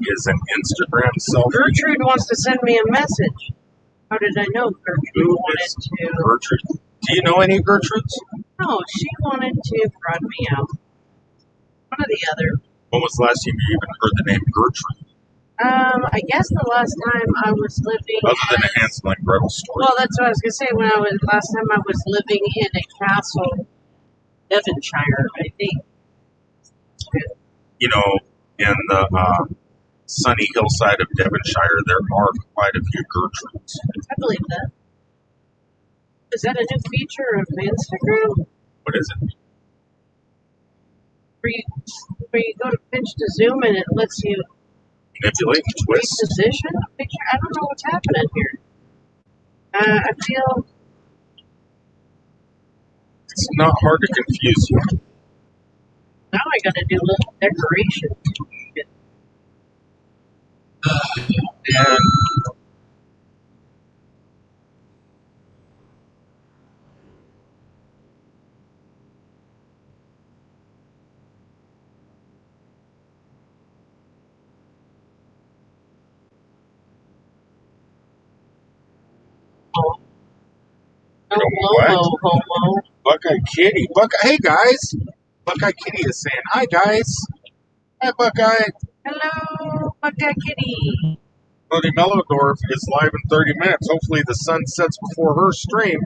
is an Instagram selfie. Gertrude wants to send me a message. How did I know Gertrude wanted to? Gertrude. Do you know any Gertrudes? No, she wanted to fraud me out. One or the other. When was the last time you even heard the name Gertrude? I guess the last time I was living. Other than a Hansel and Gretel story. Well, that's what I was gonna say. Last time I was living in a castle, Devonshire, I think. You know, in the sunny hillside of Devonshire, there are quite a few Gertrudes. I believe that. Is that a new feature of Instagram? What is it? Where you go to pinch to zoom and it lets you Manipulate and twist. Reposition a picture? I don't know what's happening here. I feel it's not hard to confuse you. now I gotta do a little decoration. And Homo. Buckeye Kitty. Hey guys! Buckeye Kitty is saying, hi guys! Hi Buckeye! Hello, Buckeye Kitty. Melody Mellowdorf is live in 30 minutes. Hopefully the sun sets before her stream.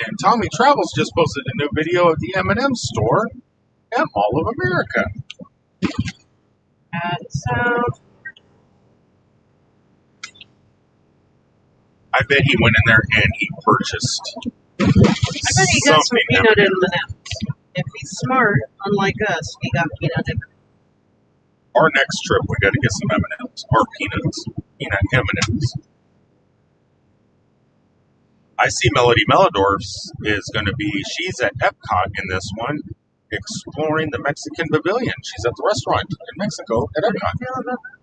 And Tommy Travels just posted a new video of the M&M store at Mall of America. So I bet he went in there and he purchased. I bet he got some peanut M&M. M&Ms. If he's smart, unlike us, he got peanut M&Ms. Our next trip, we got to get some M&Ms. Or peanut M&Ms. I see Melody Mellowdorf's is going to be, she's at Epcot in this one, exploring the Mexican Pavilion. She's at the restaurant in Mexico at How do you Epcot. feel about that?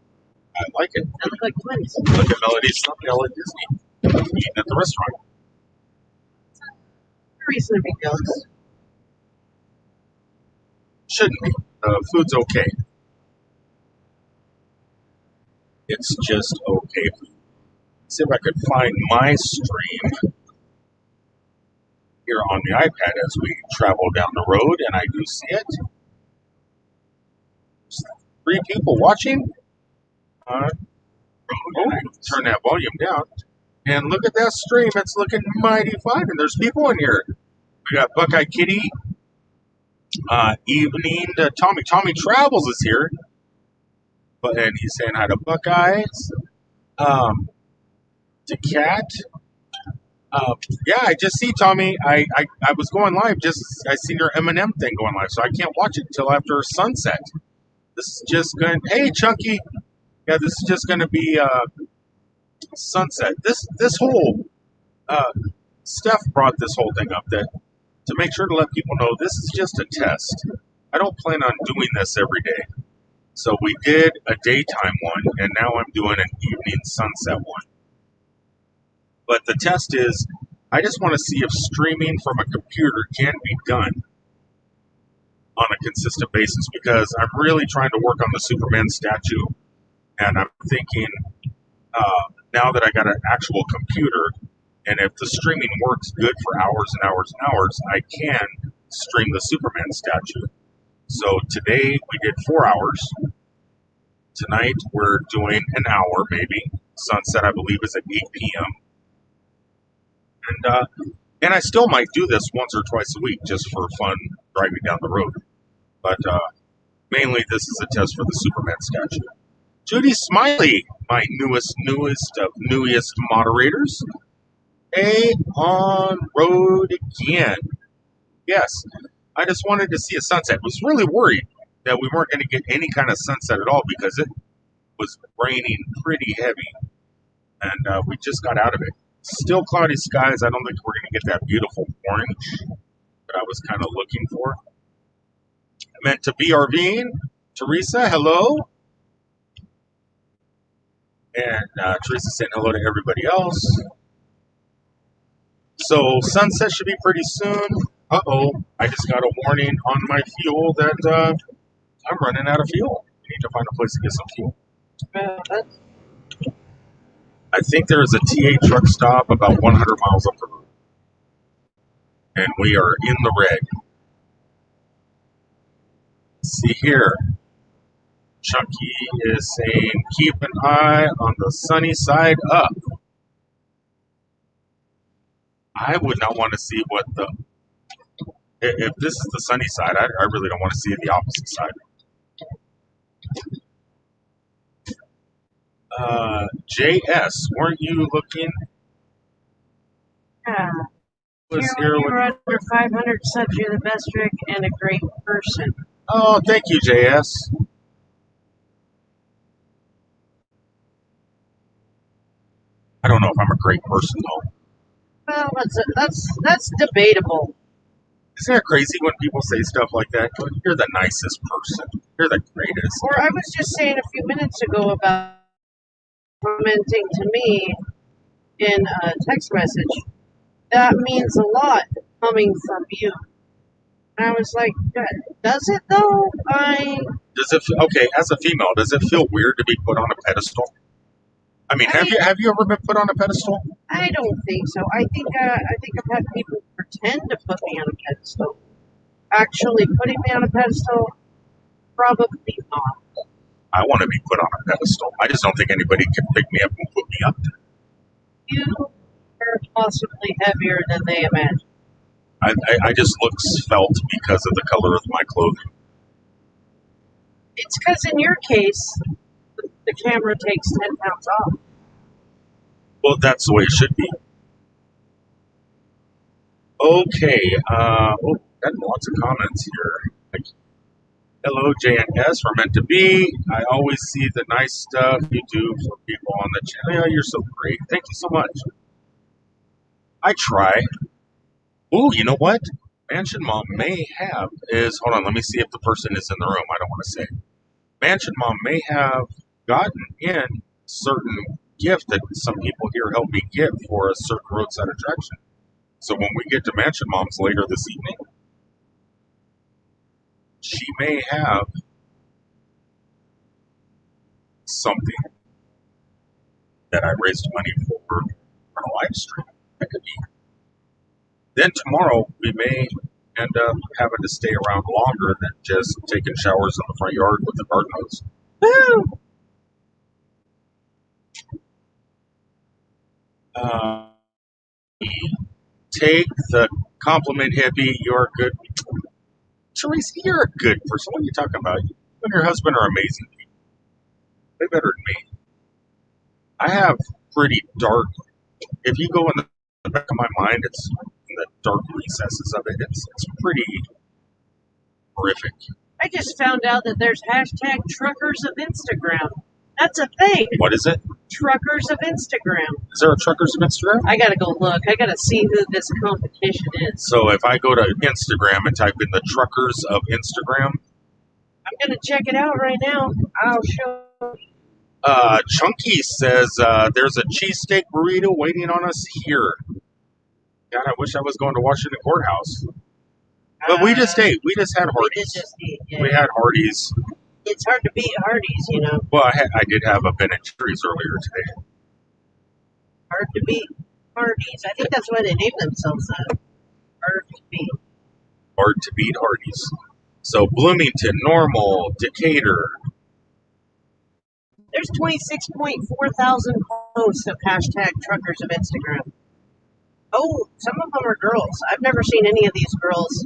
I like it. They look like twins. Look at Melody's thumbnail at Disney. Eating at the restaurant. Reason to be jealous. Shouldn't be. Food's okay. It's just okay food. See if I could find my stream here on the iPad as we travel down the road, and I do see it. 3 people watching. Turn that volume down. And look at that stream. It's looking mighty fine. And there's people in here. We got Buckeye Kitty. Evening to Tommy. Tommy Travels is here. And he's saying hi to Buckeyes. To Cat. Yeah, I just see Tommy. I was going live. I seen your M&M thing going live. So I can't watch it until after sunset. This is just going. Hey, Chunky. Yeah, this is just going to be sunset. This whole Steph brought this whole thing up to make sure to let people know this is just a test. I don't plan on doing this every day. So we did a daytime one, and now I'm doing an evening sunset one. But the test is, I just want to see if streaming from a computer can be done on a consistent basis, because I'm really trying to work on the Superman statue, and I'm thinking, now that I got an actual computer, and if the streaming works good for hours and hours and hours, I can stream the Superman statue. So today we did 4 hours. Tonight we're doing an hour maybe. Sunset, I believe, is at 8 p.m. And I still might do this once or twice a week just for fun driving down the road. But mainly this is a test for the Superman statue. Judy Smiley, my newest moderators. Hey, on road again. Yes, I just wanted to see a sunset. I was really worried that we weren't going to get any kind of sunset at all because it was raining pretty heavy. And we just got out of it. Still cloudy skies. I don't think we're going to get that beautiful orange that I was kind of looking for. I meant to be RVing. Teresa, hello. And Teresa saying hello to everybody else. So sunset should be pretty soon. Uh-oh, I just got a warning on my fuel that I'm running out of fuel. We need to find a place to get some fuel. That's I think there is a TA truck stop about 100 miles up the road. And we are in the red. See here. Chunky is saying, keep an eye on the sunny side up. I would not want to see what the... If this is the sunny side, I really don't want to see the opposite side. JS, weren't you looking? yeah. Was Here, here when with... you're under 500 subs, you're the best, Rick, and a great person. Oh, thank you, JS. I don't know if I'm a great person, though. Well, that's debatable. Isn't it crazy when people say stuff like that? You're the nicest person. You're the greatest. Or I was just saying a few minutes ago about commenting to me in a text message. That means a lot coming from you. And I was like, does it though? Does it okay? As a female, does it feel weird to be put on a pedestal? I mean, have you ever been put on a pedestal? I don't think so. I think I've had people pretend to put me on a pedestal. Actually, putting me on a pedestal, probably not. I want to be put on a pedestal. I just don't think anybody can pick me up and put me up there. You are possibly heavier than they imagine. I just look svelte because of the color of my clothing. It's because in your case, the camera takes 10 pounds off. Well, that's the way it should be. Okay. Got lots of comments here. Hello, JNS. We're meant to be. I always see the nice stuff you do for people on the channel. Yeah, you're so great. Thank you so much. I try. Ooh, you know what? Mansion Mom may have is, hold on, let me see if the person is in the room. I don't want to say. Mansion Mom may have gotten in certain gift that some people here helped me get for a certain roadside attraction. So when we get to Mansion Mom's later this evening, she may have something that I raised money for on a live stream. That could be. Then tomorrow we may end up having to stay around longer than just taking showers in the front yard with the garden hose. Woo! Take the compliment, hippie. You're good. Teresa, you're a good person. What are you talking about? You and your husband are amazing people. Way better than me. I have pretty dark. If you go in the back of my mind, it's in the dark recesses of it. It's pretty horrific. I just found out that there's hashtag truckers of Instagram. That's a thing. What is it? Truckers of Instagram. Is there a Truckers of Instagram? I gotta go look. I gotta see who this competition is. So if I go to Instagram and type in the Truckers of Instagram, I'm gonna check it out right now. I'll show you. Chunky says there's a cheesesteak burrito waiting on us here. God, I wish I was going to Washington Courthouse. But we just ate. We just had Hardee's. We had Hardee's. It's hard to beat Hardee's, you know. Well, I did have a Ben and Jerry's earlier today. Hard to beat Hardee's. I think that's why they named themselves that. Hard to beat. Hard to beat Hardee's. So Bloomington, Normal, Decatur. There's 26.4 thousand posts of hashtag truckers of Instagram. Oh, some of them are girls. I've never seen any of these girls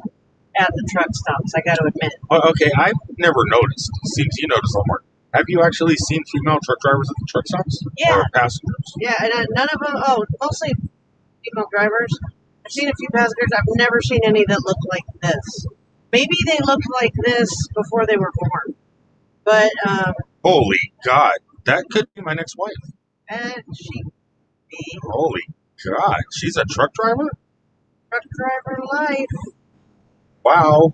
at the truck stops, I gotta admit. Okay, I've never noticed. Seems you notice a lot more. Have you actually seen female truck drivers at the truck stops? Yeah. Or passengers? Yeah, and none of them, mostly female drivers. I've seen a few passengers. I've never seen any that look like this. Maybe they looked like this before they were born. But, Holy God, that could be my next wife. and she be Holy God, she's a truck driver? truck driver life. Wow.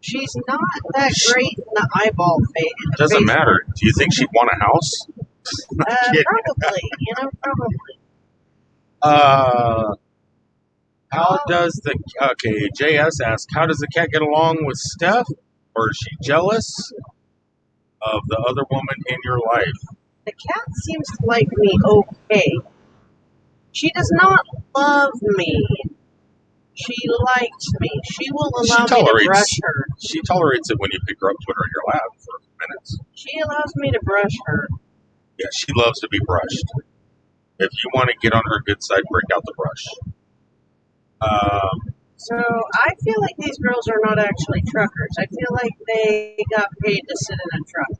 She's not that great in the eyeball face. Doesn't matter. Do you think she'd want a house? Probably, probably. How does the... Okay, JS asks, how does the cat get along with Steph? Or is she jealous? of the other woman in your life. The cat seems to like me okay. She does not love me. She likes me. She will allow me to brush her. She tolerates it when you pick her up, put her in your lap for minutes. She allows me to brush her. Yeah, she loves to be brushed. If you want to get on her good side, break out the brush. So I feel like these girls are not actually truckers. I feel like they got paid to sit in a truck.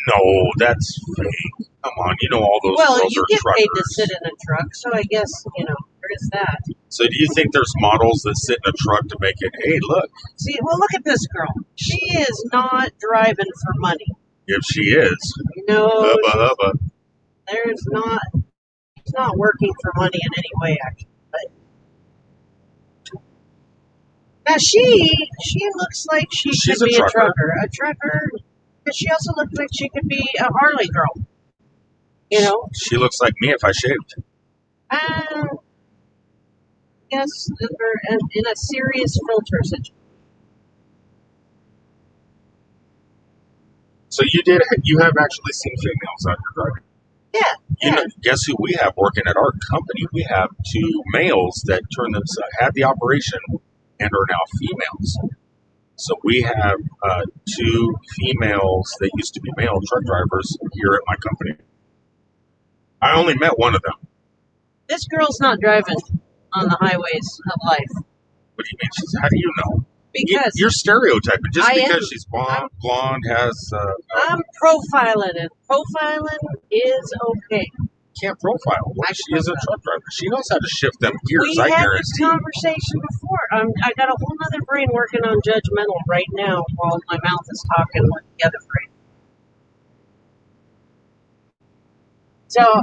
No, that's fake. Come on, you know all those girls are truckers. Well, you get paid to sit in a truck, so I guess, there is that. So do you think there's models that sit in a truck to make it, hey, look. See, well, look at this girl. She is not driving for money. If she is. No. Hubba. She's not working for money in any way, actually. But now she looks like she's could be a trucker. A trucker. But she also looks like she could be a Harley girl. She looks like me if I shaved. Yes, in a serious filter situation. So you have actually seen females out here driving? Yeah. Guess who we have working at our company? We have 2 males that had the operation and are now females. So we have 2 females that used to be male truck drivers here at my company. I only met one of them. This girl's not driving on the highways of life. What do you mean? How do you know? Because you're stereotyping. Just because she's blonde has... I'm profiling it. Profiling is okay. Can't profile. She is a truck driver. She knows how to shift them gears, I guarantee. We had this conversation before. I got a whole other brain working on judgmental right now while my mouth is talking with the other brain. So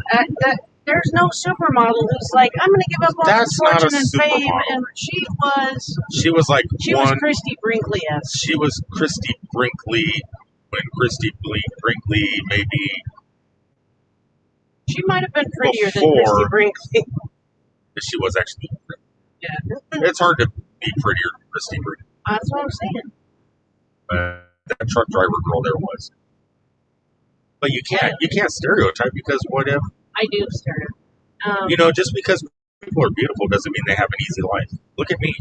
there's no supermodel who's like, I'm going to give up all this fortune and fame. And she was Christy Brinkley-esque. She was Christy Brinkley when Christy Brinkley maybe... She might have been prettier than Christy Brinkley. She was actually pretty. Yeah. It's hard to be prettier than Christy Brinkley. That's what I'm saying. That truck driver girl there was. But you can't stereotype, because what if... I do stereotype. Just because people are beautiful doesn't mean they have an easy life. Look at me.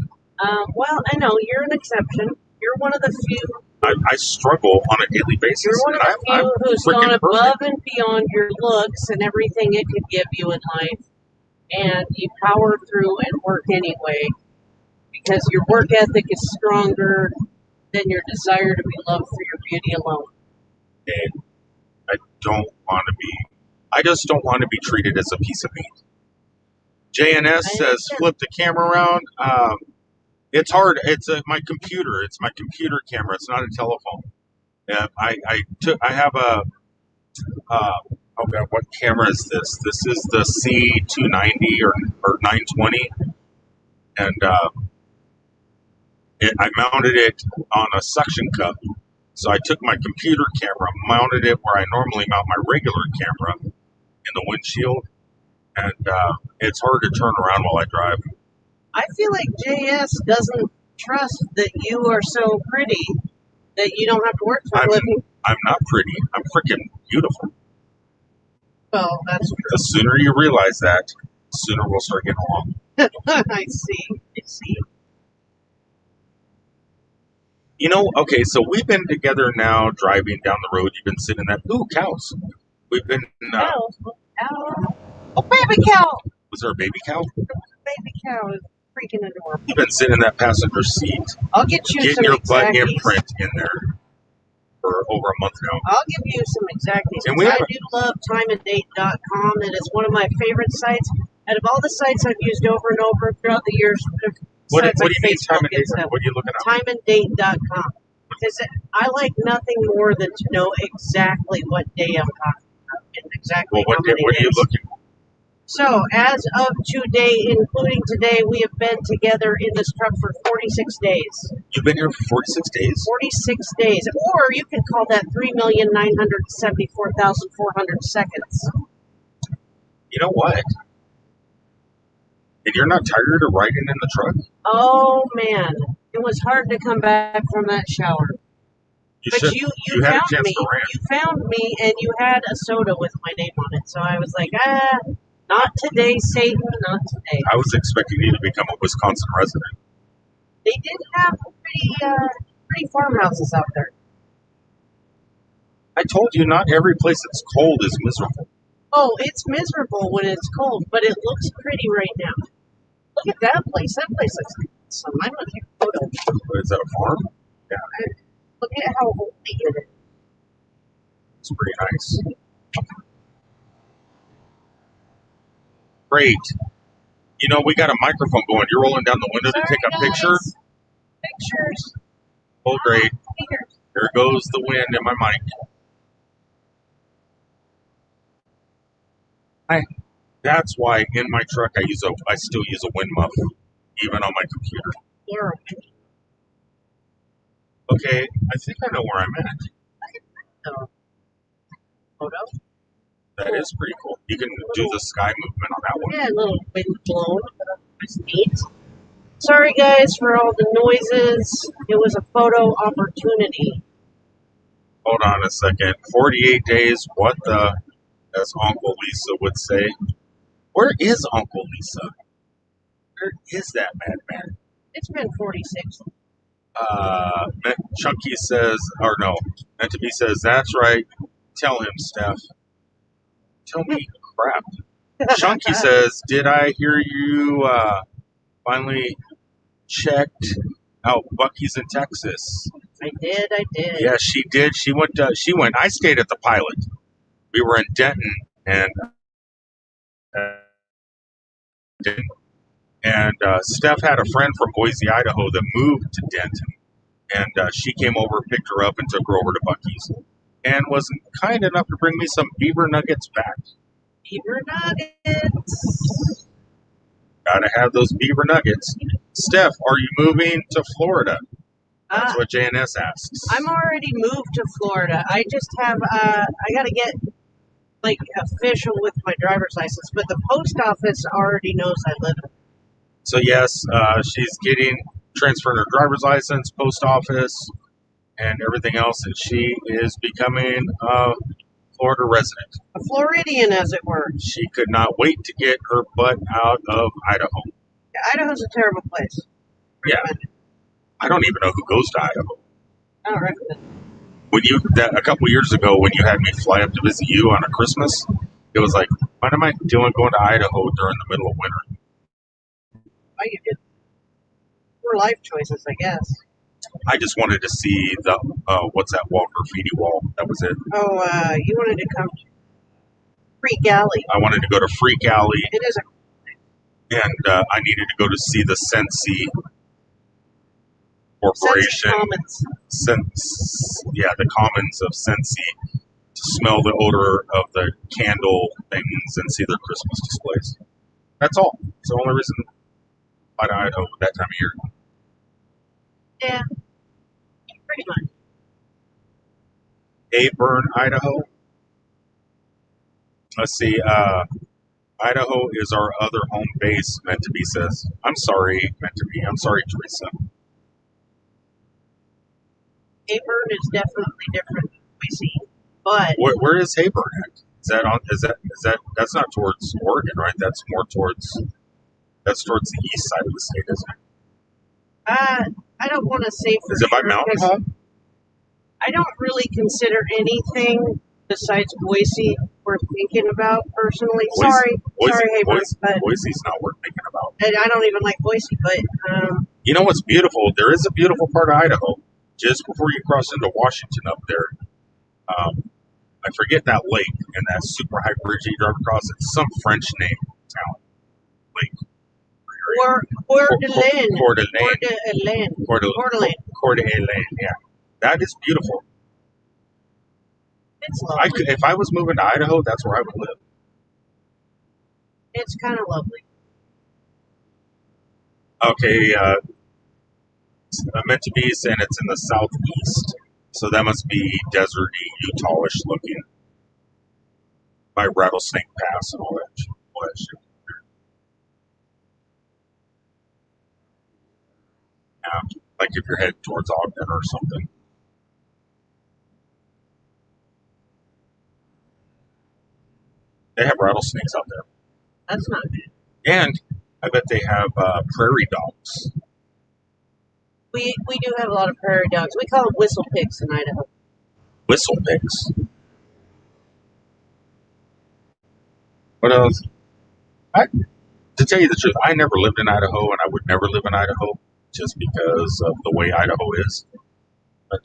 Well, I know, you're an exception. You're one of the few... I struggle on a daily basis. You're one of the few who's gone above and beyond your looks and everything it could give you in life. And you power through and work anyway. Because your work ethic is stronger than your desire to be loved for your beauty alone. And I just don't want to be treated as a piece of meat. JNS says, flip the camera around. It's hard. It's my computer. It's my computer camera. It's not a telephone. I have a, okay, what camera is this? This is the C290 or 920. And I mounted it on a suction cup. So I took my computer camera, mounted it where I normally mount my regular camera in the windshield. And it's hard to turn around while I drive. I feel like JS doesn't trust that you are so pretty that you don't have to work for a living. I'm not pretty. I'm freaking beautiful. Well, that's true. The sooner you realize that, the sooner we'll start getting along. I see. Okay, so we've been together now, driving down the road. You've been sitting in that... Ooh, cows. We've been... Cows. Oh, baby cow. Was there a baby cow? Baby cow is freaking adorable. You've been sitting in that passenger seat. I'll get you some your exacties. Butt imprint in there for over a month now. I'll give you some exacties. And I do love timeanddate.com. It is one of my favorite sites. Out of all the sites I've used over and over throughout the years... What do you mean time and date? What are you looking at? Timeanddate.com. Because I like nothing more than to know exactly what day I'm talking about and exactly how many what are you looking for? So, as of today, including today, we have been together in this truck for 46 days. You've been here for 46 days? 46 days. Or you can call that 3,974,400 seconds. You know what? And you're not tired of riding in the truck? Oh, man. It was hard to come back from that shower. You But should. you You had a found chance me. to rant. You found me, and you had a soda with my name on it. So I was like, not today, Satan, not today. I was expecting you to become a Wisconsin resident. They did have pretty farmhouses out there. I told you not every place that's cold is miserable. Oh, it's miserable when it's cold, but it looks pretty right now. Look at that place. That place looks awesome. I'm gonna take a photo. Is that a farm? Yeah, Look at how old it is. it's pretty nice. Great. You know, we got a microphone going. You're rolling down the window to take a picture. Guys. Pictures. Oh, great. Pictures. There goes the wind in my mic. That's why in my truck I still use a wind muff, even on my computer. Plural. Okay, I think I know where I'm at. So, photo. That is pretty cool. You can do the sky movement on that one. Yeah, a little wind blown. That's neat. Sorry, guys, for all the noises. It was a photo opportunity. Hold on a second. 48 days. What the? As Uncle Lisa would say. Where is Uncle Lisa? Where is that madman? It's been 46. Chunky says, or no, Meant to Be says, that's right. Tell him, Steph. Tell me crap. Chunky says, did I hear you finally checked out Bucky's in Texas? I did. Yeah, she did. She went. I stayed at the Pilot. We were in Denton, and Steph had a friend from Boise, Idaho, that moved to Denton, and she came over, picked her up, and took her over to Bucky's, and was kind enough to bring me some beaver nuggets back. Beaver nuggets. Gotta have those beaver nuggets. Steph, are you moving to Florida? That's what JNS asks. I'm already moved to Florida. I just have, I gotta get, like, official with my driver's license, but the post office already knows I live in. So, yes, she's getting, transferring her driver's license, post office, and everything else, and she is becoming a Florida resident. A Floridian, as it were. She could not wait to get her butt out of Idaho. Yeah, Idaho's a terrible place. Yeah. I don't even know who goes to Idaho. I don't recommend it. A couple years ago, when you had me fly up to visit you on a Christmas, it was like, what am I doing going to Idaho during the middle of winter? Oh, you did. Poor life choices, I guess. I just wanted to see the, what's that wall, graffiti wall. That was it. Oh, you wanted to come to Freak Alley. I wanted to go to Freak Alley. It is a And I needed to go to see the Sensi Corporation. The Commons of Sensi, to smell the odor of the candle things and see their Christmas displays. That's all. It's the only reason I fly to Idaho that time of year. Yeah, pretty much. Aburn, Idaho. Let's see. Idaho is our other home base, Meant to Be says. I'm sorry, Meant to Be. I'm sorry, Teresa. Aburn is definitely different than Boise, but Where is Aburn at? That's not towards Oregon, right? That's towards the east side of the state, isn't it? I don't want to say for Is it by sure Mountain because Home? I don't really consider anything besides Boise worth thinking about personally. Sorry, Aburn, but Boise's not worth thinking about. and I don't even like Boise, but You know what's beautiful? There is a beautiful part of Idaho just before you cross into Washington up there. I forget that lake and that super high bridge that you drive across. It's some French name town. Lake. Coeur d'Alene. Coeur d'Alene. Yeah, that is beautiful. It's lovely. If I was moving to Idaho, that's where I would live. It's kind of lovely. Okay, Meant to Be saying it's in the southeast, so that must be deserty, Utah-ish looking, by Rattlesnake Pass and all that shit. Yeah, like if you're heading towards Ogden or something. They have rattlesnakes out there. That's not good. And I bet they have prairie dogs. We do have a lot of prairie dogs. We call them whistle pigs in Idaho. Whistle pigs. What else? To tell you the truth, I never lived in Idaho, and I would never live in Idaho just because of the way Idaho is. But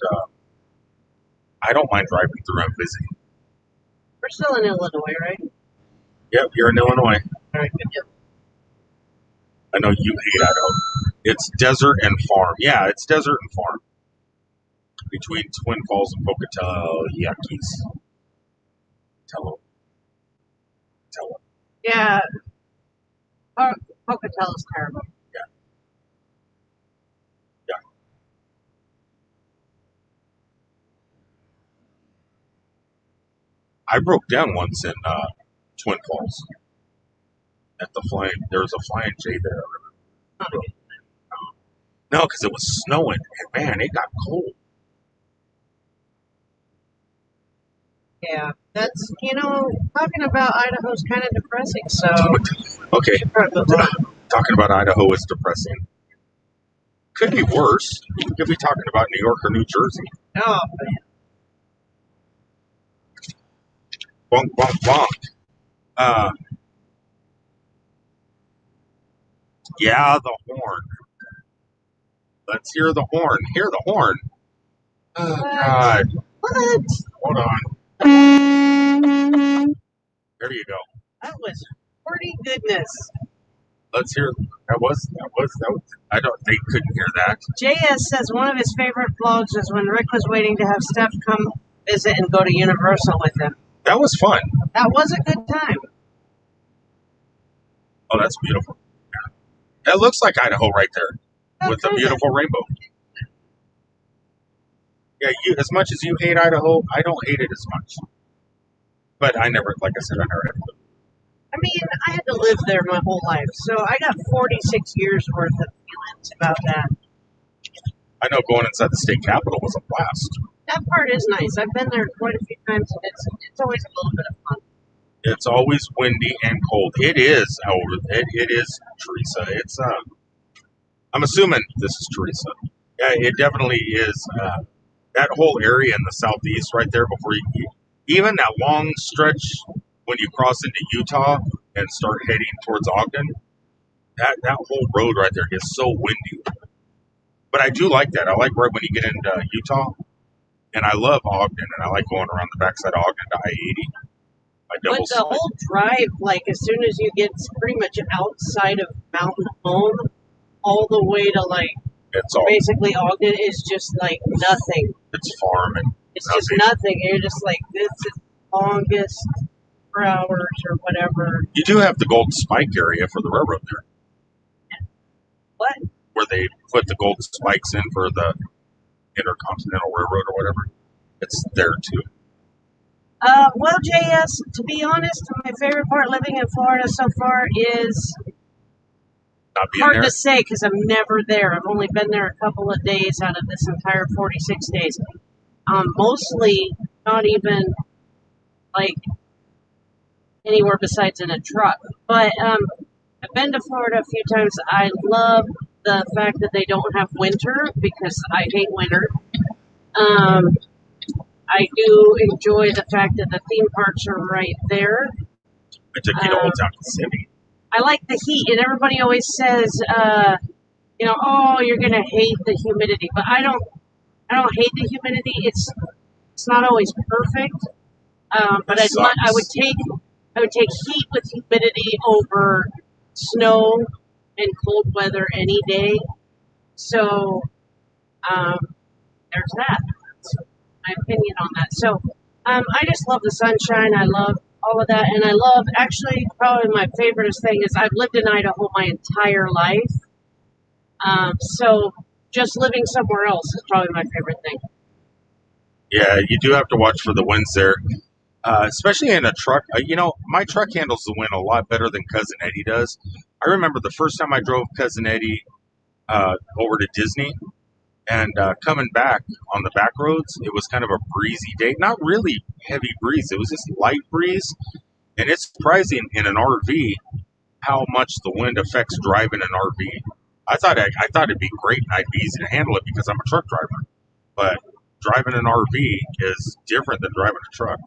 I don't mind driving through and visiting. We're still in Illinois, right? Yep, you're in Illinois. All right, good deal. I know you hate Idaho. It's desert and farm. Yeah, it's desert and farm. Between Twin Falls and Pocatello, Yuckies. Tell them. Yeah, Pocatello's terrible. Yeah. I broke down once in Twin Falls. At the flying, there was a Flying J there. Not a good. No, because it was snowing, and man, it got cold. Yeah, that's, talking about Idaho's kind of depressing, so Okay, probably move on. talking about Idaho is depressing. Could be worse. We could be talking about New York or New Jersey. Oh, Bonk, bonk, bonk. Yeah, the horn. Let's hear the horn. Hear the horn. Oh, God. what? Hold on. There you go. That was pretty goodness. Let's hear. That was. I don't. They couldn't hear that. JS says one of his favorite vlogs is when Rick was waiting to have Steph come visit and go to Universal with him. That was fun. That was a good time. Oh, that's beautiful. That looks like Idaho right there, with the beautiful rainbow. Yeah, as much as you hate Idaho, I don't hate it as much. But I never, like I said, I never had to. I mean, I had to live there my whole life, so I got 46 years worth of feelings about that. I know going inside the state capitol was a blast. That part is nice. I've been there quite a few times, and it's always a little bit of fun. It's always windy and cold. It is, however, it is, Teresa. It's, I'm assuming this is Teresa. Yeah, it definitely is. That whole area in the southeast right there before you, even that long stretch when you cross into Utah and start heading towards Ogden, that whole road right there gets so windy. But I do like that. I like right when you get into Utah, and I love Ogden, and I like going around the backside of Ogden to I-80. But the whole drive, like as soon as you get pretty much outside of Mountain Home, all the way to like basically Ogden is just like nothing. It's farm and it's just nothing. You're just like, this is the longest 4 hours or whatever. You do have the Golden Spike area for the railroad there. What? Where they put the golden spikes in for the Intercontinental Railroad or whatever. It's there too. Well, JS, to be honest, my favorite part living in Florida so far is not being hard there. To say because I'm never there. I've only been there a couple of days out of this entire 46 days. Mostly not even like anywhere besides in a truck. But I've been to Florida a few times. I love the fact that they don't have winter because I hate winter. I do enjoy the fact that the theme parks are right there. I took you to Old Town Kissimmee. I like the heat, and everybody always says, oh, you're gonna hate the humidity, but I don't hate the humidity. It's not always perfect, but I would take heat with humidity over snow and cold weather any day. So there's that. That's my opinion on that. So I just love the sunshine. I love all of that, and I love, actually, probably my favorite thing is I've lived in Idaho my entire life. So just living somewhere else is probably my favorite thing. Yeah, you do have to watch for the winds there, especially in a truck. My truck handles the wind a lot better than Cousin Eddie does. I remember the first time I drove Cousin Eddie over to Disney, and coming back on the back roads, it was kind of a breezy day. Not really heavy breeze. It was just light breeze. And it's surprising in an RV how much the wind affects driving an RV. I thought it'd be great and I'd be easy to handle it because I'm a truck driver. But driving an RV is different than driving a truck.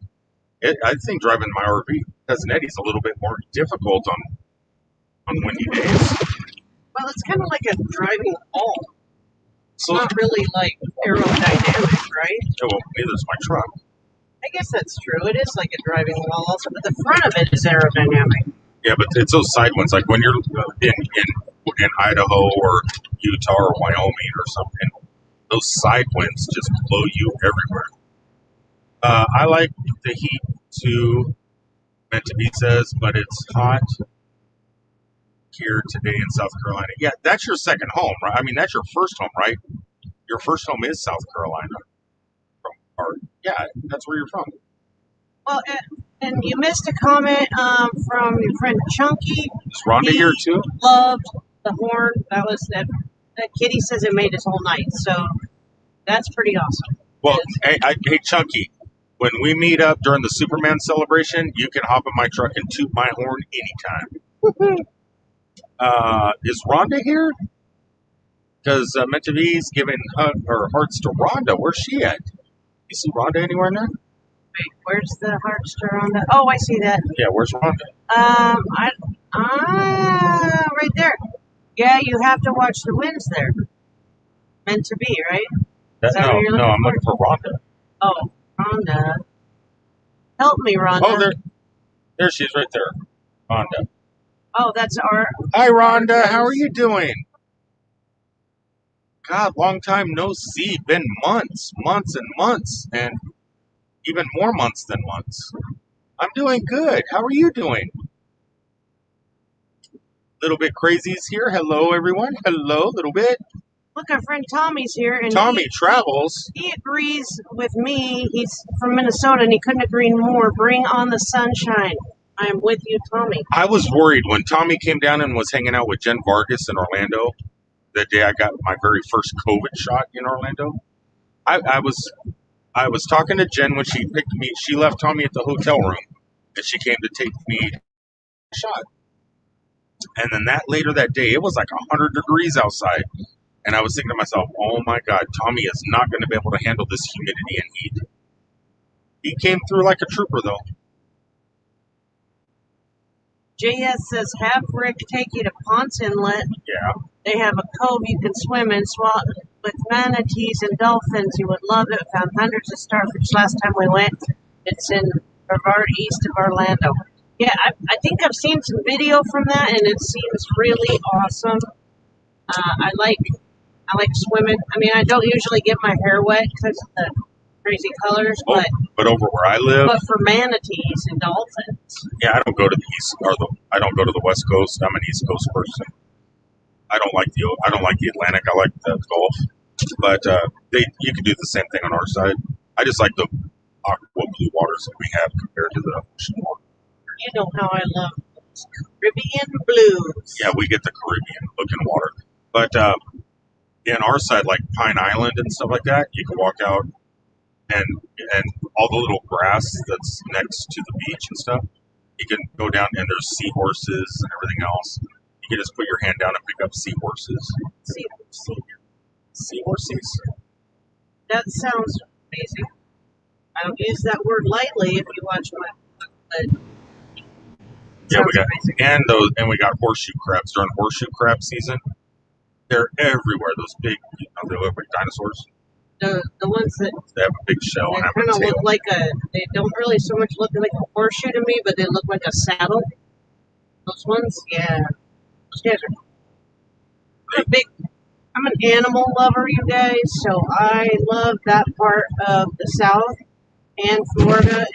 I think driving my RV, Cousin Eddie's a little bit more difficult on windy days. Well, it's kind of like a driving ball. It's So, not really like aerodynamic, right? well, neither is my truck. I guess that's true. It is like a driving wall also, but the front of it is aerodynamic. Yeah, but it's those side winds, like when you're in Idaho or Utah or Wyoming or something, those side winds just blow you everywhere. I like the heat too, meant to be says, but it's hot here today in South Carolina. Yeah, that's your second home, right? I mean, that's your first home, right? Your first home is South Carolina. Yeah, that's where you're from. Well, and you missed a comment from your friend Chunky. Is Rhonda here too? Loved the horn. That kitty says it made his whole night. So that's pretty awesome. Well, hey, Chunky, when we meet up during the Superman celebration, you can hop in my truck and toot my horn anytime. Is Rhonda here? Because Meant to Be's giving her hearts to Rhonda. Where's she at? You see Rhonda anywhere in there? Wait, where's the hearts to Rhonda? Oh, I see that. Yeah, where's Rhonda? Right there. Yeah, you have to watch the winds there. Meant to be, right? No, I'm looking for Rhonda. Oh, Rhonda. Help me, Rhonda. Oh, there she is right there. Rhonda. Oh, that's our... Hi, Rhonda. How are you doing? God, long time no see. Been months and months, and even more months than months. I'm doing good. How are you doing? Little Bit Crazy's here. Hello, everyone. Hello, Little Bit. Look, our friend Tommy's here. And Tommy travels. He agrees with me. He's from Minnesota, and he couldn't agree more. Bring on the sunshine. I am with you, Tommy. I was worried when Tommy came down and was hanging out with Jen Vargas in Orlando. The day I got my very first COVID shot in Orlando. I was talking to Jen when she picked me. She left Tommy at the hotel room, and she came to take me a shot. And then later that day, it was like 100 degrees outside. And I was thinking to myself, oh my God, Tommy is not going to be able to handle this humidity and heat. He came through like a trooper, though. JS says, have Rick take you to Ponce Inlet. Yeah. They have a cove you can swim in, swat with manatees and dolphins. You would love it. Found hundreds of starfish last time we went. It's in Brevard, east of Orlando. Yeah, I think I've seen some video from that, and it seems really awesome. I like swimming. I mean, I don't usually get my hair wet because of the crazy colors, but over where I live, but for manatees and dolphins. Yeah, I don't go to the West Coast. I'm an East Coast person. I don't like the Atlantic. I like the Gulf, but you can do the same thing on our side. I just like the aqua blue waters that we have compared to the ocean water. You know how I love Caribbean blues. Yeah, we get the Caribbean looking water, but in our side, like Pine Island and stuff like that, you can walk out and all the little grass that's next to the beach and stuff. You can go down and there's seahorses and everything else. You can just put your hand down and pick up seahorses. Seahorses. That sounds amazing. I don't use that word lightly if you watch my. Yeah, we got horseshoe crabs during horseshoe crab season. They're everywhere. Those big, they look like dinosaurs. The ones that they have a big shell and have kind a of tail. look like they don't really so much look like a horseshoe to me, but they look like a saddle. Those ones, yeah. Those guys are big. I'm an animal lover, you guys, so I love that part of the South and Florida.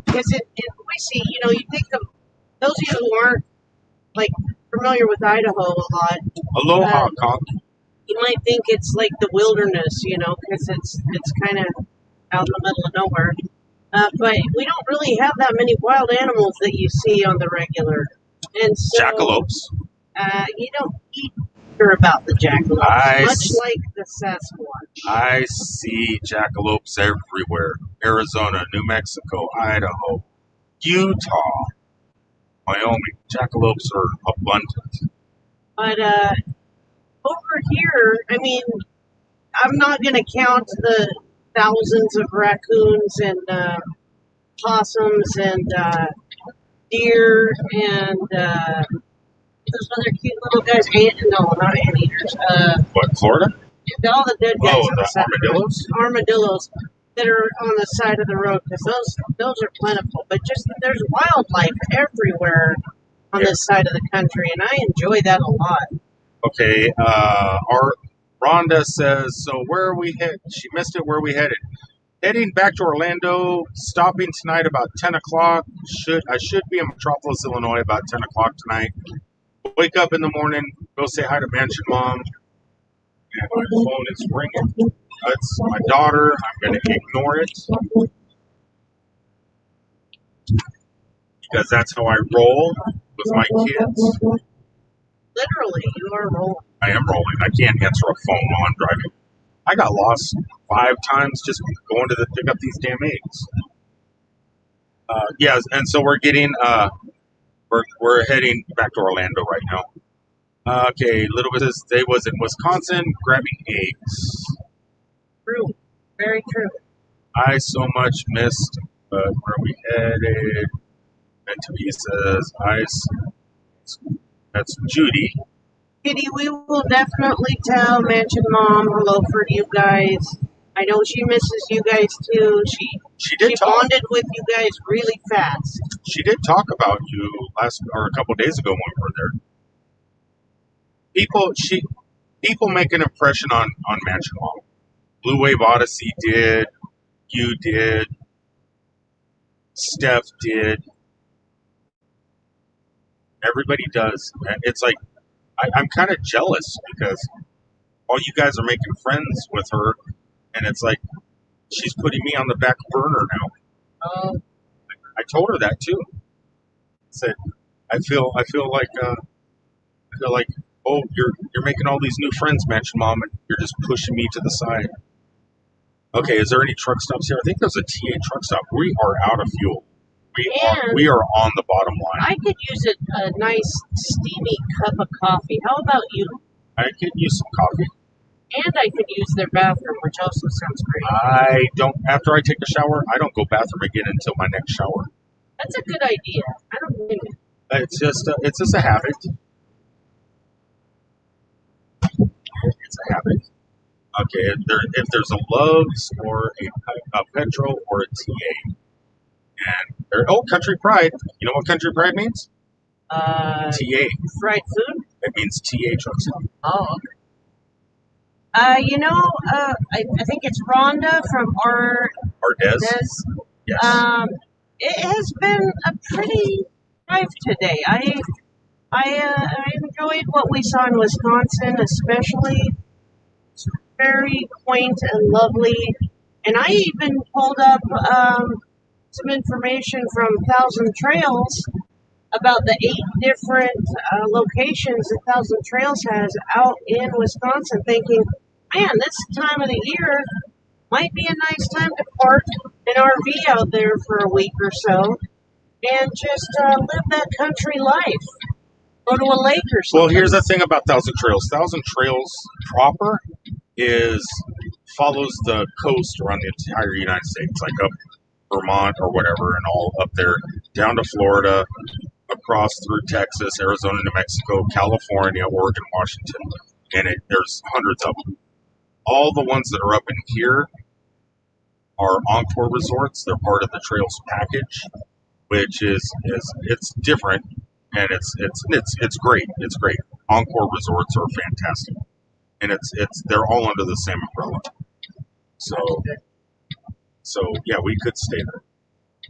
Because we see, you think of those of you who aren't familiar with Idaho a lot. Aloha, Conk. You might think it's like the wilderness, because it's kind of out in the middle of nowhere. But we don't really have that many wild animals that you see on the regular. And so, jackalopes. You don't hear about the jackalopes, much like the Sasquatch. I see jackalopes everywhere. Arizona, New Mexico, Idaho. Utah, Wyoming. Jackalopes are abundant. But over here, I mean, I'm not going to count the thousands of raccoons and possums and deer and those other cute little guys. No, not anteaters. What, Florida? All the dead guys Oh, on the the side. armadillos? Armadillos that are on the side of the road because those are plentiful. But just there's wildlife everywhere on this side of the country, and I enjoy that a lot. Okay, our Rhonda says, so where are we headed? She missed it. Where are we headed? Heading back to Orlando, stopping tonight about 10 o'clock. I should be in Metropolis, Illinois about 10 o'clock tonight. Wake up in the morning, go say hi to Mansion Mom, and my phone is ringing. That's my daughter. I'm going to ignore it because that's how I roll with my kids. Literally, you are rolling. I am rolling. I can't answer a phone while I'm driving. I got lost 5 times just going to pick up these damn eggs. Yes, and so we're getting we're heading back to Orlando right now. Okay, little bit says they was in Wisconsin grabbing eggs. True, very true. I so much missed, but where we headed? And Toby says, that's Judy. Kitty, we will definitely tell Mansion Mom hello for you guys. I know she misses you guys too. She bonded with you guys really fast. She did talk about you a couple days ago when we were there. People make an impression on Mansion Mom. Blue Wave Odyssey did. You did. Steph did. Everybody does. It's like I'm kind of jealous because all you guys are making friends with her, and it's like she's putting me on the back burner now. I told her that too. I said I feel like oh you're making all these new friends, Mansion Mom, and you're just pushing me to the side. Okay, is there any truck stops here? I think there's a TA truck stop. We are out of fuel. We are on the bottom line. I could use a nice steamy cup of coffee. How about you? I could use some coffee. And I could use their bathroom, which also sounds great. After I take a shower, I don't go bathroom again until my next shower. That's a good idea. I don't blame it. It's just a habit. It's a habit. Okay, if there's a Love's or a Petro or a TA, and Country Pride. You know what Country Pride means? TA. Fried food? It means TA trucks. Oh, okay. I think it's Rhonda from Ardez. Yes. It has been a pretty drive today. I enjoyed what we saw in Wisconsin, especially. It's very quaint and lovely. And I even pulled up some information from Thousand Trails about the 8 different locations that Thousand Trails has out in Wisconsin, thinking, man, this time of the year might be a nice time to park an RV out there for a week or so and just live that country life. Go to a lake or something. Well, here's the thing about Thousand Trails. Thousand Trails proper follows the coast around the entire United States, like up Vermont or whatever, and all up there down to Florida, across through Texas, Arizona, New Mexico, California, Oregon, Washington, and there's hundreds of them. All the ones that are up in here are Encore resorts. They're part of the Trails package, which is it's different, and it's great. It's great. Encore resorts are fantastic, and they're all under the same umbrella. So yeah, we could stay there.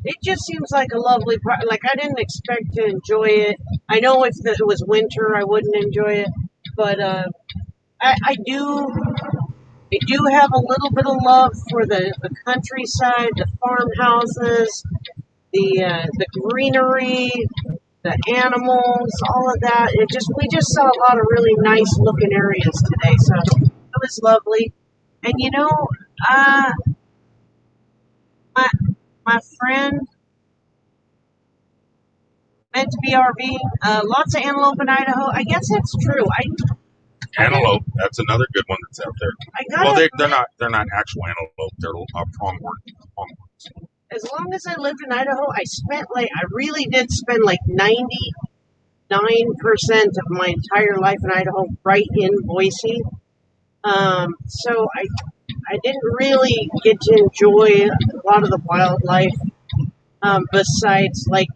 It just seems like a lovely part. Like, I didn't expect to enjoy it. I know if it was winter, I wouldn't enjoy it, but I do have a little bit of love for the countryside, the farmhouses, the greenery, the animals, all of that. We just saw a lot of really nice looking areas today, so it was lovely. And my friend meant to be RV. Lots of antelope in Idaho. I guess that's true. Antelope. That's another good one that's out there. I Well, gotta they're not actual antelope. They're pronghorns. as long as I lived in Idaho, I really did spend like 99% of my entire life in Idaho right in Boise. So I didn't really get to enjoy a lot of the wildlife. Besides, like,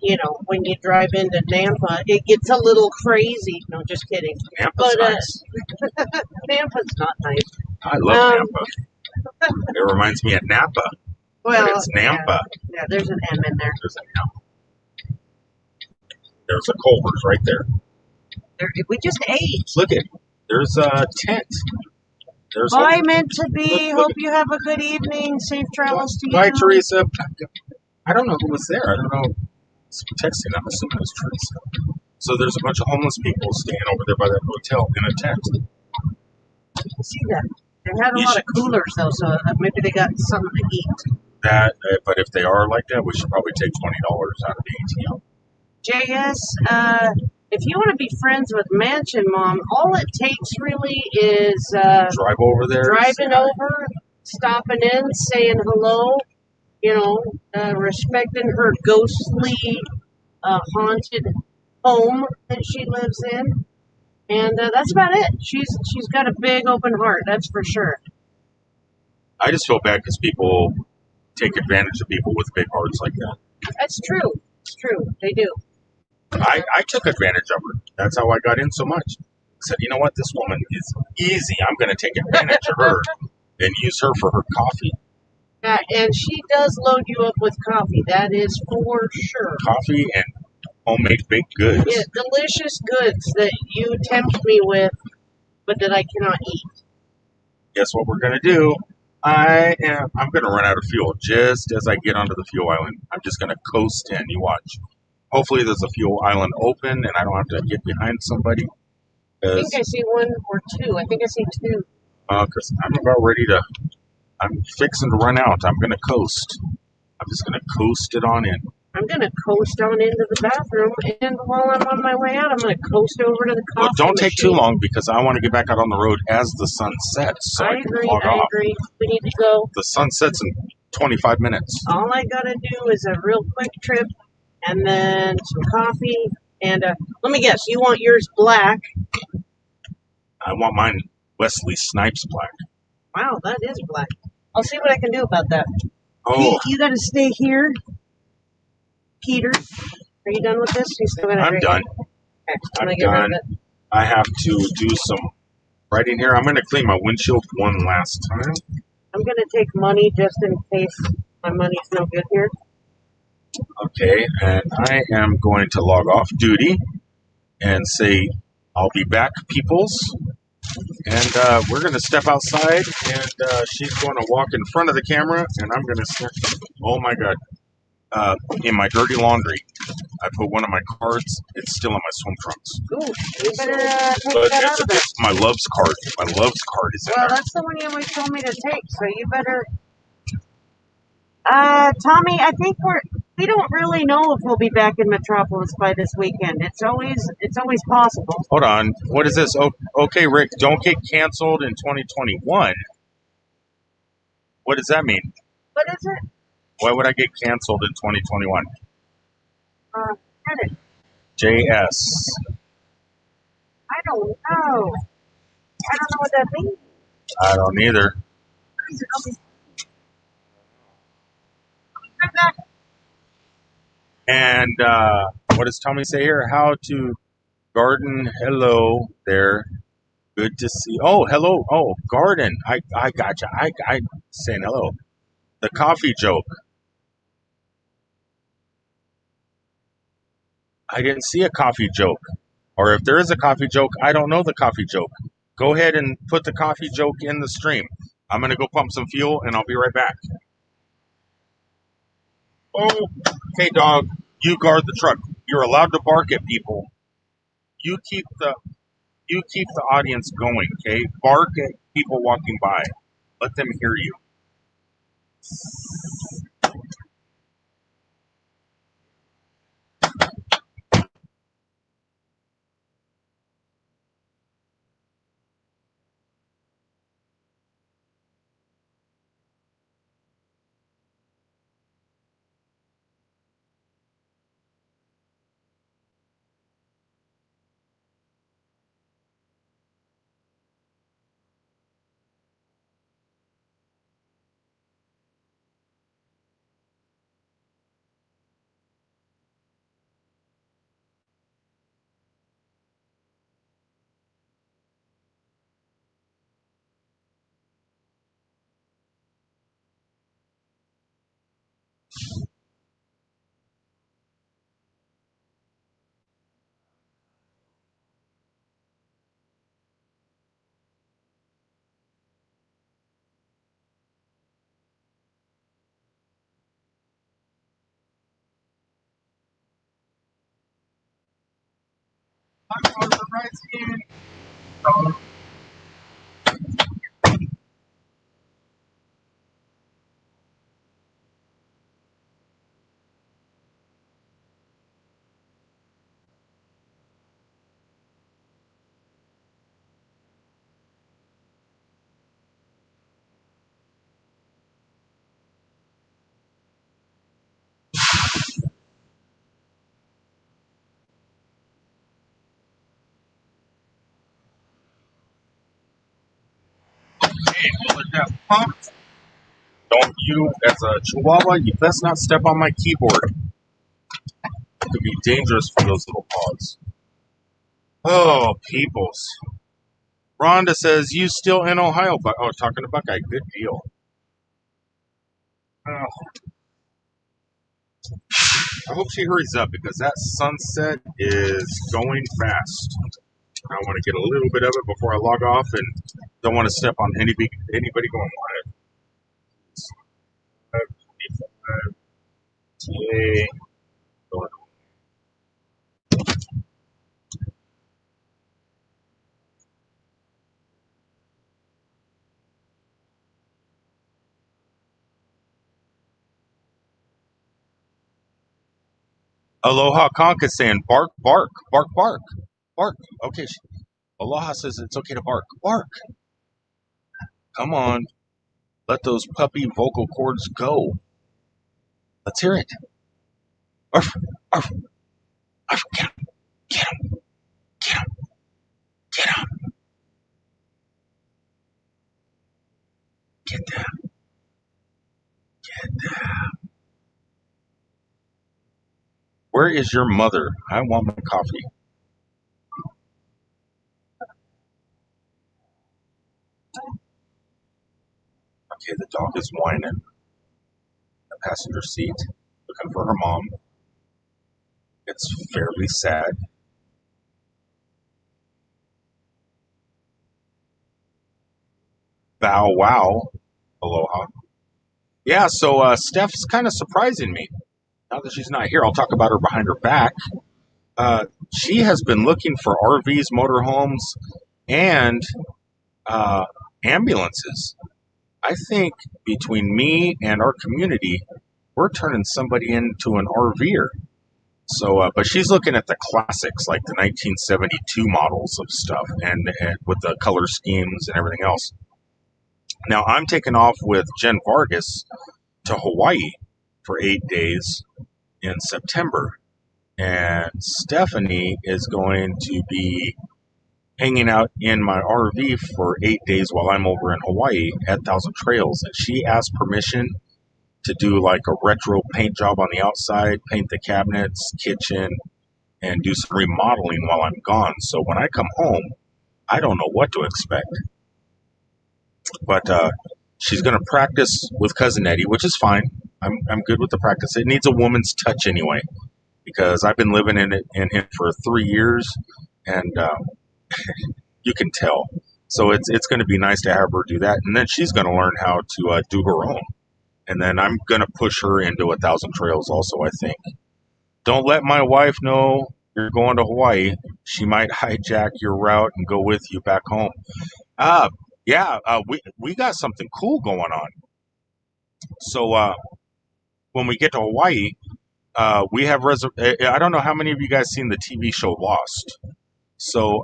when you drive into Nampa, it gets a little crazy. No, just kidding. Nampa's nice. Nampa's not nice. I love Nampa. It reminds me of Napa. Well, but it's Nampa. Yeah, there's an M in there. There's an M. There's a Culver's right there. We just ate. Look at, there's a tent. Bye, meant to be. Hope you have a good evening. Safe travels to you. Bye, Teresa. I don't know who was there. I don't know. Texting. I'm assuming it's Teresa. So there's a bunch of homeless people staying over there by that hotel in a tent. I see that. They had a lot of coolers though, so maybe they got something to eat. But if they are like that, we should probably take $20 out of the ATM. JS, if you want to be friends with Mansion Mom, all it takes really is drive over there, driving over, stopping in, saying hello, respecting her ghostly, haunted home that she lives in, and that's about it. She's got a big open heart, that's for sure. I just feel bad because people take advantage of people with big hearts like that. That's true. It's true. They do. I took advantage of her. That's how I got in so much. I said, you know what? This woman is easy. I'm going to take advantage of her and use her for her coffee. And she does load you up with coffee. That is for sure. Coffee and homemade baked goods. Yeah, delicious goods that you tempt me with, but that I cannot eat. Guess what we're going to do? I'm going to run out of fuel just as I get onto the fuel island. I'm just going to coast in. You watch. Hopefully there's a fuel island open and I don't have to get behind somebody. I think I see one or two. I think I see two. Because I'm about ready to, I'm fixing to run out. I'm going to coast. I'm just going to coast it on in. I'm going to coast on into the bathroom, and while I'm on my way out, I'm going to coast over to the coffee don't take machine. too long because I want to get back out on the road as the sun sets. So I agree. We need to go. The sun sets in 25 minutes. All I got to do is a real quick trip, and then some coffee, and let me guess, you want yours black? I want mine Wesley Snipes black. Wow, that is black. I'll see what I can do about that. Oh. You got to stay here. Peter, are you done with this? I'm done. Okay, I'm done. I have to do some writing here. I'm going to clean my windshield one last time. I'm going to take money just in case my money's no good here. Okay, and I am going to log off duty and say, I'll be back, peoples. And we're going to step outside, and she's going to walk in front of the camera, and I'm going to step. Oh, my God. In my dirty laundry, I put one of my cards. It's still in my swim trunks. Ooh, you better take that out of it. My love's card. My love's card is in there. Well, that's the one you always told me to take, so you better... Tommy, I think we don't really know if we'll be back in Metropolis by this weekend. It's always possible. Hold on. What is this? Okay, Rick, don't get canceled in 2021. What does that mean? What is it? Why would I get canceled in 2021? Edit. JS. I don't know. I don't know what that means. I don't either. And what does Tommy say here? How to garden. Hello there. Good to see. Oh, hello. Oh, garden. I gotcha. I saying hello. The coffee joke. I didn't see a coffee joke. Or if there is a coffee joke, I don't know the coffee joke. Go ahead and put the coffee joke in the stream. I'm going to go pump some fuel, and I'll be right back. Oh, okay, dog. You guard the truck. You're allowed to bark at people. You keep the audience going, okay? Bark at people walking by. Let them hear you. Don't you, as a chihuahua, you best not step on my keyboard. It could be dangerous for those little paws. Oh, peoples. Rhonda says, you still in Ohio? But oh, talking to Buckeye, good deal. Oh, I hope she hurries up because that sunset is going fast. I want to get a little bit of it before I log off and don't want to step on anybody going live. Yay. Aloha Conk is saying, bark, bark, bark, bark, bark. Okay, Aloha says it's okay to bark. Bark. Come on. Let those puppy vocal cords go. Let's hear it. Arf, arf, arf, get him, get him, get him, get him, get that, get that. Where is your mother? I want my coffee. Okay, the dog is whining in the passenger seat, looking for her mom. It's fairly sad. Bow wow. Aloha. Yeah, so Steph's kind of surprising me. Now that she's not here, I'll talk about her behind her back. She has been looking for RVs, motorhomes, and uh, ambulances. I think between me and our community, we're turning somebody into an RVer. So, but she's looking at the classics, like the 1972 models of stuff, and with the color schemes and everything else. Now, I'm taking off with Jen Vargas to Hawaii for 8 days in September, and Stephanie is going to be hanging out in my RV for 8 days while I'm over in Hawaii at Thousand Trails. And she asked permission to do like a retro paint job on the outside, paint the cabinets, kitchen, and do some remodeling while I'm gone. So when I come home, I don't know what to expect. But she's going to practice with Cousin Eddie, which is fine. I'm good with the practice. It needs a woman's touch anyway, because I've been living in him for 3 years, and you can tell. So it's going to be nice to have her do that, and then she's going to learn how to do her own. And then I'm going to push her into 1,000 Trails also, I think. Don't let my wife know you're going to Hawaii. She might hijack your route and go with you back home. Uh, yeah, we got something cool going on. So when we get to Hawaii, we have I don't know how many of you guys seen the TV show Lost. So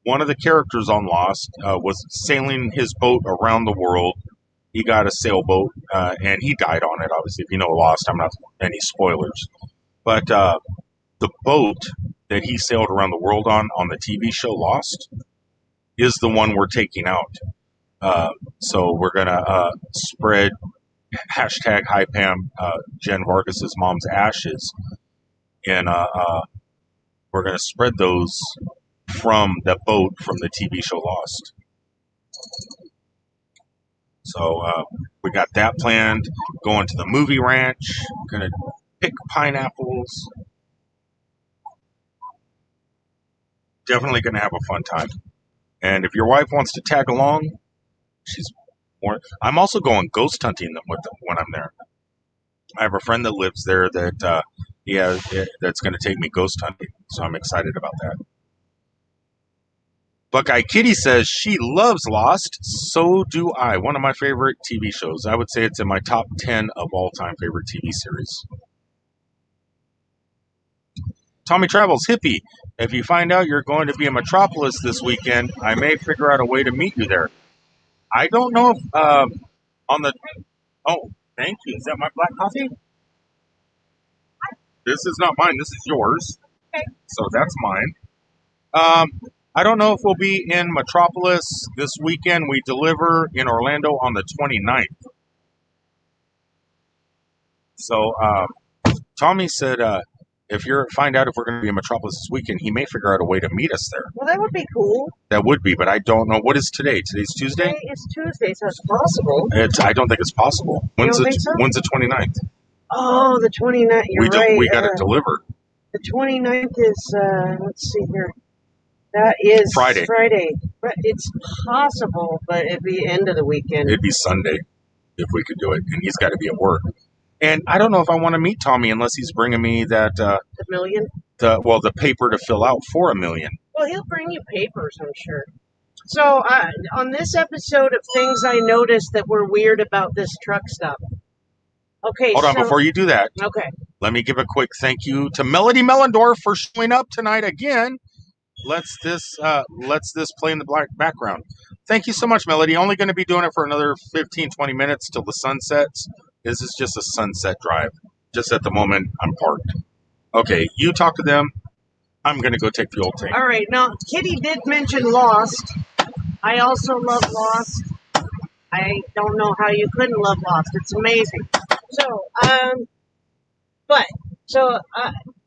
one of the characters on Lost was sailing his boat around the world. He got a sailboat and he died on it. Obviously, if you know Lost, I'm not any spoilers. But the boat that he sailed around the world on the TV show Lost is the one we're taking out. So we're gonna spread hashtag Hi Pam Jen Vargas's mom's ashes, and we're gonna spread those from the boat from the TV show Lost. So we got that planned. Going to the movie ranch. Gonna pick pineapples. Definitely gonna have a fun time. And if your wife wants to tag along, she's more. I'm also going ghost hunting with them when I'm there. I have a friend that lives there that Yeah, that's going to take me ghost hunting, so I'm excited about that. Buckeye Kitty says she loves Lost. So do I. One of my favorite TV shows. I would say it's in my top 10 of all time favorite TV series. Tommy Travels Hippie. If you find out you're going to be in Metropolis this weekend, I may figure out a way to meet you there. I don't know if on the. Oh, thank you. Is that my black coffee? This is not mine. This is yours. Okay. So that's mine. Um, I don't know if we'll be in Metropolis this weekend. We deliver in Orlando on the 29th. So Tommy said if you find out if we're going to be in Metropolis this weekend, he may figure out a way to meet us there. Well, that would be cool. That would be, but I don't know. What is today? Today's Tuesday? Today is Tuesday, so it's possible. I don't think it's possible. When's the 29th? Oh, the 29th. You're right. We got it delivered. The 29th is, let's see here. That is Friday. But it's possible, but it'd be end of the weekend. It'd be Sunday if we could do it, and he's got to be at work. And I don't know if I want to meet Tommy unless he's bringing me that the million. The paper to fill out for $1 million. Well, he'll bring you papers, I'm sure. So on this episode of things I noticed that were weird about this truck stop. Okay. Hold on, before you do that. Okay. Let me give a quick thank you to Melody Mellendorf for showing up tonight again. Let's this play in the background. Thank you so much, Melody. Only going to be doing it for another 15, 20 minutes till the sun sets. This is just a sunset drive. Just at the moment, I'm parked. Okay, you talk to them. I'm going to go take the old tank. All right. Now, Kitty did mention Lost. I also love Lost. I don't know how you couldn't love Lost. It's amazing. So,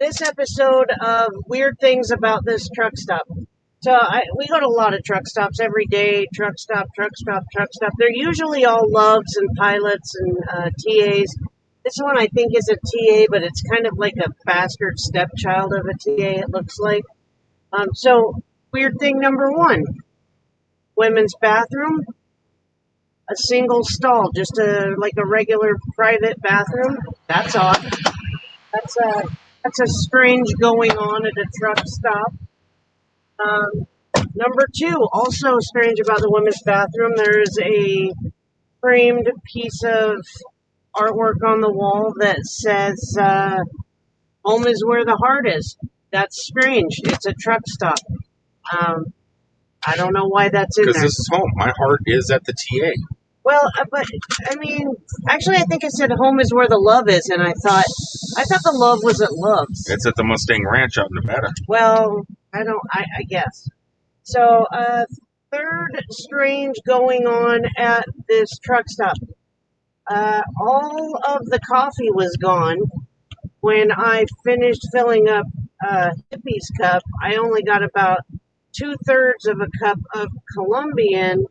this episode of weird things about this truck stop. So we go to a lot of truck stops every day. Truck stop. They're usually all loves and pilots and TAs. This one I think is a TA, but it's kind of like a bastard stepchild of a TA, it looks like. So weird thing number one, women's bathroom, a single stall, just like a regular private bathroom. That's odd. That's a strange going on at a truck stop. Number two, also strange about the women's bathroom, there's a framed piece of artwork on the wall that says, home is where the heart is. That's strange. It's a truck stop. I don't know why that's in there. Because this is home. My heart is at the TA. Well, but I mean, actually, I think it said home is where the love is, and I thought the love was at Love's. It's at the Mustang Ranch out in Nevada. Well, I guess. So, third strange going on at this truck stop. All of the coffee was gone. When I finished filling up Hippie's cup, I only got about 2/3 of a cup of Colombian,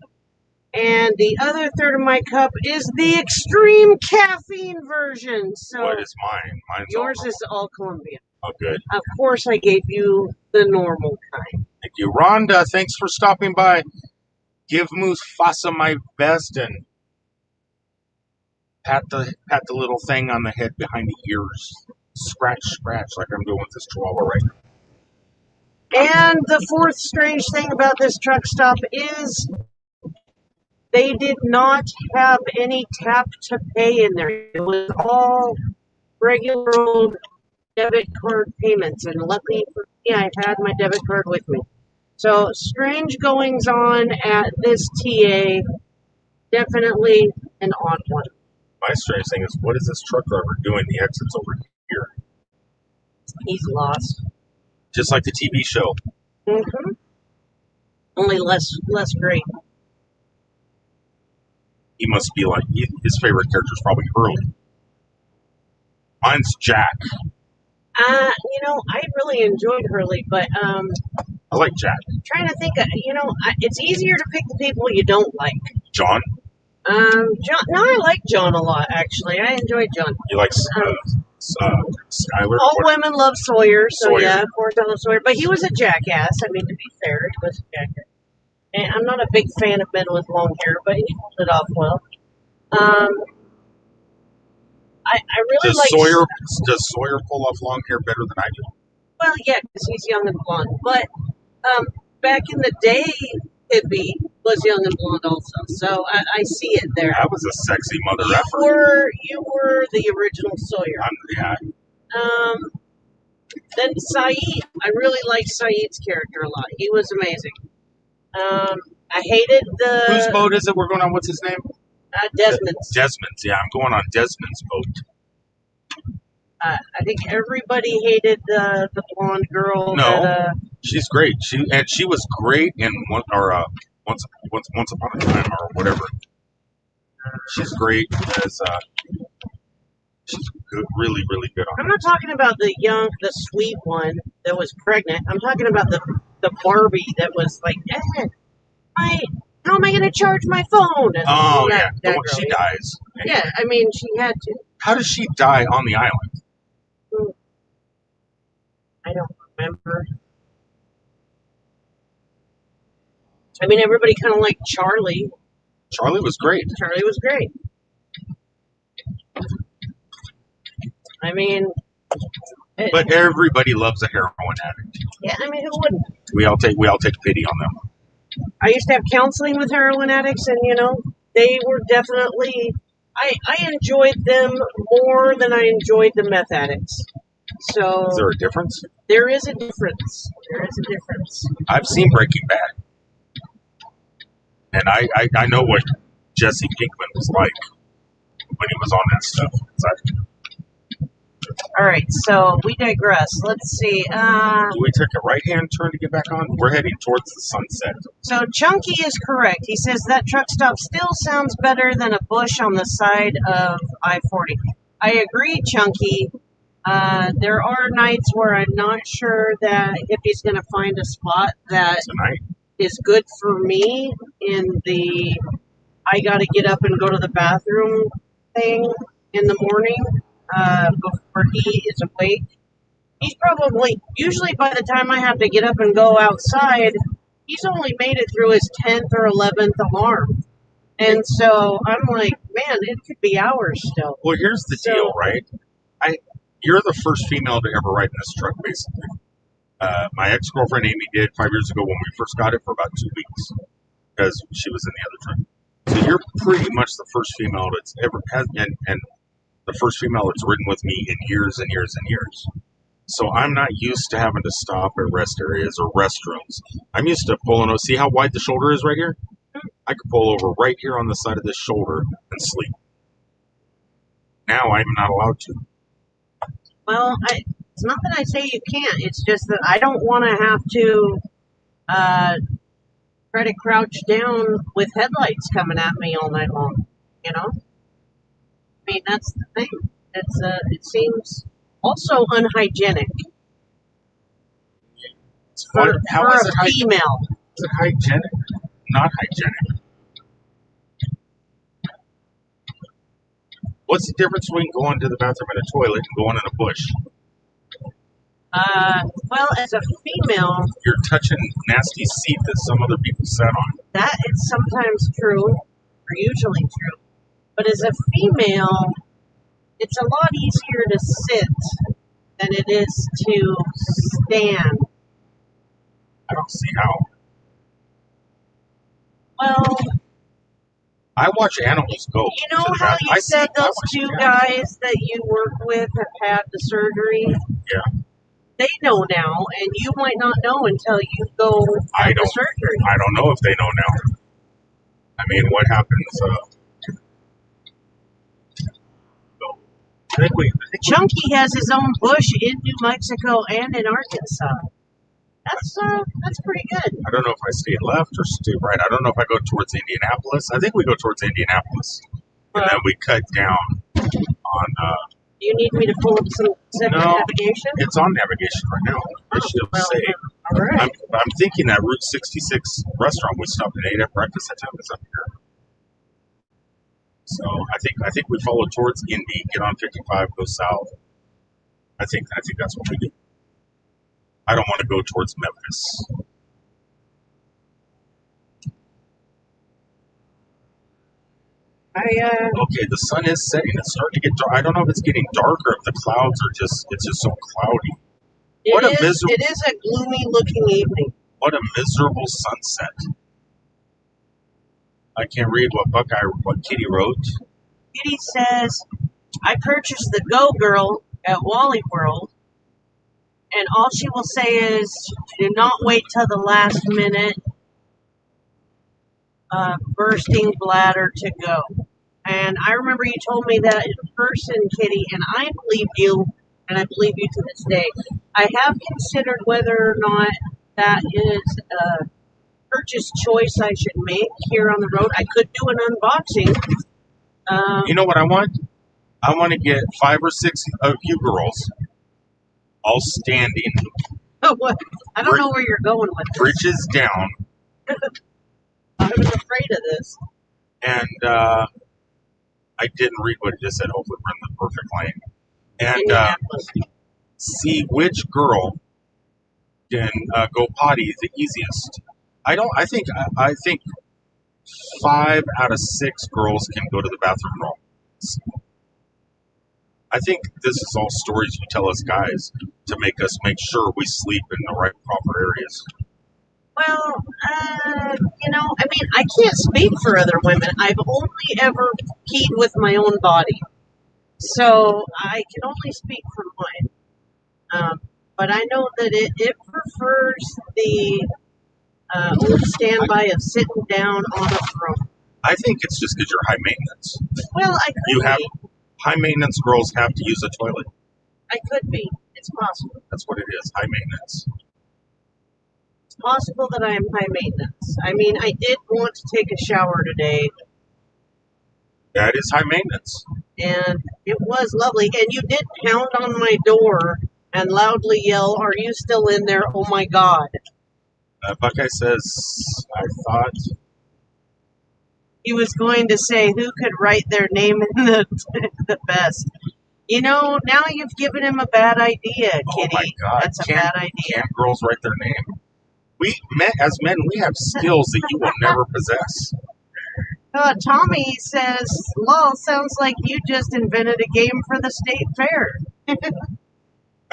and the other third of my cup is the extreme caffeine version. So what is mine? Yours is all Colombian. Oh, good. Of course, I gave you the normal kind. Thank you, Rhonda. Thanks for stopping by. Give Mufasa my best and pat the little thing on the head behind the ears. Scratch, like I'm doing with this Chihuahua right now. And the fourth strange thing about this truck stop is they did not have any tap to pay in there. It was all regular old debit card payments. And luckily for me, I had my debit card with me. So strange goings on at this TA. Definitely an odd one. My strange thing is, what is this truck driver doing? The exit's over here. He's lost. Just like the TV show. Mm-hmm. Only less great. He must be like, his favorite character is probably Hurley. Mine's Jack. I really enjoyed Hurley, but I like Jack. I'm trying to think. It's easier to pick the people you don't like. John. John. No, I like John a lot. Actually, I enjoyed John. You like Skyler? All women love Sawyer, so yeah, of course I love Sawyer. But he was a jackass. I mean, to be fair, he was a jackass. And I'm not a big fan of men with long hair, but he pulled it off well. I really Does like. Sawyer pull off long hair better than I do? Well, yeah, because he's young and blonde. But back in the day, hippie was young and blonde also. So I see it there. That was a sexy mother You effer. were the original Sawyer. Yeah. Then Saeed. I really liked Saeed's character a lot. He was amazing. I hated the Whose boat is it we're going on? What's his name? Desmond's. Desmond's. Yeah, I'm going on Desmond's boat. I think everybody hated the blonde girl. No, that, she's great. She was great in once upon a time or whatever. She's great as she's good, really good on. I'm not talking about the sweet one that was pregnant. I'm talking about the Barbie that was like, how am I going to charge my phone? And yeah, that girl, she dies. Yeah, I mean, she had to. How does she die on the island? I don't remember. I mean, everybody kind of liked Charlie. Charlie was great. Charlie was great. I mean, but everybody loves a heroin addict. Yeah, I mean, who wouldn't? We all take pity on them. I used to have counseling with heroin addicts, and they were definitely. I enjoyed them more than I enjoyed the meth addicts. So is there a difference? There is a difference. There is a difference. I've seen Breaking Bad, and I know what Jesse Pinkman was like when he was on that stuff. All right, so we digress. Let's see. Do we take a right-hand turn to get back on? We're heading towards the sunset. So Chunky is correct. He says that truck stop still sounds better than a bush on the side of I-40. I agree, Chunky. There are nights where I'm not sure that Hippie's going to find a spot that is good for me in the I got to get up and go to the bathroom thing in the morning before he is awake. He's probably, usually by the time I have to get up and go outside, he's only made it through his 10th or 11th alarm. And so I'm like, man, it could be hours still. Well, here's the deal, right? You're the first female to ever ride in this truck, basically. My ex-girlfriend Amy did 5 years ago when we first got it for about 2 weeks because she was in the other truck. So you're pretty much the first female that's ever has, and the first female that's ridden with me in years and years and years. So I'm not used to having to stop at rest areas or restrooms. I'm used to pulling over. See how wide the shoulder is right here? I could pull over right here on the side of this shoulder and sleep. Now I'm not allowed to. Well, it's not that I say you can't. It's just that I don't want to have to try to crouch down with headlights coming at me all night long. I mean, that's the thing. It seems also unhygienic. For a female. Is it hygienic? Not hygienic. What's the difference between going to the bathroom in a toilet and going in a bush? Well, as a female... You're touching nasty seat that some other people sat on. That is sometimes true, or usually true. But as a female, it's a lot easier to sit than it is to stand. I don't see how. Well... I watch animals go. You know how you said those two guys that you work with have had the surgery? Yeah. They know now, and you might not know until you go have the surgery. I don't know if they know now. I mean, what happens? Chunky has his own bush in New Mexico and in Arkansas. That's pretty good. I don't know if I stay left or stay right. I don't know if I go towards Indianapolis. I think we go towards Indianapolis. And then we cut down on... you need me to pull up some navigation? It's on navigation right now. It should say. All right. I'm thinking that Route 66 restaurant we stopped and ate at breakfast at time is up here. So I think we follow towards Indy, get on 55, go south. I think that's what we do. I don't want to go towards Memphis. Okay, the sun is setting. It's starting to get dark. I don't know if it's getting darker, if the clouds are it's just so cloudy. It is a gloomy looking evening. What a miserable sunset. I can't read what Kitty wrote. Kitty says, I purchased the Go Girl at Wally World, and all she will say is, do not wait till the last minute, bursting bladder to go. And I remember you told me that in person, Kitty, and I believe you, and I believe you to this day. I have considered whether or not that is a purchase choice I should make here on the road. I could do an unboxing. You know what I want? I want to get 5 or 6 of you girls all standing. I don't know where you're going with this. Bridges down. I was afraid of this. And I didn't read what it just said. Hopefully we're in the perfect lane. And see which girl can go potty the easiest. I think 5 out of 6 girls can go to the bathroom wrong. I think this is all stories you tell us guys to make us make sure we sleep in the right proper areas. Well, I mean, I can't speak for other women. I've only ever peed with my own body. So I can only speak for mine. But I know that it prefers the old standby of sitting down on a throne. I think it's just because you're high maintenance. Well, I could be. High maintenance girls have to use a toilet. I could be. It's possible. That's what it is, high maintenance. It's possible that I am high maintenance. I mean, I did want to take a shower today. That is high maintenance. And it was lovely. And you did pound on my door and loudly yell, "Are you still in there? Oh my God." Buckeye says, I thought... He was going to say, who could write their name in the best? You know, now you've given him a bad idea, Kitty. Oh my God. That's a bad idea. Can't girls write their name? As men, we have skills that you will never possess. Tommy says, lol, sounds like you just invented a game for the state fair.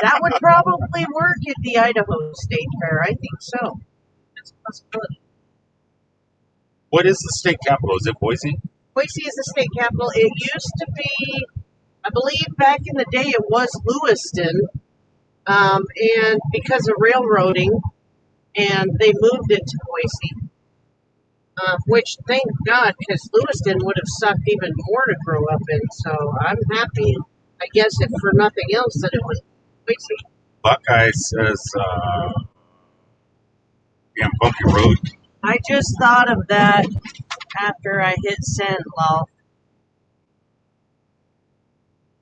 That would probably work at the Idaho State Fair. I think so. That's a possibility. What is the state capital? Is it Boise? Boise is the state capital. It used to be, I believe back in the day, it was Lewiston. And because of railroading, and they moved it to Boise. Which, thank God, because Lewiston would have sucked even more to grow up in. So I'm happy, I guess, if for nothing else, that it was Boise. Buckeye says, Bumpy Road. I just thought of that after I hit send, lol.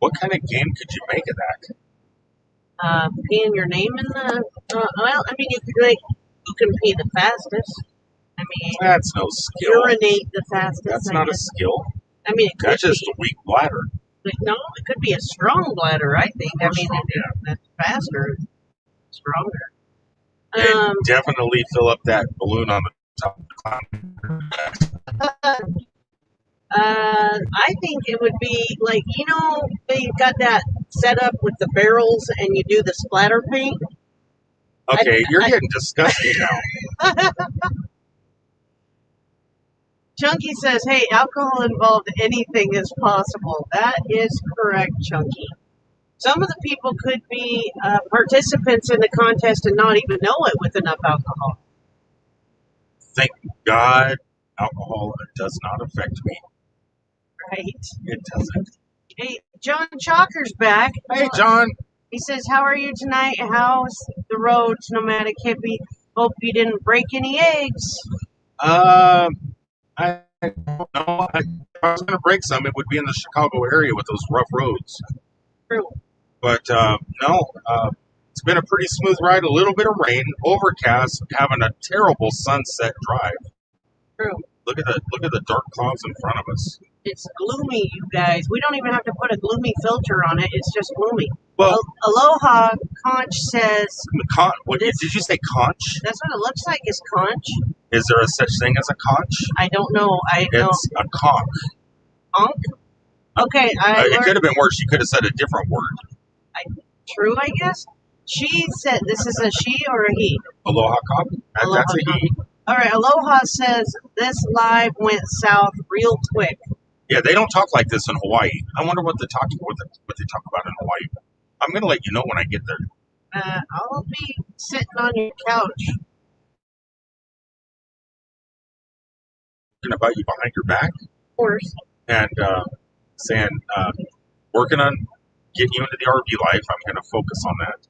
What kind of game could you make of that? Peeing your name in the... well, I mean, you could like, who can pee the fastest? I mean... That's no skill. Urinate the fastest. That's not a skill. I mean, it could That's just a weak bladder. No, it could be a strong bladder, I think. I mean, that's faster, stronger. And definitely fill up that balloon on the top of the clown. I think it would be like, you know, they've got that set up with the barrels and you do the splatter paint. Okay, you're getting disgusting now. Chunky says, hey, alcohol involved anything is possible. That is correct, Chunky. Some of the people could be participants in the contest and not even know it with enough alcohol. Thank God alcohol does not affect me. Right. It doesn't. Hey, John Chalker's back. Hey, John. He says, how are you tonight? How's the roads, Nomadic Hippie? Hope you didn't break any eggs. I don't know. If I was going to break some, it would be in the Chicago area with those rough roads. True. But no, it's been a pretty smooth ride. A little bit of rain, overcast, having a terrible sunset drive. True. Look at the dark clouds in front of us. It's gloomy, you guys. We don't even have to put a gloomy filter on it. It's just gloomy. Well, Aloha Conch says... Did you say conch? That's what it looks like, is conch. Is there a such thing as a conch? I don't know. It's a conch. Honk? Okay, I It learned. could have been worse. She could have said a different word. True, I guess. She said, this is a she or a he? Aloha cop. Aloha That's a he. All right, Aloha says this live went south real quick. Yeah, they don't talk like this in Hawaii. I wonder what they talk about in Hawaii. I'm gonna let you know when I get there. I'll be sitting on your couch. Talking about you behind your back, Of course. and saying, working on getting you into the RV life. I'm gonna focus on that,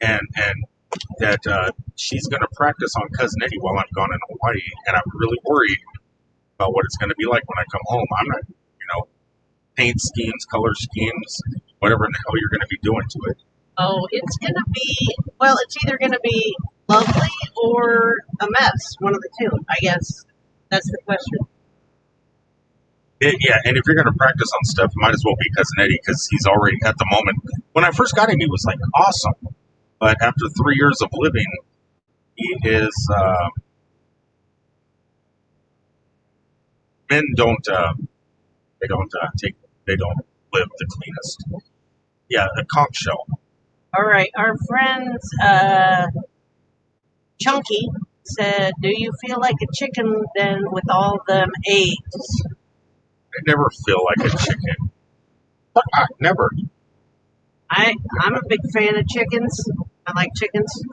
and that she's gonna practice on Cousin Eddie while I'm gone in Hawaii, and I'm really worried about what it's gonna be like when I come home. I'm not, paint schemes, color schemes, whatever in the hell you're gonna be doing to it. Oh, it's going to be, well, it's either going to be lovely or a mess. One of the two, I guess. That's the question. Yeah, and if you're going to practice on stuff, it might as well be Cousin Eddie because he's already, at the moment, when I first got him, he was like awesome. But after 3 years of living, he is, men don't, they don't live the cleanest. Yeah, the conch shell. All right, our friends, Chunky said, do you feel like a chicken then with all them eggs? I never feel like a chicken. Never. I'm a big fan of chickens. I like chickens.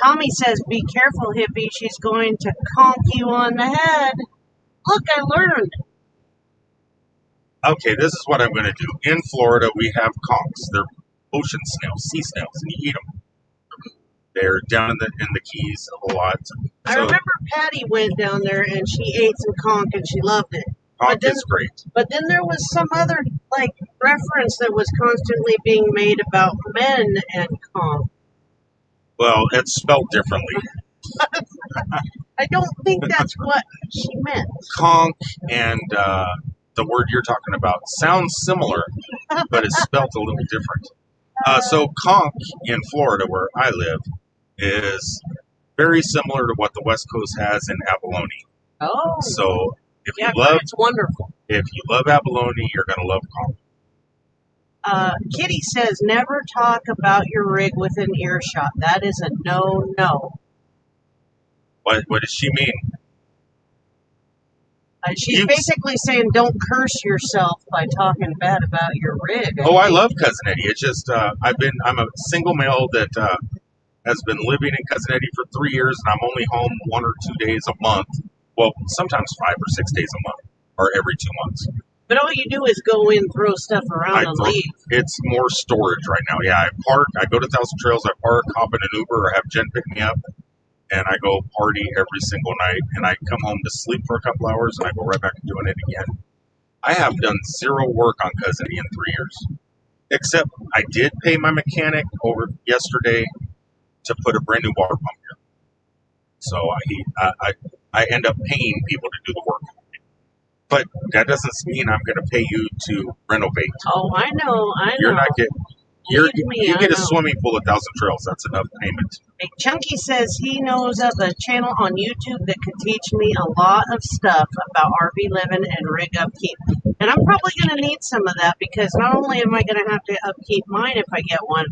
Tommy says, be careful, hippie. She's going to conk you on the head. Look, I learned. Okay, this is what I'm going to do. In Florida, we have conchs. They're ocean snails, sea snails, and you eat them. They're down in the Keys a lot. I remember Patty went down there and she ate some conch and she loved it. Conch is great. But then there was some other reference that was constantly being made about men and conch. Well, it's spelled differently. I don't think that's what she meant. Conch and the word you're talking about sounds similar, but it's spelled a little different. So conch in Florida, where I live, is very similar to what the West Coast has in abalone. Oh. So if you love, it's wonderful. If you love abalone, you're going to love conch. Kitty says, never talk about your rig within earshot. That is a no-no. What does she mean? She's basically saying don't curse yourself by talking bad about your rig. I love Cousin Eddie. It's just I'm a single male that has been living in Cousin Eddie for 3 years, and I'm only home 1 or 2 days a month. Well, sometimes 5 or 6 days a month, or every 2 months. But all you do is go in, throw stuff around, and leave. It's more storage right now. Yeah, I go to Thousand Trails, I park, hop in an Uber, or have Jen pick me up, and I go party every single night, and I come home to sleep for a couple hours, and I go right back to doing it again. I have done zero work on Cousin Eddie in 3 years, except I did pay my mechanic over yesterday to put a brand new water pump here. So I end up paying people to do the work. But that doesn't mean I'm going to pay you to renovate. Oh, I know. You're not getting. You get a swimming pool at Thousand Trails. That's enough payment. Hey, Chunky says he knows of a channel on YouTube that could teach me a lot of stuff about RV living and rig upkeep. And I'm probably going to need some of that because not only am I going to have to upkeep mine if I get one,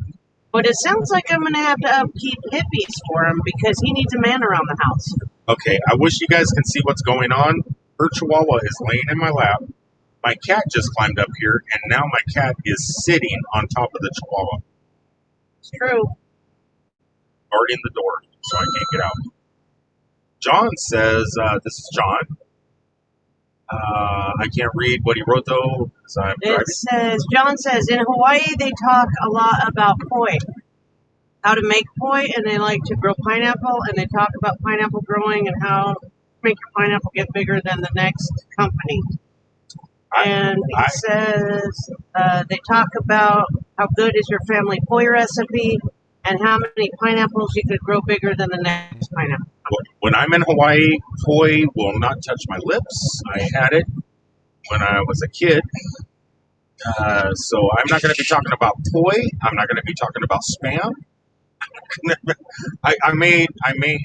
but it sounds like I'm going to have to upkeep Hippie's for him because he needs a man around the house. Okay, I wish you guys can see what's going on. Her chihuahua is laying in my lap. My cat just climbed up here, and now my cat is sitting on top of the chihuahua. It's true. Guarding the door, so I can't get out. John says, this is John. I can't read what he wrote, though, because I'm driving. John says, in Hawaii, they talk a lot about poi. How to make poi, and they like to grow pineapple, and they talk about pineapple growing and how to make your pineapple get bigger than the next company. And he says they talk about how good is your family poi recipe and how many pineapples you could grow bigger than the next pineapple. When I'm in Hawaii, poi will not touch my lips. I had it when I was a kid. So I'm not going to be talking about poi. I'm not going to be talking about Spam. I may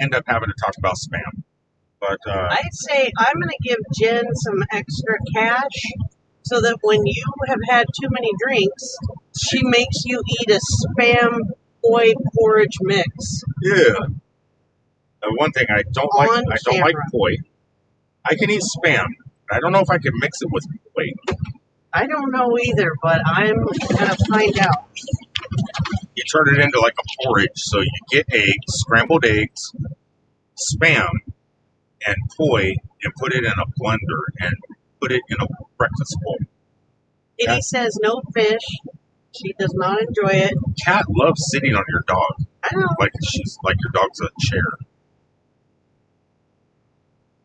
end up having to talk about Spam. But I'd say I'm going to give Jen some extra cash so that when you have had too many drinks, she makes you eat a Spam poi porridge mix. yeah, one thing I don't like, On I don't like camera. poi. I can eat spam. I don't know if I can mix it with poi. I don't know either, but I'm going to find out. You turn it into like a porridge, so you get eggs, scrambled eggs, spam, and poi, and put it in a blender and put it in a breakfast bowl. Kitty says no fish. She does not enjoy it. Cat loves sitting on your dog, I know. like she's like your dog's a chair.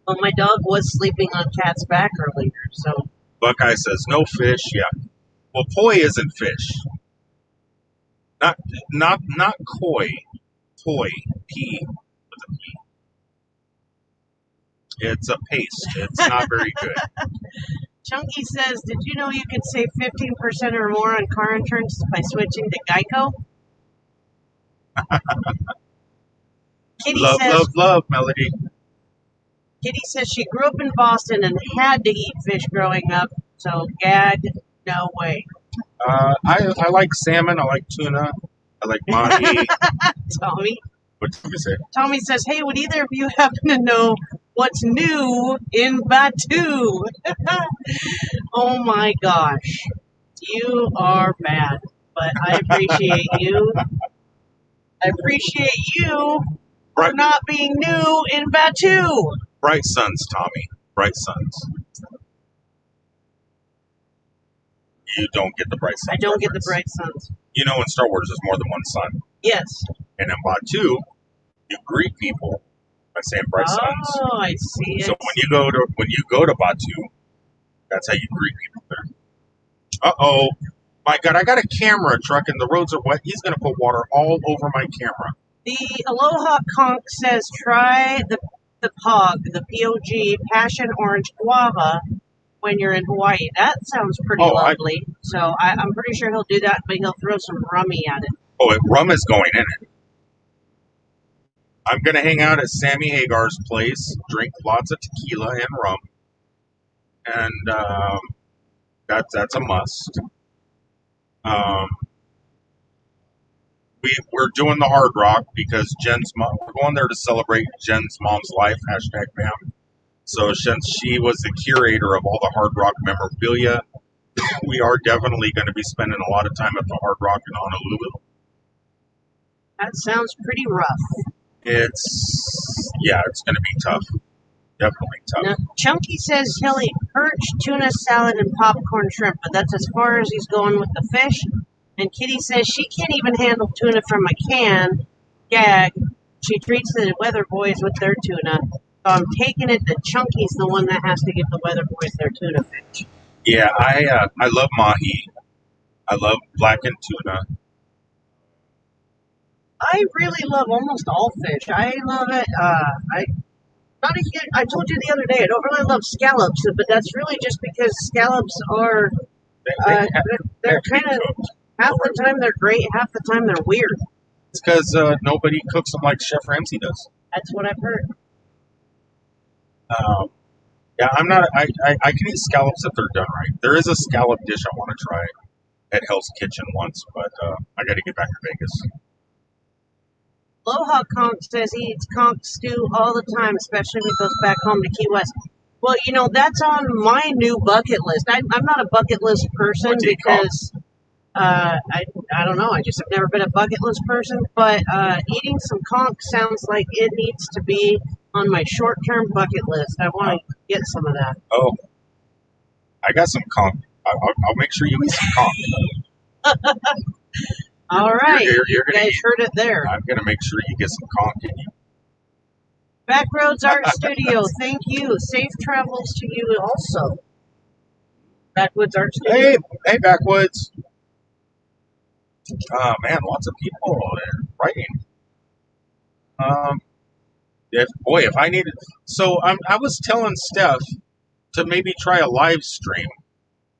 Well, my dog was sleeping on Cat's back earlier, so. Buckeye says no fish. Yeah. Well, poi isn't fish. Not koi. Poi. P with a P. It's a paste. It's not very good. Chunky says, did you know you could save 15% or more on car insurance by switching to Geico? Kitty Love, Melody. Kitty says she grew up in Boston and had to eat fish growing up, so gag, no way. I like salmon. I like tuna. I like mahi. Tommy. What did you say? Tommy says, hey, would either of you happen to know what's new in Batu? Oh my gosh. You are bad, but I appreciate you. I appreciate you for not being new in Batu. Bright suns, Tommy. Bright suns. You don't get the bright suns. I don't get the bright suns. You know, in Star Wars, there's more than one sun. Yes. And in Batu, you greet people by saying bright suns. Oh, I see. So when you go to Batu, that's how you greet people there. Uh-oh. My God, I got a camera truck and the roads are wet. He's going to put water all over my camera. The Aloha Conch says try the POG, the POG, Passion Orange Guava when you're in Hawaii. That sounds pretty lovely. So I'm pretty sure he'll do that, but he'll throw some rummy at it. Oh, rum is going in it. I'm going to hang out at Sammy Hagar's place, drink lots of tequila and rum. And that's a must. We're doing the Hard Rock because Jen's mom, we're going there to celebrate Jen's mom's life, #BAM. So since she was the curator of all the Hard Rock memorabilia, we are definitely going to be spending a lot of time at the Hard Rock in Honolulu. That sounds pretty rough. It's going to be tough. Definitely tough. Now, Chunky says he'll eat perch, tuna salad, and popcorn shrimp, but that's as far as he's going with the fish. And Kitty says she can't even handle tuna from a can. Gag. She treats the weather boys with their tuna. So I'm taking it that Chunky's the one that has to give the weather boys their tuna fish. Yeah, I love mahi. I love blackened tuna. I really love almost all fish. I love it. I told you the other day, I don't really love scallops, but that's really just because scallops are, they're kind of, half the time they're great, half the time they're weird. It's because nobody cooks them like Chef Ramsay does. That's what I've heard. Yeah, I'm not, I can eat scallops if they're done right. There is a scallop dish I want to try at Hell's Kitchen once, but I got to get back to Vegas. Aloha Conch says he eats conch stew all the time, especially when he goes back home to Key West. Well, you know, that's on my new bucket list. I'm not a bucket list person because I don't know. I just have never been a bucket list person. But eating some conch sounds like it needs to be on my short-term bucket list. I want to get some of that. Oh, I got some conch. I'll make sure you eat some conch. All right, you guys heard it there. I'm going to make sure you get some conch in you. Backroads Art Studio, thank you. Safe travels to you also. Backwoods Art Studio. Hey, Backwoods. Man, lots of people writing. If I needed, so I was telling Steph to maybe try a live stream,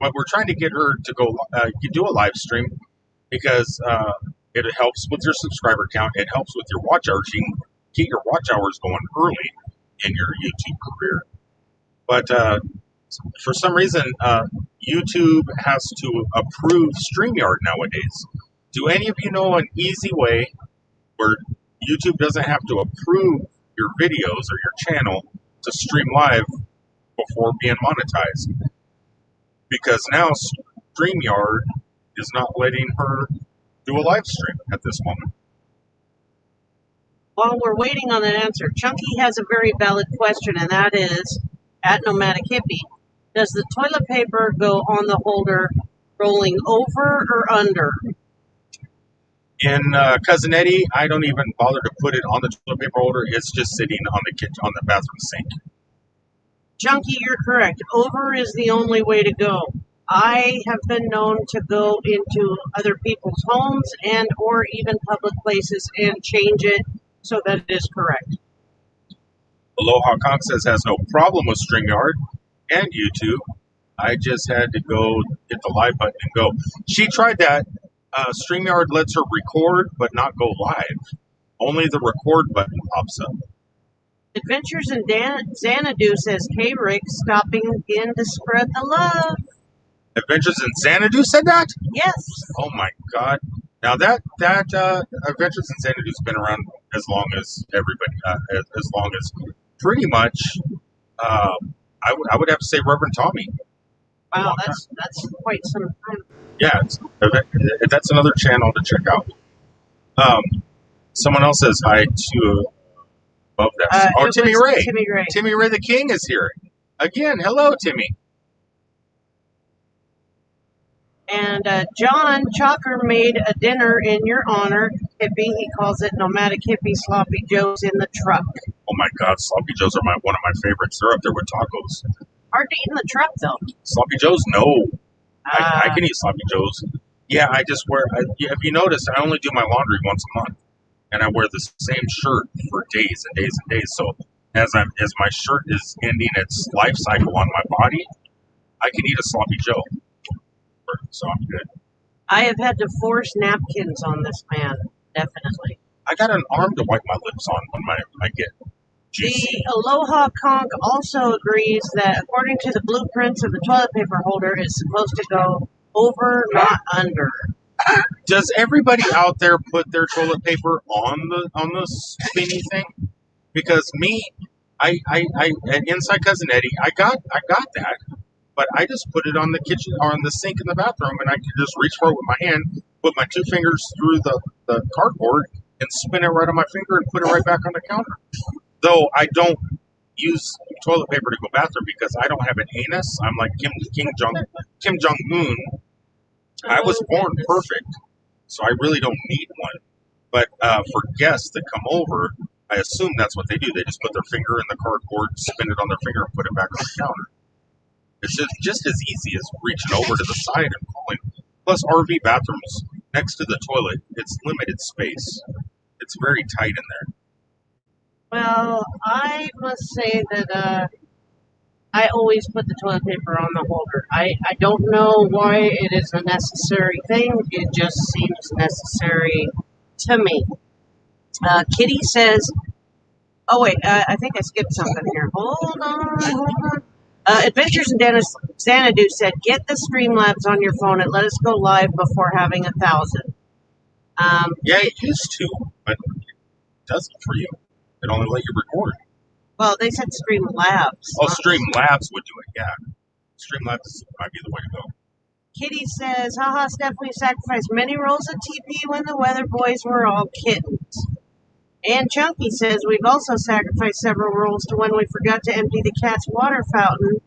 but we're trying to get her to go do a live stream because it helps with your subscriber count. It helps with your watch hours. You can get your watch hours going early. in your YouTube career. But for some reason, YouTube has to approve StreamYard nowadays. Do any of you know an easy way where YouTube doesn't have to approve your videos or your channel to stream live before being monetized? Because now StreamYard is not letting her do a live stream at this moment. While we're waiting on that answer, Chunky has a very valid question, and that is, at Nomadic Hippie, does the toilet paper go on the holder rolling over or under? In Cousin Eddie, I don't even bother to put it on the toilet paper holder. It's just sitting on the kitchen, on the bathroom sink. Chunky, you're correct. Over is the only way to go. I have been known to go into other people's homes and or even public places and change it so that it is correct. Aloha Conk says has no problem with StreamYard and YouTube. I just had to go hit the live button and go. She tried that. StreamYard lets her record but not go live. Only the record button pops up. Adventures in Xanadu says, "Hey Rick, stopping in to spread the love." Adventures in Xanadu said that? Yes. Oh my God! Now that Adventures in Xanadu's been around as long as everybody, as long as pretty much. I would have to say Reverend Tommy. Wow, that's quite some time. Yeah, that's another channel to check out. Someone else says hi to above that. Timmy Ray. Timmy Ray the King is here again. Hello, Timmy. And John Chalker made a dinner in your honor, Hippie. He calls it Nomadic Hippie Sloppy Joes in the truck. Oh my God, Sloppy Joes are one of my favorites. They're up there with tacos. Hard to eat in the truck, though. Sloppy Joes, no. I can eat Sloppy Joes. Yeah, I just wear. If you notice, I only do my laundry once a month, and I wear the same shirt for days and days and days. So as my shirt is ending its life cycle on my body, I can eat a Sloppy Joe. So I'm good. I have had to force napkins on this man, definitely. I got an arm to wipe my lips on when I get juicy. The Aloha Conk also agrees that according to the blueprints of the toilet paper holder, it's supposed to go over, not under. Does everybody out there put their toilet paper on the spinny thing? Because me, I inside Cousin Eddie, I got that. But I just put it on the kitchen or on the sink in the bathroom, and I can just reach for it with my hand, put my two fingers through the cardboard, and spin it right on my finger and put it right back on the counter. Though I don't use toilet paper to go bathroom because I don't have an anus. I'm like Kim Jong-un. I was born perfect, so I really don't need one. But for guests that come over, I assume that's what they do. They just put their finger in the cardboard, spin it on their finger, and put it back on the counter. It's just as easy as reaching over to the side and pulling. Plus, RV bathrooms next to the toilet, it's limited space. It's very tight in there. Well, I must say that I always put the toilet paper on the holder. I don't know why it is a necessary thing. It just seems necessary to me. Kitty says, oh wait, I think I skipped something here. Hold on. Adventures in Xanadu said, get the Streamlabs on your phone and let us go live before having 1,000. Yeah, it used to, but it doesn't for you. It only let you record. Well, they said Streamlabs. Oh, Streamlabs would do it, yeah. Streamlabs might be the way to go. Kitty says, haha, Stephanie sacrificed many rolls of TP when the Weather Boys were all kittens. And Chunky says, we've also sacrificed several rolls to when we forgot to empty the cat's water fountain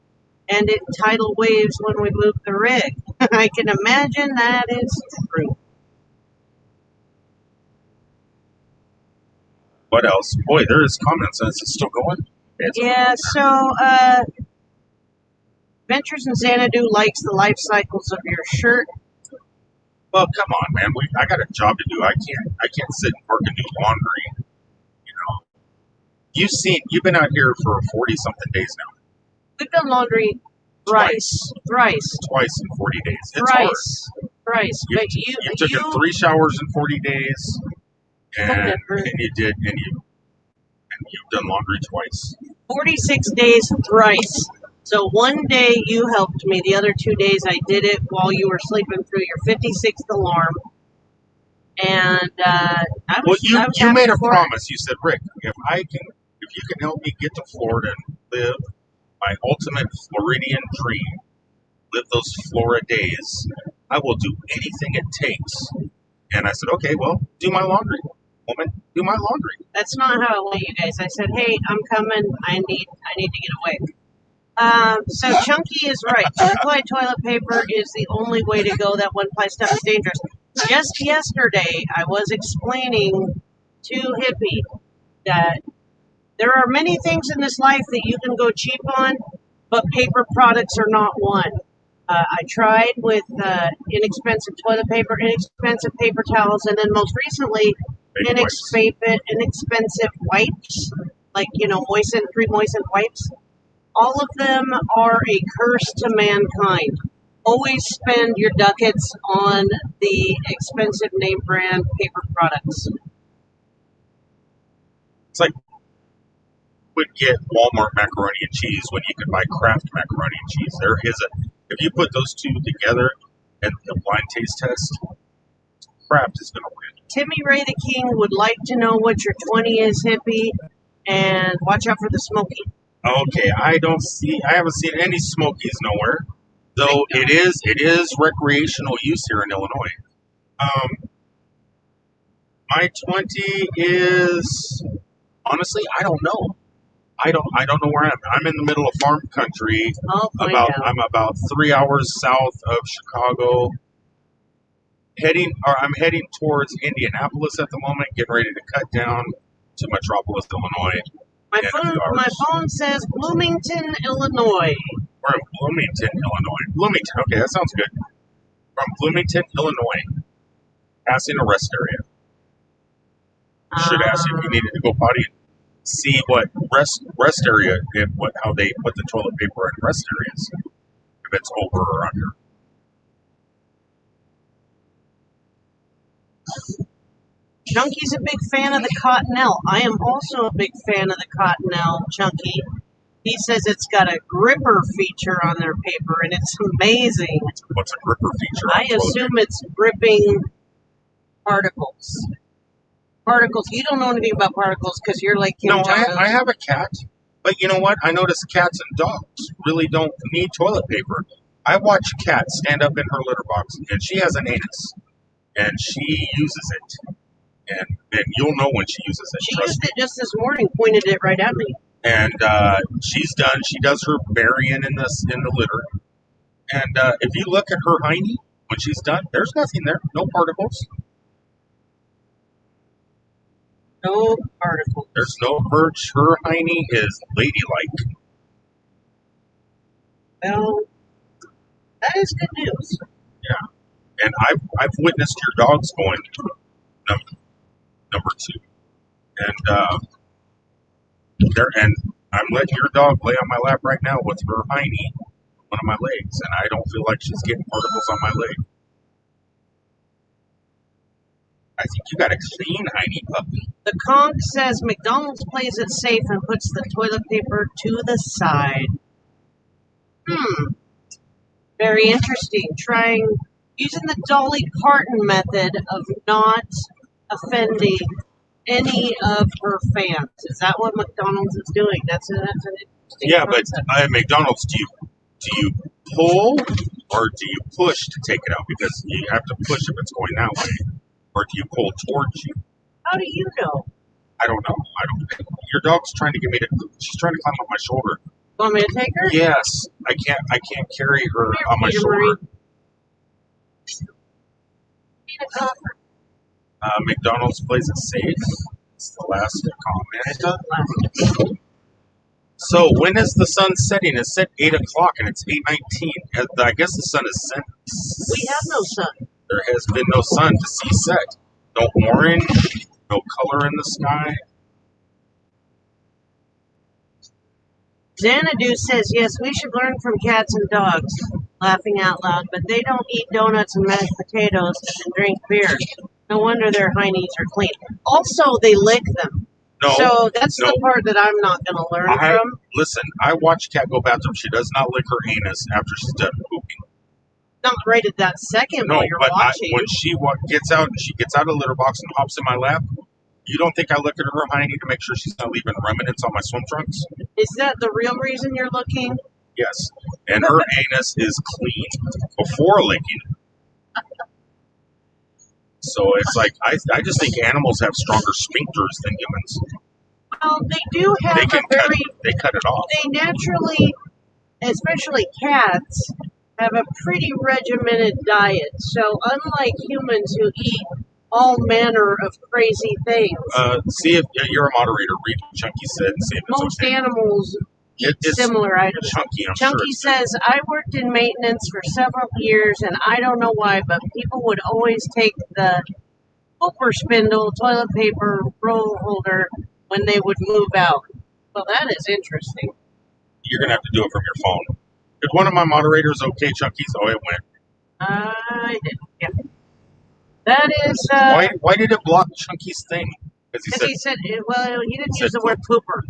and it tidal waves when we moved the rig. I can imagine that is true. What else? Boy, there is comments. Is it still going? Yeah, so Ventures in Xanadu likes the life cycles of your shirt. Well, come on, man. I got a job to do. I can't sit and work and do laundry. You know, you've been out here for 40-something days now. We've done laundry thrice. Twice in 40 days. It's Thrice. You took 3 showers in 40 days, and you've done laundry twice. 46 days thrice. So one day you helped me. The other 2 days I did it while you were sleeping through your 56th alarm. And I Well, was I was you happy made a for it. promise. You said, Rick, if you can help me get to Florida and live my ultimate Floridian dream, live those Florida days, I will do anything it takes. And I said, okay, well, do my laundry, woman, do my laundry. That's not how it went, you guys. I said, hey, I'm coming. I need to get away. So Chunky is right. Two-ply toilet paper is the only way to go. That one-ply stuff is dangerous. Just yesterday, I was explaining to Hippie that there are many things in this life that you can go cheap on, but paper products are not one. I tried with inexpensive toilet paper, inexpensive paper towels, and then most recently, inexpensive wipes, like, pre-moistened wipes. All of them are a curse to mankind. Always spend your ducats on the expensive name brand paper products. It's like would get Walmart macaroni and cheese when you could buy Kraft macaroni and cheese. There is if you put those two together and the blind taste test, Kraft is going to win. Timmy Ray the King would like to know what your 20 is, Hippie, and watch out for the Smoky. Okay, I haven't seen any Smokies nowhere, though it is recreational use here in Illinois. My 20 is, honestly, I don't know. I don't know where I'm in the middle of farm country. I'm about 3 hours south of Chicago. I'm heading towards Indianapolis at the moment, getting ready to cut down to Metropolis, Illinois. My phone says Bloomington, Illinois. We're in Bloomington, Illinois. Bloomington, okay, that sounds good. From Bloomington, Illinois, passing a rest area. Should ask you if you needed to go potty and see what rest area and how they put the toilet paper in rest areas. If it's over or under. Chunky's a big fan of the Cottonelle. I am also a big fan of the Cottonelle, Chunky. He says it's got a gripper feature on their paper, and it's amazing. What's a gripper feature? I assume it's gripping particles. Particles. You don't know anything about particles because you're like Kim Jong-un. I have a cat, but you know what? I notice cats and dogs really don't need toilet paper. I watch a cat stand up in her litter box, and she has an anus, and she uses it. And you'll know when she uses it. She used it just this morning, pointed it right at me. And she's done. She does her burying in the litter. And if you look at her hiney when she's done, there's nothing there. No particles. No particles. There's no perch. Her hiney is ladylike. Well, that is good news. Yeah. And I've witnessed your dogs going number two. And I'm letting your dog lay on my lap right now with her hiney on one of my legs, and I don't feel like she's getting particles on my leg. I think you got a clean hiney puppy. The conch says McDonald's plays it safe and puts the toilet paper to the side. Very interesting. Using the Dolly Parton method of not offending any of her fans. Is that what McDonald's is doing? That's an interesting concept. But at McDonald's, do you pull or do you push to take it out? Because you have to push if it's going that way, or do you pull towards you? How do you know? I don't know. Your dog's trying to get me to. She's trying to climb up my shoulder. Want me to take her? Yes, I can't carry her on my shoulder. McDonald's plays it safe. It's the last comment. So when is the sun setting? It's set 8 o'clock and it's 8:19. I guess the sun is set. We have no sun. There has been no sun to see set. No orange, no color in the sky. Xanadu says, yes, we should learn from cats and dogs. Laughing out loud, but they don't eat donuts and mashed potatoes and drink beer. No wonder their heinies are clean. Also, they lick them. No, So that's no. the part that I'm not going to learn from. Listen, I watch cat go bathroom. She does not lick her anus after she's done pooping. Not right at that second No, while you're but watching. when she gets out and she gets out of the litter box and hops in my lap, you don't think I look at her hiney to make sure she's not leaving remnants on my swim trunks? Is that the real reason you're looking? Yes. And her anus is clean before licking. So it's like, I just think animals have stronger sphincters than humans. Well, they do have they cut it off. They naturally, especially cats, have a pretty regimented diet. So unlike humans who eat all manner of crazy things, see if you're a moderator. Read what Chunky said and see if it's most okay. animals eat similar items. Chunky, Chunky says, I worked in maintenance for several years, and I don't know why, but people would always take the pooper spindle, toilet paper, roll holder when they would move out. Well, that is interesting. You're going to have to do it from your phone. Is one of my moderators okay, Chunky's? Oh, it went. I did, yeah. That is... why did it block Chunky's thing? Because he said, well, he didn't use the word pooper.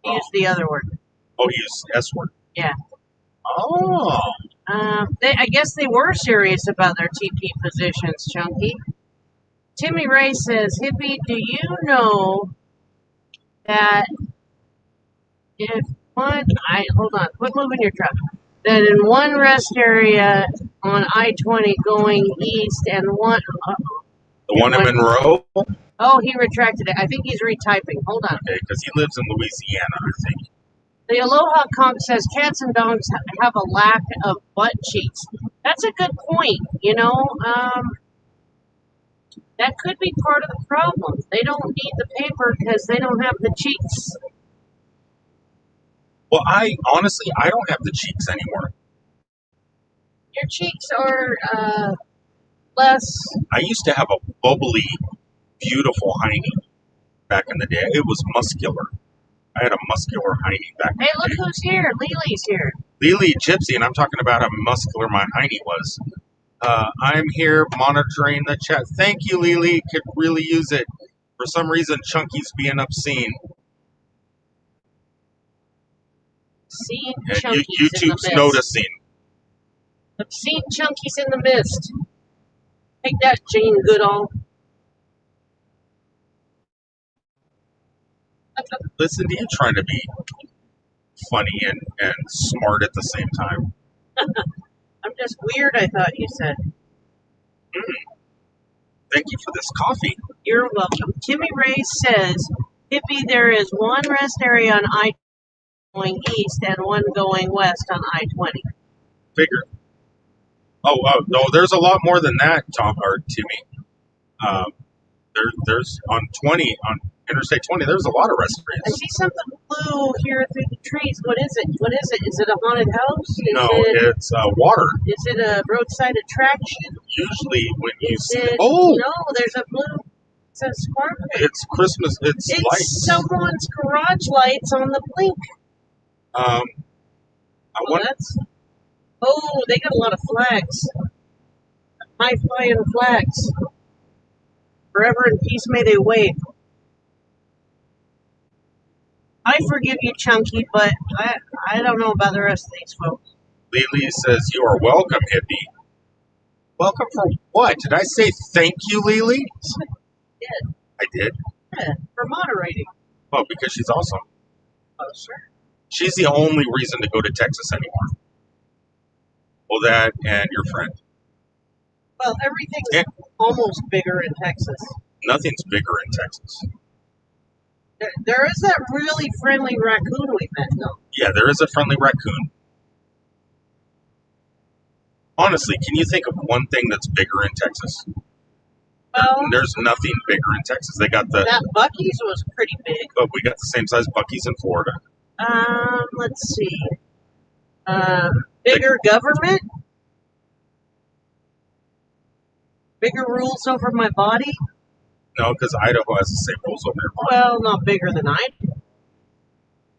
He used the other word. Oh, he used S word? Yeah. Oh. I guess they were serious about their TP positions, Chunky. Timmy Ray says, Hippie, do you know that if one... hold on, quit moving your truck. That in one rest area on I-20 going east and one... The one in Monroe? Oh, he retracted it. I think he's retyping. Hold on. Okay, because he lives in Louisiana, I think. The Aloha Conch says cats and dogs have a lack of butt cheeks. That's a good point. You know, that could be part of the problem. They don't need the paper because they don't have the cheeks. Well, honestly, I don't have the cheeks anymore. Your cheeks are less... I used to have a bubbly, beautiful hiney back in the day. It was muscular. I had a muscular hiney back in the day. Hey, look who's here. Lily's here. Lily Gypsy, and I'm talking about how muscular my hiney was. I'm here monitoring the chat. Thank you, Lily. Could really use it. For some reason, Chunky's being obscene. And YouTube's noticing. Obscene Chunky's in the mist. Take that, Jane Goodall. Listen to you trying to be funny and smart at the same time. I'm just weird, I thought you said. Thank you for this coffee. You're welcome. Timmy Ray says, Hippie, there is one rest area on I-20 going east and one going west on I-20. Figure. Oh, no, there's a lot more than that, Tom or Timmy. There's on Interstate 20, there's a lot of rest areas. I see something blue here through the trees. What is it? What is it? Is it a haunted house? It's water. Is it a roadside attraction? Usually when you see... No, there's a blue... It's a sparkle. It's Christmas. It's lights. Someone's garage lights on the blink. Oh, they got a lot of flags. High-flying flags. Forever in peace may they wave. I forgive you, Chunky, but I don't know about the rest of these folks. Lily says, you are welcome, Hippie. Welcome for what? Did I say thank you, Lily? You did. I did? Yeah, for moderating. Oh, because she's awesome. Oh, sure. She's the only reason to go to Texas anymore. Well, that and your friend. Well, everything's almost bigger in Texas. Nothing's bigger in Texas. There is that really friendly raccoon we met, though. Yeah, there is a friendly raccoon. Honestly, can you think of one thing that's bigger in Texas? Well, there's nothing bigger in Texas. They got that Buc-ee's was pretty big. But we got the same size Buc-ee's in Florida. Let's see. Bigger government? Bigger rules over my body? No, because Idaho has the same rules over here. Well, not bigger than Idaho.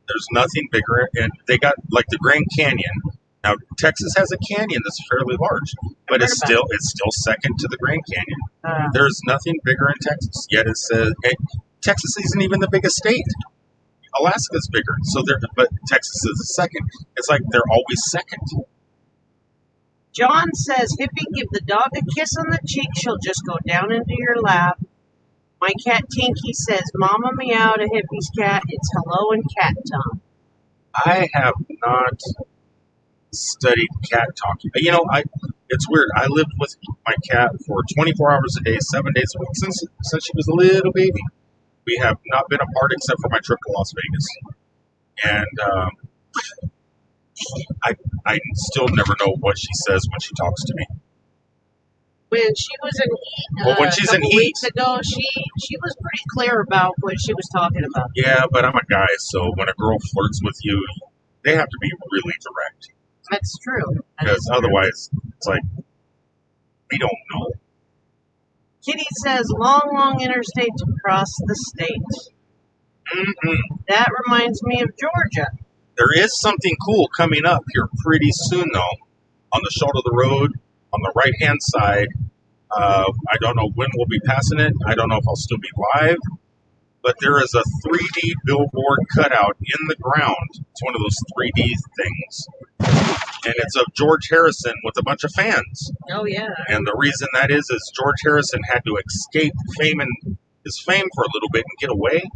There's nothing bigger, and they got like the Grand Canyon. Now Texas has a canyon that's fairly large, but it's still second to the Grand Canyon. There's nothing bigger in Texas. Yet it says Texas isn't even the biggest state. Alaska's bigger, but Texas is the second. It's like they're always second. John says, Hippie, give the dog a kiss on the cheek. She'll just go down into your lap. My cat Tinky says, Mama meow to Hippie's cat. It's hello and cat tongue. I have not studied cat talking. It's weird. I lived with my cat for 24 hours a day, 7 days a week since she was a little baby. We have not been apart except for my trip to Las Vegas, and I still never know what she says when she talks to me. When she was in heat when she's a in couple heat, weeks ago, she was pretty clear about what she was talking about. Yeah, but I'm a guy, so when a girl flirts with you, they have to be really direct. That's true. Because otherwise, it's like, we don't know. Kitty says, long interstate to cross the state. Mm-hmm. That reminds me of Georgia. There is something cool coming up here pretty soon, though. On the shoulder of the road, on the right-hand side. I don't know when we'll be passing it. I don't know if I'll still be live. But there is a 3D billboard cutout in the ground. It's one of those 3D things. And it's of George Harrison with a bunch of fans. Oh, yeah. And the reason that is George Harrison had to escape his fame for a little bit and get away.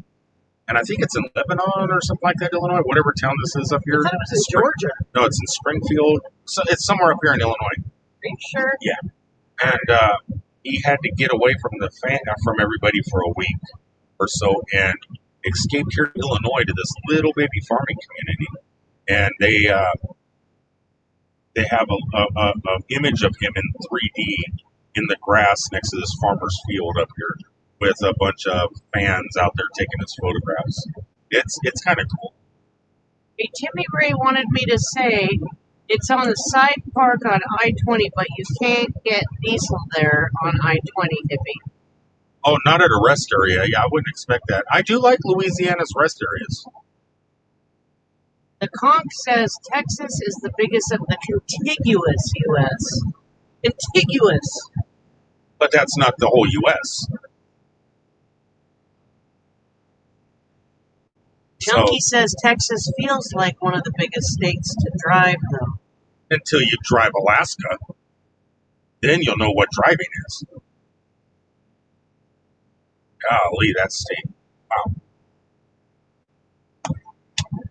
And I think it's in Lebanon or something like that, Illinois, whatever town this is up here. I thought it was in Georgia. No, it's in Springfield. So it's somewhere up here in Illinois. Are you sure? Yeah. And he had to get away from from everybody for a week or so and escaped here to Illinois to this little baby farming community. And they have a image of him in 3D in the grass next to this farmer's field up here with a bunch of fans out there taking his photographs. It's kind of cool. Hey, Timmy Ray wanted me to say it's on the side park on I-20, but you can't get diesel there on I-20, Hippie. Oh, not at a rest area. Yeah, I wouldn't expect that. I do like Louisiana's rest areas. The conch says Texas is the biggest of the contiguous U.S. Contiguous. But that's not the whole U.S. Junkie says Texas feels like one of the biggest states to drive, though. Until you drive Alaska. Then you'll know what driving is. Golly, that state. Wow.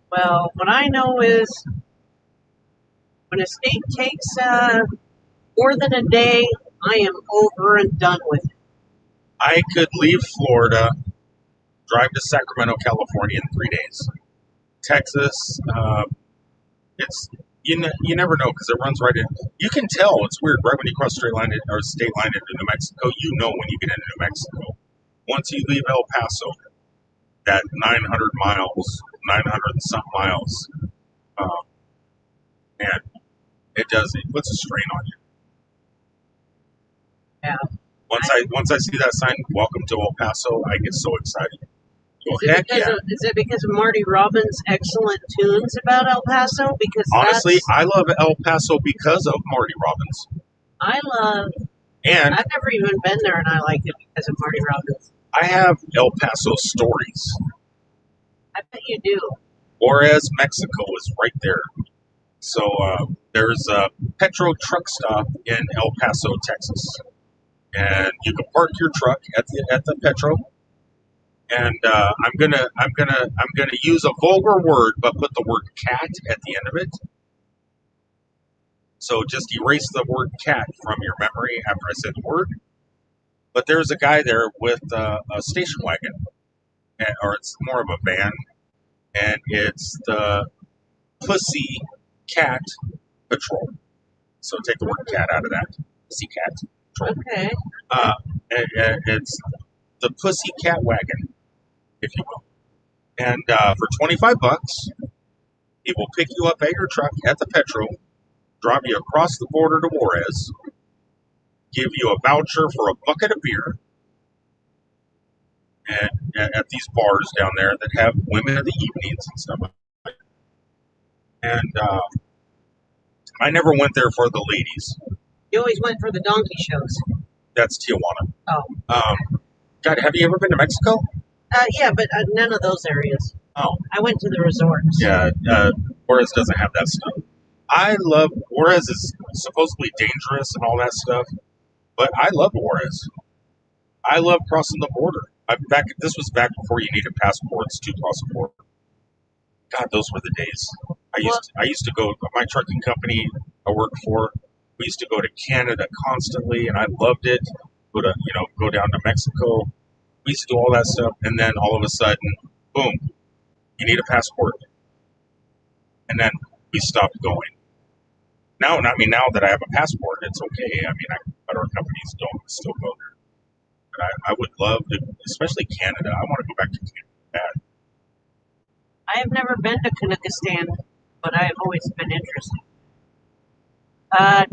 Well, what I know is when a state takes more than a day, I am over and done with it. I could leave Florida, drive to Sacramento, California in 3 days. Texas, you never know because it runs right in. You can tell it's weird right when you cross state line into New Mexico. You know when you get into New Mexico. Once you leave El Paso, that 900 and some miles, man, it puts a strain on you. Yeah. Once I see that sign, "Welcome to El Paso," I get so excited. Is it because of Marty Robbins' excellent tunes about El Paso? Because honestly, I love El Paso because of Marty Robbins. I've never even been there, and I like it because of Marty Robbins. I have El Paso stories. I bet you do. Juarez, Mexico is right there. So there's a Petro truck stop in El Paso, Texas, and you can park your truck at the Petro. And I'm gonna use a vulgar word, but put the word cat at the end of it. So just erase the word cat from your memory after I said the word. But there's a guy there with a station wagon, or it's more of a van, and it's the Pussy Cat Patrol. So take the word cat out of that. Pussy Cat Patrol. Okay. It's the Pussy Cat Wagon, if you will. And for $25, he will pick you up at your truck at the Petro, drive you across the border to Juarez, give you a voucher for a bucket of beer, and at these bars down there that have women of the evenings and stuff like that. And I never went there for the ladies. You always went for the donkey shows. That's Tijuana. Oh. God, have you ever been to Mexico? Yeah, but none of those areas. Oh, I went to the resorts. yeah. Juarez doesn't have that stuff. I love Juarez is supposedly dangerous and all that stuff, but I love Juarez. I love crossing the border. This was back before you needed passports to cross a border. God, those were the days. I used to go. My trucking company I worked for. We used to go to Canada constantly, and I loved it. Go down to Mexico. We used to do all that stuff, and then all of a sudden, boom, you need a passport, and then we stopped going. Now that I have a passport, it's okay. Other companies don't still go there, but I would love to, especially Canada. I want to go back to Canada bad. I have never been to Kazakhstan, but I have always been interested.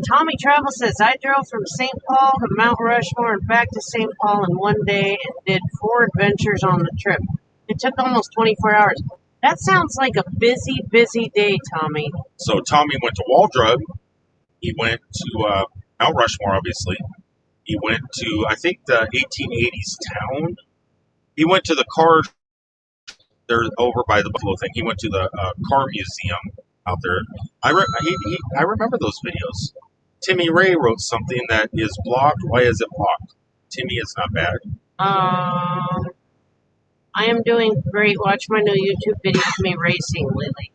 Tommy Travel says, I drove from St. Paul to Mount Rushmore and back to St. Paul in one day and did 4 adventures on the trip. It took almost 24 hours. That sounds like a busy, busy day, Tommy. So Tommy went to Waldrug. He went to Mount Rushmore, obviously. He went to, I think, the 1880s town. He went to the car. They're over by the Buffalo thing. He went to the car museum out there. I remember those videos. Timmy Ray wrote something that is blocked. Why is it blocked? Timmy is not bad. I am doing great. Watch my new YouTube video of me racing, Lily.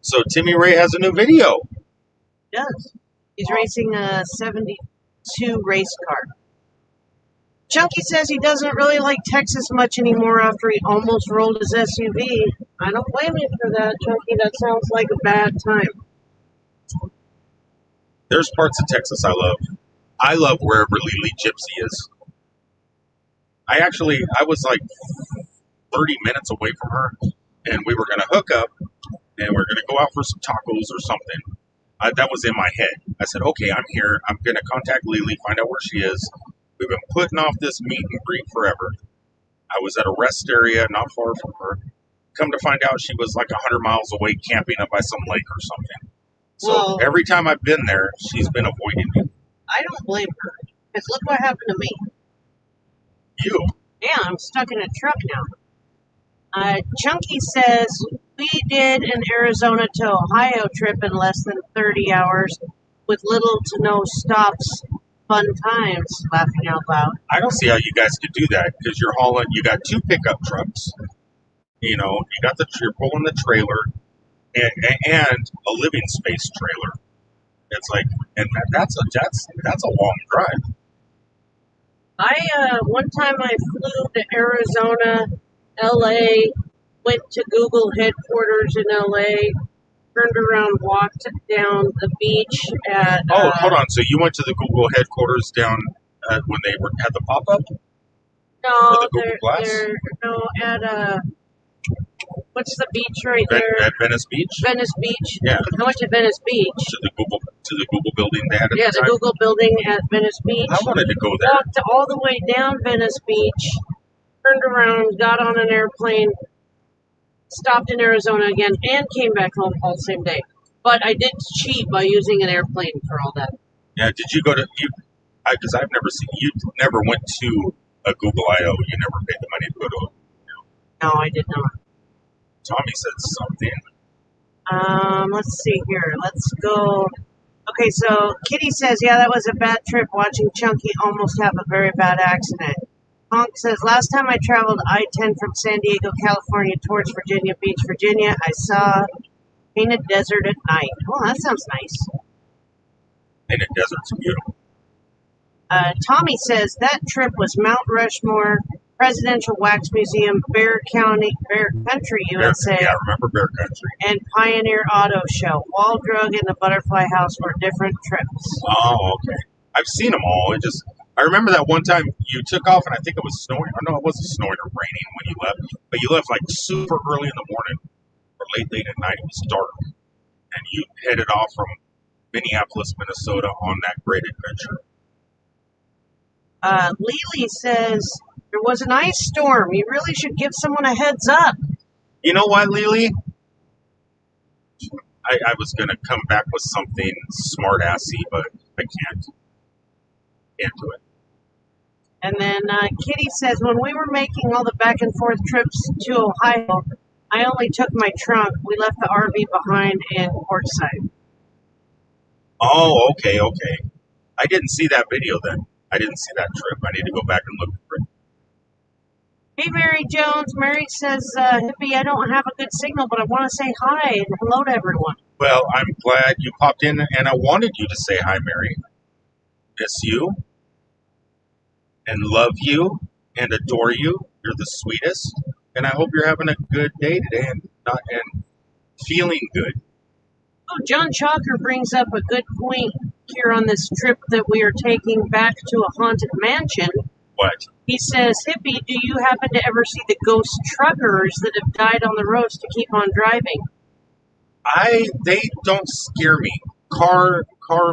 So Timmy Ray has a new video. He does. He's racing a 72 race car. Chunky says he doesn't really like Texas much anymore after he almost rolled his SUV. I don't blame you for that, Chunky. That sounds like a bad time. There's parts of Texas I love. I love wherever Lily Gypsy is. I was like 30 minutes away from her, and we were going to hook up, and we are going to go out for some tacos or something. That was in my head. I said, okay, I'm here. I'm going to contact Lily, find out where she is. We've been putting off this meet and greet forever. I was at a rest area not far from her. Come to find out she was like 100 miles away camping up by some lake or something. So every time I've been there, she's been avoiding me. I don't blame her. Because look what happened to me. You? Yeah, I'm stuck in a truck now. Chunky says, we did an Arizona to Ohio trip in less than 30 hours with little to no stops. Fun times, laughing out loud. I don't see how you guys could do that because you got 2 pickup trucks. You're pulling the trailer and a living space trailer. It's like, and that's a long drive. One time I flew to Arizona, LA, went to Google headquarters in LA, turned around, walked down the beach at... hold on. So you went to the Google headquarters down when they had the pop-up? No, Glass? what's the beach right there? At Venice Beach? Venice Beach. Yeah. I went to Venice Beach. To the Google building they had at the time? Google building at Venice Beach. I wanted to go there. Walked all the way down Venice Beach, turned around, got on an airplane, stopped in Arizona again, and came back home all the same day. But I did cheat by using an airplane for all that. Yeah, did you go to... Because I've never seen... You never went to a Google I.O. You never paid the money to go to a... No, I did not. Tommy said something. Let's see here. Let's go. Okay, so Kitty says, yeah, that was a bad trip watching Chunky almost have a very bad accident. Honk says, last time I traveled I-10 from San Diego, California towards Virginia Beach, Virginia, I saw Painted Desert at night. Oh, that sounds nice. Painted Desert's beautiful. Tommy says, that trip was Mount Rushmore, Presidential Wax Museum, Bear Country, USA. Yeah, I remember Bear Country. And Pioneer Auto Show. Waldrug and the Butterfly House were different trips. Oh, okay. I've seen them all. I remember that one time you took off, and I think it was snowing. Or no, it wasn't snowing or raining when you left. But you left like super early in the morning or late at night. It was dark. And you headed off from Minneapolis, Minnesota on that great adventure. Lily says, there was an ice storm. You really should give someone a heads up. You know what, Lily? I was going to come back with something smart-assy, but I can't. Can't do it. And then Kitty says, when we were making all the back and forth trips to Ohio, I only took my trunk. We left the RV behind in Portside. Oh, okay. I didn't see that video then. I didn't see that trip. I need to go back and look for it. Hey, Mary Jones. Mary says, Hippie, I don't have a good signal, but I want to say hi and hello to everyone. Well, I'm glad you popped in, and I wanted you to say hi, Mary. Miss you, and love you, and adore you. You're the sweetest, and I hope you're having a good day today and feeling good. Oh, John Chalker brings up a good point here on this trip that we are taking back to a haunted mansion. What? He says, Hippie, do you happen to ever see the ghost truckers that have died on the roads to keep on driving? They don't scare me. Car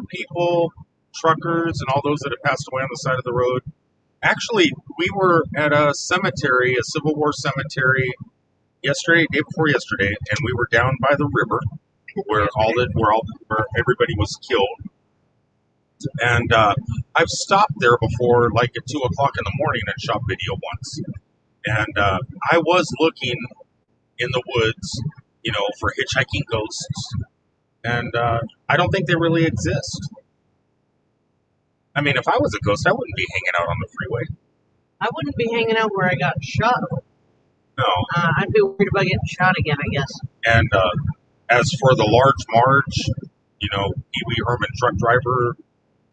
people, truckers, and all those that have passed away on the side of the road. Actually, we were at a cemetery, a Civil War cemetery, day before yesterday, and we were down by the river where everybody was killed. And I've stopped there before, like at 2:00 in the morning, and shot video once. And I was looking in the woods, for hitchhiking ghosts, and I don't think they really exist. I mean, if I was a ghost, I wouldn't be hanging out on the freeway. I wouldn't be hanging out where I got shot. No. I'd be worried about getting shot again, I guess. And as for the large Marge, Pee Wee Herman truck driver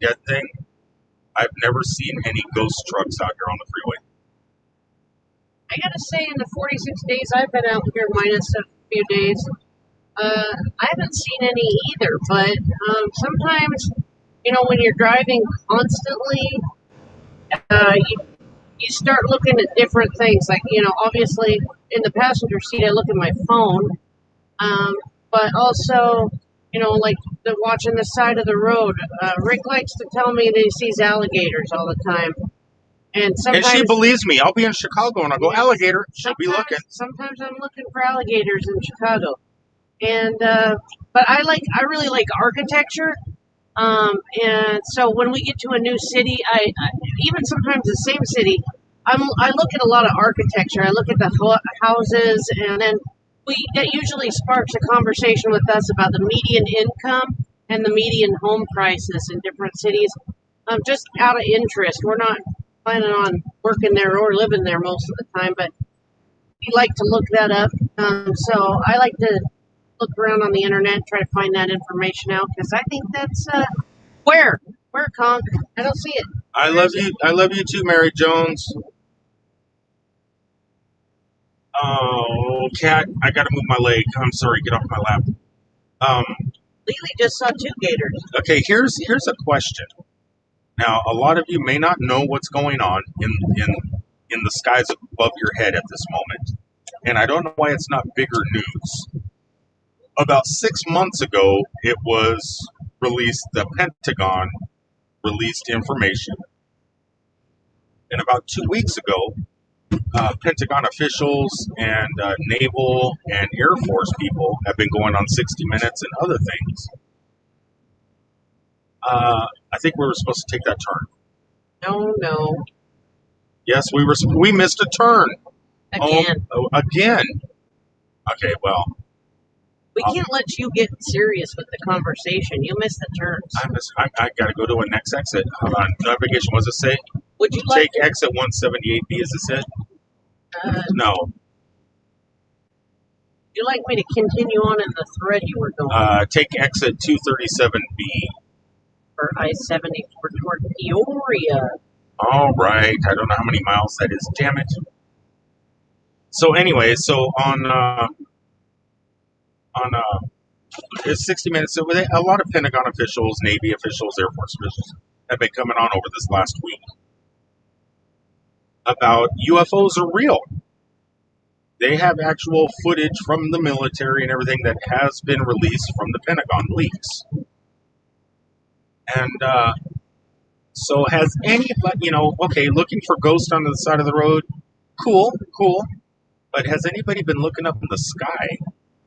dead thing, I've never seen any ghost trucks out here on the freeway. I gotta say, in the 46 days I've been out here, minus a few days, I haven't seen any either. But sometimes, when you're driving constantly, you start looking at different things. Like, obviously in the passenger seat, I look at my phone, but also, like watching the side of the road. Rick likes to tell me that he sees alligators all the time. And she believes me. I'll be in Chicago and I'll go, alligator. She'll be looking. Sometimes I'm looking for alligators in Chicago. And but I really like architecture. And so when we get to a new city, I even sometimes the same city, I look at a lot of architecture. I look at the houses, and then that usually sparks a conversation with us about the median income and the median home prices in different cities. Just out of interest, we're not planning on working there or living there most of the time, but we like to look that up. So I like to look around on the internet, try to find that information out, because I think that's where Conk. I don't see it. I love you too, Mary Jones. Oh, cat! I gotta move my leg. I'm sorry. Get off my lap. Lily just saw 2 gators. Okay, here's a question. Now, a lot of you may not know what's going on in the skies above your head at this moment, and I don't know why it's not bigger news. About 6 months ago, it was released. The Pentagon released information, and about 2 weeks ago, Pentagon officials and naval and Air Force people have been going on 60 Minutes and other things. I think we were supposed to take that turn. No. Yes, we missed a turn. Again. Again. Okay, well. We can't let you get serious with the conversation. You missed the turns. I got to go to a next exit. Hold on. Navigation, what does it say? Would you take exit 178B, as it said? No. Would you like me to continue on in the thread you were going? Take exit 237B. For I-70 toward Peoria. All right. I don't know how many miles that is. Damn it. So anyway, on 60 Minutes, so a lot of Pentagon officials, Navy officials, Air Force officials have been coming on over this last week about UFOs are real. They have actual footage from the military and everything that has been released from the Pentagon leaks. And so has anybody, looking for ghosts on the side of the road, cool. But has anybody been looking up in the sky?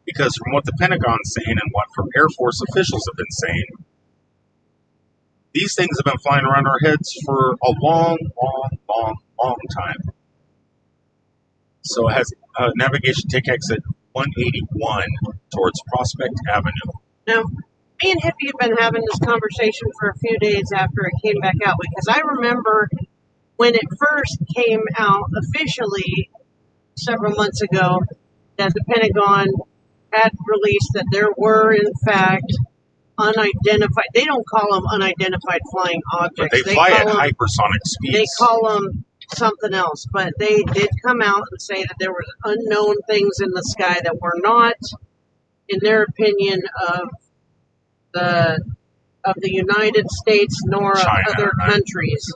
Because from what the Pentagon's saying and what from Air Force officials have been saying, these things have been flying around our heads for a long long time. So it has navigation take exit 181 towards Prospect Avenue. Now, me and Hippie have been having this conversation for a few days after it came back out, because I remember when it first came out officially several months ago that the Pentagon had released that there were, in fact, unidentified, they don't call them unidentified flying But objects. they fly call at them, hypersonic speeds. They call them something else, but they did come out and say that there were unknown things in the sky that were not, in their opinion, of the United States nor of China, other right? countries,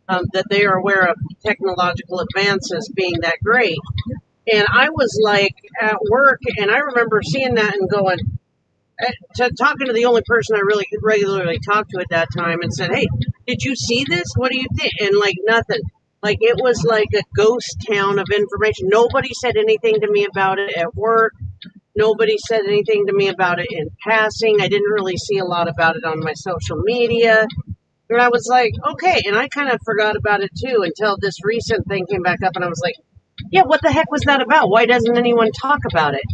that they are aware of technological advances being that great. And I was like at work, and I remember seeing that and going, talking to the only person I really regularly talked to at that time, and said, "Hey, did you see this? What do you think?" And like nothing. Like it was like a ghost town of information. Nobody said anything to me about it at work. Nobody said anything to me about it in passing. I didn't really see a lot about it on my social media. And I was like, okay. And I kind of forgot about it too until this recent thing came back up. And I was like, yeah, what the heck was that about? Why doesn't anyone talk about it?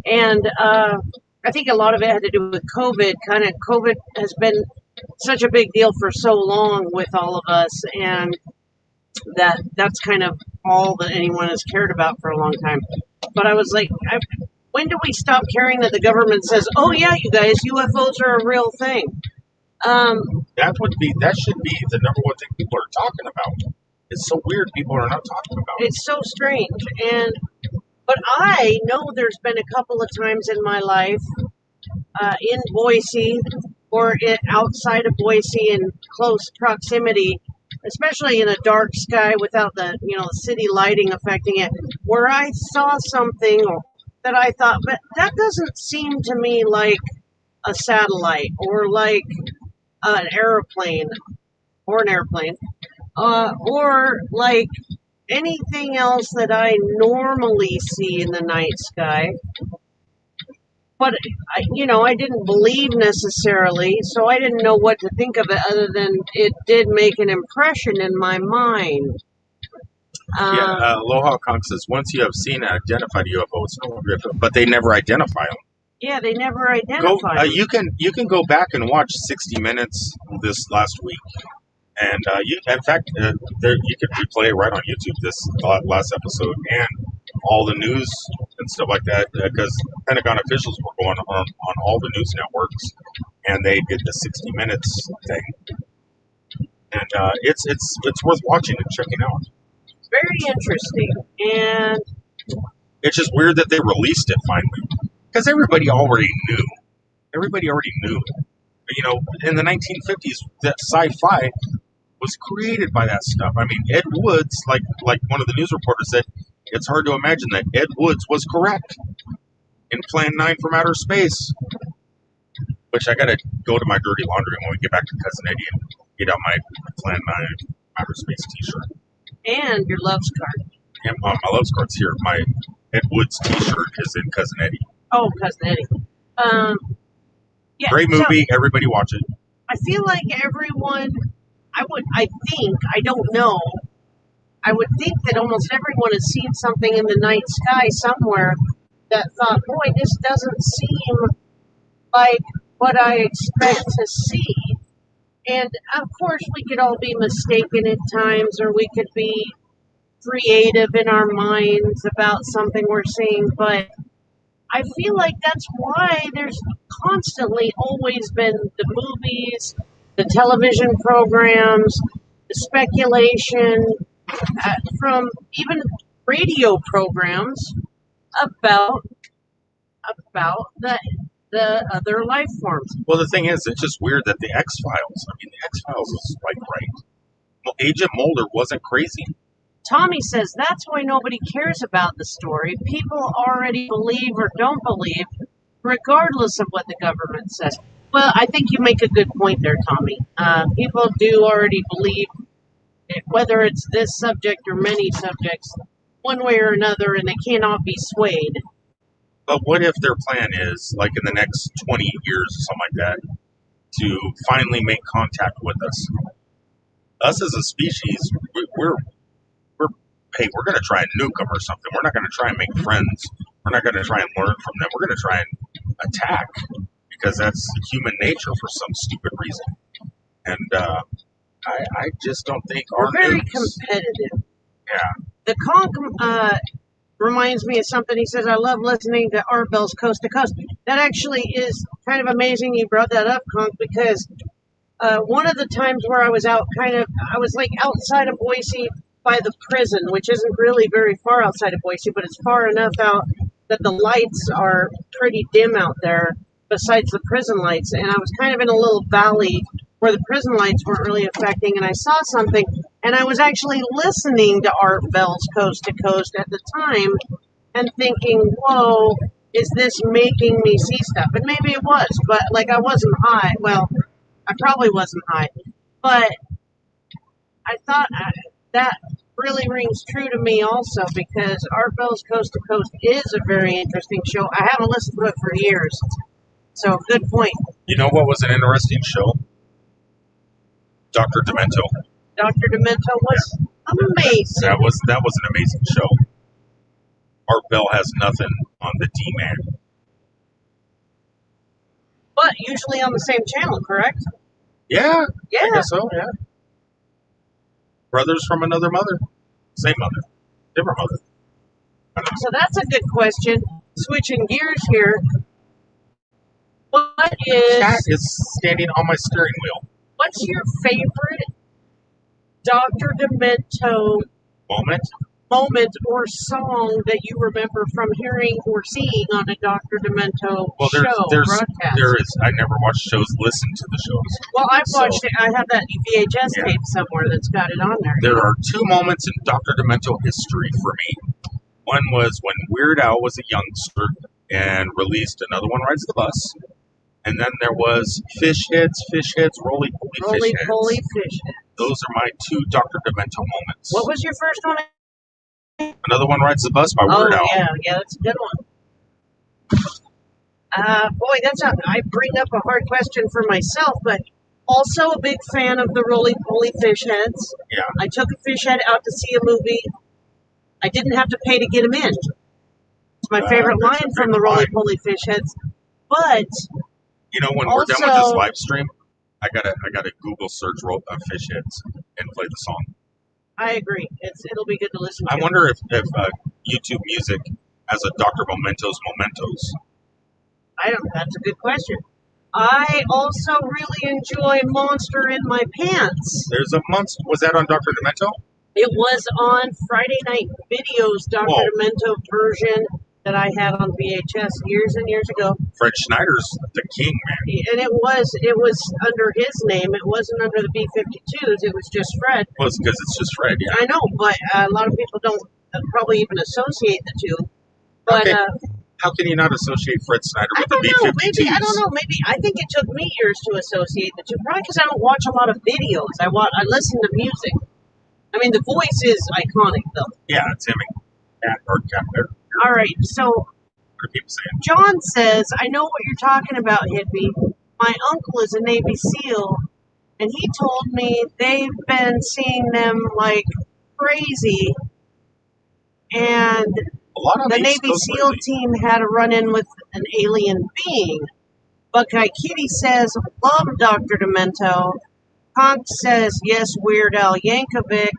And I think a lot of it had to do with COVID. COVID has been such a big deal for so long with all of us. And that's kind of all that anyone has cared about for a long time. But I was like, when do we stop caring that the government says, "Oh yeah, you guys, UFOs are a real thing"? That should be the number one thing people are talking about. It's so weird people are not talking about it. It's so strange, but I know there's been a couple of times in my life in Boise or outside of Boise in close proximity, especially in a dark sky without the city lighting affecting it, where I saw something that I thought, but that doesn't seem to me like a satellite or like an airplane or or like anything else that I normally see in the night sky. But I didn't believe necessarily, so I didn't know what to think of it other than it did make an impression in my mind. Aloha Kong says, once you have seen and identified a UFO, it's no longer UFO, but they never identify them. Yeah, they never identify them. You can go back and watch 60 Minutes this last week. And you could replay it right on YouTube, this last episode, and all the news and stuff like that, because Pentagon officials were going on all the news networks, and they did the 60 Minutes thing. And it's worth watching and checking out. Very interesting, and it's just weird that they released it finally, because everybody already knew. Everybody already knew. In the 1950s, that sci-fi was created by that stuff. I mean, Ed Woods, like one of the news reporters said, it's hard to imagine that Ed Woods was correct in Plan 9 from outer space. Which I gotta go to my dirty laundry when we get back to Cousin Eddie and get out my Plan 9 outer space t-shirt. And your love's card. And my love's card's here. My Ed Woods t-shirt is in Cousin Eddie. Oh, Cousin Eddie. Yeah, great movie. So, everybody watch it. I feel like everyone, I don't know. I would think that almost everyone has seen something in the night sky somewhere that thought, boy, this doesn't seem like what I expect to see. And of course, we could all be mistaken at times, or we could be creative in our minds about something we're seeing, but I feel like that's why there's constantly always been the movies, the television programs, the speculation, from even radio programs about the other life forms. Well, the thing is, it's just weird that the X-Files, the X-Files is like right. Well, Agent Mulder wasn't crazy. Tommy says that's why nobody cares about the story. People already believe or don't believe, regardless of what the government says. Well, I think you make a good point there, Tommy. People do already believe, whether it's this subject or many subjects, one way or another, and they cannot be swayed. But what if their plan is, like in the next 20 years or something like that, to finally make contact with us? Us as a species, we're hey, we're going to try and nuke them or something. We're not going to try and make friends. We're not going to try and learn from them. We're going to try and attack because that's human nature for some stupid reason. And I just don't think our We're very news. competitive. Yeah. The conch reminds me of something. He says, I love listening to Art Bell's Coast to Coast. That actually is kind of amazing you brought that up, Conch, because one of the times where I was out I was like outside of Boise by the prison, which isn't really very far outside of Boise, but it's far enough out that the lights are pretty dim out there besides the prison lights. And I was kind of in a little valley where the prison lights weren't really affecting, and I saw something, and I was actually listening to Art Bell's Coast to Coast at the time and thinking, whoa, is this making me see stuff? And maybe it was, but like I wasn't high. Well, I probably wasn't high, but I thought that really rings true to me also because Art Bell's Coast to Coast is a very interesting show. I haven't listened to it for years, so good point. You know what was an interesting show? Dr. Demento. Dr. Demento was amazing. That was an amazing show. Art Bell has nothing on the D-Man. But usually on the same channel, correct? Yeah, Yeah. I guess so, yeah. Brothers from another mother. Same mother. Different mother. So that's a good question. Switching gears here. What Cat is is standing on my steering wheel. what's your favorite Dr. Demento moment or song that you remember from hearing or seeing on a Dr. Demento broadcast? There is. I never watched shows, listened to the shows. Well, I've watched it. I have that VHS tape somewhere that's got it on there. There are two moments in Dr. Demento history for me. One was when Weird Al was a youngster and released Another One Rides the Bus. And then there was Fish Heads, Roly Poly Fish Heads. Those are my two Dr. Demento moments. What was your first one? Another One Rides the Bus by Weird Al. Yeah, that's a good one. I bring up a hard question for myself, but also a big fan of the Roly Poly Fish Heads. Yeah. I took a fish head out to see a movie. I didn't have to pay to get him in. It's my favorite line from the Roly Poly Fish Heads. But you know, when we're done with this live stream, I gotta Google search Fish Heads and play the song. I agree. It'll be good to listen to. I wonder if YouTube Music has a Dr. Mementos Mementos. That's a good question. I also really enjoy Monster in My Pants. There's a monster. Was that on Dr. Demento? It was on Friday Night Video's Dr. Demento version that I had on VHS years and years ago. Fred Schneider's the king, man. And it was under his name. It wasn't under the B-52s. It was just Fred. Well, it's because it's just Fred, yeah. I know, but a lot of people don't probably even associate the two. But how can you not associate Fred Schneider with the Maybe B-52s? I don't know. Maybe I think it took me years to associate the two. Probably because I don't watch a lot of videos. I listen to music. I mean, the voice is iconic, though. Yeah, it's him. All right, so what are people saying? John says, I know what you're talking about, hippie. My uncle is a Navy SEAL, and he told me they've been seeing them like crazy. And the Navy SEAL team had a run-in with an alien being. Buckeye Kitty says, love Dr. Demento. Conk says, yes, Weird Al Yankovic.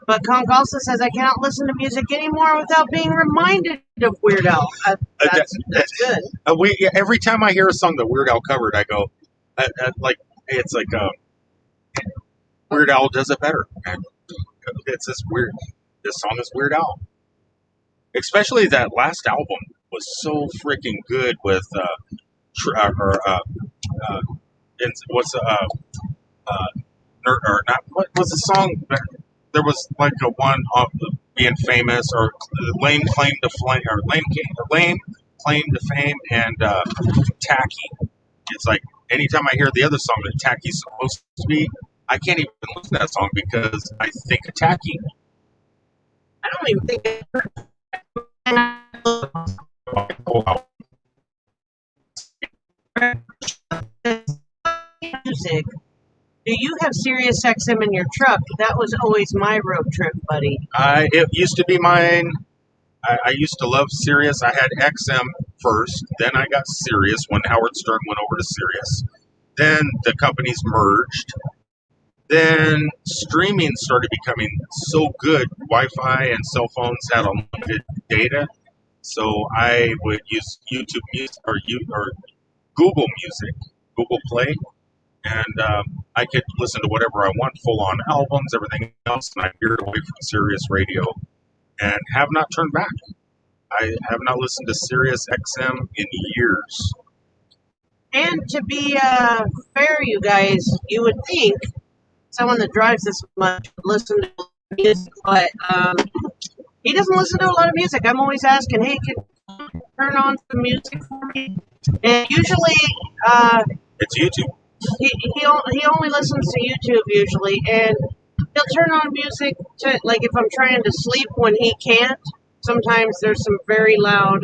But Conk also says, I cannot listen to music anymore without being reminded of Weird Al. That's good. Every time I hear a song that Weird Al covered, I go, Weird Al does it better. And it's this song is Weird Al. Especially that last album was so freaking good with what was the song? There was like a one of being famous or lame claim to fame and tacky. It's like anytime I hear the other song that Tacky's supposed to be, I can't even listen to that song because I think of Tacky. I don't even think music Do you have Sirius XM in your truck? That was always my road trip, buddy. It used to be mine. I used to love Sirius. I had XM first, then I got Sirius when Howard Stern went over to Sirius. Then the companies merged. Then streaming started becoming so good. Wi-Fi and cell phones had unlimited data, so I would use YouTube Music or Google Music, Google Play, and I could listen to whatever I want, full-on albums, everything else, and I veered away from Sirius Radio and have not turned back. I have not listened to Sirius XM in years. And to be fair, you guys, you would think someone that drives this much would listen to music, but he doesn't listen to a lot of music. I'm always asking, hey, can you turn on some music for me? And usually, It's YouTube. he only listens to YouTube usually, and he'll turn on music to, like, if I'm trying to sleep when he can't. Sometimes there's some very loud,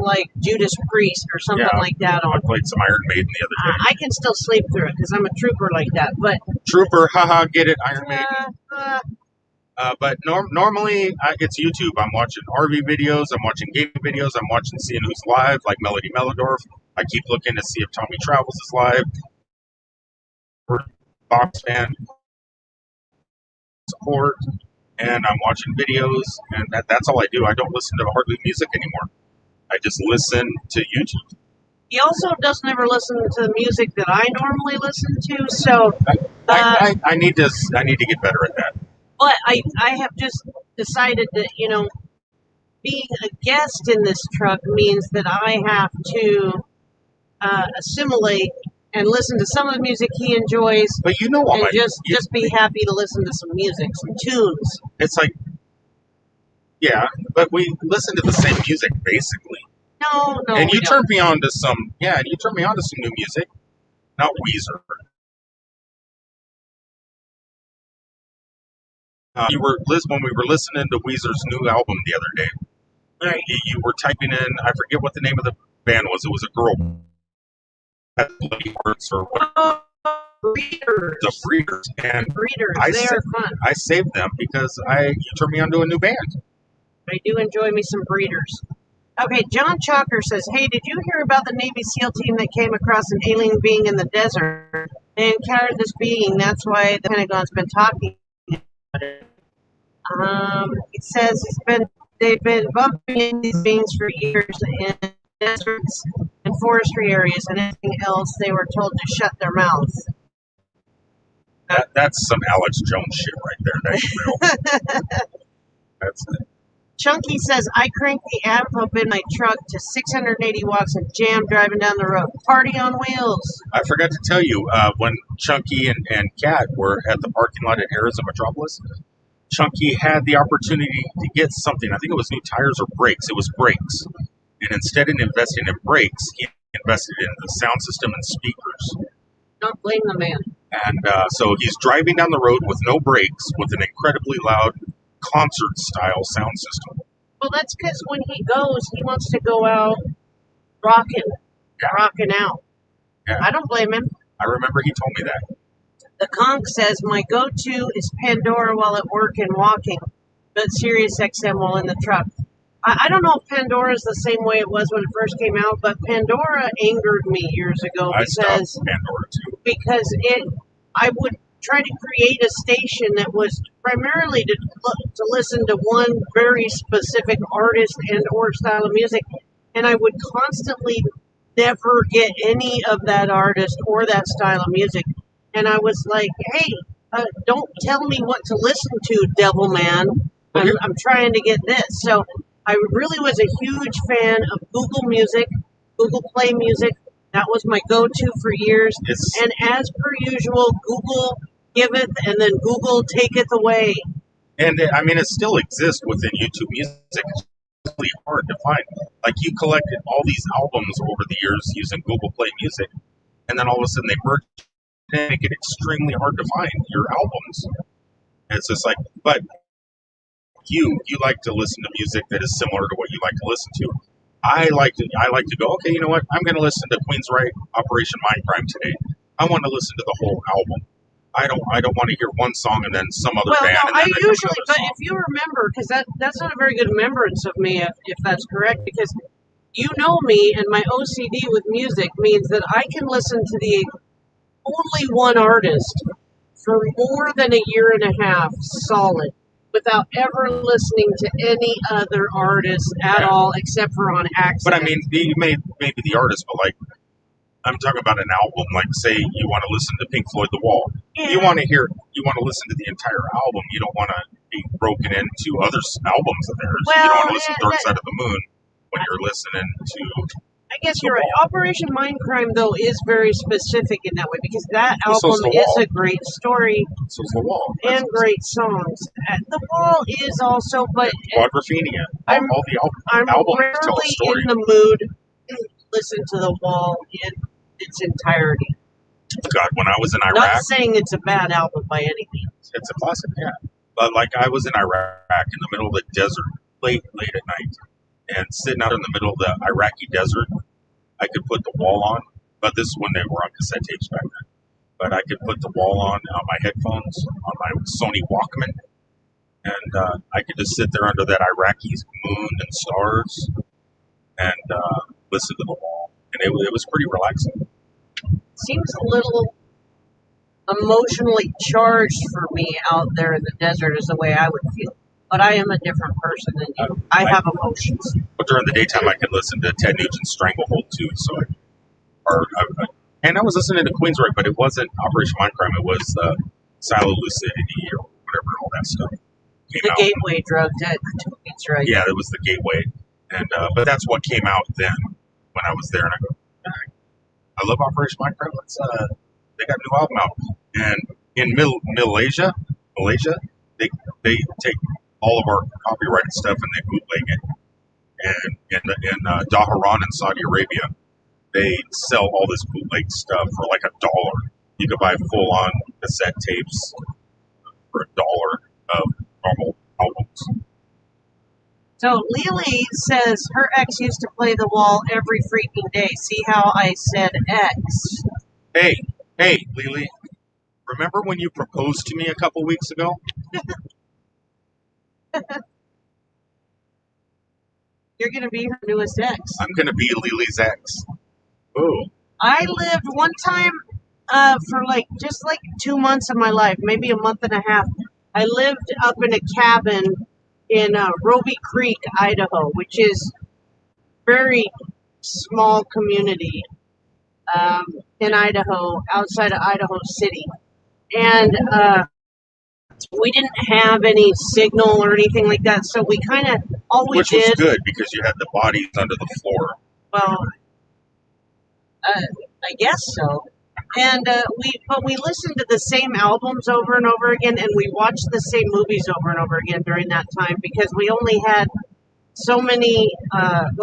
like Judas Priest or something like that I on. played some Iron Maiden the other day. I can still sleep through it because I'm a trooper like that. But Trooper, haha, get it, Iron Maiden. But normally it's YouTube. I'm watching RV videos, I'm watching gaming videos, I'm watching seeing who's live, like Melody Melodorf. I keep looking to see if Tommy Travels is live. Box fan support, and I'm watching videos, and that's all I do. I don't listen to hardly music anymore. I just listen to YouTube. he also doesn't ever listen to the music that I normally listen to. So I need to get better at that. but I have just decided that, being a guest in this truck means that I have to assimilate and listen to some of the music he enjoys, But you know what? and just be happy to listen to some music, some tunes. It's like, yeah, but we listen to the same music basically. No, And you we turn don't. me on to some, new music, not Weezer. When we were listening to Weezer's new album the other day. Right. You were typing in, I forget what the name of the band was. It was a girl. Bloody Hearts or whatever. Oh, Breeders. The Breeders. And Breeders, they are fun. I saved them because you turned me on to a new band. I do enjoy me some Breeders. Okay, John Chalker says, hey, did you hear about the Navy SEAL team that came across an alien being in the desert? They encountered this being. That's why the Pentagon's been talking about it. It says they've been bumping into these beings for years in deserts and forestry areas, and anything else they were told to shut their mouths. That's some Alex Jones shit right there. That's real. That's it. Chunky says, I cranked the amp up in my truck to 680 watts and jammed driving down the road. Party on wheels. I forgot to tell you, when Chunky and Kat were at the parking lot at Harrah's Metropolis, Chunky had the opportunity to get something. I think it was new tires or brakes. It was brakes. And instead of investing in brakes, he invested in the sound system and speakers. Don't blame the man. And so he's driving down the road with no brakes, with an incredibly loud concert-style sound system. Well, that's because when he goes, he wants to go out rocking out. Yeah. I don't blame him. I remember he told me that. The conch says, my go-to is Pandora while at work and walking, but Sirius XM while in the truck. I don't know if Pandora is the same way it was when it first came out, but Pandora angered me years ago I stopped Pandora too. because I would try to create a station that was primarily to listen to one very specific artist and or style of music, and I would constantly never get any of that artist or that style of music. And I was like, hey, don't tell me what to listen to, devil man. I'm trying to get this. So I really was a huge fan of Google Music, Google Play Music. That was my go-to for years. And as per usual, Google giveth and then Google taketh away. And I mean, it still exists within YouTube Music. It's really hard to find. Like, you collected all these albums over the years using Google Play Music, and then all of a sudden they merge and make it extremely hard to find your albums. And it's just like, but you like to listen to music that is similar to what you like to listen to. I like to go, okay, you know what? I'm going to listen to Queensryche Operation Mindcrime today. I want to listen to the whole album. I don't want to hear one song and then some other Well, band no, and I then usually, another but song. if you remember, because that's not a very good remembrance of me, if that's correct, because you know me, and my OCD with music means that I can listen to the only one artist for more than a year and a half solid without ever listening to any other artist at Yeah. all except for on accident. But I mean, you may maybe the artist, but like I'm talking about an album. Like, say you want to listen to Pink Floyd, The Wall. Yeah. You want to listen to the entire album. You don't want to be broken into other albums of theirs. You don't want to listen to Dark Side of the Moon when you're listening to. I guess you're right. Operation Mindcrime, though, is very specific in that way because that album is a great story. So is The Wall. And great songs. The Wall is also, but Quadrophenia. All the I'm albums rarely tell a story. in the mood to listen to The Wall in its entirety. God, when I was in Iraq, not saying it's a bad album by any means. It's a classic, yeah. But like I was in Iraq in the middle of the desert, late at night, and sitting out in the middle of the Iraqi desert, I could put The Wall on. But this is when they were on cassette tapes back then. But I could put The Wall on my headphones, on my Sony Walkman, and I could just sit there under that Iraqi moon and stars and listen to The Wall. And it was pretty relaxing. Seems a little emotionally charged for me out there in the desert is the way I would feel. But I am a different person than you. I have emotions. But during the daytime, I could listen to Ted Nugent's Stranglehold too. And I was listening to Queensryche, but it wasn't Operation Mindcrime. It was Silo Lucidity or whatever, all that stuff. The gateway drug to Queensryche. Yeah, it was the gateway, and but that's what came out then when I was there. And I go, I love Operation Mindcrime. They got a new album out, and in Malaysia, they take all of our copyrighted stuff and they bootleg it. And in Dhahran in Saudi Arabia, they sell all this bootleg stuff for like $1. You could buy full-on cassette tapes for $1 of normal albums. So Lily says her ex used to play The Wall every freaking day. See how I said ex? Hey, Lily. Remember when you proposed to me a couple weeks ago? You're going to be her newest ex. I'm going to be Lily's ex. Ooh. I lived one time for just 2 months of my life, maybe a month and a half. I lived up in a cabin in Roby Creek, Idaho, which is very small community in Idaho, outside of Idaho City. And we didn't have any signal or anything like that, so we kind of Which was good because you had the bodies under the floor. Well, I guess so. And we listened to the same albums over and over again, and we watched the same movies over and over again during that time because we only had so many.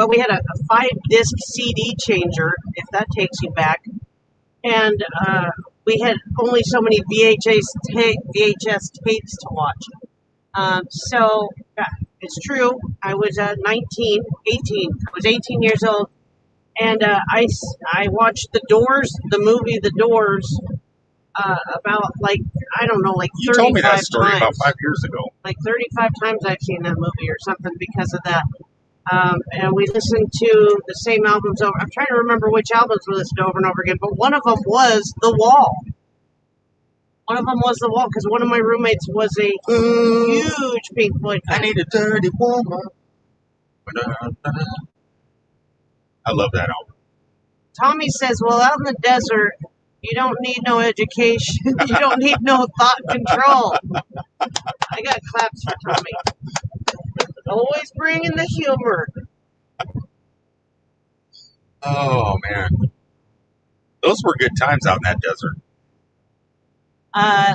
We had a 5-disc CD changer, if that takes you back, and we had only so many VHS tapes to watch. So yeah, it's true. I was 18. I was 18 years old. And I watched the movie The Doors, about 35 You told me that story times. about 5 years ago. 35 times I've seen that movie or something because of that. And we listened to the same albums over. I'm trying to remember which albums we listened to over and over again, but one of them was The Wall. One of them was The Wall because one of my roommates was a huge Pink Floyd fan. I need a dirty woman. I love that album. Tommy says, well, out in the desert, you don't need no education. You don't need no thought control. I got claps for Tommy. Always bringing the humor. Oh, man. Those were good times out in that desert.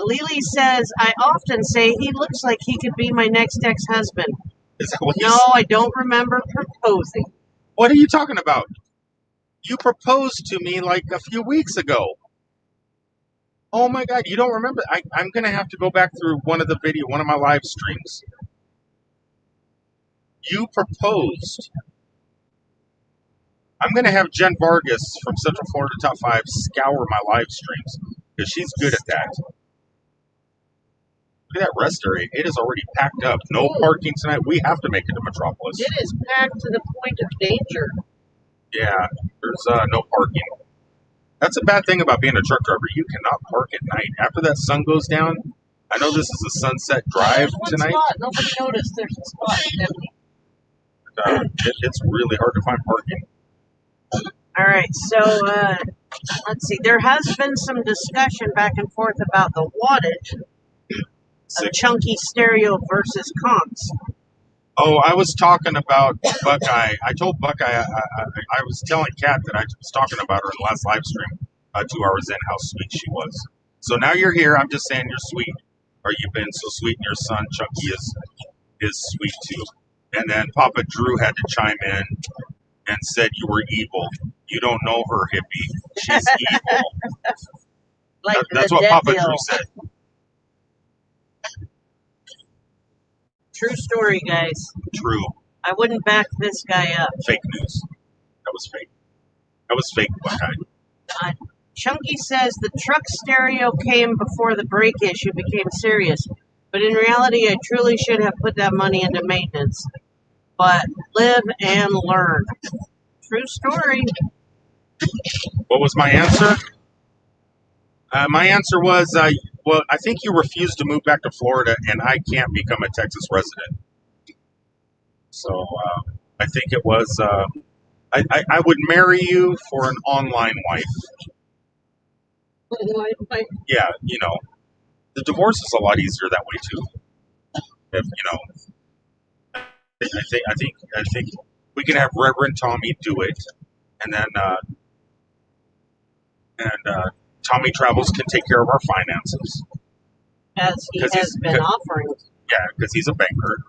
Lily says, I often say he looks like he could be my next ex-husband. Is that what No, I don't remember proposing. What are you talking about? You proposed to me like a few weeks ago. Oh my God, you don't remember? I'm going to have to go back through one of my live streams. You proposed. I'm gonna have Jen Vargas from Central Florida Top 5 scour my live streams because she's good at that. Look at that rest area. It is already packed up. No parking tonight. We have to make it to Metropolis. It is packed to the point of danger. Yeah, there's no parking. That's a bad thing about being a truck driver. You cannot park at night. After that sun goes down, I know this is a sunset drive There's one tonight. spot. Nobody noticed there's a spot empty. It's really hard to find parking. All right, so let's see. There has been some discussion back and forth about the wattage of chunky stereo versus comps. Oh, I was talking about Buckeye. I told Buckeye, I was telling Kat that I was talking about her in the last live stream 2 hours in, how sweet she was. So now you're here. I'm just saying you're sweet. Or you've been so sweet, and your son, Chunky, is sweet too. And then Papa Drew had to chime in and said you were evil. You don't know her, hippie. She's evil. That's what Papa Drew said. True story, guys. True. I wouldn't back this guy up. Fake news. That was fake. That was fake, Buckeye. Chunky says the truck stereo came before the brake issue became serious. But in reality, I truly should have put that money into maintenance. But live and learn. True story. What was my answer? My answer was, well, I think you refused to move back to Florida, and I can't become a Texas resident. So I think it was, I would marry you for an online wife. Yeah, you know, the divorce is a lot easier that way too. If, you know, I think we can have Reverend Tommy do it, and then Tommy Travels can take care of our finances. As he has been offering. Yeah, because he's a banker.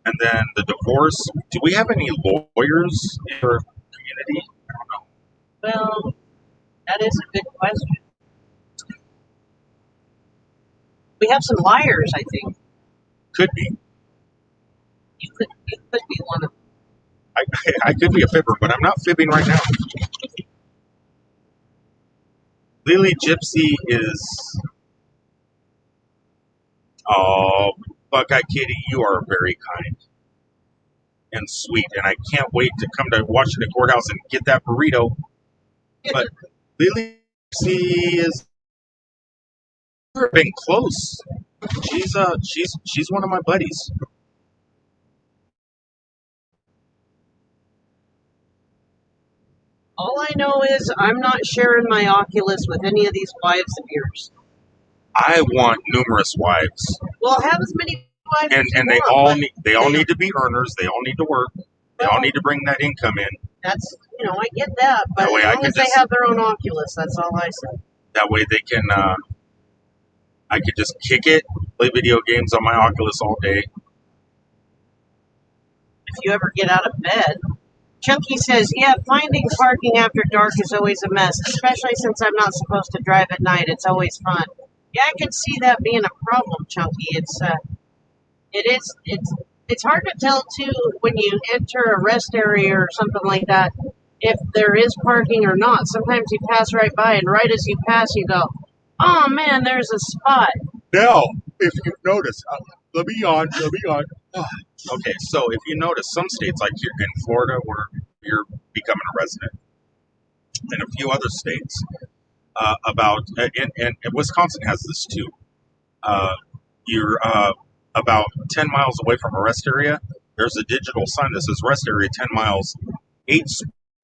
And then the divorce. Do we have any lawyers in our community? I don't know. Well, that is a good question. We have some liars, I think. Could be. You could be one of them. I could be a fibber, but I'm not fibbing right now. Lily Gypsy is... Oh, Buckeye Kitty, you are very kind and sweet, and I can't wait to come to Washington Courthouse and get that burrito. But Lily Gypsy is been close. She's one of my buddies. All I know is I'm not sharing my Oculus with any of these wives of yours. I want numerous wives. Well, have as many wives as and you want, they all need to be earners. They all need to work. They all need to bring that income in. That's, I get that, but as long as they have their own Oculus, that's all I say. That way they can, I could just kick it, play video games on my Oculus all day. If you ever get out of bed. Chunky says, yeah, finding parking after dark is always a mess, especially since I'm not supposed to drive at night. It's always fun. Yeah, I can see that being a problem, Chunky. It's hard to tell, too, when you enter a rest area or something like that, if there is parking or not. Sometimes you pass right by, and right as you pass, you go, oh, man, there's a spot. Now, if you notice, let me on. Okay, so if you notice, some states, like here in Florida, where you're becoming a resident, and a few other states, and Wisconsin has this too. You're about 10 miles away from a rest area. There's a digital sign that says rest area 10 miles, 8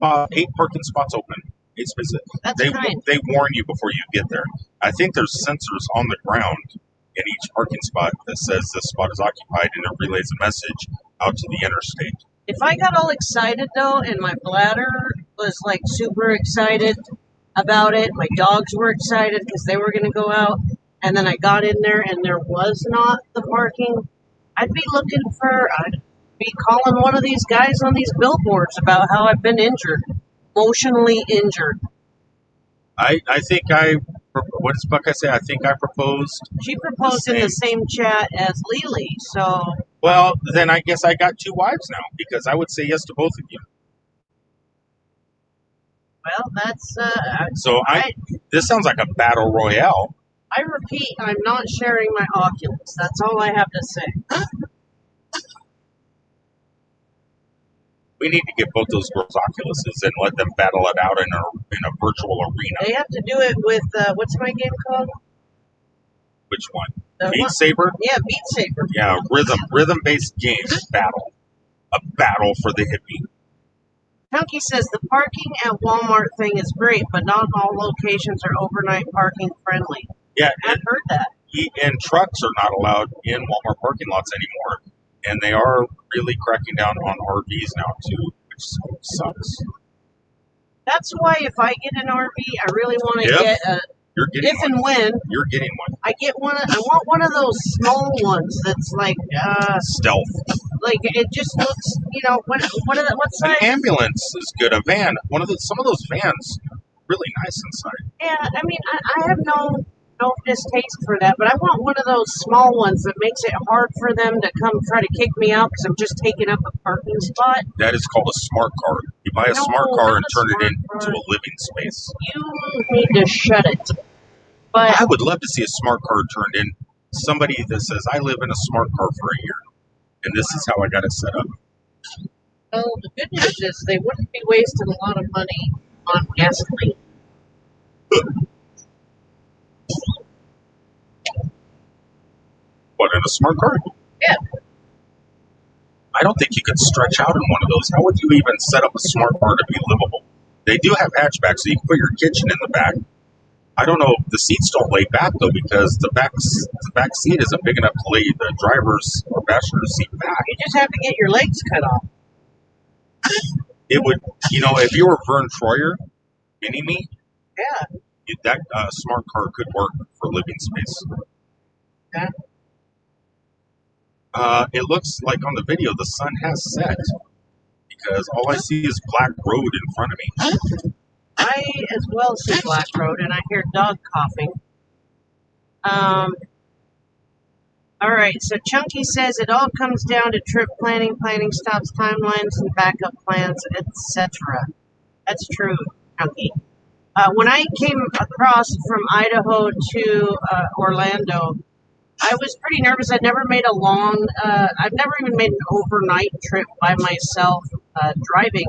parking spots open. 8 spaces. They warn you before you get there. I think there's sensors on the ground in each parking spot that says this spot is occupied, and it relays a message out to the interstate. If I got all excited, though, and my bladder was, like, super excited about it, my dogs were excited because they were going to go out, and then I got in there and there was not the parking, I'd be calling one of these guys on these billboards about how I've been injured, emotionally injured. I think what does Buckeye say? I think I proposed. She proposed in the same chat as Lily, so. Well, then I guess I got 2 wives now, because I would say yes to both of you. Well, that's. So this sounds like a battle royale. I repeat, I'm not sharing my Oculus. That's all I have to say. We need to get both those girls Oculuses and let them battle it out in a virtual arena. They have to do it with what's my game called? Which one? The Beat one- Saber? Yeah, Beat Saber. Yeah, rhythm-based games battle. A battle for the hippie. Chunky says the parking at Walmart thing is great, but not all locations are overnight parking friendly. Yeah, I've heard that. And trucks are not allowed in Walmart parking lots anymore. And they are really cracking down on RVs now too, which sucks. That's why if I get an RV, I really want to get a. You're getting If one. and when You're getting one. I get one, I want one of those small ones that's like Stealth. like it just looks, what An size? ambulance is good. A van. Some of those vans, really nice inside. Yeah, I mean, I have no distaste for that, but I want one of those small ones that makes it hard for them to come try to kick me out because I'm just taking up a parking spot. That is called a smart car. You buy a No, smart car not and a turn it smart into car. a living space. You need to shut it. But I would love to see a smart car turned in somebody that says, I live in a smart car for a year, and this is how I got it set up. well, the good news is they wouldn't be wasting a lot of money on gasoline. What, in a smart car? Yeah. I don't think you could stretch out in one of those. How would you even set up a smart car to be livable? They do have hatchbacks, so you can put your kitchen in the back. I don't know. The seats don't lay back though because the back seat isn't big enough to lay the driver's or passenger's seat back. You just have to get your legs cut off. It would, if you were Vern Troyer, mini-me, Yeah. that smart car could work for living space. Yeah. It looks like on the video the sun has set because all I see is black road in front of me. I as well see Black Road, and I hear dog coughing. All right, so Chunky says it all comes down to trip planning, planning stops, timelines, and backup plans, etc. That's true, Chunky. When I came across from Idaho to Orlando, I was pretty nervous. I've never made I've never even made an overnight trip by myself driving.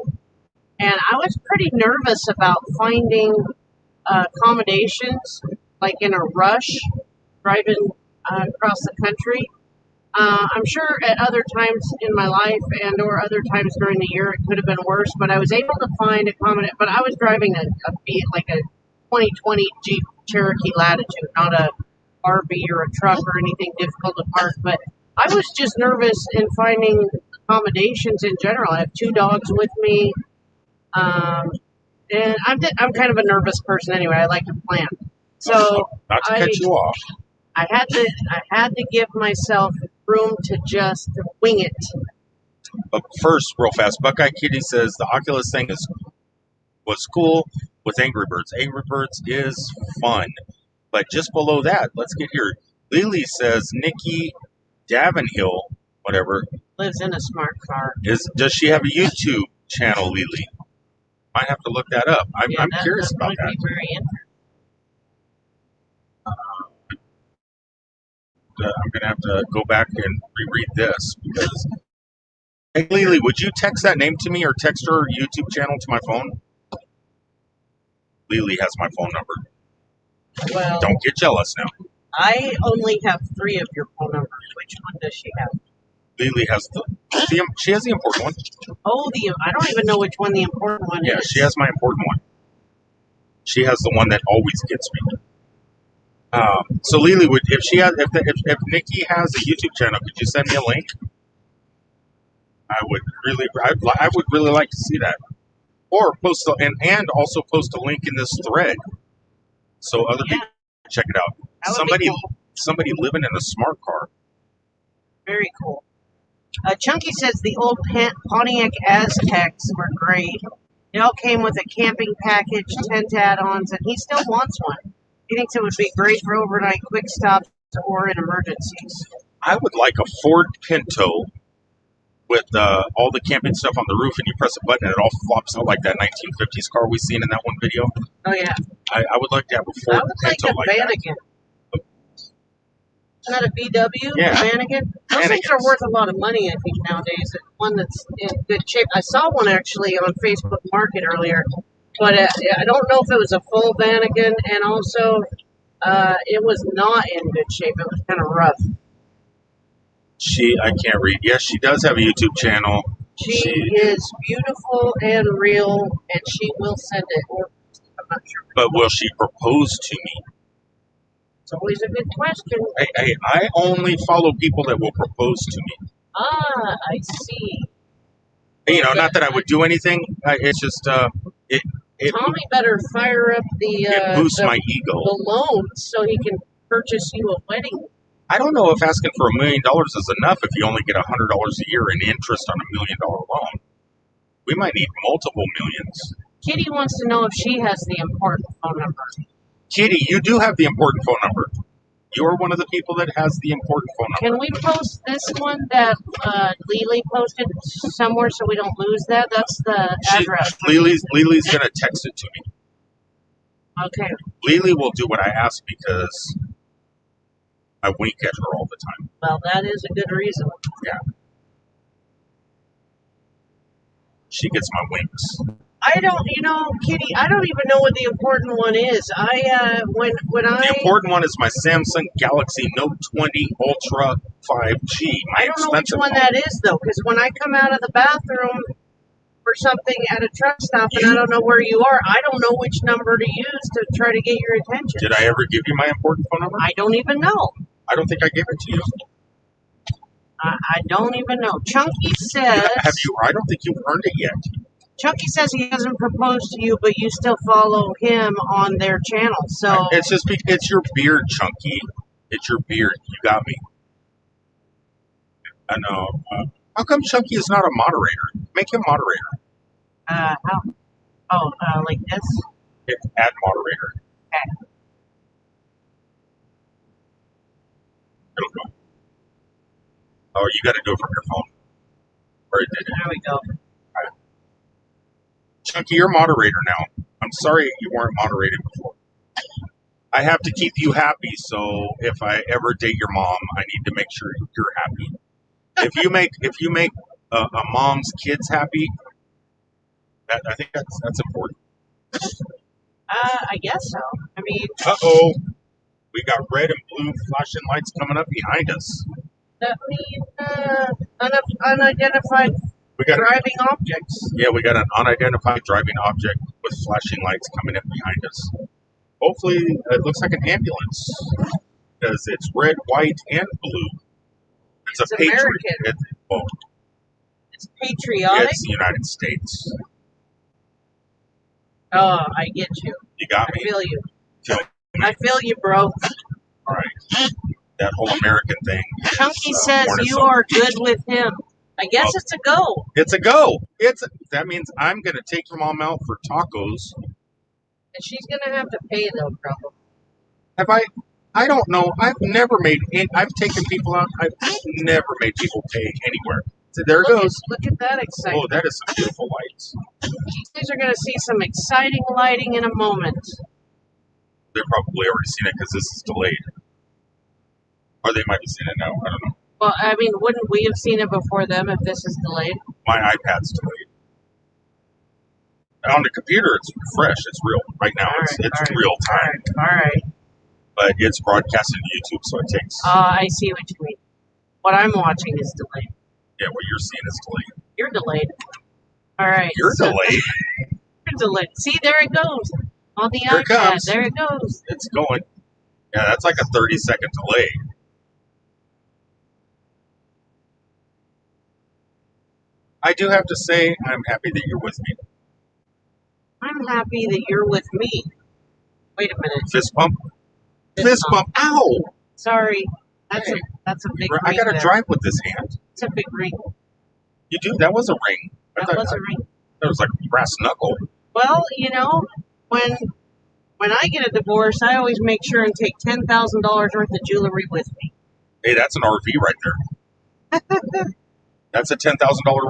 And I was pretty nervous about finding accommodations, like in a rush, driving across the country. I'm sure at other times in my life and or other times during the year it could have been worse, but I was able to find accommodation. But I was driving a 2020 Jeep Cherokee Latitude, not a RV or a truck or anything difficult to park. But I was just nervous in finding accommodations in general. I have 2 dogs with me. And I'm kind of a nervous person anyway. I like to plan. So Not to cut you off. I had to give myself room to just wing it. But first, real fast, Buckeye Kitty says the Oculus thing was cool with Angry Birds. Angry Birds is fun. But just below that, let's get here. Lily says Nikki Davenhill, whatever, Lives in a smart car. does she have a YouTube channel, Lily? Might have to look that up. I'm curious about that. Be very interesting. I'm going to have to go back and reread this because. Hey, Lily, would you text that name to me or text her YouTube channel to my phone? Lily has my phone number. Well, Don't get jealous now. I only have 3 of your phone numbers. Which one does she have? Lily has she has the important one. Oh, I don't even know which one the important one Yeah, is. she has my important one. She has the one that always gets me. So Lily, if Nikki has a YouTube channel, could you send me a link? I would really like to see that, or post and also post a link in this thread so other people can check it out. That would be cool. Somebody living in a smart car. Very cool. Chunky says the old Pontiac Aztecs were great. It all came with a camping package, tent add-ons, and he still wants one. He thinks it would be great for overnight quick stops or in emergencies. I would like a Ford Pinto with all the camping stuff on the roof, and you press a button and it all flops out like that 1950s car we seen in that one video. Oh yeah. I would like to have a I Ford would like Pinto a like that. Vanagon. Not a VW, Yeah. Vanagon. Those things are worth a lot of money, I think, nowadays. One that's in good shape. I saw one actually on Facebook Market earlier, but I don't know if it was a full Vanagon, and also it was not in good shape. It was kind of rough. I can't read. Yes, she does have a YouTube channel. She is beautiful and real, and she will send it. I'm not sure. But will she propose to me? It's always a good question. Hey, I only follow people that will propose to me. Ah, I see. You know, not that I would do anything. It's just it Tommy better fire up it boosts my ego. The loan so he can purchase you a wedding. I don't know if asking for $1 million is enough if you only get $100 a year in interest on $1 million loan. We might need multiple millions. Kitty wants to know if she has the important phone number. Kitty, you do have the important phone number. You are one of the people that has the important phone number. Can we post this one that Lily posted somewhere so we don't lose that? That's the address. Lily's going to text it to me. Okay. Lily will do what I ask because I wink at her all the time. Well, that is a good reason. Yeah. She gets my winks. I don't, Kitty, I don't even know what the important one is. The important one is my Samsung Galaxy Note 20 Ultra 5G. I don't know which one that is, though, because when I come out of the bathroom or something at a truck stop and I don't know where you are, I don't know which number to use to try to get your attention. Did I ever give you my important phone number? I don't even know. I don't think I gave it to you. I don't even know. Chunky says... I don't think you've earned it yet. Chunky says he hasn't proposed to you, but you still follow him on their channel. So it's your beard, Chunky. It's your beard. You got me. I know. How come Chunky is not a moderator? Make him moderator. How? Oh, like this? Add moderator. Okay. I don't know. Oh, you got to do it from your phone. Or it did it. There we go. Right. Chunky, you're moderator now. I'm sorry you weren't moderated before. I have to keep you happy, so if I ever date your mom, I need to make sure you're happy. If you make a mom's kids happy, I think that's important. I guess so. I mean, we got red and blue flashing lights coming up behind us. That means unidentified driving objects. Yeah, we got an unidentified driving object with flashing lights coming up behind us. Hopefully, it looks like an ambulance because it's red, white, and blue. It's American. It's patriotic. It's the United States. Oh, I get you. You got me. I feel you. I feel you, bro. All right. That whole American thing. Chunky says you are good with him. I guess it's a go. It's a go. That means I'm going to take your mom out for tacos. And she's going to have to pay, though, probably. Have I? I don't know. I've taken people out. I've never made people pay anywhere. So there it goes. Look at that excitement. Oh, that is some beautiful lights. You guys are going to see some exciting lighting in a moment. They've probably already seen it because this is delayed. Or they might have seen it now. I don't know. Well, I mean, wouldn't we have seen it before them if this is delayed? My iPad's delayed. On the computer, it's fresh. It's real. Right now, it's real time. All right. But it's broadcasted to YouTube, so it takes... I see what you mean. What I'm watching is delayed. Yeah, what you're seeing is delayed. You're delayed. All right. You're delayed? You're delayed. See, there it goes. On the Here iPad. It comes. There it goes. It's going. Yeah, that's like a 30-second delay. I do have to say, I'm happy that you're with me. I'm happy that you're with me. Wait a minute. Fist bump. Fist bump. Ow! Sorry. That's a big ring. I gotta drive with this hand. It's a big ring. You do? That was a ring. That was a ring. That was like a brass knuckle. Well, when I get a divorce, I always make sure and take $10,000 worth of jewelry with me. Hey, that's an RV right there. That's a $10,000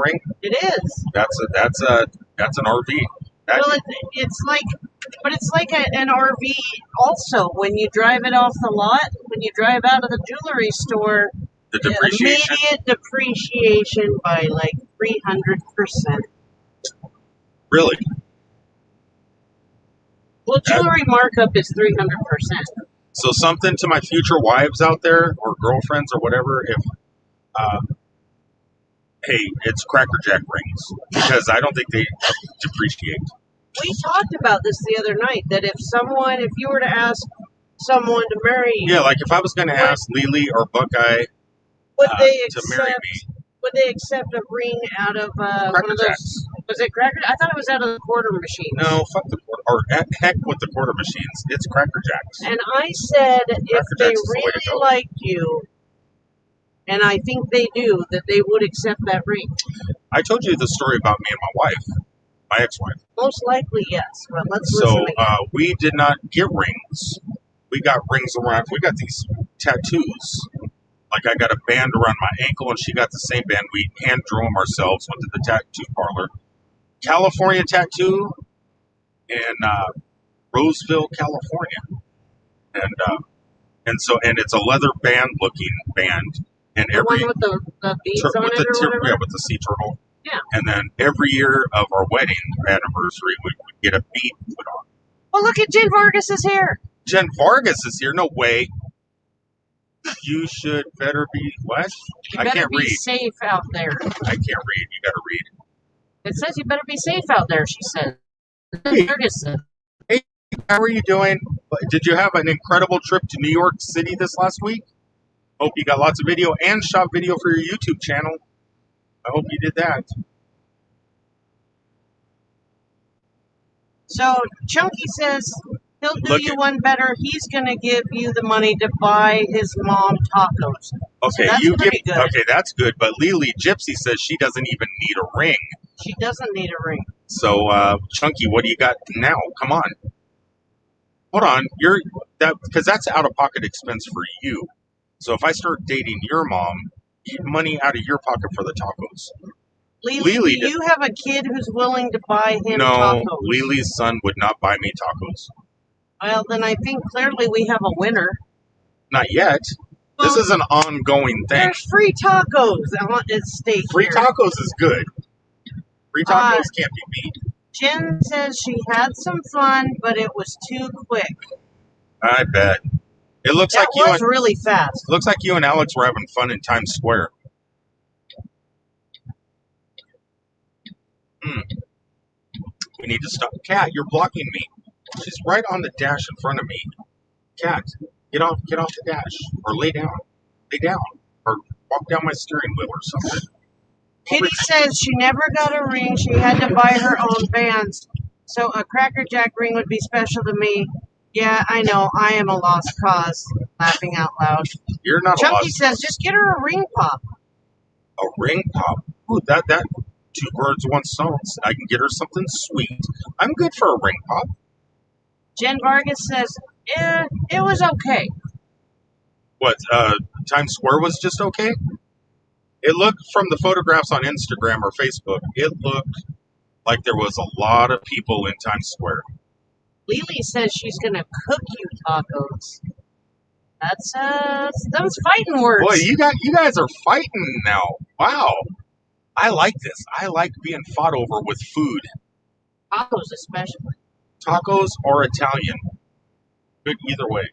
ring. It is. That's an RV. That, Well, it's like an RV. Also, when you drive it off the lot, when you drive out of the jewelry store, the depreciation. immediate depreciation by like 300%. Really? Well, jewelry markup is 300%. So something to my future wives out there, or girlfriends, or whatever. If hey, it's Cracker Jack rings, because I don't think they depreciate. We talked about this the other night, that if you were to ask someone to marry you, Yeah, like if I was going to ask Lily or Buckeye would they to marry me, would they accept a ring out of one Cracker of those? Jacks. Was it Cracker? I thought it was out of the quarter machines. No, fuck the quarter, or heck with the quarter machines. It's Cracker Jacks. And I said if they Jacks is the way to really go. liked you, and I think they do, that they would accept that ring. I told you the story about me and my wife, my ex-wife. Most likely, yes. But let's So listen again. we did not get rings. We got rings around. We got these tattoos. Like I got a band around my ankle, and she got the same band. We hand drew them ourselves. Went to the tattoo parlor. California tattoo in Roseville, California, and it's a leather band looking band. And The one with the beads on it, or whatever? Yeah, with the sea turtle. Yeah. And then every year of our wedding anniversary, we would get a bead put on. Well, look at Jen Vargas' hair. Jen Vargas is here. No way. You should better be what? You better be safe out there. I can't read. You got to read. It says you better be safe out there, she said. Hey. Vargas said. Hey, how are you doing? Did you have an incredible trip to New York City this last week? Hope you got lots of video and shot video for your YouTube channel. I hope you did that. So Chunky says he'll do you one better. He's going to give you the money to buy his mom tacos. Okay, so you give. good. Okay, that's good. But Lily Gypsy says she doesn't even need a ring. She doesn't need a ring. So Chunky, what do you got now? Come on. Hold on. Because that's out of pocket expense for you. So if I start dating your mom, money out of your pocket for the tacos. Lily, do you have a kid who's willing to buy him tacos? No, Lily's son would not buy me tacos. Well, then I think clearly we have a winner. Not yet. Well, this is an ongoing thing. There's free tacos at stake. Free tacos is good. Free tacos can't be beat. Jen says she had some fun, but it was too quick. I bet. It looks that was really fast. Looks like you and Alex were having fun in Times Square. We need to stop. Cat, you're blocking me. She's right on the dash in front of me. Cat, get off the dash. Or lay down. Lay down. Or walk down my steering wheel or something. Kitty says she never got a ring. She had to buy her own bands. So a Cracker Jack ring would be special to me. Yeah, I know. I am a lost cause. Laughing out loud. You're not Chunky a lost says, just get her a ring pop. A ring pop? Ooh, that two birds, one stone. I can get her something sweet. I'm good for a ring pop. Jen Vargas says, it was okay. What, Times Square was just okay? It looked, from the photographs on Instagram or Facebook, it looked like there was a lot of people in Times Square. Lily says she's going to cook you tacos. That's those fighting words. Boy, you guys are fighting now. Wow. I like this. I like being fought over with food. Tacos especially. Tacos or Italian. Good either way.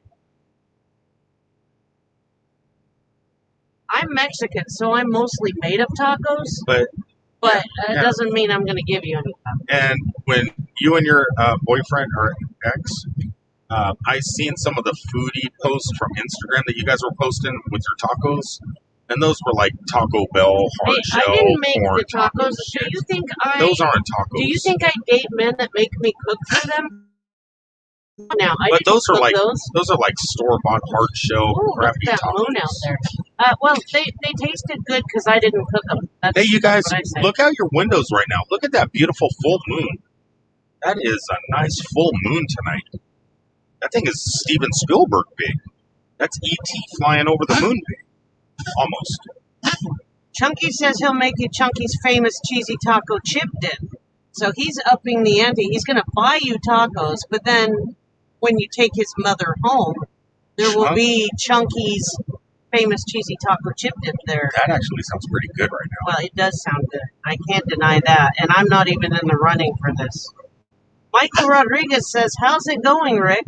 I'm Mexican, so I'm mostly made of tacos. But it doesn't mean I'm going to give you any tacos. And when you and your boyfriend or ex, I seen some of the foodie posts from Instagram that you guys were posting with your tacos, and those were like Taco Bell, hard shell, I didn't make corn the tacos. Shit. Do you think those aren't tacos? Do you think I date men that make me cook for them? Now, but those are like store bought hard shell crappy that tacos. Moon out there. Well, they tasted good because I didn't cook them. Hey, you guys, look out your windows right now. Look at that beautiful full moon. That is a nice full moon tonight. That thing is Steven Spielberg big. That's E.T. flying over the moon big. Almost. Chunky says he'll make you Chunky's famous cheesy taco chip dip. So he's upping the ante. He's going to buy you tacos, but then when you take his mother home, there will be Chunky's famous cheesy taco chip dip there. That actually sounds pretty good right now. Well, it does sound good. I can't deny that. And I'm not even in the running for this. Michael Rodriguez says, how's it going, Rick?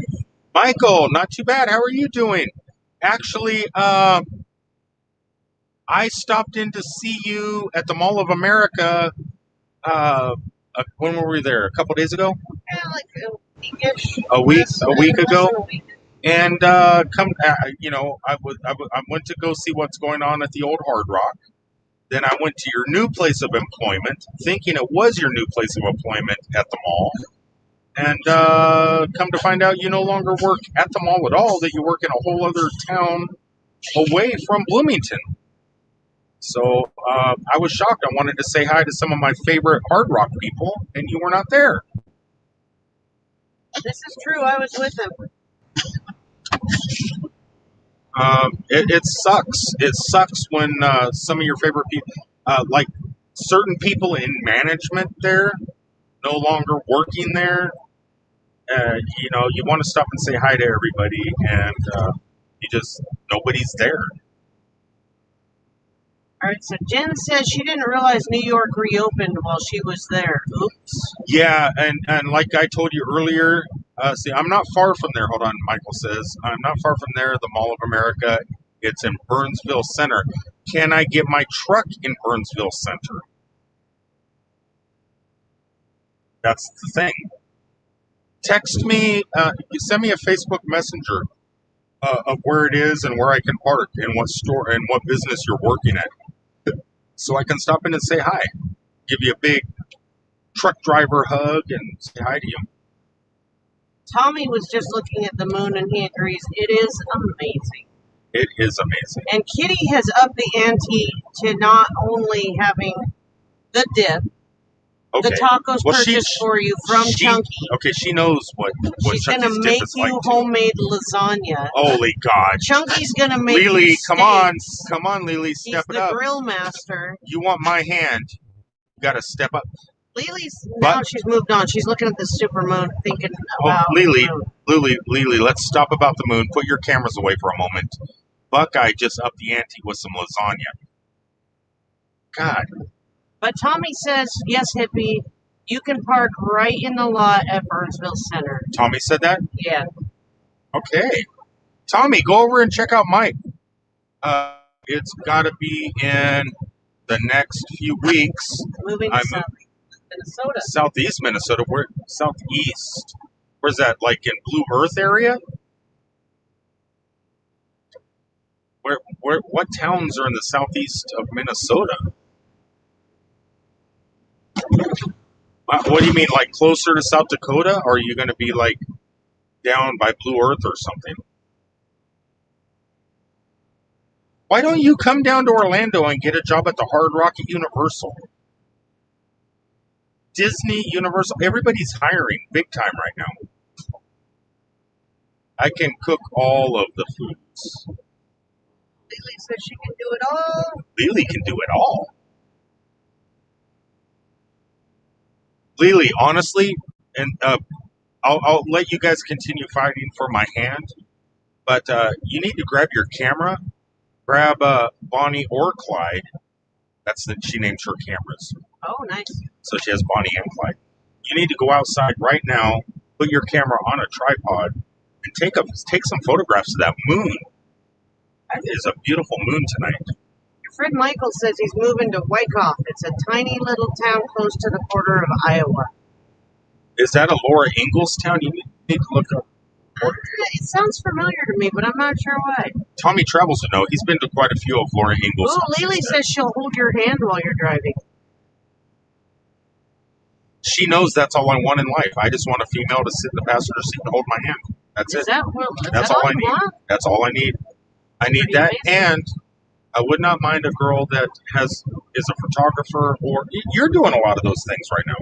Michael, not too bad. How are you doing? Actually, I stopped in to see you at the Mall of America. When were we there? A couple days ago? Yeah, like a weekish. A week ago. A week. And you know, I went to go see what's going on at the old Hard Rock. Then I went to your new place of employment, thinking it was your new place of employment at the mall. And come to find out you no longer work at the mall at all, that you work in a whole other town away from Bloomington. So I was shocked. I wanted to say hi to some of my favorite Hard Rock people, and you were not there. This is true. I was with him. It sucks. It sucks when some of your favorite people, like certain people in management there, no longer working there. You know, you want to stop and say hi to everybody, and nobody's there. All right, so Jen says she didn't realize New York reopened while she was there. Oops. Yeah, and like I told you earlier, see, I'm not far from there. Hold on, Michael says. I'm not far from there, the Mall of America. It's in Burnsville Center. Can I get my truck in Burnsville Center? That's the thing. Text me, send me a Facebook Messenger of where it is and where I can park and what store and what business you're working at, so I can stop in and say hi. Give you a big truck driver hug and say hi to you. Tommy was just looking at the moon and he agrees it is amazing. It is amazing. And Kitty has upped the ante to not only having the dip, the tacos purchased for you from Chunky. Okay, she knows what she's going to make you homemade lasagna. Holy God. Chunky's going to make Lily, you come on, Lily, step it up. He's the grill master. You want my hand. You got to step up. Now she's moved on. She's looking at the super moon, thinking about Lily, let's stop about the moon. Put your cameras away for a moment. Buckeye just upped the ante with some lasagna. God. But Tommy says, yes, hippie, you can park right in the lot at Burnsville Center. Tommy said that? Yeah. Okay. Tommy, go over and check out Mike. It's got to be in the next few weeks. Moving to Minnesota. Southeast Minnesota. Where? Southeast. Where's that? Like in Blue Earth area? What towns are in the southeast of Minnesota? What do you mean, like closer to South Dakota? Or are you going to be like down by Blue Earth or something? Why don't you come down to Orlando and get a job at the Hard Rock at Universal? Disney, Universal, everybody's hiring big time right now. I can cook all of the foods. Lily says she can do it all. Lily can do it all. Lily, honestly, and I'll let you guys continue fighting for my hand, but you need to grab your camera, grab Bonnie or Clyde. She named her cameras. Oh, nice. So she has Bonnie and Clyde. You need to go outside right now, put your camera on a tripod, and take some photographs of that moon. That is a beautiful moon tonight. Fred Michael says he's moving to Wyckoff. It's a tiny little town close to the border of Iowa. Is that a Laura Ingalls town? You need to look up. It sounds familiar to me, but I'm not sure why. Tommy travels to know. He's been to quite a few of Laura Ingalls. Oh, Lily says she'll hold your hand while you're driving. She knows that's all I want in life. I just want a female to sit in the passenger seat and hold my hand. That's it. That's all I need. That's all I need. I need that, and I would not mind a girl that is a photographer, or you're doing a lot of those things right now.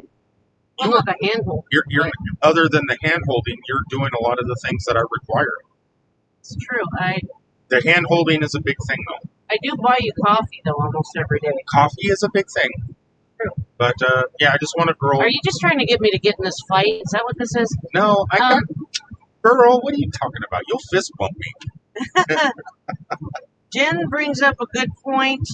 I'm not the hand-holding. You're other than the hand-holding, you're doing a lot of the things that I require. It's true. The hand-holding is a big thing, though. I do buy you coffee though almost every day. Coffee is a big thing. True. But yeah, I just want a girl. Are you just trying to get me to get in this fight? Is that what this is? No, I got girl. What are you talking about? You'll fist bump me. Jen brings up a good point.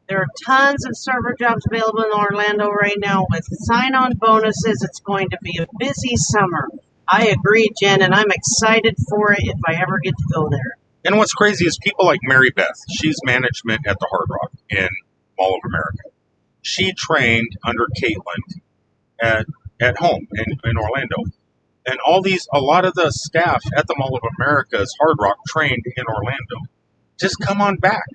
There are tons of server jobs available in Orlando right now with sign-on bonuses. It's going to be a busy summer. I agree, Jen, and I'm excited for it if I ever get to go there. And what's crazy is people like Mary Beth. She's management at the Hard Rock in Mall of America. She trained under Caitlin at home in Orlando. And a lot of the staff at the Mall of America's Hard Rock trained in Orlando. Just come on back.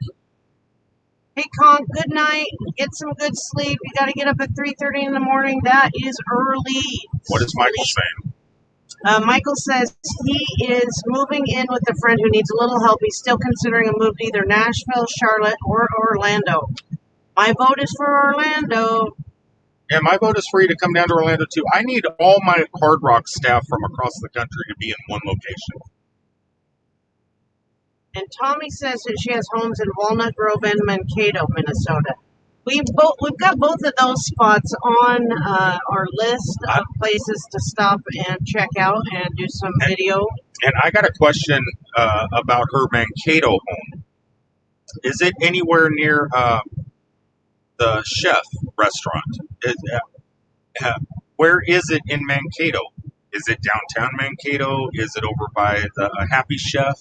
Hey, Con, good night. Get some good sleep. You got to get up at 3:30 in the morning. That is early. What is Michael saying? Michael says he is moving in with a friend who needs a little help. He's still considering a move to either Nashville, Charlotte, or Orlando. My vote is for Orlando. Yeah, my vote is for you to come down to Orlando too. I need all my Hard Rock staff from across the country to be in one location. And Tommy says that she has homes in Walnut Grove and Mankato, Minnesota. We've got both of those spots on our list of places to stop and check out and do some video. And I got a question about her Mankato home. Is it anywhere near the Chef restaurant? Where is it in Mankato? Is it downtown Mankato? Is it over by the Happy Chef?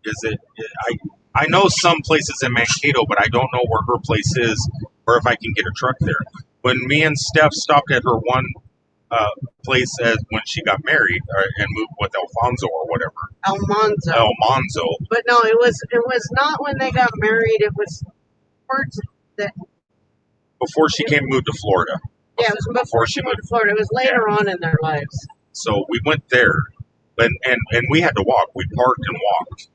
Is it? I know some places in Mankato, but I don't know where her place is, or if I can get a truck there. When me and Steph stopped at her one place when she got married and moved with Alfonso or whatever. Almanzo. But no, it was not when they got married. It was towards the. Before she moved to Florida. Yeah, it was before she moved to Florida. It was later on in their lives. So we went there, and we had to walk. We parked and walked.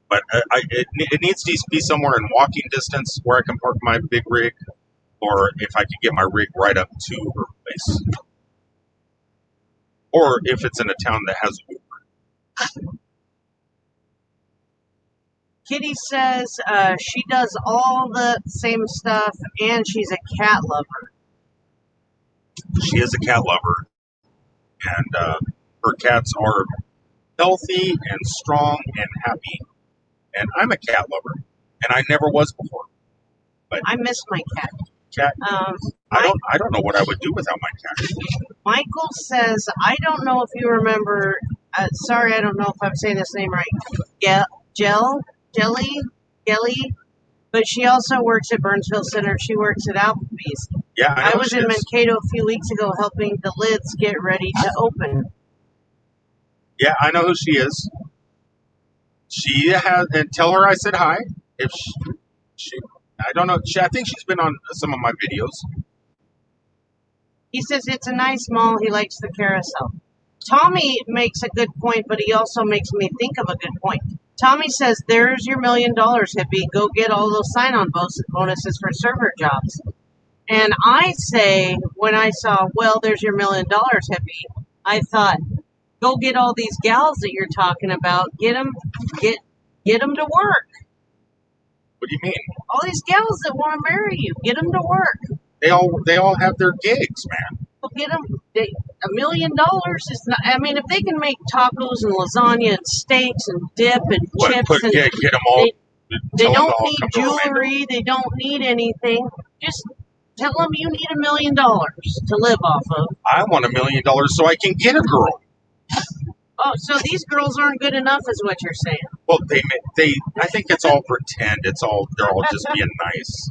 But it needs to be somewhere in walking distance where I can park my big rig, or if I could get my rig right up to her place. Or if it's in a town that has Uber. Kitty says she does all the same stuff, and she's a cat lover. She is a cat lover, and her cats are healthy and strong and happy. And I'm a cat lover, and I never was before. But I miss my cat. I don't know what I would do without my cat. Michael says, I don't know if you remember. Sorry, I don't know if I'm saying this name right. Jelly, but she also works at Burnsville Center. She works at Applebee's. Yeah, I was in Mankato a few weeks ago helping the lids get ready to open. Yeah, I know who she is. She has, and tell her I said hi. If she I don't know. I think she's been on some of my videos. He says it's a nice mall. He likes the carousel. Tommy makes a good point, but he also makes me think of a good point. Tommy says, there's your $1 million, hippie. Go get all those sign-on bonuses for server jobs. And I say, when I saw, well, there's your $1 million, hippie, I thought, go get all these gals that you're talking about. Get them to work. What do you mean? All these gals that want to marry you, get them to work. They all have their gigs, man. Well, get them. $1 million is not. I mean, if they can make tacos and lasagna and steaks and dip and chips, and get them all. They don't need jewelry. They don't need anything. Just tell them you need $1 million to live off of. I want $1 million so I can get a girl. Oh, so these girls aren't good enough, is what you're saying? Well, I think it's all pretend. They're all just being nice.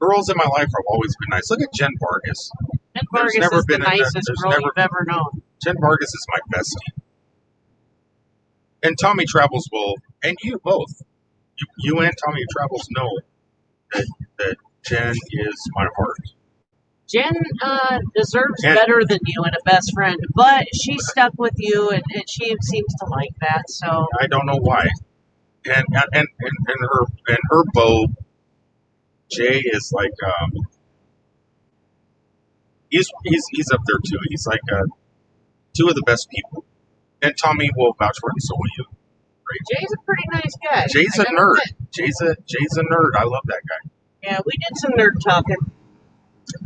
Girls in my life have always been nice. Look at Jen Vargas. Jen Vargas is the nicest girl you've ever known. Jen Vargas is my bestie. And Tommy Travels and you both, you and Tommy Travels know that Jen is my heart. Jen deserves better than you and a best friend, but she stuck with you, and she seems to like that. So I don't know why. And her beau, Jay, is like he's up there too. He's like two of the best people. And Tommy will vouch for it, and so will you. great. Jay's a pretty nice guy. Jay's a nerd. Jay's a nerd. I love that guy. Yeah, we did some nerd talking.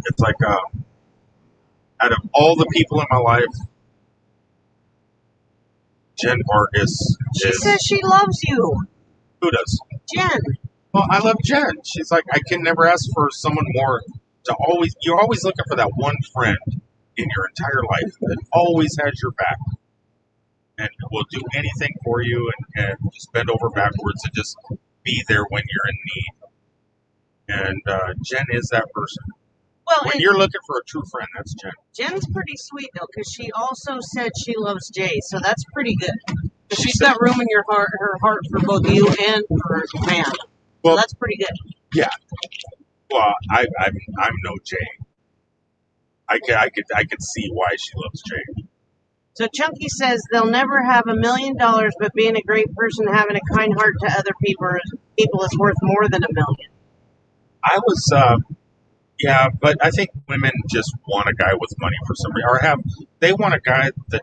It's like out of all the people in my life, Jen Vargas She says she loves you. Who does? Jen. Well, I love Jen. She's like, I can never ask for someone more to always. You're always looking for that one friend in your entire life that always has your back and will do anything for you and just bend over backwards and just be there when you're in need. And Jen is that person. Well, when you're looking for a true friend, that's Jen. Jen's pretty sweet though, because she also said she loves Jay, so that's pretty good. She's got room in her heart for both you and for man. Well, so that's pretty good. Yeah. Well, I'm no Jay. I could see why she loves Jay. So Chunky says they'll never have $1 million, but being a great person, having a kind heart to other people is worth more than $1 million. I was, yeah, but I think women just want a guy with money for some reason, or they want a guy that.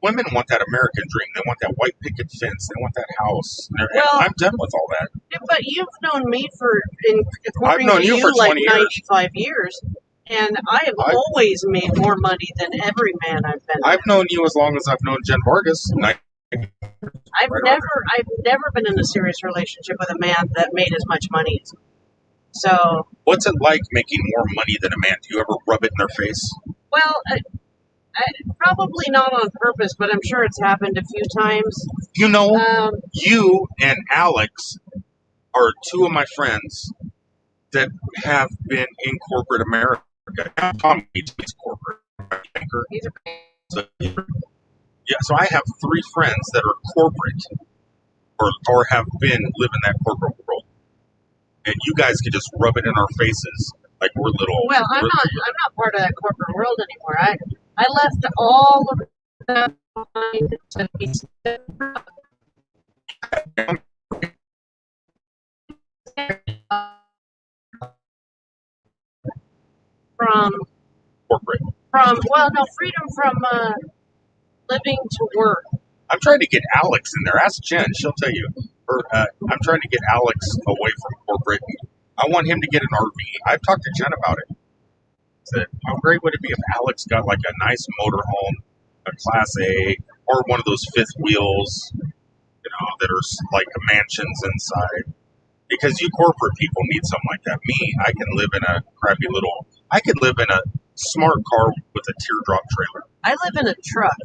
Women want that American dream. They want that white picket fence. They want that house. Well, I'm done with all that. But you've known me I've known you for 20 years. 95 years, and I have always made more money than every man I've been with. I've known you as long as I've known Jen Vargas. I've never been in a serious relationship with a man that made as much money as me. So, what's it like making more money than a man? Do you ever rub it in their face? Well, probably not on purpose, but I'm sure it's happened a few times. You know, you and Alex are two of my friends that have been in corporate America. Tom Gates is corporate banker. So I have 3 friends that are corporate or have been living that corporate world. And you guys could just rub it in our faces like we're little. Well, I'm not part of that corporate world anymore. I left all of that behind to be from corporate. Freedom from living to work. I'm trying to get Alex in there. Ask Jen; she'll tell you. I'm trying to get Alex away from corporate. I want him to get an RV. I've talked to Jen about it. Said, how great would it be if Alex got like a nice motorhome, a Class A, or one of those 5th wheels, that are like mansions inside. Because you corporate people need something like that. Me, I can live in a crappy little. I could live in a smart car with a teardrop trailer. I live in a truck.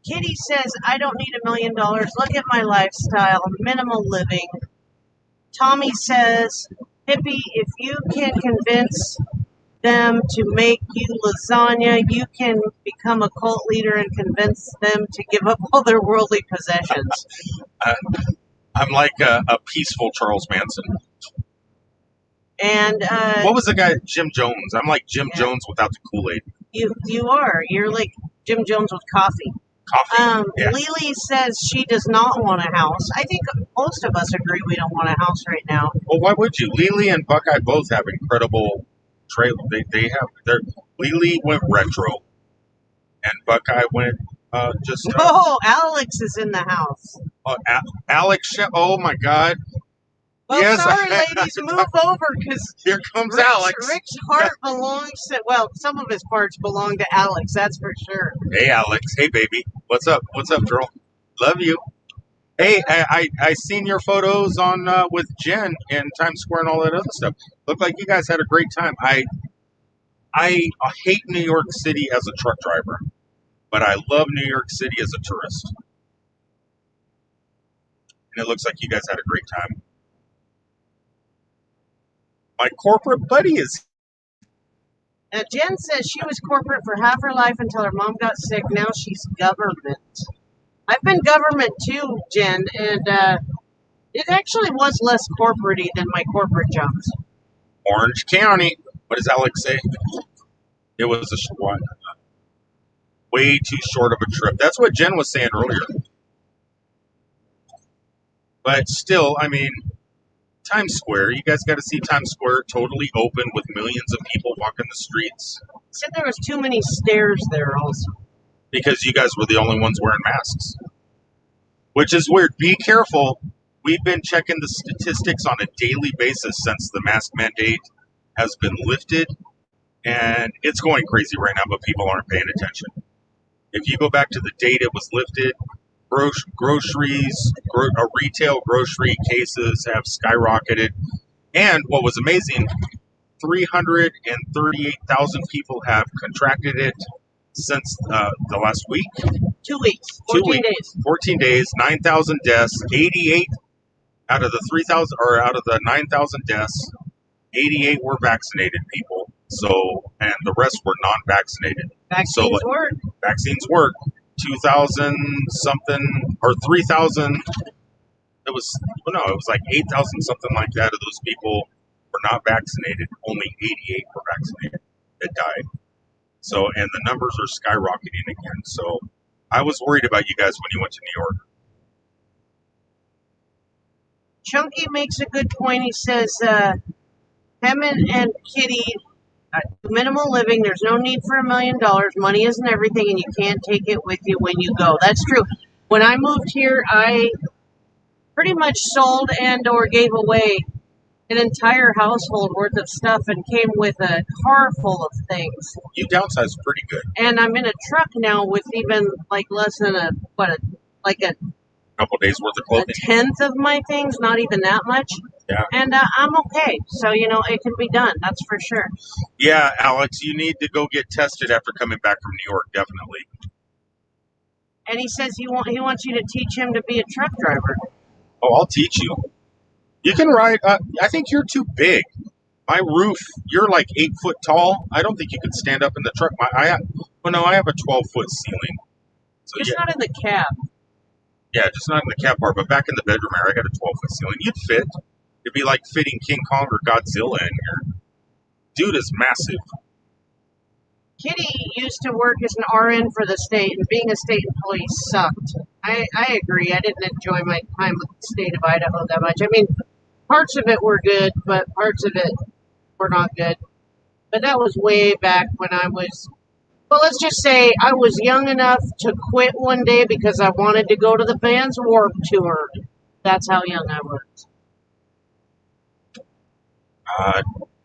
Kitty says, I don't need $1 million. Look at my lifestyle, minimal living. Tommy says, hippie, if you can convince them to make you lasagna, you can become a cult leader and convince them to give up all their worldly possessions. I'm like a peaceful Charles Manson. And what was the guy, Jim Jones? I'm like Jim Jones without the Kool-Aid. You are. You're like Jim Jones with coffee. Yeah. Lily says she does not want a house. I think most of us agree we don't want a house right now. Well, why would you? Lily and Buckeye both have incredible trailer. They have their. Lily went retro, and Buckeye went just. Alex is in the house. Alex, oh my God. Well, yes, sorry, ladies, move over because here comes Alex. Rick's heart belongs to. Well, some of his parts belong to Alex. That's for sure. Hey, Alex. Hey, baby. What's up? What's up, girl? Love you. Hey, I seen your photos on with Jen in Times Square and all that other stuff. Looked like you guys had a great time. I hate New York City as a truck driver, but I love New York City as a tourist. And it looks like you guys had a great time. My corporate buddy is. Jen says she was corporate for half her life until her mom got sick. Now she's government. I've been government too, Jen, and it actually was less corporate-y than my corporate jobs. Orange County. What does Alex say? It was way too short of a trip. That's what Jen was saying earlier. But still, I mean, Times Square. You guys got to see Times Square totally open with millions of people walking the streets. Said there was too many stairs there also. Because you guys were the only ones wearing masks. which is weird. Be careful. We've been checking the statistics on a daily basis since the mask mandate has been lifted, and it's going crazy right now, but people aren't paying attention. If you go back to the date it was lifted, retail grocery cases have skyrocketed. And what was amazing, 338,000 people have contracted it since the last week. 2 weeks, 14 days. 14 days, 9,000 deaths, 88 out of the 3,000 or out of the 9,000 deaths, 88 were vaccinated people. So, and the rest were non-vaccinated. Vaccines work. Vaccines work. 2,000 something or 3,000. It was like 8,000 something like that of those people were not vaccinated. Only 88 were vaccinated that died. So, and the numbers are skyrocketing again. So, I was worried about you guys when you went to New York. Chunky makes a good point. He says, Hammond and Kitty, minimal living. There's no need for $1 million. Money isn't everything, and you can't take it with you when you go. That's true. When I moved here, I pretty much sold and or gave away an entire household worth of stuff and came with a car full of things. You downsized pretty good. And I'm in a truck now with even like less than a couple days worth of clothing. A tenth of my things, not even that much. Yeah. And I'm okay. So, it can be done. That's for sure. Yeah, Alex, you need to go get tested after coming back from New York, definitely. And he says he wants you to teach him to be a truck driver. Oh, I'll teach you. You can ride. I think you're too big. My roof, you're like 8 foot tall. I don't think you can stand up in the truck. I have a 12-foot ceiling. So it's not in the cab. Yeah, just not in the cab part, but back in the bedroom area, I got a 12-foot ceiling. You'd fit. It'd be like fitting King Kong or Godzilla in here. Dude is massive. Kitty used to work as an RN for the state, and being a state employee sucked. I agree. I didn't enjoy my time with the state of Idaho that much. I mean, parts of it were good, but parts of it were not good. But that was way back when I was, well, let's just say I was young enough to quit one day because I wanted to go to the Vans Warped Tour. That's how young I was.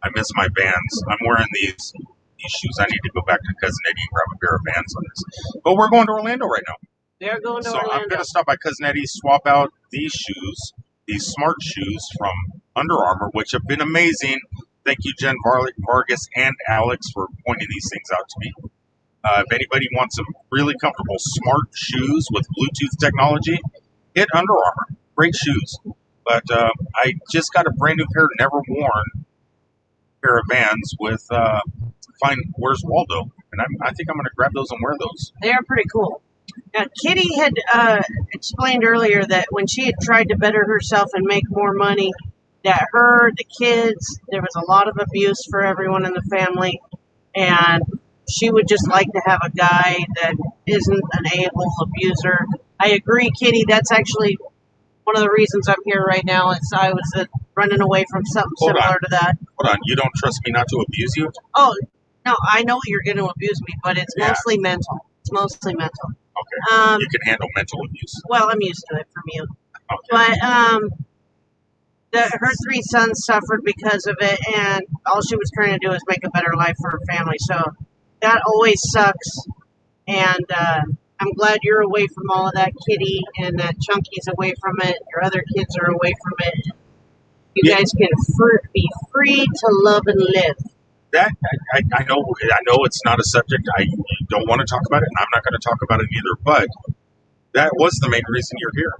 I miss my Vans. I'm wearing these shoes. I need to go back to Cousin Eddie and grab a pair of Vans on this. But we're going to Orlando right now. They're going to so Orlando. I'm going to stop by Cousin Eddie, swap out these shoes, these smart shoes from Under Armour, which have been amazing. Thank you, Jen Vargas and Alex, for pointing these things out to me. If anybody wants some really comfortable smart shoes with Bluetooth technology, hit Under Armour. Great shoes. But I just got a brand new pair, never worn pair of Vans with Where's Waldo? And I think I'm going to grab those and wear those. They are pretty cool. Now, Kitty had explained earlier that when she had tried to better herself and make more money, that her, the kids, there was a lot of abuse for everyone in the family, and she would just like to have a guy that isn't an a-hole abuser. I agree, Kitty. That's actually one of the reasons I'm here right now. Is I was running away from something similar to that. Hold on. You don't trust me not to abuse you? Oh, no, I know you're going to abuse me, but it's mostly mental. It's mostly mental. Okay. You can handle mental abuse. Well, I'm used to it from you. Okay. But her 3 sons suffered because of it, and all she was trying to do is make a better life for her family. So that always sucks. And I'm glad you're away from all of that, Kitty, and that Chunky's away from it. Your other kids are away from it. You guys can be free to love and live. That I know it's not a subject I don't want to talk about it, and I'm not going to talk about it either. But that was the main reason you're here.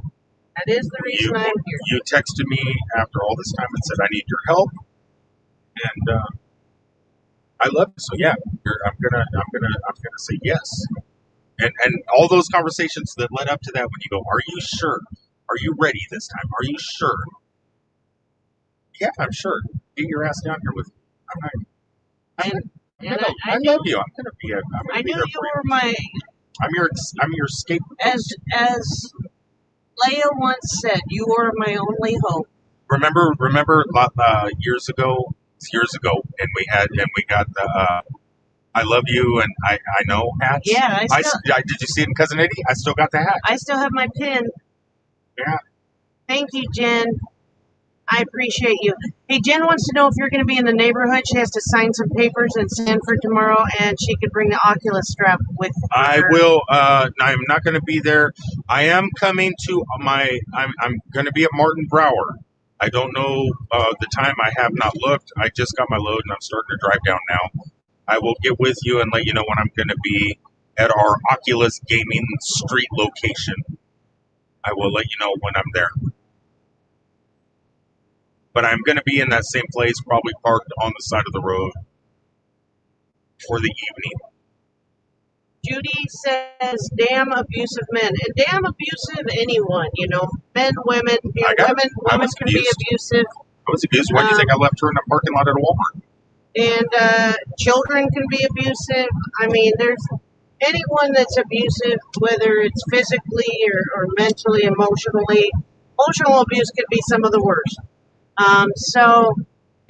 That is the reason I'm here. You texted me after all this time and said I need your help, and I love you. So yeah, I'm gonna say yes. And all those conversations that led up to that, when you go, are you sure? Are you ready this time? Are you sure? Yeah, I'm sure. Get your ass down here with me. I love you. I'm gonna be. I knew you were my. I'm your scapegoat. As Leia once said, you were my only hope. Remember, years ago, and we got the I love you and I know hats. Yeah, did you see it in Cousin Eddie? I still got the hat. I still have my pin. Yeah. Thank you, Jen. I appreciate you. Hey, Jen wants to know if you're going to be in the neighborhood. She has to sign some papers in Sanford tomorrow, and she could bring the Oculus strap with her. I will. I'm not going to be there. I am coming to I'm going to be at Martin Brower. I don't know the time. I have not looked. I just got my load and I'm starting to drive down now. I will get with you and let you know when I'm going to be at our Oculus Gaming Street location. I will let you know when I'm there. But I'm going to be in that same place, probably parked on the side of the road for the evening. Judy says, damn abusive men. And damn abusive anyone, you know. Men, women. You know, women can be abusive. I was abused. Why do you think I left her in the parking lot at a Walmart? And children can be abusive. I mean, there's anyone that's abusive, whether it's physically or mentally, emotionally. Emotional abuse can be some of the worst.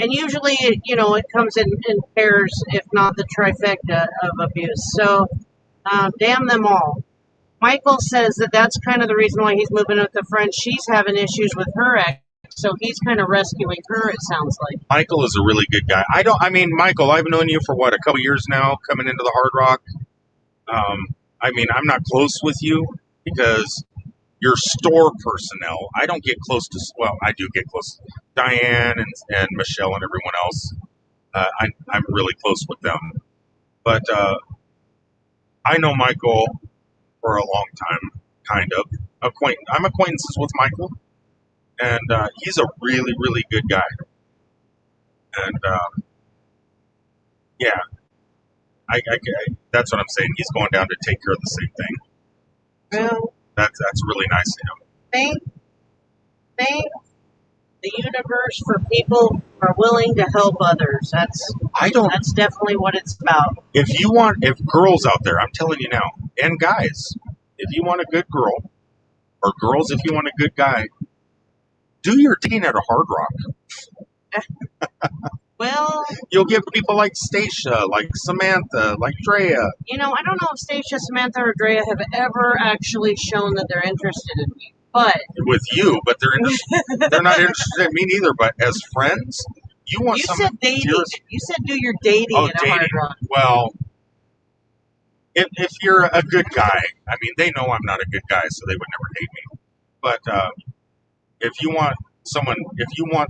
And usually, it comes in pairs, if not the trifecta of abuse. So, damn them all. Michael says that's kind of the reason why he's moving with the friend. She's having issues with her ex, so he's kind of rescuing her, it sounds like. Michael is a really good guy. Michael, I've known you for a couple years now, coming into the Hard Rock. I'm not close with you because you're store personnel. I don't get close to, well, I do get close to Diane and Michelle and everyone else. I'm really close with them. But I know Michael for a long time, kind of. I'm acquaintances with Michael, and he's a really, really good guy. And yeah, I that's what I'm saying. He's going down to take care of the same thing. Well, that's really nice of him. Thank the universe for people who are willing to help others. That's definitely what it's about. If girls out there, I'm telling you now, and guys, if you want a good girl, or girls, if you want a good guy, do your dating at a Hard Rock. Well, you'll get people like Stacia, like Samantha, like Drea. I don't know if Stacia, Samantha, or Drea have ever actually shown that they're interested in me. But with you, but they're not interested in me neither. But as friends, you want someone. Said dating. You said do your dating at a Hard Rock. Well, if you're a good guy, I mean, they know I'm not a good guy, so they would never date me. But if you want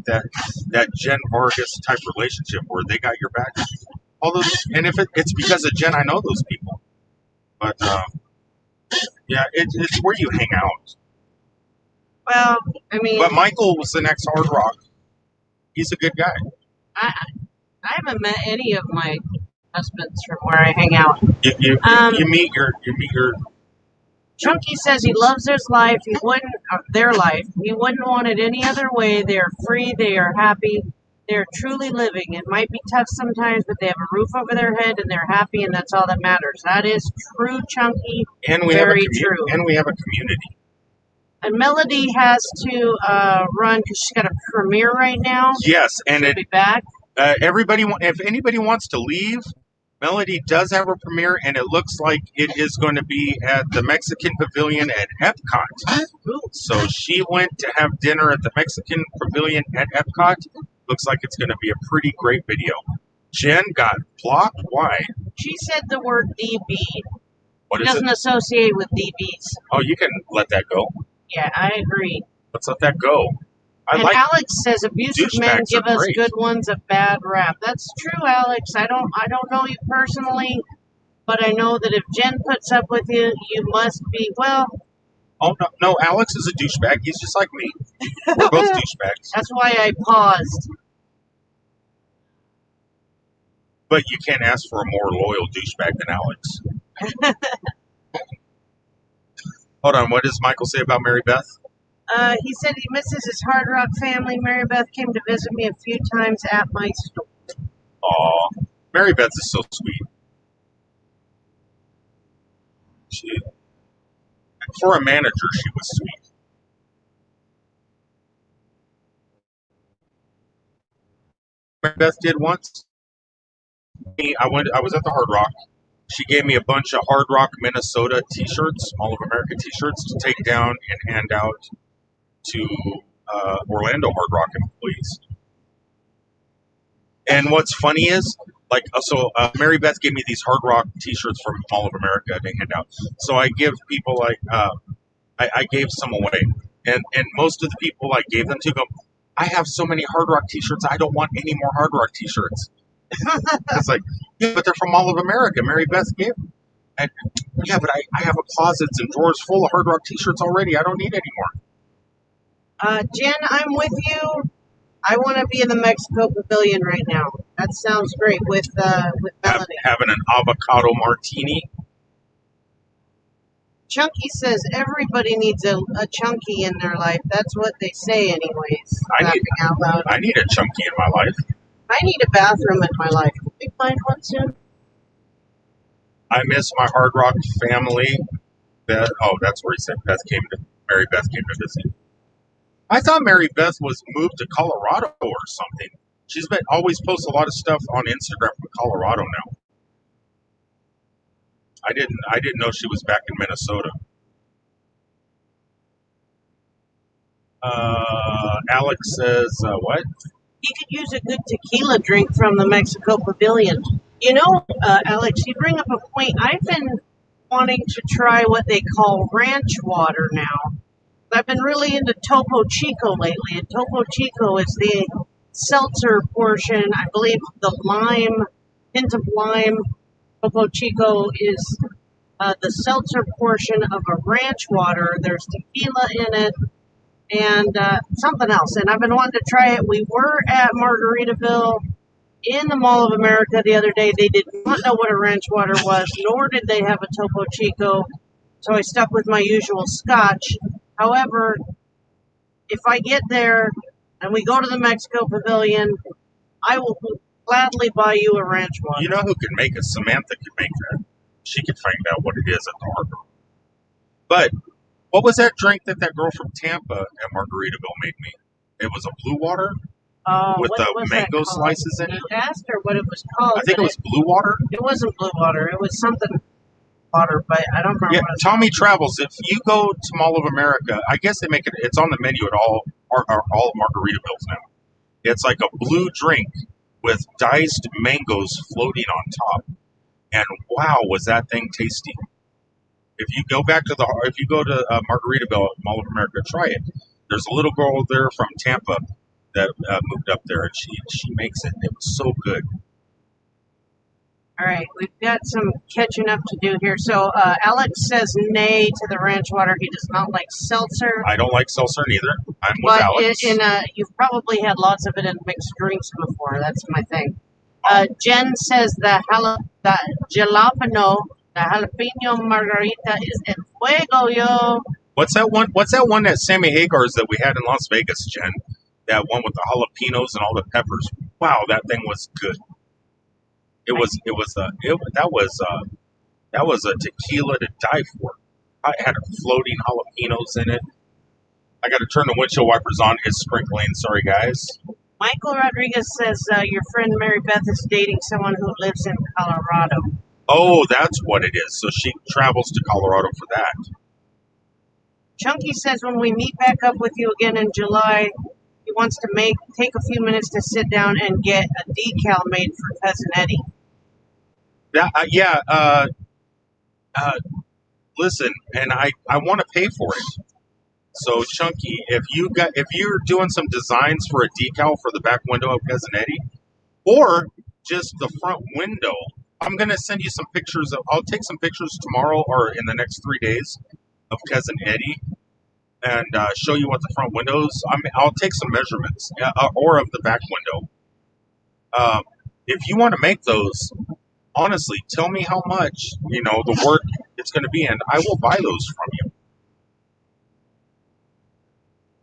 that Jen Vargas type relationship where they got your back, all those, and if it's because of Jen, I know those people. But yeah, it's where you hang out. Well, I mean, but Michael was the next Hard Rock. He's a good guy. I haven't met any of my husbands from where I hang out. You meet your. Chunky says he loves his life. Their life. He wouldn't want it any other way. They are free. They are happy. They're truly living. It might be tough sometimes, but they have a roof over their head and they're happy, and that's all that matters. That is true, Chunky. And we very have true. And we have a community. And Melody has to run because she's got a premiere right now. Yes, and she'll be back. If anybody wants to leave, Melody does have a premiere, and it looks like it is going to be at the Mexican Pavilion at Epcot. So she went to have dinner at the Mexican Pavilion at Epcot. Looks like it's going to be a pretty great video. Jen got blocked. Why? She said the word DB. What it doesn't associate with DBs. Oh, you can let that go. Yeah, I agree. Let's let that go. Alex says abusive men give us good ones a bad rap. That's true, Alex. I don't know you personally, but I know that if Jen puts up with you, you must be, well. Oh, no, Alex is a douchebag. He's just like me. We're both douchebags. That's why I paused. But you can't ask for a more loyal douchebag than Alex. Hold on, what does Michael say about Mary Beth? He said he misses his Hard Rock family. Mary Beth came to visit me a few times at my store. Aw, Mary Beth is so sweet. For a manager, she was sweet. Mary Beth did once. I was at the Hard Rock. She gave me a bunch of Hard Rock Minnesota t-shirts, All of America t-shirts, to take down and hand out to Orlando Hard Rock employees. And what's funny is, like, Mary Beth gave me these Hard Rock T-shirts from Mall of America to hand out. So I give people like, I gave some away, and most of the people I gave them to go, I have so many Hard Rock T-shirts, I don't want any more Hard Rock T-shirts. It's like, yeah, but they're from Mall of America. Mary Beth gave them. And, yeah, but I have a closets and drawers full of Hard Rock T-shirts already. I don't need any more. Jen, I'm with you. I want to be in the Mexico Pavilion right now. That sounds great with Melanie. Having an avocado martini. Chunky says everybody needs a chunky in their life. That's what they say, anyways. I need a chunky in my life. I need a bathroom in my life. Can we find one soon? I miss my Hard Rock family. That's where he said Mary Beth came to visit. I thought Mary Beth was moved to Colorado or something. She's always posts a lot of stuff on Instagram from Colorado now. I didn't know she was back in Minnesota. Alex says, what? He could use a good tequila drink from the Mexico Pavilion. You know, Alex, you bring up a point. I've been wanting to try what they call ranch water now. I've been really into Topo Chico lately, and Topo Chico is the seltzer portion. I believe the hint of lime. Topo Chico is the seltzer portion of a ranch water. There's tequila in it and something else. And I've been wanting to try it. We were at Margaritaville in the Mall of America the other day. They did not know what a ranch water was, nor did they have a Topo Chico. So I stuck with my usual scotch. However, if I get there and we go to the Mexico Pavilion, I will gladly buy you a ranch water. You know who could make it? Samantha could make that. She could find out what it is at the harbor. But what was that drink that girl from Tampa at Margaritaville made me? It was a blue water with the mango slices in it. You asked her what it was called. I think it was blue water. It wasn't blue water. It was something water, but I don't remember. Yeah, Tommy Travels. If you go to Mall of America, I guess they make it. It's on the menu at all Margaritavilles now. It's like a blue drink with diced mangoes floating on top, and wow, was that thing tasty! If you go to Margaritaville at Mall of America, try it. There's a little girl there from Tampa that moved up there, and she makes it. It was so good. All right, we've got some catching up to do here. So Alex says nay to the ranch water. He does not like seltzer. I don't like seltzer neither. I'm with Alex. You've probably had lots of it in mixed drinks before. That's my thing. Jen says the jalapeno margarita is en fuego, yo. What's that one at Sammy Hagar's that we had in Las Vegas, Jen? That one with the jalapenos and all the peppers. Wow, that thing was good. That was a tequila to die for. I had floating jalapenos in it. I got to turn the windshield wipers on. It's sprinkling. Sorry, guys. Michael Rodriguez says your friend Mary Beth is dating someone who lives in Colorado. Oh, that's what it is. So she travels to Colorado for that. Chunky says when we meet back up with you again in July, he wants to take a few minutes to sit down and get a decal made for Cousin Eddie. Listen, and I want to pay for it. So Chunky, if you're doing some designs for a decal for the back window of Cousin Eddie, or just the front window, I'm gonna send you some pictures. I'll take some pictures tomorrow or in the next 3 days of Cousin Eddie, and show you what the front windows. I'll take some measurements, or of the back window. If you want to make those, honestly, tell me how much the work it's going to be, and I will buy those from you.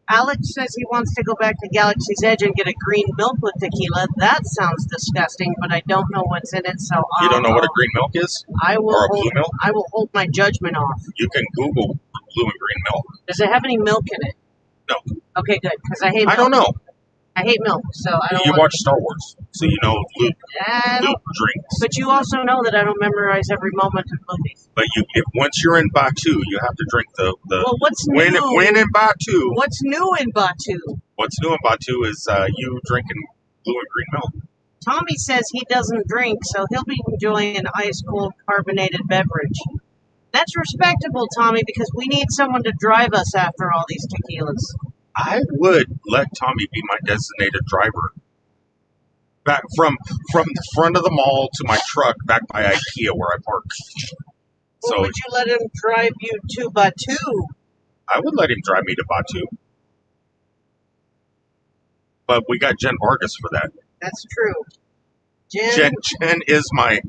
Alex says he wants to go back to Galaxy's Edge and get a green milk with tequila. That sounds disgusting, but I don't know what's in it, so you don't know what a green milk is? Or a blue milk? I will hold my judgment off. You can Google blue and green milk. Does it have any milk in it? No. Okay, good, because I hate milk. I don't know. I hate milk, so I don't You want watch Star Wars, so you know Luke, I don't, Luke drinks. but you also know that I don't memorize every moment of movies. But once you're in Batu, you have to drink the Well, what's when new? when in Batu. What's new in Batu? What's new in Batu is you drinking blue and green milk. Tommy says he doesn't drink, so he'll be enjoying an ice cold carbonated beverage. That's respectable, Tommy, because we need someone to drive us after all these tequilas. I would let Tommy be my designated driver. Back from the front of the mall to my truck back by IKEA where I park. Well, So would you let him drive you to Batu? I would let him drive me to Batu. But we got Jen Vargas for that. That's true. Jen is my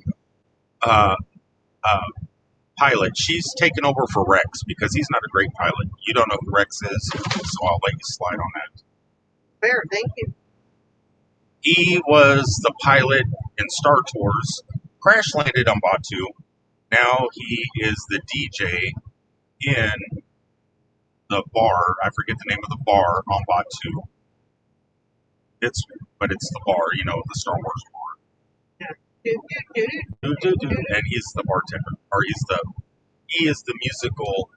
pilot. She's taken over for Rex because he's not a great pilot. You don't know who Rex is, so I'll let you slide on that. Fair, thank you. He was the pilot in Star Tours, crash landed on Batu. Now he is the DJ in the bar. I forget the name of the bar on Batu. It's the bar, you know, the Star Wars bar. And he's the bartender, or he is the musical,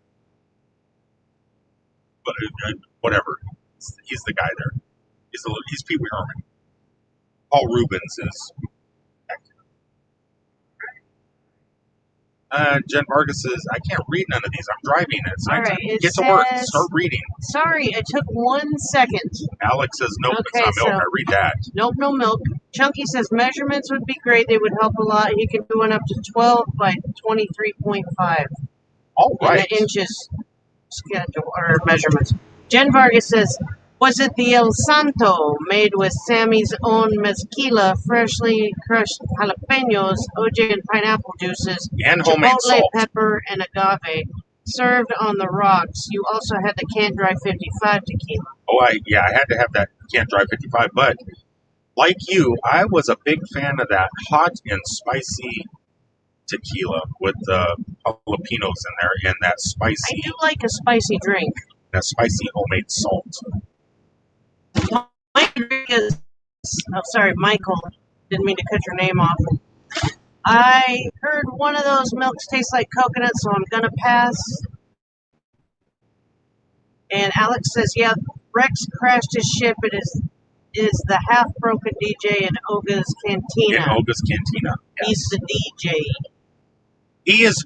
whatever. He's the guy there. He's Pee Wee Herman. Paul Rubens is. Jen Vargas says, I can't read none of these. I'm driving. It's All nighttime. right, it Get to work. says- Start reading. Sorry, it took 1 second. Alex says, nope, Okay, it's not milk. so- I read that. Nope, no milk. Chunky says measurements would be great. They would help a lot. He can do one up to 12 by 23.5 All in right. the inches schedule or measurements. Jen Vargas says, was it the El Santo made with Sammy's own mezquila, freshly crushed jalapenos, OJ and pineapple juices, And homemade chipotle salt. pepper, and agave, served on the rocks? You also had the Can't Dry 55 tequila. Oh, I had to have that Can't Drive 55. But like you, I was a big fan of that hot and spicy tequila with the jalapenos in there and that I spicy, do like a spicy drink. homemade salt. My drink is, oh, sorry, Michael. Didn't mean to cut your name off. I heard one of those milks tastes like coconut, so I'm gonna pass. And Alex says, yeah, Rex crashed his ship. It is the half-broken DJ in Oga's In Cantina. Olga's Cantina. Yes. He's the DJ. He is,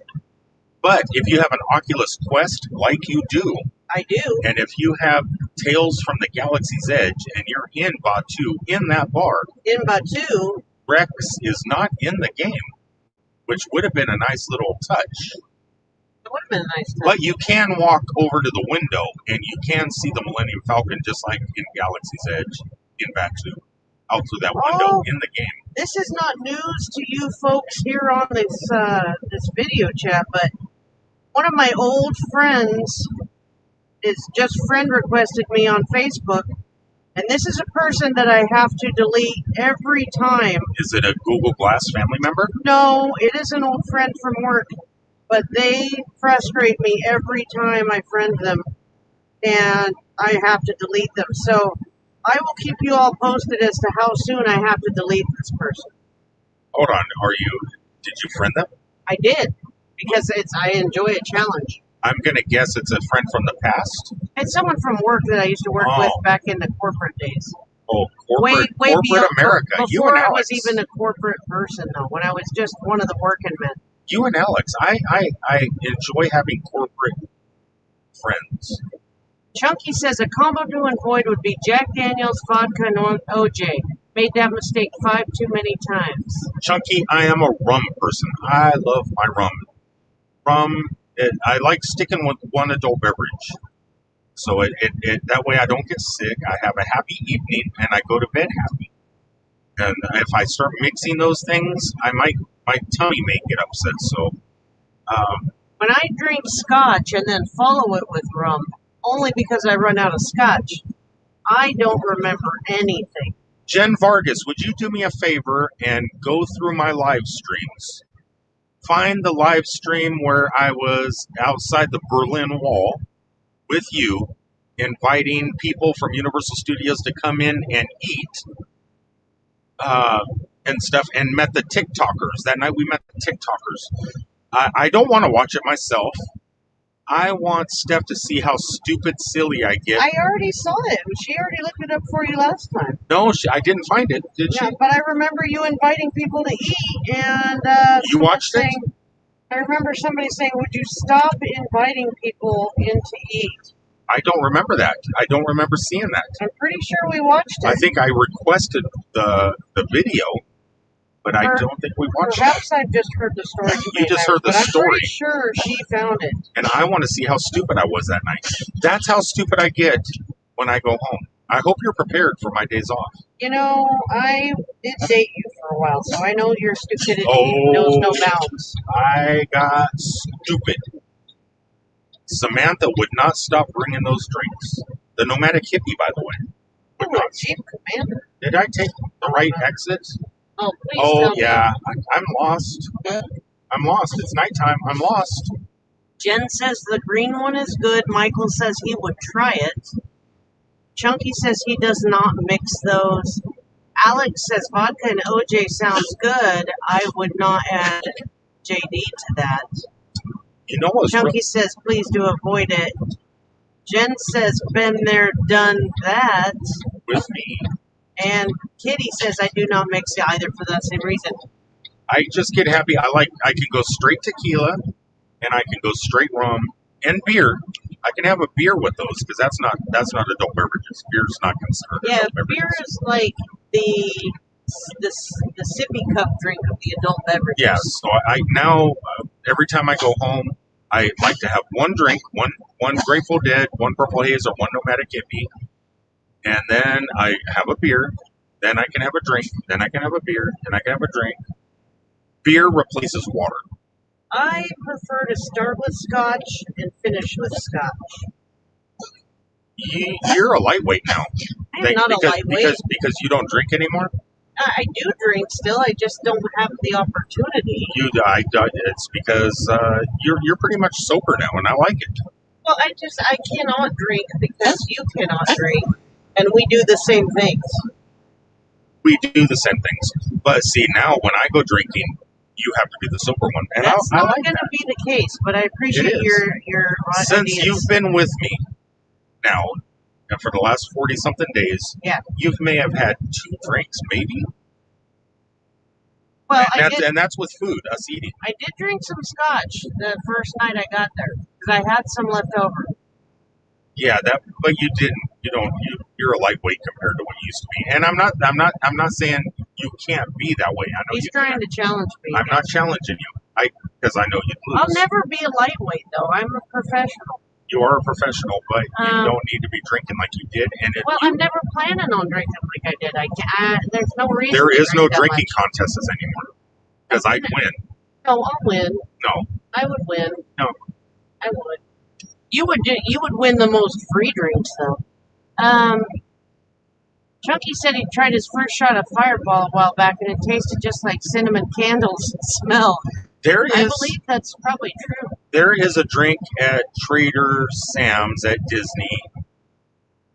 but if you have an Oculus Quest like you do, I do. and if you have Tales from the Galaxy's Edge and you're in Batu in that bar, In Batu, Rex is not in the game, which would have been a nice little touch. it would have been a nice time. But you can walk over to the window and you can see the Millennium Falcon just like in Galaxy's Edge in Batu, out through that window Oh. in the game. This is not news to you folks here on this video chat, but one of my old friends is just friend requested me on Facebook, and this is a person that I have to delete every time. Is it a Google Glass family member? No, it is an old friend from work, but they frustrate me every time I friend them, and I have to delete them. So I will keep you all posted as to how soon I have to delete this person. Hold on, did you friend them? I did, because I enjoy a challenge. I'm going to guess it's a friend from the past. It's someone from work that I used to work Oh. with back in the corporate days. Oh, Way corporate beyond, America. You before and I Alex. was even a corporate person, though, when I was just one of the working men. You and Alex. I enjoy having corporate friends. Chunky says a combo to avoid would be Jack Daniels, vodka, and OJ. Made that mistake 5 too many times. Chunky, I am a rum person. I love my rum. I like sticking with one adult beverage. So that way I don't get sick. I have a happy evening and I go to bed happy. And if I start mixing those things, my tummy may get upset. So, When I drink scotch and then follow it with rum, only because I run out of scotch, I don't remember anything. Jen Vargas, would you do me a favor and go through my live streams? Find the live stream where I was outside the Berlin Wall with you inviting people from Universal Studios to come in and eat and stuff, and met the TikTokers. That night we met the TikTokers. I don't want to watch it myself. I want Steph to see how stupid silly I get. I already saw it. She already looked it up for you last time. No, I didn't find it. Did Yeah, she? but I remember you inviting people to eat, and You watched it? I remember somebody saying, "Would you stop inviting people in to eat?" I don't remember that. I don't remember seeing that. I'm pretty sure we watched it. I think I requested the video, but I don't think we watched it. Perhaps I've just heard the story. You just heard the but story. I'm pretty sure she found it. And I want to see how stupid I was that night. That's how stupid I get when I go home. I hope you're prepared for my days off. You know, I did date you for a while, so I know your stupidity Oh, knows no bounds. I got stupid. Samantha would not stop bringing those drinks. The Nomadic hippie, by the way. Would Oh, not. Chief Commander. Did I take the right exit? Oh, please Oh, tell yeah. I'm lost. I'm lost. It's nighttime. I'm lost. Jen says the green one is good. Michael says he would try it. Chunky says he does not mix those. Alex says vodka and OJ sounds good. I would not add JD to that. You know what's Chunky says please do avoid it. Jen says been there, done that. with me? And Kitty says I do not mix it either for that same reason. I just get happy. I can go straight tequila, and I can go straight rum and beer. I can have a beer with those because that's not adult beverages. Beer's not considered adult beverages. Beer is like the sippy cup drink of the adult beverages. Yeah. So I now every time I go home, I like to have one drink, one Grateful Dead, one Purple Haze, or one Nomadic hippie, and then I have a beer. Then I can have a drink. Then I can have a beer. Then I can have a drink. Beer replaces water. I prefer to start with scotch and finish with scotch. You're a lightweight now. I'm not a lightweight. Because you don't drink anymore. I do drink still. I just don't have the opportunity. It's because you're pretty much sober now, and I like it. Well, I cannot drink because you cannot drink, and we do the same things. We do the same things, but see now when I go drinking, you have to be the sober one, and That's I not like going to that. be the case. But I appreciate your Since ideas. you've been with me now, and for the last 40-something days, Yeah. you may have had 2 drinks, maybe. Well, And that's with food, us eating. I did drink some scotch the first night I got there because I had some left over. Yeah, but you didn't. You're a lightweight compared to what you used to be. And I'm not saying you can't be that way. I know He's trying to challenge me. I'm not challenging you. Because I know you'd lose. I'll never be a lightweight though. I'm a professional. You are a professional, but you don't need to be drinking like you did. And I'm never planning on drinking like I did. I can't. There's no reason. There is no that drinking much. contests anymore. Because I'd win. No, I'll win. No. I would win. No. I would. You would win the most free drinks though. Chunky said he tried his first shot of Fireball a while back and it tasted just like cinnamon candles smell. I believe that's probably true. There is a drink at Trader Sam's at Disney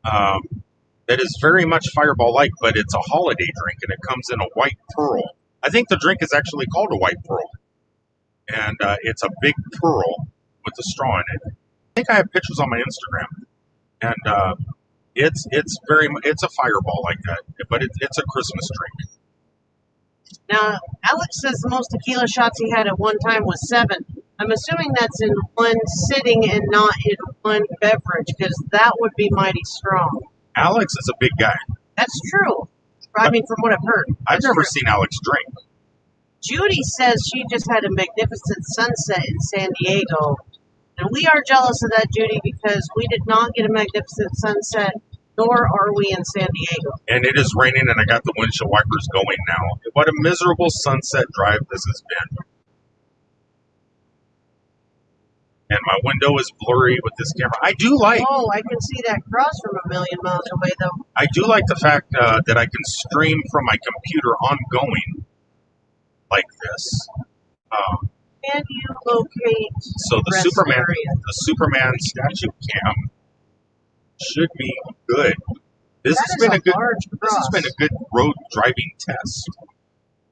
that is very much Fireball-like, but it's a holiday drink and it comes in a white pearl. I think the drink is actually called a white pearl, and it's a big pearl with a straw in it. I think I have pictures on my Instagram, and it's a Fireball like that, but it's a Christmas drink. Now, Alex says the most tequila shots he had at one time was 7. I'm assuming that's in one sitting and not in one beverage, because that would be mighty strong. Alex is a big guy. That's true. I mean, from what I've heard. I've never seen Alex drink. Judy says she just had a magnificent sunset in San Diego. And we are jealous of that, Judy, because we did not get a magnificent sunset, nor are we in San Diego. And it is raining, and I got the windshield wipers going now. What a miserable sunset drive this has been. And my window is blurry with this camera. I can see that cross from a million miles away, though. I do like the fact that I can stream from my computer ongoing like this. Can you locate So the Superman statue cam should be good. This That has is been a good. large This has cross. been a good road driving test,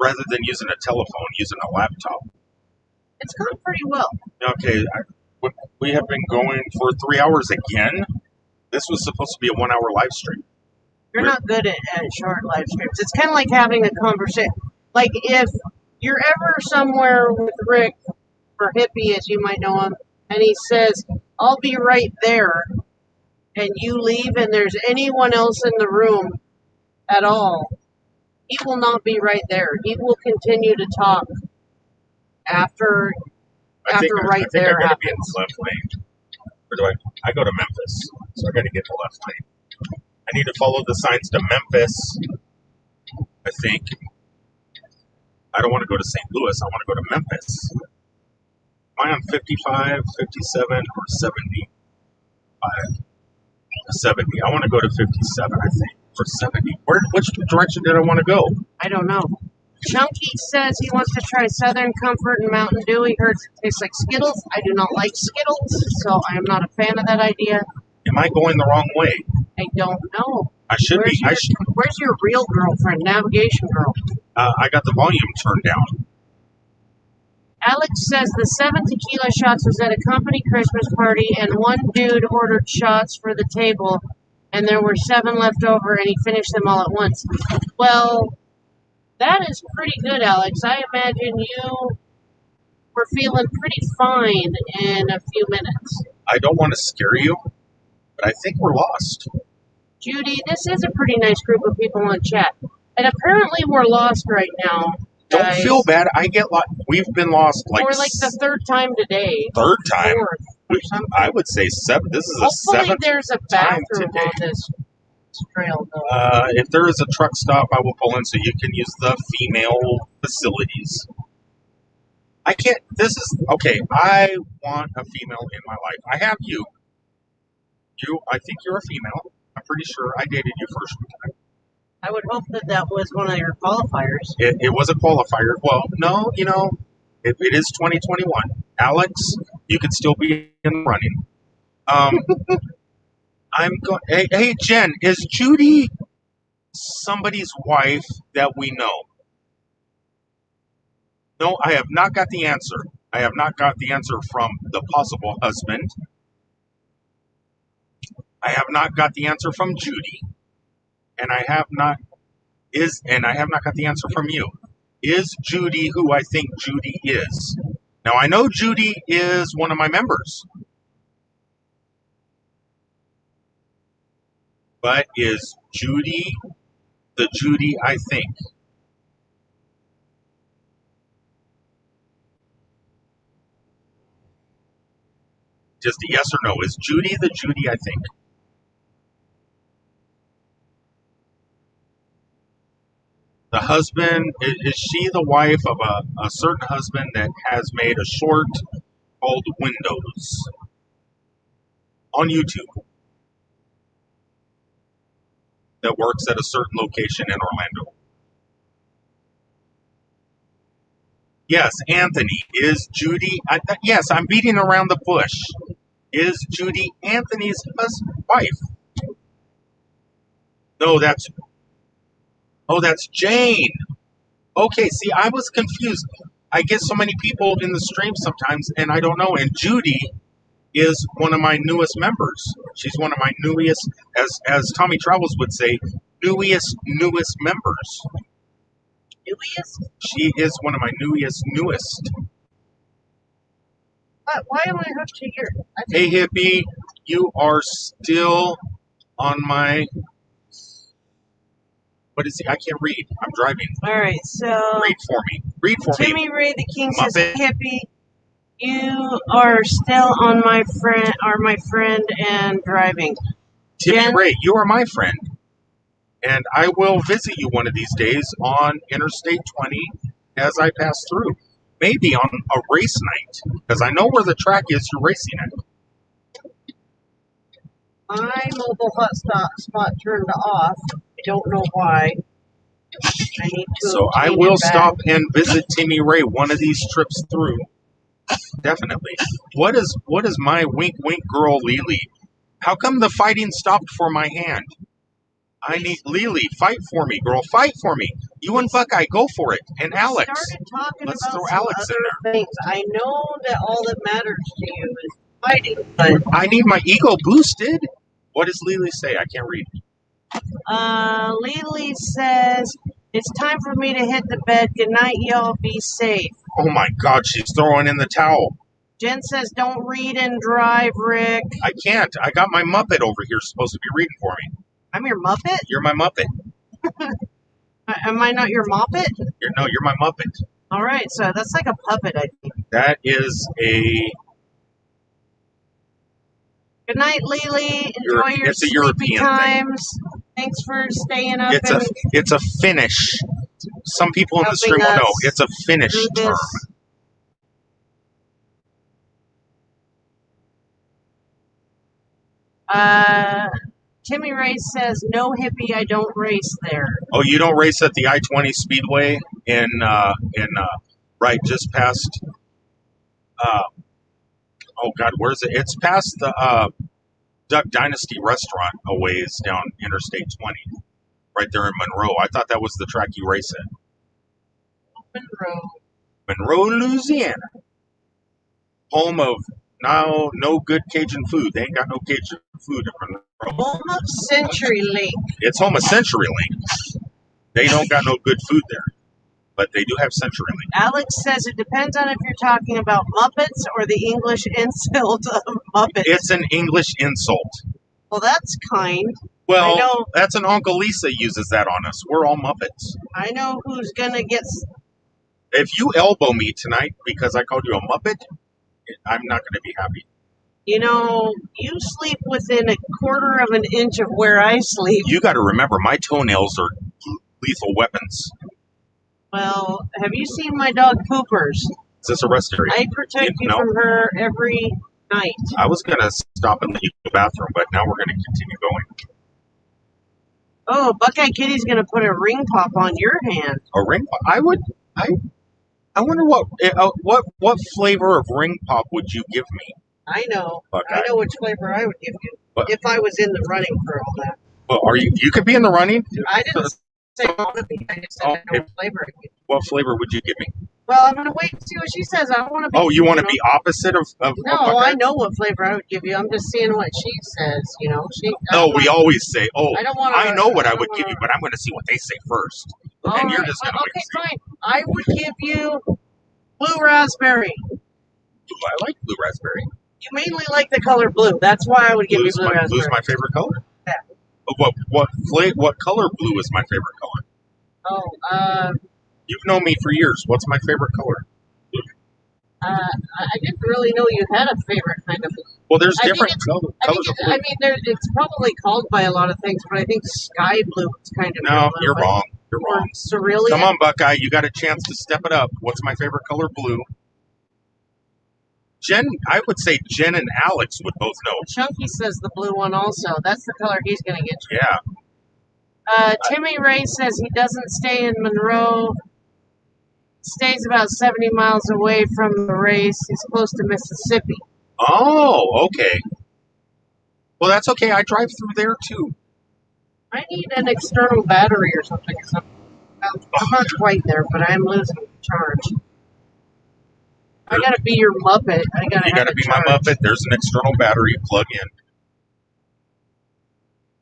rather than using a telephone, using a laptop. It's gone pretty well. Okay, we have been going for 3 hours again. This was supposed to be a 1 hour live stream. You're not good at short live streams. It's kind of like having a conversation. Like if you're ever somewhere with Rick, or Hippie as you might know him, and he says, I'll be right there, and you leave and there's anyone else in the room at all, he will not be right there. He will continue to talk after I think right I there gotta be in happens. the left lane. Or do I go to Memphis, so I gotta get the left lane. I need to follow the signs to Memphis, I think. I don't want to go to St. Louis, I want to go to Memphis. Am I on 55, 57, or 75? 70. I want to go to 57, I think, for 70. Which direction did I want to go? I don't know. Chunky says he wants to try Southern Comfort and Mountain Dew. He heard it tastes like Skittles. I do not like Skittles, so I am not a fan of that idea. Am I going the wrong way? I don't know. I should be. Where's your real girlfriend, navigation girl? I got the volume turned down. Alex says the 7 tequila shots was at a company Christmas party, and one dude ordered shots for the table, and there were 7 left over, and he finished them all at once. Well, that is pretty good, Alex. I imagine you were feeling pretty fine in a few minutes. I don't want to scare you, but I think we're lost. Judy, this is a pretty nice group of people on chat, and apparently we're lost right now. Don't guys. feel bad. I get lost. We've been lost Or like the third time today. Third time? Fourth. I would say 7. This is Hopefully a 7th there's a time bathroom today. on this trail, though. If there is a truck stop, I will pull in so you can use the female facilities. I can't. This is okay. I want a female in my life. I have you. I think you're a female. I'm pretty sure I dated you first time. I would hope that was one of your qualifiers. It was a qualifier. Well, no, it is 2021. Alex, you could still be in the running. I'm going. Hey, Jen, is Judy somebody's wife that we know? No, I have not got the answer. I have not got the answer from the possible husband. I have not got the answer from Judy. And I have not got the answer from you. Is Judy who I think Judy is? Now I know Judy is one of my members. But is Judy the Judy I think? Just a yes or no. Is Judy the Judy I think? The husband, is she the wife of a certain husband that has made a short called Windows on YouTube that works at a certain location in Orlando? Yes, Anthony. Is Judy, yes, I'm beating around the bush. Is Judy Anthony's wife? No, that's Jane. Okay, see, I was confused. I get so many people in the stream sometimes, and I don't know. And Judy is one of my newest members. She's one of my newest, as Tommy Travels would say, newest members. Newest? She is one of my newest. Why am I hooked to your... Hey, hippie, you are still on my... What is he? I can't read. I'm driving. All right, so... Read for me. Timmy Ray the King says, Muppet. Hippie, you are still on my friend and driving. Timmy Jen? Ray, you are my friend. And I will visit you one of these days on Interstate 20 as I pass through. Maybe on a race night, because I know where the track is you're racing at. My mobile hotspot turned off. I don't know why. I need to. So I will stop and visit Timmy Ray one of these trips through. Definitely. What is my wink wink girl Lily How come the fighting stopped for my hand? I need Lily, fight for me, girl, fight for me. You and Buckeye, go for it. And Alex, started talking let's about throw some Alex in other there. things. I know that all that matters to you is fighting, but I need my ego boosted. What does Lily say? I can't read. Lily says it's time for me to hit the bed. Good night, y'all. Be safe. Oh my God, she's throwing in the towel. Jen says don't read and drive, Rick. I can't. I got my Muppet over here supposed to be reading for me. I'm your Muppet? You're my Muppet. Am I not your Moppet? You're my Muppet. All right, so that's like a puppet, I think. That is a... Good night, Lily. Enjoy your It's a sleepy European times. Thanks for staying up It's a Finnish. Some people in the stream will know. It's a Finnish term. Timmy Race says, no hippie, I don't race there. Oh, you don't race at the I-20 Speedway in right just past, oh God, where's it? It's past the Duck Dynasty restaurant a ways down Interstate 20, right there in Monroe. I thought that was the track you race at. Monroe, Louisiana. Home of no good Cajun food. They ain't got no Cajun food in Monroe. Home of CenturyLink. It's home of CenturyLink. They don't got no good food there, but they do have CenturyLink. Alex says it depends on if you're talking about Muppets or the English insult of Muppets. It's an English insult. Well, that's kind. Well, that's an Uncle Lisa uses that on us. We're all Muppets. I know who's gonna get. If you elbow me tonight because I called you a Muppet, I'm not going to be happy. You know, you sleep within a quarter of an inch of where I sleep. You got to remember, my toenails are lethal weapons. Well, have you seen my dog Poopers? Is this a rest area? I protect you from her every night. I was going to stop and let you go to the bathroom, but now we're going to continue going. Oh, Buckeye Kitty's going to put a ring pop on your hand. A ring pop? I wonder what flavor of ring pop would you give me? I know. Buckeye. I know which flavor I would give you if I was in the running for all that. Well, are you? You could be in the running. I didn't say I want to be. I just said I know what flavor I give. What flavor would you give me? Well, I'm gonna wait and see what she says. I don't want to be. Oh, you want to be opposite of No, I know what flavor I would give you. I'm just seeing what she says. You know, we always say, "Oh, I know what I would give you," but I'm going to see what they say first. And you're just going to okay, fine. I would give you blue raspberry. I like blue raspberry. You mainly like the color blue. That's why I would give you blue raspberry. Blue's my favorite color. Yeah. What color blue is my favorite color? Oh, you've known me for years. What's my favorite color? I didn't really know you had a favorite kind of blue. Well, there's different colors. It's probably called by a lot of things, but I think sky blue is kind of. No, you're wrong. You're wrong. Cerulean. Come on, Buckeye. You got a chance to step it up. What's my favorite color? Blue. Jen, I would say Jen and Alex would both know. Chunky says the blue one also. That's the color he's going to get you. Yeah. Timmy Ray says he doesn't stay in Monroe. Stays about 70 miles away from the race. He's close to Mississippi. Oh, okay. Well, that's okay. I drive through there, too. I need an external battery or something. I'm not quite there, but I'm losing charge. I gotta be your Muppet. You gotta be my Muppet. There's an external battery plug in.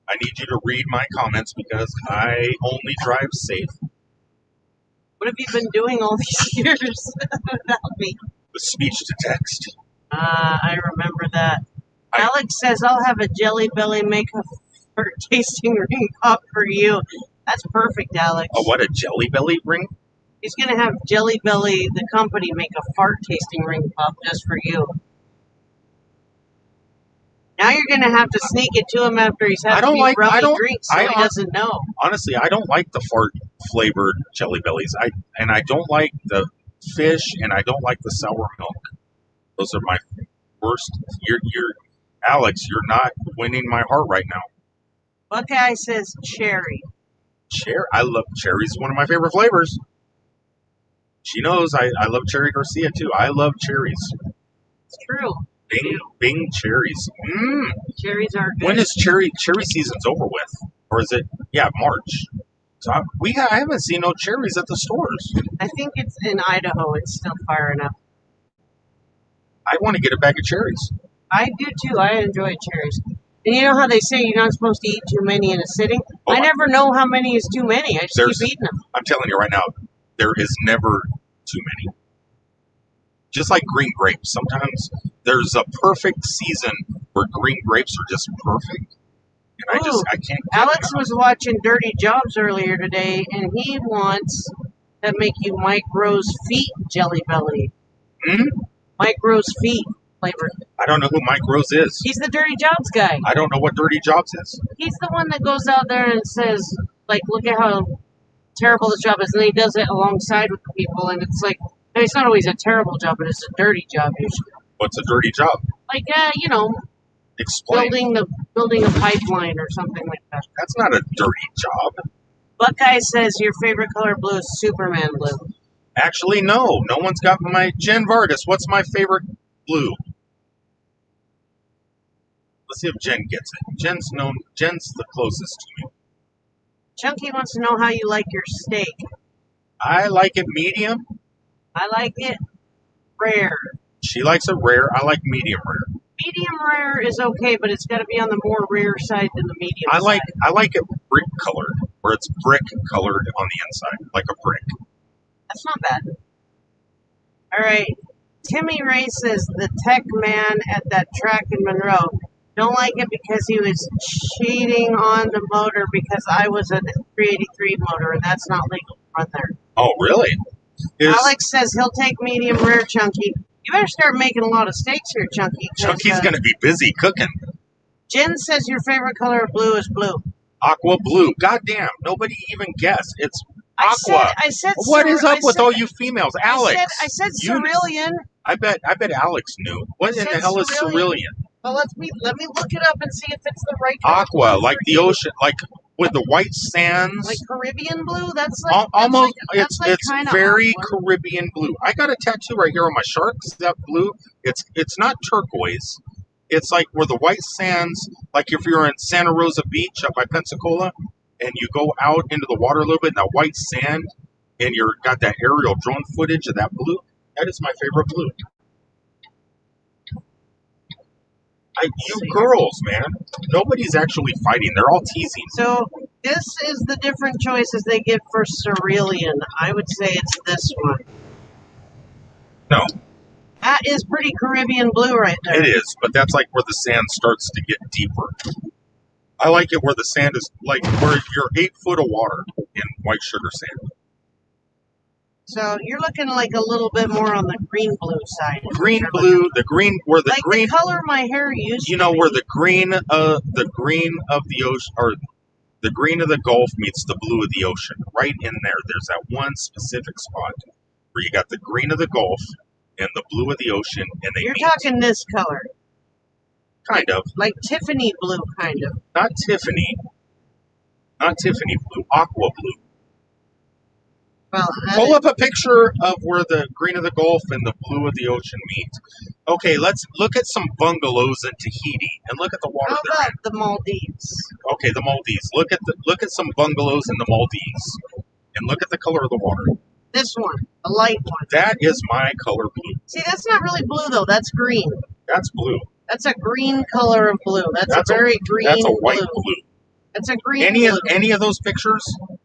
I need you to read my comments because I only drive safe. What have you been doing all these years without me? The speech to text. I remember that. Alex says, I'll have a Jelly Belly make a fart tasting ring pop for you. That's perfect, Alex. Oh, what, a Jelly Belly ring? He's going to have Jelly Belly, the company, make a fart tasting ring pop just for you. Now you're going to have to sneak it to him after he's had a few rummy drinks so he doesn't know. Honestly, I don't like the fart-flavored Jelly Bellies. I don't like the fish, and I don't like the sour milk. Those are my worst. Alex, you're not winning my heart right now. Buckeye says cherry. Cherry? I love cherries. One of my favorite flavors. She knows I love Cherry Garcia, too. I love cherries. It's true. Bing, Bing cherries. Mmm. Cherries are good. When is cherry season's over with? Or is it, yeah, March? So I haven't seen no cherries at the stores. I think it's in Idaho. It's still firing up. I want to get a bag of cherries. I do too. I enjoy cherries. And you know how they say you're not supposed to eat too many in a sitting? Oh, I never know how many is too many. I just keep eating them. I'm telling you right now, there is never too many. Just like green grapes. Sometimes there's a perfect season where green grapes are just perfect. And I can't. Alex was watching Dirty Jobs earlier today, and he wants to make you Mike Rose feet Jelly Belly. Mike Rose feet flavor. I don't know who Mike Rose is. He's the Dirty Jobs guy. I don't know what Dirty Jobs is. He's the one that goes out there and says, like, look at how terrible the job is, and then he does it alongside with the people, and it's like, no, it's not always a terrible job, but it's a dirty job usually. What's a dirty job? Like, you know, explain. Building a pipeline or something like that. That's not a dirty job. Buckeye says your favorite color blue is Superman blue. Actually, no. No one's got my Jen Vargas. What's my favorite blue? Let's see if Jen gets it. Jen's the closest to me. Chunky wants to know how you like your steak. I like it medium. I like it rare. She likes it rare. I like medium rare. Medium rare is okay, but it's got to be on the more rare side than the medium side. I like it brick colored, where it's brick colored on the inside, like a brick. That's not bad. All right. Timmy Ray says the tech man at that track in Monroe. Don't like it because he was cheating on the motor because I was a 383 motor, and that's not legal to run there. Oh, really? Alex says he'll take medium rare, Chunky. You better start making a lot of steaks here, Chunky. Chunky's going to be busy cooking. Jen says your favorite color of blue is blue. Aqua blue. Goddamn, nobody even guessed. It's aqua. I said what is up with all you females? Alex. I said cerulean. I bet Alex knew. What in the hell is cerulean? Well, let me look it up and see if it's the right aqua, like the ocean, like with the white sands. Like Caribbean blue? That's like almost it's very aqua. Caribbean blue. I got a tattoo right here on my sharks, that blue. It's not turquoise. It's like where the white sands, like if you're in Santa Rosa Beach up by Pensacola and you go out into the water a little bit and that white sand and you're got that aerial drone footage of that blue, that is my favorite blue. You girls, man. Nobody's actually fighting. They're all teasing. So this is the different choices they give for cerulean. I would say it's this one. No. That is pretty Caribbean blue right there. It is, but that's like where the sand starts to get deeper. I like it where the sand is like where you're 8 foot of water in white sugar sand. So you're looking like a little bit more on the green blue side. Green blue, the green where the like green the color my hair used. You know where the green of the ocean or the green of the Gulf meets the blue of the ocean. Right in there, there's that one specific spot where you got the green of the Gulf and the blue of the ocean, and they You're meet. talking this color. Kind of. Like Tiffany blue, kind of. Not Tiffany blue, aqua blue. Well, pull up a picture of where the green of the Gulf and the blue of the ocean meet. Okay, let's look at some bungalows in Tahiti and look at the water. How about the Maldives? Okay, the Maldives. Look at some bungalows in the Maldives and look at the color of the water. This one, a light one. That is my color blue. See, that's not really blue though. That's green. That's blue. That's a green color of blue. That's a very green. That's a white blue. That's a green blue. Any of those pictures,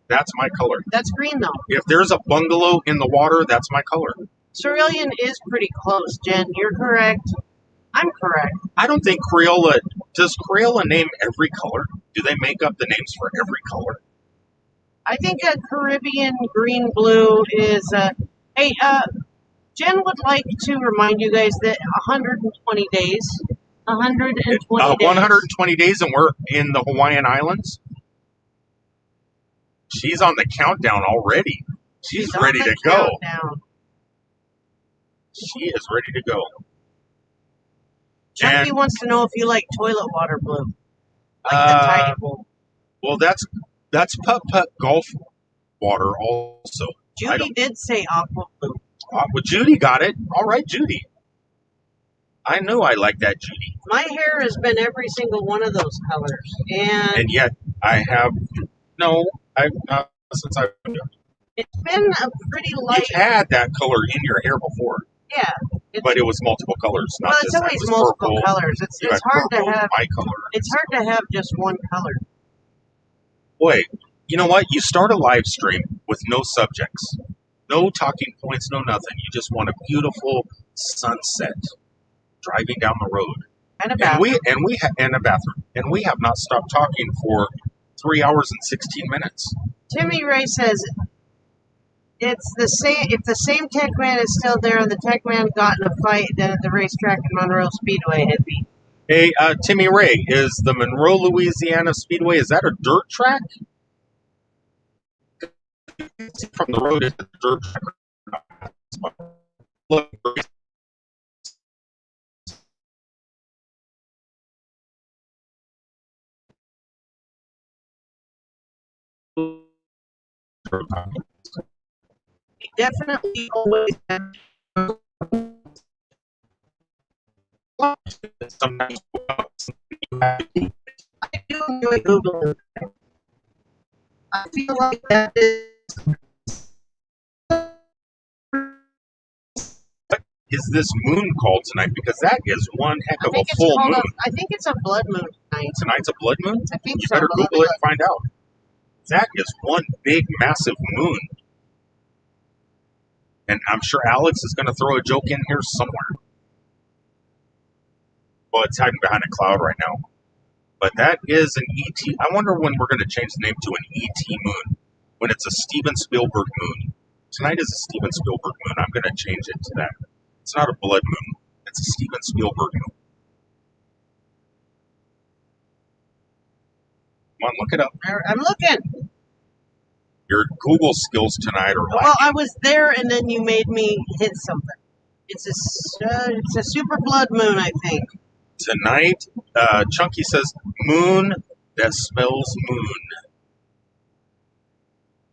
that's my color. That's green though. If there's a bungalow in the water, that's my color. Cerulean is pretty close, Jen. You're correct. I'm correct. I don't think Crayola does Crayola name every color? Do they make up the names for every color? I think a Caribbean green blue is hey, Jen would like to remind you guys that 120 days. 120 days and we're in the Hawaiian Islands? She's on the countdown already. She's ready to go. She is ready to go. Chunky wants to know if you like toilet water blue. Like the tiny blue. Well, that's putt-putt golf water also. Judy did say aqua blue. Well, Judy got it. All right, Judy. I knew I liked that Judy. My hair has been every single one of those colors, and yet I have no. I've since I've it's been a pretty light. You've had that color in your hair before. Yeah, but it was multiple colors. Not well, it's just always that. It was multiple purple. colors. It's hard purple, to have. bicolor. It's hard to have just one color. Boy, you know what? You start a live stream with no subjects, no talking points, no nothing. You just want a beautiful sunset driving down the road, and a bathroom, and a bathroom, and we have not stopped talking for 3 hours and 16 minutes. Timmy Ray says it's the same. If the same tech man is still there and the tech man got in a fight, then at the racetrack in Monroe Speedway, it'd be. Hey, Timmy Ray, is the Monroe, Louisiana Speedway, is that a dirt track? From the road, it's a dirt track. Look, We definitely always have. sometimes I do enjoy Googling. I feel like that is this moon called tonight? Because that is one heck of a full moon. I think it's a blood moon tonight. Tonight's a blood moon? I think you so. better Google it and find out. That is one big, massive moon. And I'm sure Alex is going to throw a joke in here somewhere. Well, it's hiding behind a cloud right now. But that is an ET. I wonder when we're going to change the name to an ET moon. When it's a Steven Spielberg moon. Tonight is a Steven Spielberg moon. I'm going to change it to that. It's not a blood moon. It's a Steven Spielberg moon. Come on, look it up. I'm looking. Your Google skills tonight are like. Well, I was there, and then you made me hit something. It's a super blood moon, I think. Tonight, Chunky says moon that spells moon.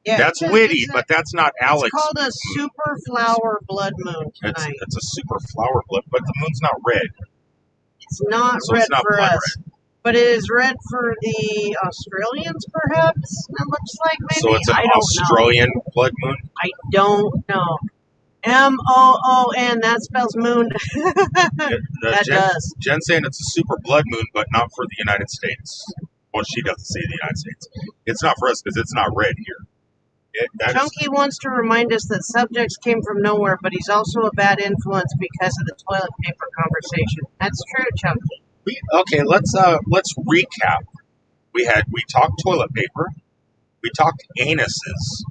Yeah, that's witty, but that's not Alex. It's called a super flower blood moon tonight. It's a super flower blood, but the moon's not red. It's not so red it's not for us. Red. But it is red for the Australians, perhaps? It looks like maybe. So it's an Australian blood moon? I don't know. M-O-O-N, that spells moon. That does. Jen's saying it's a super blood moon, but not for the United States. Well, she doesn't say the United States. It's not for us because it's not red here. Chunky wants to remind us that subjects came from nowhere, but he's also a bad influence because of the toilet paper conversation. That's true, Chunky. Okay, let's recap. We talked toilet paper. We talked anuses,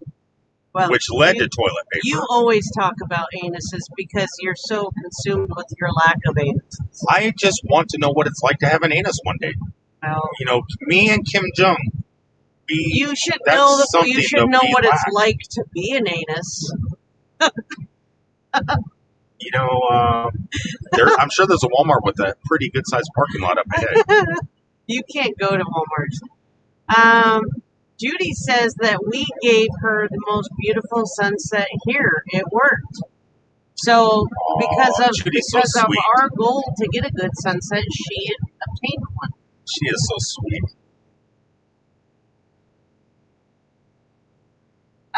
which led to toilet paper. You always talk about anuses because you're so consumed with your lack of anuses. I just want to know what it's like to have an anus one day. Well, me and Kim Jong. You should know what it's like to be an anus. I'm sure there's a Walmart with a pretty good-sized parking lot up ahead. You can't go to Walmart. Judy says that we gave her the most beautiful sunset here. It worked. So because of our goal to get a good sunset, she obtained one. She is so sweet.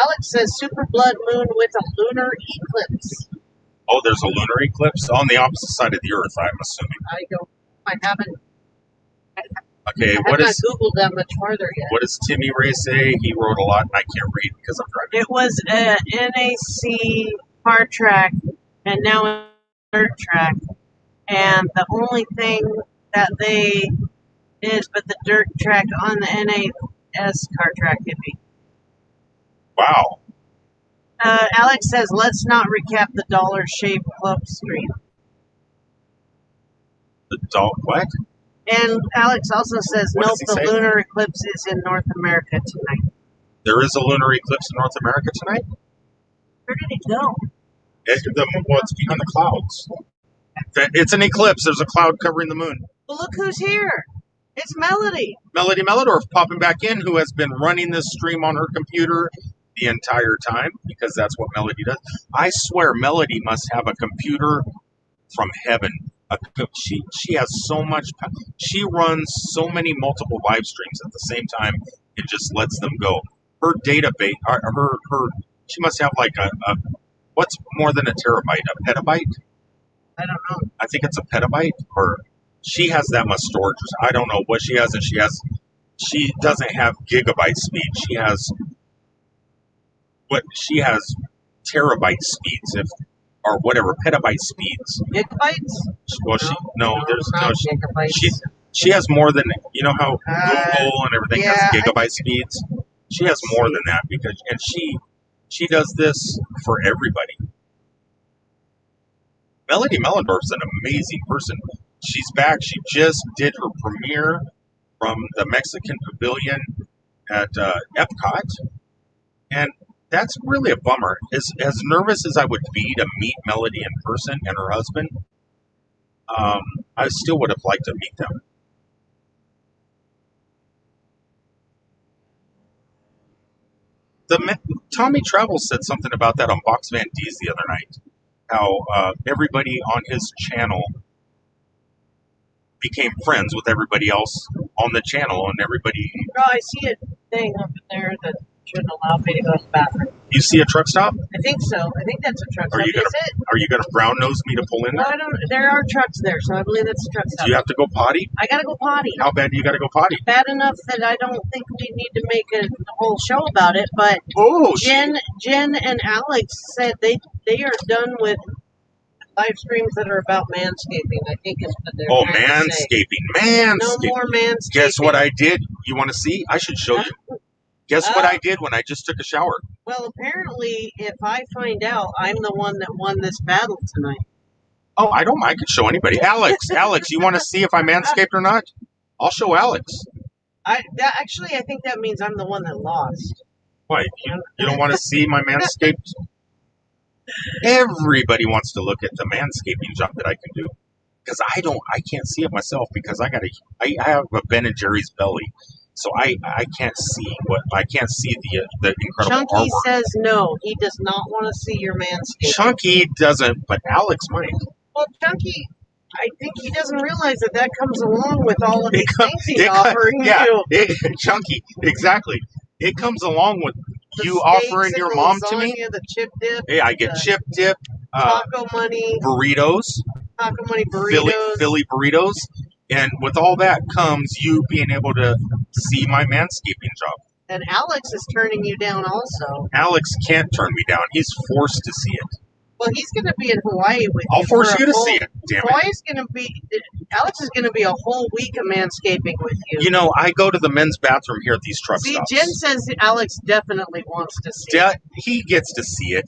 Alex says super blood moon with a lunar eclipse. Oh, there's a lunar eclipse on the opposite side of the Earth, I'm assuming. I haven't. Okay, I have not Googled that much farther yet. What does Timmy Ray say? He wrote a lot. I can't read because I'm driving. It was a NAC hard track, and now a dirt track. And the only thing that they is but the dirt track on the NAS car track could be. Wow. Alex says, let's not recap the Dollar Shave Club stream. What? And Alex also says, nope, the lunar eclipse is in North America tonight. There is a lunar eclipse in North America tonight? Where did it go? It's behind the clouds. It's an eclipse. There's a cloud covering the moon. Well, look who's here. It's Melody. Melody Melodorf popping back in, who has been running this stream on her computer the entire time, because that's what Melody does. I swear Melody must have a computer from heaven, She has so much. She runs so many multiple live streams at the same time. It just lets them go. Her database, her she must have like a what's more than a terabyte, a petabyte? I don't know. I think it's a petabyte. Or she has that much storage. I don't know what she has, and she doesn't have gigabyte speed. She has terabyte speeds, if or whatever petabyte speeds. Gigabytes? Well, there's no. not gigabytes. She has more than how Google and everything has yeah, gigabyte speeds. She has more than that and she does this for everybody. Melody Mellenberg's an amazing person. She's back. She just did her premiere from the Mexican Pavilion at Epcot, and that's really a bummer. As nervous as I would be to meet Melody in person and her husband, I still would have liked to meet them. Tommy Travels said something about that on Box Van D's the other night. How everybody on his channel became friends with everybody else on the channel, and everybody. No, I see a thing over there that shouldn't allow me to go to the bathroom. You see a truck stop? I think so. I think that's a truck stop. Are you gonna brown nose me to pull in there? No, I don't. There are trucks there, so I believe that's a truck stop. Do you have to go potty? I gotta go potty. How bad do you gotta go potty? Bad enough that I don't think we need to make a whole show about it. But Jen and Alex said they are done with live streams that are about manscaping. I think is what they're trying to say. Manscaping. No more manscaping. Guess what I did? You want to see? I should show you. Guess what I did when I just took a shower? Well, apparently, if I find out, I'm the one that won this battle tonight. Oh, I don't mind. I could show anybody. Alex, you want to see if I manscaped or not? I'll show Alex. Actually, I think that means I'm the one that lost. Why? You don't want to see my manscaped? Everybody wants to look at the manscaping job that I can do. Because I can't see it myself because I have a Ben and Jerry's belly. So I can't see the incredible Chunky artwork. says no. He does not want to see your manscaping. Chunky doesn't, but Alex might. Well, Chunky, I think he doesn't realize that comes along with all of these things he's offering you. Chunky, exactly. It comes along with you offering your mom to me. The chip dip. Hey, I get chip dip. Taco money. Burritos. Taco money burritos. Philly burritos. And with all that comes you being able to see my manscaping job. And Alex is turning you down also. Alex can't turn me down. He's forced to see it. Well, he's going to be in Hawaii with you. I'll force you to see it, damn it. Alex is going to be a whole week of manscaping with you. You know, I go to the men's bathroom here at these truck stops. See, Jen says Alex definitely wants to see it. He gets to see it.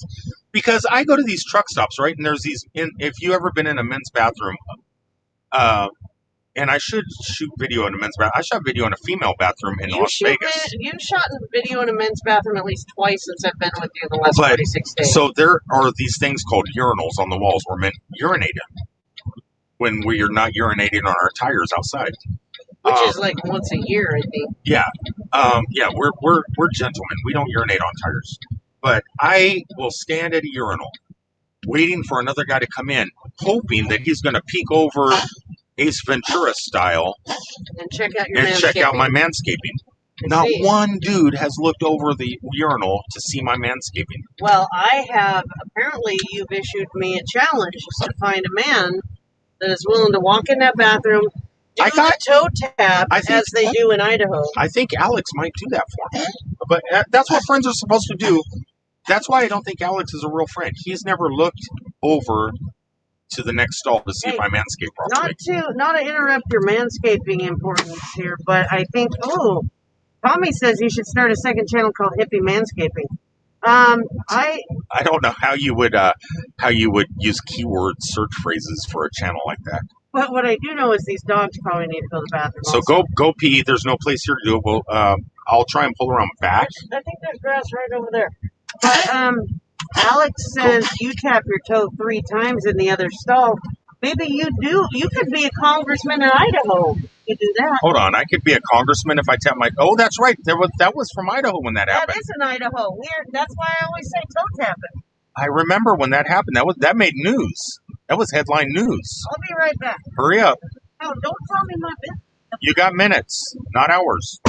Because I go to these truck stops, right? And there's these, if you ever been in a men's bathroom, and I should shoot video in a men's bathroom. I shot video in a female bathroom in Las Vegas. You've shot video in a men's bathroom at least twice since I've been with you the last 46 days. So there are these things called urinals on the walls where men urinate in when we are not urinating on our tires outside. Which is like once a year, I think. Yeah. We're gentlemen. We don't urinate on tires. But I will stand at a urinal waiting for another guy to come in, hoping that he's going to peek over Ace Ventura style and check out my manscaping. Not one dude has looked over the urinal to see my manscaping. Well, I have. Apparently, you've issued me a challenge to find a man that is willing to walk in that bathroom, do the toe tap as they do in Idaho. I think Alex might do that for me. But that's what friends are supposed to do. That's why I don't think Alex is a real friend. He's never looked over to the next stall to see if I manscape properly. Not to interrupt your manscaping importance here, but I think Tommy says you should start a second channel called Hippie Manscaping. I don't know how you would use keyword search phrases for a channel like that. But what I do know is these dogs probably need to go to the bathroom. So go pee. There's no place here to do it. Well, I'll try and pull around back. I think there's grass right over there. But Alex says you tap your toe 3 times in the other stall. Maybe you do. You could be a congressman in Idaho. You do that. Hold on. I could be a congressman if I tap my... Oh, that's right. That was from Idaho when that happened. That is in Idaho. Weird. That's why I always say toe tapping. I remember when that happened. That made news. That was headline news. I'll be right back. Hurry up. Oh, don't tell me my business. You got minutes, not hours.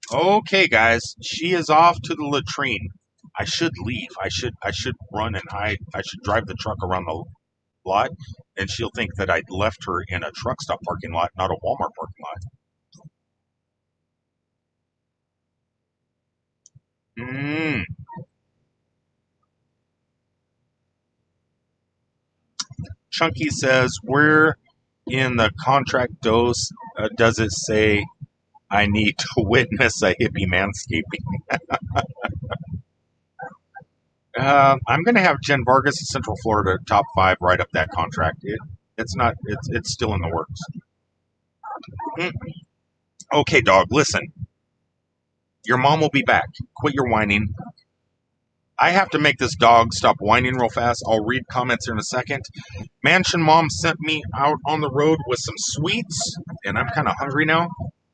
Okay, guys. She is off to the latrine. I should leave. I should run and hide. I should drive the truck around the lot, and she'll think that I left her in a truck stop parking lot, not a Walmart parking lot. Chunky says, where in the contract does it say I need to witness a hippie manscaping? I'm going to have Jen Vargas of Central Florida top 5 write up that contract. It's still in the works. Okay, dog, listen. Your mom will be back. Quit your whining. I have to make this dog stop whining real fast. I'll read comments here in a second. Mansion Mom sent me out on the road with some sweets, and I'm kind of hungry now.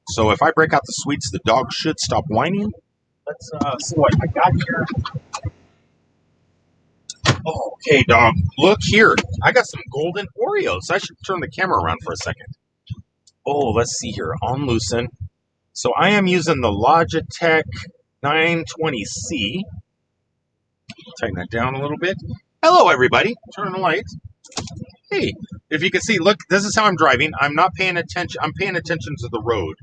So if I break out the sweets, the dog should stop whining. Let's see what I got here. Okay, dog. Look here. I got some golden Oreos. I should turn the camera around for a second. Oh, let's see here. On loosen. So I am using the Logitech 920C. Tighten that down a little bit. Hello, everybody. Turn the light. Hey, if you can see, look, this is how I'm driving. I'm not paying attention. I'm paying attention to the road.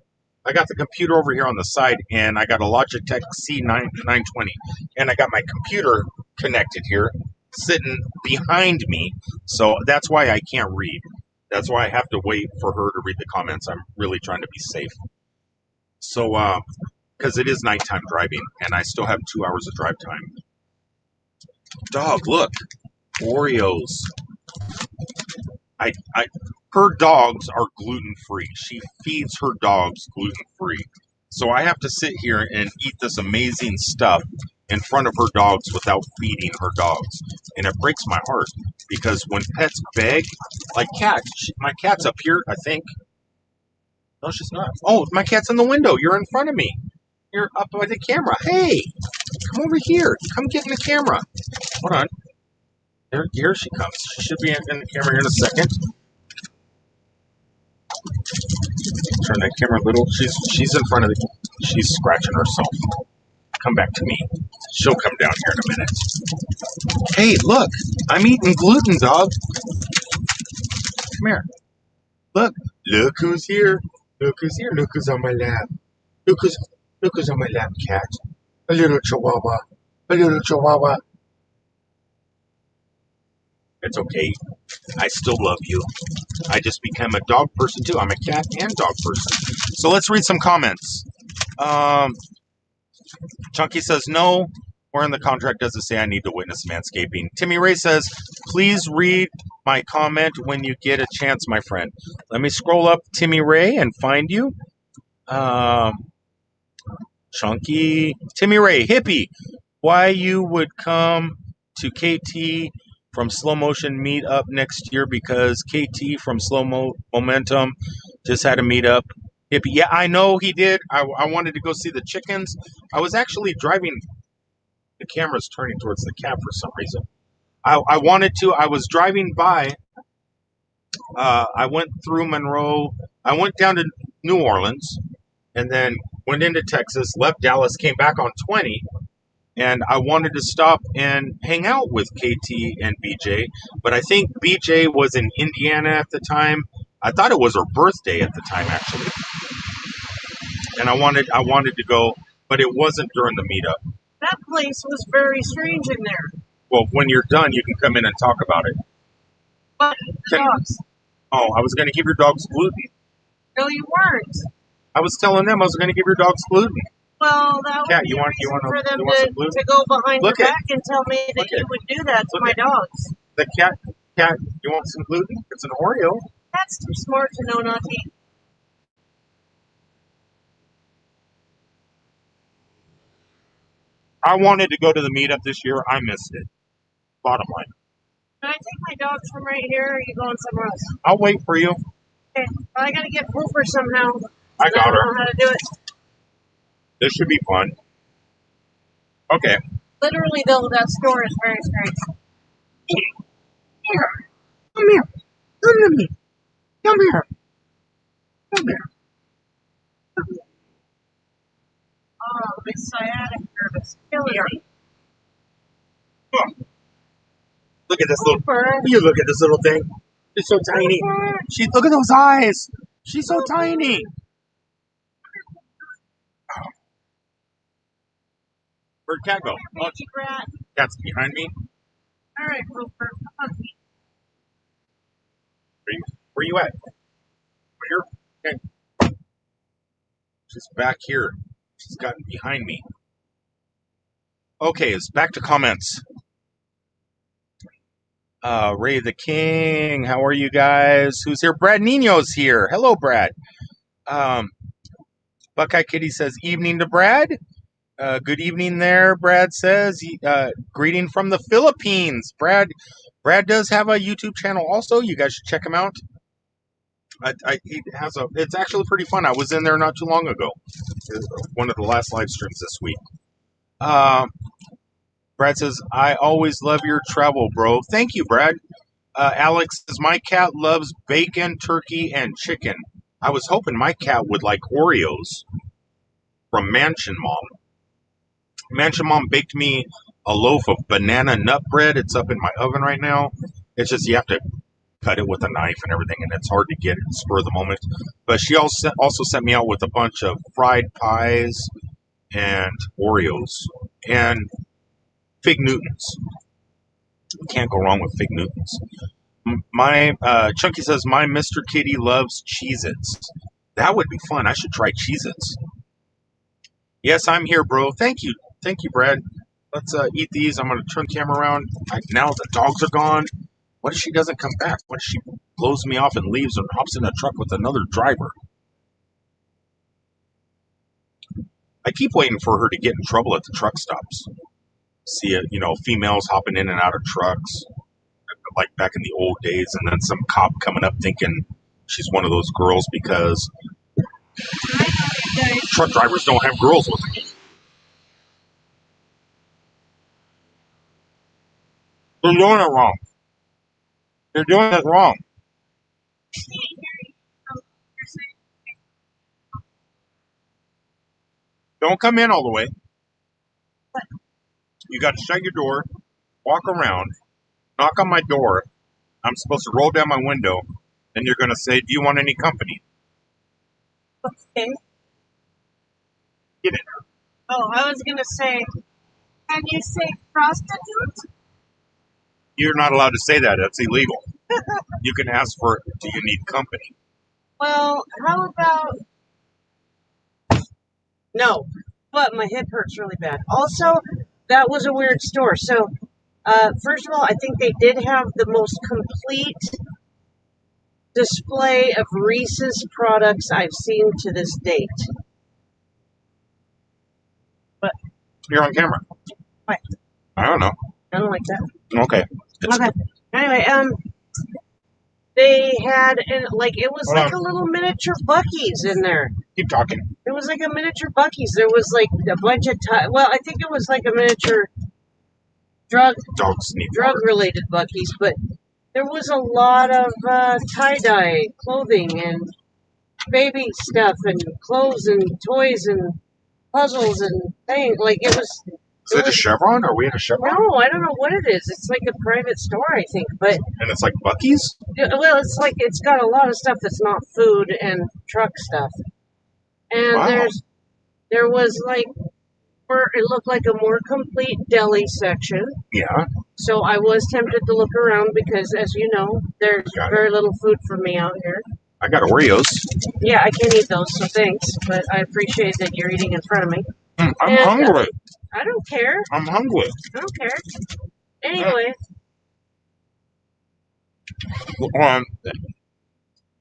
I got the computer over here on the side, and I got a Logitech C920, and I got my computer connected here, sitting behind me. So that's why I can't read. That's why I have to wait for her to read the comments. I'm really trying to be safe. So, because it is nighttime driving, and I still have 2 hours of drive time. Dog, look, Oreos. Her dogs are gluten-free. She feeds her dogs gluten-free. So I have to sit here and eat this amazing stuff in front of her dogs without feeding her dogs. And it breaks my heart because when pets beg, like cats, my cat's up here, I think. No, she's not. Oh, my cat's in the window. You're in front of me. You're up by the camera. Hey, come over here. Come get in the camera. Hold on. Here she comes. She should be in the camera here in a second. Turn that camera a little. She's in front of the. She's scratching herself. Come back to me. She'll come down here in a minute. Hey, look! I'm eating gluten, dog. Come here. Look who's here. Look who's here. Look who's on my lap. Look who's on my lap, cat. A little chihuahua. A little chihuahua. It's okay. I still love you. I just became a dog person too. I'm a cat and dog person. So let's read some comments. Chunky says, no. Where in the contract does it say I need to witness manscaping? Timmy Ray says, please read my comment when you get a chance, my friend. Let me scroll up Timmy Ray and find you. Chunky. Timmy Ray, hippie. Why you would come to KT from Slow Motion meet up next year because KT from Slow Momentum just had a meetup. Hippie. Yeah, I know he did. I wanted to go see the chickens. I was actually driving. The camera's turning towards the cab for some reason. I wanted to. I was driving by. I went through Monroe. I went down to New Orleans and then went into Texas, left Dallas, came back on 20. And I wanted to stop and hang out with KT and BJ, but I think BJ was in Indiana at the time. I thought it was her birthday at the time, actually. And I wanted to go, but it wasn't during the meetup. That place was very strange in there. Well, when you're done, you can come in and talk about it. But dogs. Oh, I was going to give your dogs gluten. No, you weren't. I was telling them I was going to give your dogs gluten. Well, that Cat, would be you a want reason some for them gluten? to go behind Look your at- back and tell me that you would do that to my dogs. The cat, you want some gluten? It's an Oreo. That's too smart to know not to eat. I wanted to go to the meetup this year. I missed it. Bottom line. Can I take my dogs from right here, or are you going somewhere else? I'll wait for you. Okay. Well, I gotta get Pooper somehow. I got don't her. know how to do it. This should be fun. Okay. Literally, though, that store is very strange. Here. Come here. Come to me. Come here. Come here. Oh, my sciatic nerve is killing me. Oh, look at this little. You look at this little thing. She's so tiny. Look at those eyes. She's so tiny. Where'd cat go? Oh, cat's behind me. All right, Rupert. Where you at? Here. Okay. She's back here. She's gotten behind me. Okay, it's back to comments. Ray the King, how are you guys? Who's here? Brad Nino's here. Hello, Brad. Buckeye Kitty says, evening to Brad. Good evening there, Brad says. Greeting from the Philippines. Brad does have a YouTube channel also. You guys should check him out. It's actually pretty fun. I was in there not too long ago. One of the last live streams this week. Brad says, I always love your travel, bro. Thank you, Brad. Alex says, my cat loves bacon, turkey, and chicken. I was hoping my cat would like Oreos from Mansion Mom. Mansion Mom baked me a loaf of banana nut bread. It's up in my oven right now. It's just you have to cut it with a knife and everything, and it's hard to get it spur of the moment. But she also sent me out with a bunch of fried pies and Oreos and Fig Newtons. Can't go wrong with Fig Newtons. My Chunky says, my Mr. Kitty loves Cheez-Its. That would be fun. I should try Cheez-Its. Yes, I'm here, bro. Thank you. Thank you, Brad. Let's eat these. I'm going to turn the camera around. Now the dogs are gone. What if she doesn't come back? What if she blows me off and leaves and hops in a truck with another driver? I keep waiting for her to get in trouble at the truck stops. See it, females hopping in and out of trucks, like back in the old days, and then some cop coming up thinking she's one of those girls because truck drivers don't have girls with them. They're doing it wrong. They're doing it wrong. Don't come in all the way. You got to shut your door, walk around, knock on my door. I'm supposed to roll down my window, and you're going to say, do you want any company? Okay. Get in. Oh, I was going to say, can you say prostitute? You're not allowed to say that. That's illegal. You can ask for, do you need company? Well, how about... No, but my hip hurts really bad. Also, that was a weird store. So, first of all, I think they did have the most complete display of Reese's products I've seen to this date. But you're on camera. What? I don't know. I don't like that. Okay. Okay. Anyway, they had it was like a little miniature Buc-ee's in there. Keep talking. It was like a miniature Buc-ee's. There was like a bunch of I think it was like a miniature drug related Buc-ee's, but there was a lot of tie-dye clothing and baby stuff and clothes and toys and puzzles and things. Like it was. Is it a Chevron? Are we at a Chevron? No, I don't know what it is. It's like a private store, I think. But and it's like Buc-ee's? Well, it's like it's got a lot of stuff that's not food and truck stuff. And wow. there was like, it looked like a more complete deli section. Yeah. So I was tempted to look around because, as you know, there's very little food for me out here. I got Oreos. Yeah, I can't eat those, so thanks. But I appreciate that you're eating in front of me. I'm hungry. I don't care. I'm hungry. I don't care. Anyway.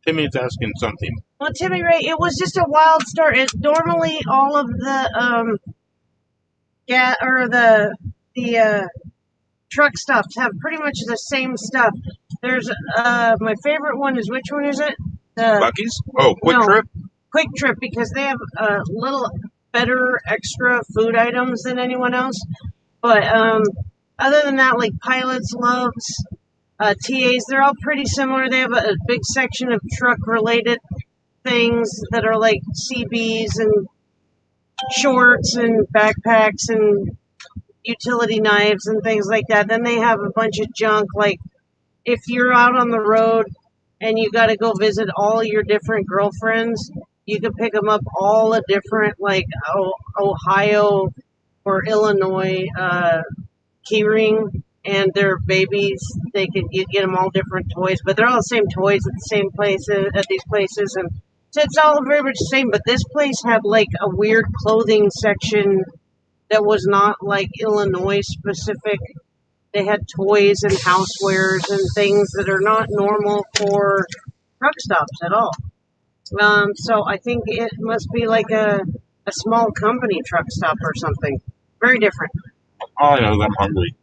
Timmy's asking something. Well, Timmy Ray, it was just a wild start. Normally all of the the truck stops have pretty much the same stuff. There's my favorite one is, which one is it? Buc-ee's? Oh, Quick Trip? Quick Trip, because they have a little better extra food items than anyone else. But other than that, like Pilot's Loves, TAs, they're all pretty similar. They have a big section of truck-related things that are like CBs and shorts and backpacks and utility knives and things like that. Then they have a bunch of junk, like if you're out on the road and you got to go visit all your different girlfriends, you can pick them up all a different, like Ohio or Illinois keyring and their babies. You get them all different toys, but they're all the same toys at the same places at these places, and so it's all very much the same. But this place had like a weird clothing section that was not like Illinois specific. They had toys and housewares and things that are not normal for truck stops at all. So I think it must be like a small company truck stop or something. Very different. All I know is I'm hungry.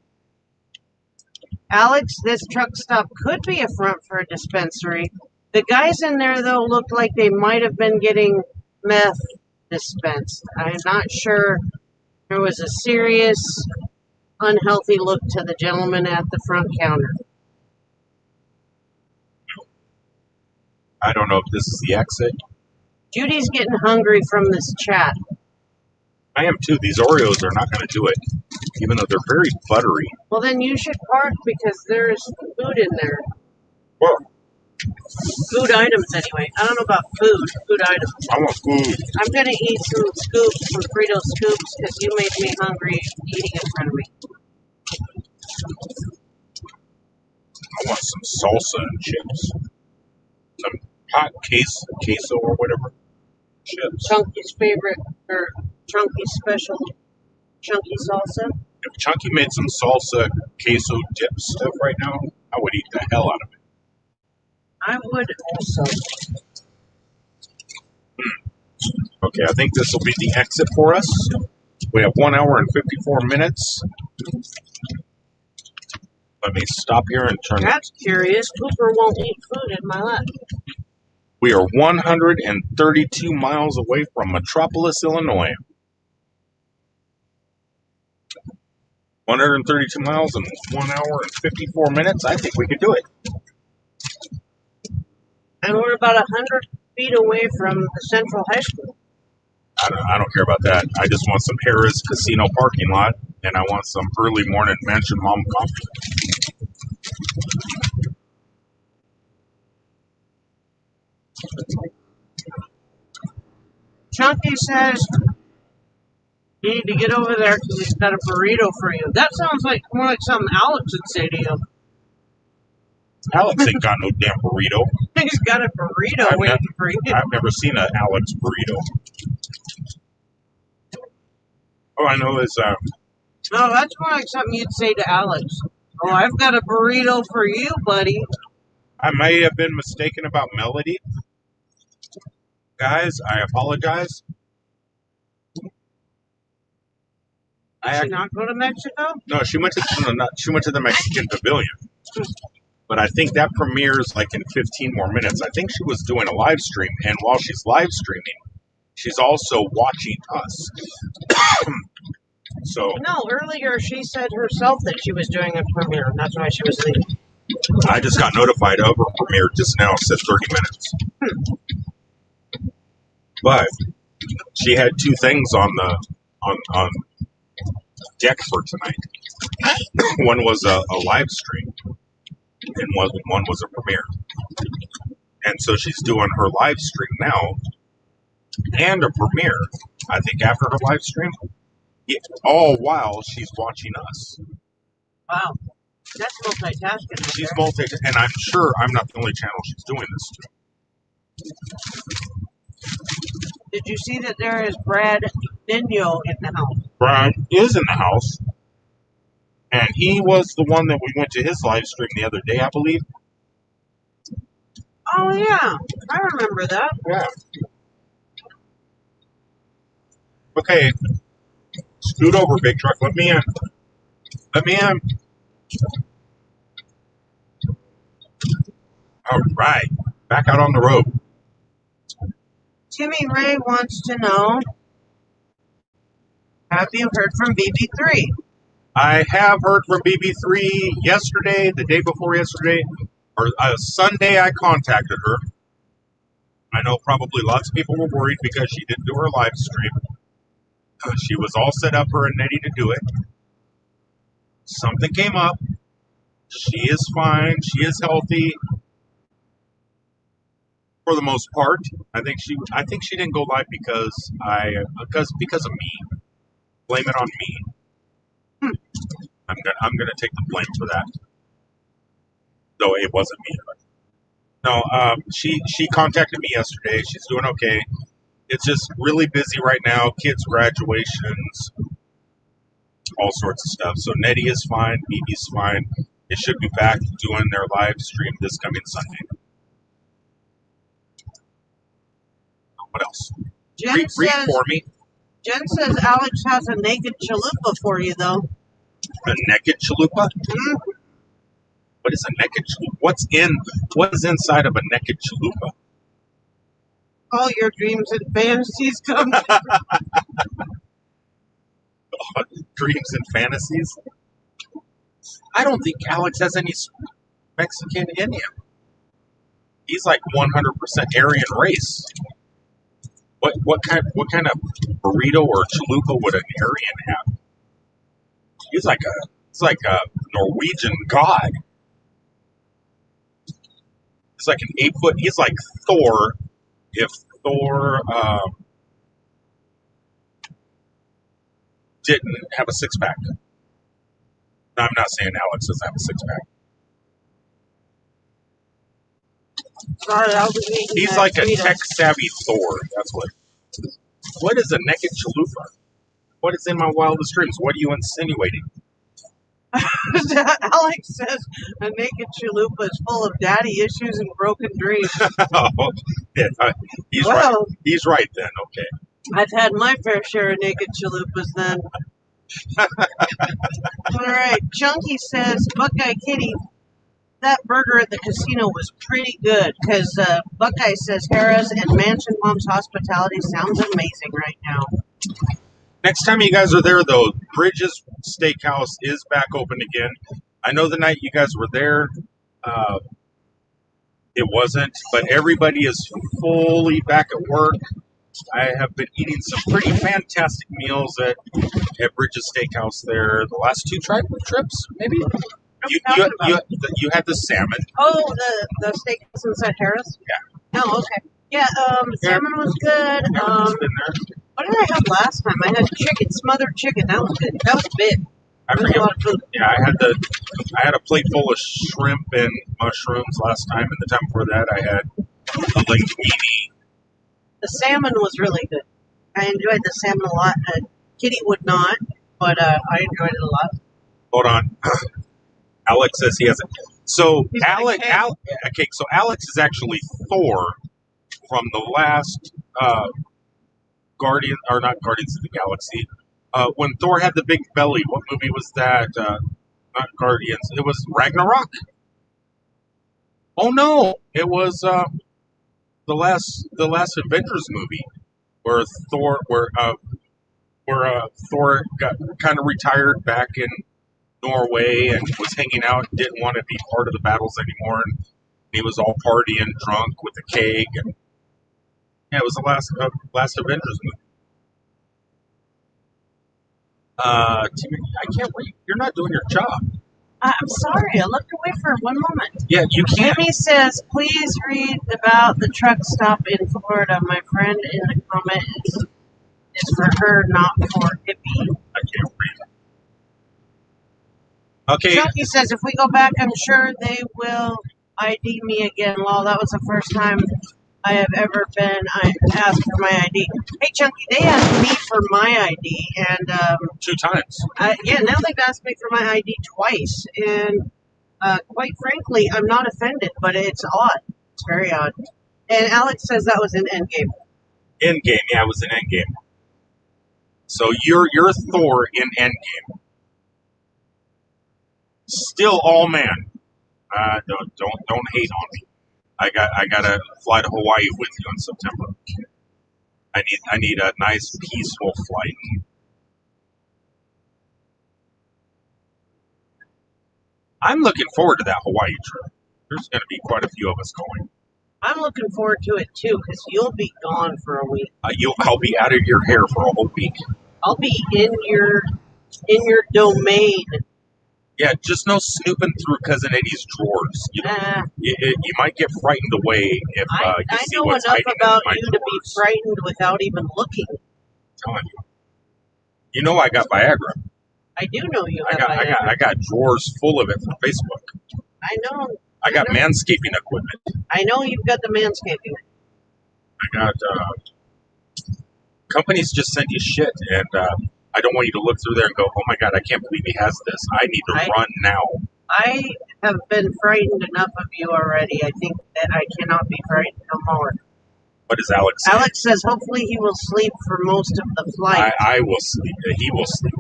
Alex, this truck stop could be a front for a dispensary. The guys in there, though, looked like they might have been getting meth dispensed. I'm not sure. There was a serious, unhealthy look to the gentleman at the front counter. I don't know if this is the exit. Judy's getting hungry from this chat. I am too. These Oreos are not going to do it, even though they're very buttery. Well, then you should park because there's food in there. Well, Food items, anyway. I don't know about food. Food items. I want food. I'm going to eat some scoops, some Frito scoops, because you made me hungry eating in front of me. I want some salsa and chips. Some hot queso or whatever. Chips. Chunky's favorite, or Chunky's special, Chunky salsa. If Chunky made some salsa queso dip stuff right now, I would eat the hell out of it. I would also. Okay, I think this will be the exit for us. We have 1 hour and 54 minutes. Let me stop here and turn. That's curious. Cooper won't eat food in my lap. We are 132 miles away from Metropolis, Illinois. 132 miles in 1 hour and 54 minutes. I think we could do it. And we're about 100 feet away from the Central High School. I don't care about that. I just want some Harrah's Casino parking lot, and I want some early morning Mansion Mom coffee. Chunky says you need to get over there because he's got a burrito for you. That sounds like more like something Alex would say to you. Alex ain't got no damn burrito. He's got a burrito waiting for you. I've never seen an Alex burrito. All I know is... No, that's more like something you'd say to Alex. Oh, I've got a burrito for you, buddy. I may have been mistaken about Melody. Guys, I apologize. Did she not go to Mexico? No, she went to the Mexican Pavilion. But I think that premieres like in 15 more minutes. I think she was doing a live stream, and while she's live streaming, she's also watching us. So no, earlier she said herself that she was doing a premiere, and that's why she was leaving. I just got notified of her premiere just now. It said 30 minutes. But she had two things on deck for tonight. One was a live stream, and one was a premiere. And so she's doing her live stream now and a premiere, I think, after her live stream, all while she's watching us. Wow. That's multitasking. She's multitasking, and I'm sure I'm not the only channel she's doing this to. Did you see that there is Brad Nino in the house? Brad is in the house, and he was the one that we went to his live stream the other day, I believe. Oh, yeah. I remember that. Yeah. Okay. Scoot over, big truck. Let me in. Let me in. All right. Back out on the road. Timmy Ray wants to know, have you heard from BB3? I have heard from BB3 yesterday, the day before yesterday, or Sunday. I contacted her. I know probably lots of people were worried because she didn't do her live stream. She was all set up, her and Nettie, to do it. Something came up. She is fine. She is healthy for the most part. I think she didn't go live because of me. Blame it on me. I'm gonna take the blame for that. Though it wasn't me. No, she contacted me yesterday. She's doing okay. It's just really busy right now. Kids' graduations, all sorts of stuff. So Nettie is fine. BB's fine. They should be back doing their live stream this coming Sunday. What else? Read for me. Jen says Alex has a naked chalupa for you, though. A naked chalupa? Mm-hmm. What is a naked chalupa? What is inside of a naked chalupa? All your dreams and fantasies come true. Dreams and fantasies? I don't think Alex has any Mexican in him. He's like 100% Aryan race. What kind of burrito or chalupa would an Aryan have? He's like a Norwegian god. He's like an 8 foot. He's like Thor. If Thor didn't have a six pack. No, I'm not saying Alex doesn't have a six pack. Sorry, I was eating. He's like a tech savvy Thor. That's what. What is a naked chalupa? What is in my wildest dreams? What are you insinuating? Alex says a naked chalupa is full of daddy issues and broken dreams. Yeah, he's right. He's right then. Okay. I've had my fair share of naked chalupas then. All right. Chunky says, Buckeye Kitty, that burger at the casino was pretty good because Buckeye says Harris and Mansion Mom's hospitality sounds amazing right now. Next time you guys are there, though, Bridges Steakhouse is back open again. I know the night you guys were there, it wasn't, but everybody is fully back at work. I have been eating some pretty fantastic meals at Bridges Steakhouse there. The last two trips, maybe? You had the salmon. Oh, the steakhouse inside Harris? Yeah. Oh, okay. Yeah, the salmon was good. What did I have last time? I had smothered chicken. That was good. That was big. I forget. A lot of food. Yeah, I had a plate full of shrimp and mushrooms last time, and the time before that I had a linguine. The salmon was really good. I enjoyed the salmon a lot. Kitty would not, but I enjoyed it a lot. Hold on. Alex says he hasn't. So Alex, so Alex is actually Thor from the last Guardians of the Galaxy. When Thor had the big belly, what movie was that? Not Guardians. It was Ragnarok. Oh no! It was the last Avengers movie where Thor got kind of retired back in Norway and was hanging out, didn't want to be part of the battles anymore, and he was all partying, drunk with a keg, and yeah, it was the last Avengers movie. Timmy, I can't read. You're not doing your job. I'm sorry. I looked away for one moment. Yeah, you can't. Timmy says, please read about the truck stop in Florida. My friend in the comment is for her, not for hippie. I can't read. Okay. Chunky says, if we go back, I'm sure they will ID me again. Well, that was the first time I have ever been asked for my ID. Hey, Chunky, they asked me for my ID, and 2 times. Yeah, now they've asked me for my ID twice, and quite frankly, I'm not offended, but it's odd. It's very odd. And Alex says that was in Endgame. Endgame, yeah, it was in Endgame. So you're Thor in Endgame. Still all man. Don't hate on me. I gotta fly to Hawaii with you in September. I need a nice peaceful flight. I'm looking forward to that Hawaii trip. There's going to be quite a few of us going. I'm looking forward to it too because you'll be gone for a week. I'll be out of your hair for a whole week. I'll be in your domain. Yeah, just no snooping through Cousin Eddie's drawers. You might get frightened away if you I see know what's enough hiding about in my you drawers. to be frightened without even looking. I'm telling you. You know I got Viagra. I do know you I have Viagra. got drawers full of it from Facebook. I know. I got manscaping equipment. I know you've got the manscaping. I got companies just send you shit, and I don't want you to look through there and go, "Oh my god, I can't believe he has this. I need to run now." I have been frightened enough of you already. I think that I cannot be frightened no more. What does Alex say? Alex says hopefully he will sleep for most of the flight. I will sleep. He will sleep.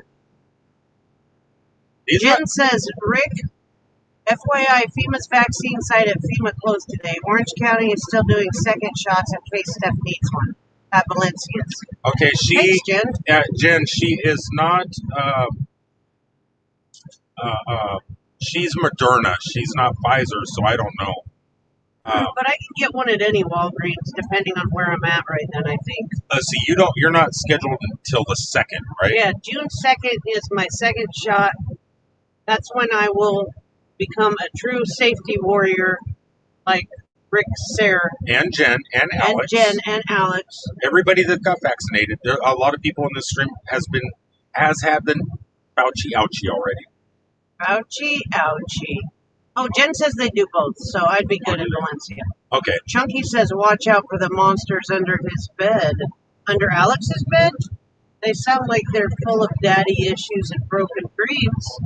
Jen says, Rick, FYI, FEMA's vaccine site at FEMA closed today. Orange County is still doing second shots in case Steph needs one at Valencia's. Okay, Thanks, Jen. Jen, she is not. She's Moderna. She's not Pfizer, so I don't know. But I can get one at any Walgreens, depending on where I'm at right then. I think. See, you're not scheduled until the 2nd, right? Yeah, June 2nd is my second shot. That's when I will become a true safety warrior, like Rick, Sarah, and Jen, and Alex, and Alex. Everybody that got vaccinated. There, a lot of people in this stream has had the Fauci ouchie already. Ouchie, ouchie. Oh, Jen says they do both, so I'd be good at Valencia. Okay. Chunky says watch out for the monsters under his bed. Under Alex's bed? They sound like they're full of daddy issues and broken dreams.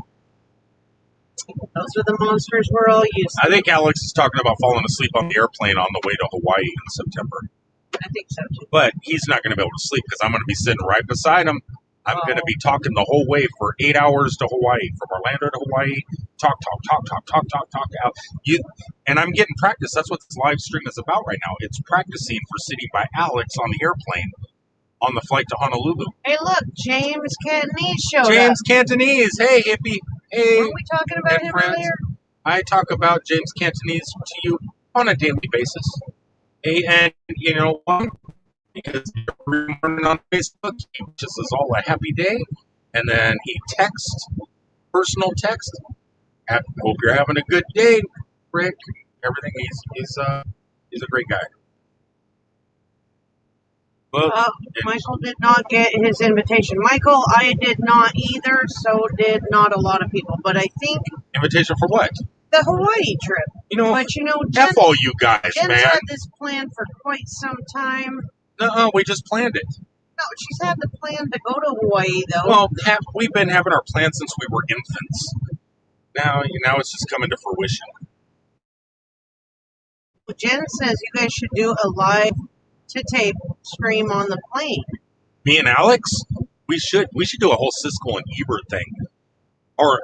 Those are the monsters we're all used to. I think Alex is talking about falling asleep on the airplane on the way to Hawaii in September. I think so too. But he's not going to be able to sleep because I'm going to be sitting right beside him. I'm going to be talking the whole way for 8 hours to Hawaii, from Orlando to Hawaii. Talk. Out. And I'm getting practice. That's what this live stream is about right now. It's practicing for sitting by Alex on the airplane on the flight to Honolulu. Hey, look, James Cantonese showed up. James Cantonese. Hey, hippie. Hey. Weren't we talking about him earlier? I talk about James Cantonese to you on a daily basis. Hey, and you know what? Because every morning on Facebook, he just is all a happy day, and then he texts, personal text. Hope you're having a good day, Rick. Everything. He's a great guy. Well, Michael did not get his invitation. Michael, I did not either. So did not a lot of people. But I think invitation for what? The Hawaii trip. But Jen, F all you guys, Jen's man. had this plan for quite some time. We just planned it. No, she's had the plan to go to Hawaii, though. Well, we've been having our plans since we were infants. Now it's just coming to fruition. Jen says you guys should do a live to tape stream on the plane. Me and Alex, we should do a whole Siskel and Ebert thing. Or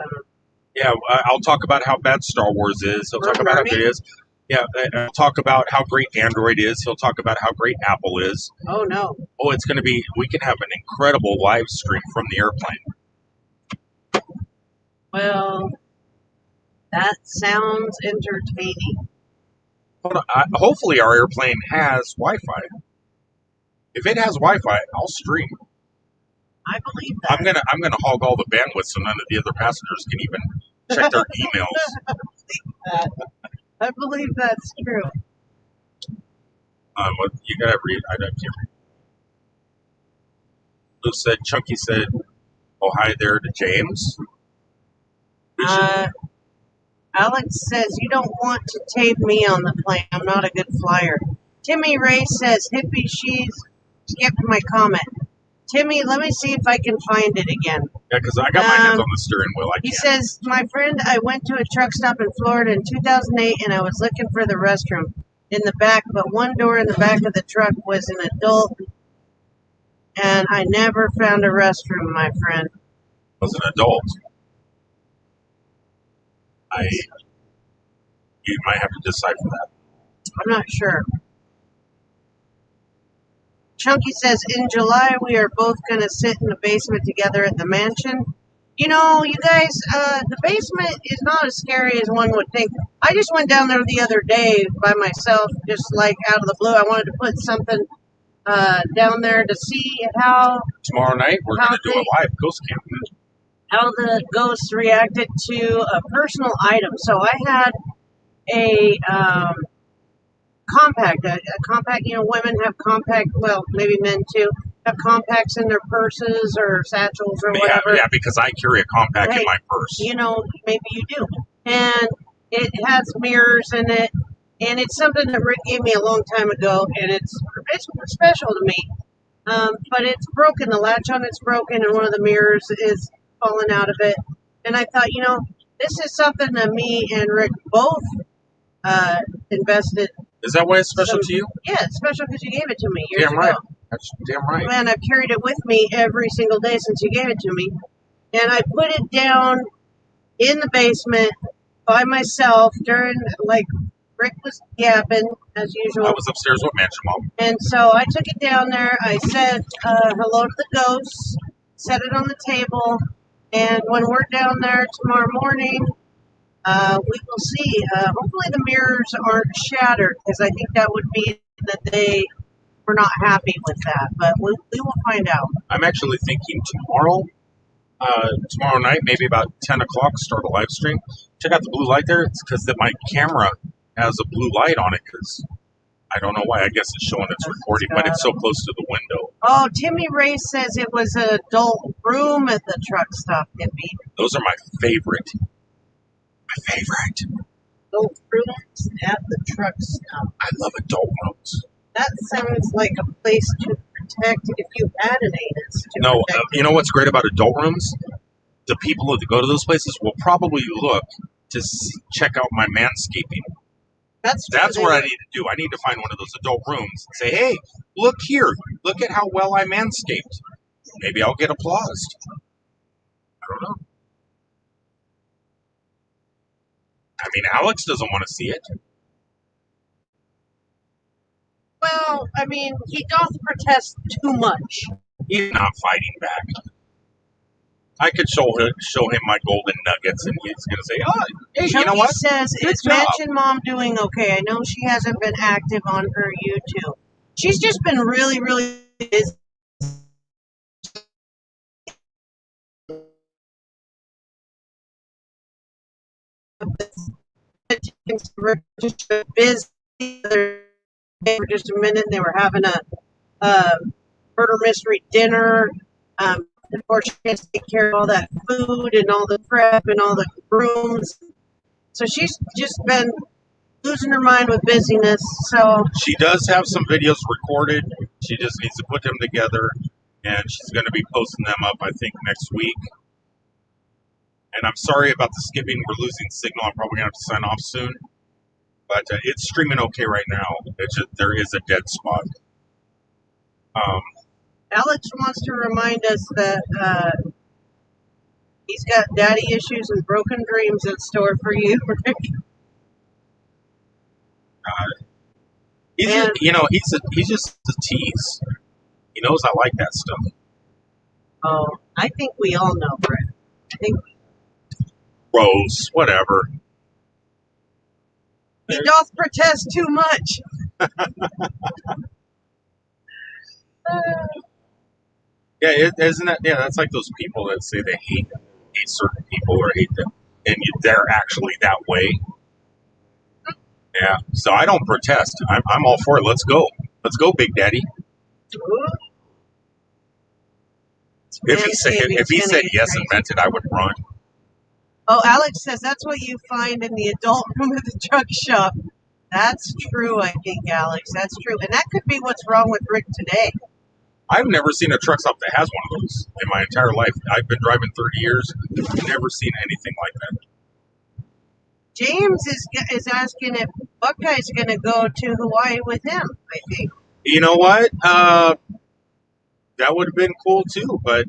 yeah, I'll talk about how bad Star Wars is. He'll talk about how good it is. Yeah, I'll talk about how great Android is. He'll talk about how great Apple is. Oh, no. Oh, it's going to be, we can have an incredible live stream from the airplane. Well, that sounds entertaining. Hopefully our airplane has Wi-Fi. If it has Wi-Fi, I'll stream. I believe that. I'm gonna hog all the bandwidth so none of the other passengers can even check their emails. I believe that's true. You gotta read. I don't care. Lou said, Chunky said, "Oh, hi there to James." Alex says, you don't want to tape me on the plane. I'm not a good flyer. Timmy Ray says, hippie, she's skipped my comment. Timmy, let me see if I can find it again. Yeah, because I got my hands on the steering wheel. He says, my friend, I went to a truck stop in Florida in 2008, and I was looking for the restroom in the back, but one door in the back of the truck was an adult, and I never found a restroom, my friend. Was an adult. You might have to decipher that. I'm not sure. Chunky says, in July, we are both going to sit in the basement together at the mansion. You know, you guys, the basement is not as scary as one would think. I just went down there the other day by myself, just like out of the blue. I wanted to put something down there to see Tomorrow night, we're going to do a live ghost camp. how the ghosts reacted to a personal item. So I had a compact, a compact. You know, women have compact. Well, maybe men too have compacts in their purses or satchels or whatever. Yeah, because I carry a compact in my purse. You know, maybe you do, and it has mirrors in it, and it's something that Rick gave me a long time ago, and it's special to me. But it's broken. The latch on it's broken, and one of the mirrors is falling out of it. And I thought, you know, this is something that me and Rick both invested. Is that why it's special to you? Yeah, it's special because you gave it to me years Damn right. ago. That's damn right. Man, I've carried it with me every single day since you gave it to me. And I put it down in the basement by myself during, like, Rick was yapping, as usual. I was upstairs with Mansion Mom. And so I took it down there. I said hello to the ghosts, set it on the table, and when we're down there tomorrow morning, we will see. Hopefully the mirrors aren't shattered, because I think that would mean that they were not happy with that. But we will find out. I'm actually thinking tomorrow night, maybe about 10 o'clock, start a live stream. Check out the blue light there. It's because my camera has a blue light on it, because I don't know why. I guess it's showing it's recording, but it's so close to the window. Oh, Timmy Ray says it was an adult room at the truck stop, hippie. Those are my favorite. My favorite. Adult rooms at the truck stop. I love adult rooms. That sounds like a place to protect if you had an anus. No, you know what's great about adult rooms? The people that go to those places will probably look to check out my manscaping. That's what I need to do. I need to find one of those adult rooms and say, hey, look here. Look at how well I manscaped. Maybe I'll get applause. I don't know. I mean, Alex doesn't want to see it. Well, I mean, he doth protest too much. He's not fighting back. I could show him my golden nuggets, and he's going to say, oh, hey, Chunky you know what? Says, is Mansion Mom doing okay? I know she hasn't been active on her YouTube. She's just been really, really busy. Busy for just a minute. They were having a murder mystery dinner. Of course, she has to take care of all that food and all the prep and all the rooms. So she's just been losing her mind with busyness. So she does have some videos recorded. She just needs to put them together, and she's going to be posting them up, I think, next week. And I'm sorry about the skipping. We're losing signal. I'm probably going to have to sign off soon. But it's streaming okay right now. It's just, there is a dead spot. Alex wants to remind us that he's got daddy issues and broken dreams in store for you, Rick. He's just a tease. He knows I like that stuff. Oh, I think we all know, Rick. I think Rose, whatever. He doth protest too much. Yeah, isn't that? Yeah, that's like those people that say they hate certain people or hate them, and they're actually that way. Yeah, so I don't protest. I'm all for it. Let's go, Big Daddy. If he said yes and meant it, I would run. Oh, Alex says that's what you find in the adult room of the truck shop. That's true, I think, Alex. That's true. And that could be what's wrong with Rick today. I've never seen a truck stop that has one of those in my entire life. I've been driving 30 years. Never seen anything like that. James is asking if Buckeye's going to go to Hawaii with him, I think. You know what? That would have been cool, too. But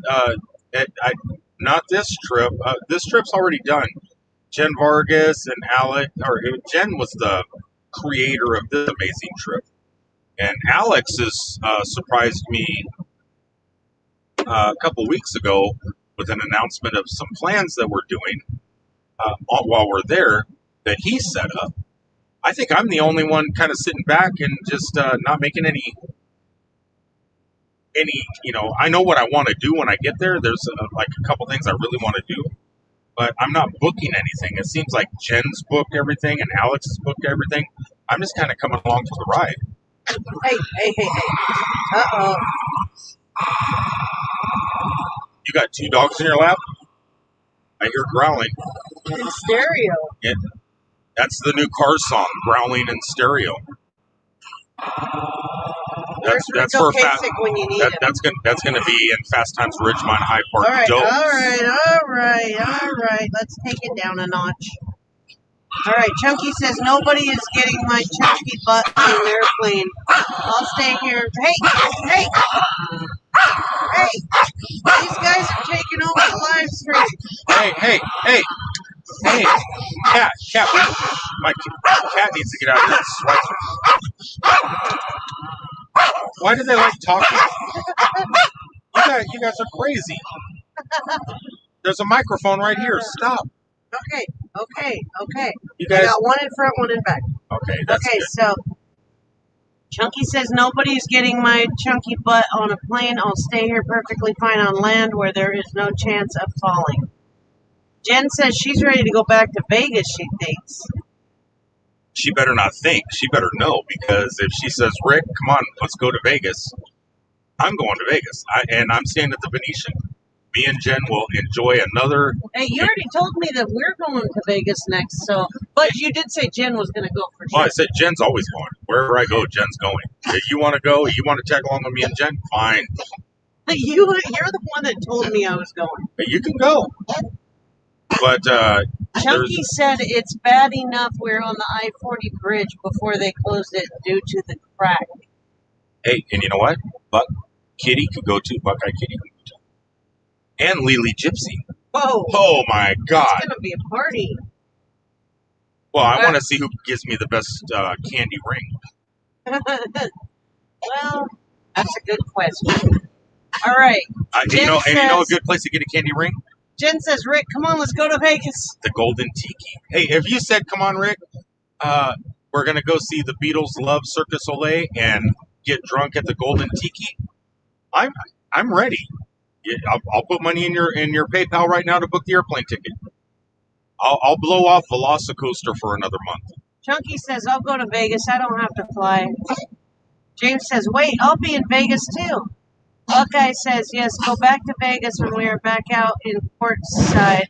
not this trip. This trip's already done. Jen Vargas and Alex, or Jen was the creator of this amazing trip. And Alex has surprised me a couple weeks ago with an announcement of some plans that we're doing while we're there that he set up. I think I'm the only one kind of sitting back and just not making any. I know what I want to do when I get there. There's like a couple things I really want to do, but I'm not booking anything. It seems like Jen's booked everything and Alex has booked everything. I'm just kind of coming along for the ride. Hey. Uh-oh. You got 2 dogs in your lap? I hear growling. In stereo. Yeah, that's the new Cars song, Growling in Stereo. That's for fast. When you need that's gonna be in Fast Times at Ridgemont High Park. All right. Let's take it down a notch. All right, Chunky says nobody is getting my chunky butt in an airplane. I'll stay here. Hey! These guys are taking over the live stream. Hey! Cat! My cat needs to get out of here. Why do they like talking? You guys are crazy. There's a microphone right here. Stop. Okay. You guys I got one in front, one in back. Okay, that's okay. Good. So Chunky says nobody's getting my chunky butt on a plane. I'll stay here perfectly fine on land where there is no chance of falling. Jen says she's ready to go back to Vegas. She thinks. She better not think. She better know, because if she says, Rick, come on, let's go to Vegas, I'm going to Vegas. And I'm staying at the Venetian. Me and Jen will enjoy another. Hey, you already told me that we're going to Vegas next, but you did say Jen was going to go for sure. Well, I said Jen's always going. Wherever I go, Jen's going. If you want to go, you want to tag along with me and Jen, fine. You're the one that told me I was going. But you can go. But Chunky said it's bad enough we're on the I-40 bridge before they closed it due to the crack. Hey, and you know what? Kitty could go too. Buckeye Kitty could go too. And Lily Gypsy. Whoa. Oh, my God. It's going to be a party. Well, I want to see who gives me the best candy ring. Well, that's a good question. All right. You know a good place to get a candy ring? Jen says, Rick, come on, let's go to Vegas. The Golden Tiki. Hey, if you said, come on, Rick, we're going to go see the Beatles Love Cirque du Soleil and get drunk at the Golden Tiki, I'm ready. I'll put money in your PayPal right now to book the airplane ticket. I'll blow off Velocicoaster for another month. Chunky says, I'll go to Vegas. I don't have to fly. James says, wait, I'll be in Vegas too. Buckeye says, yes, go back to Vegas when we are back out in Portside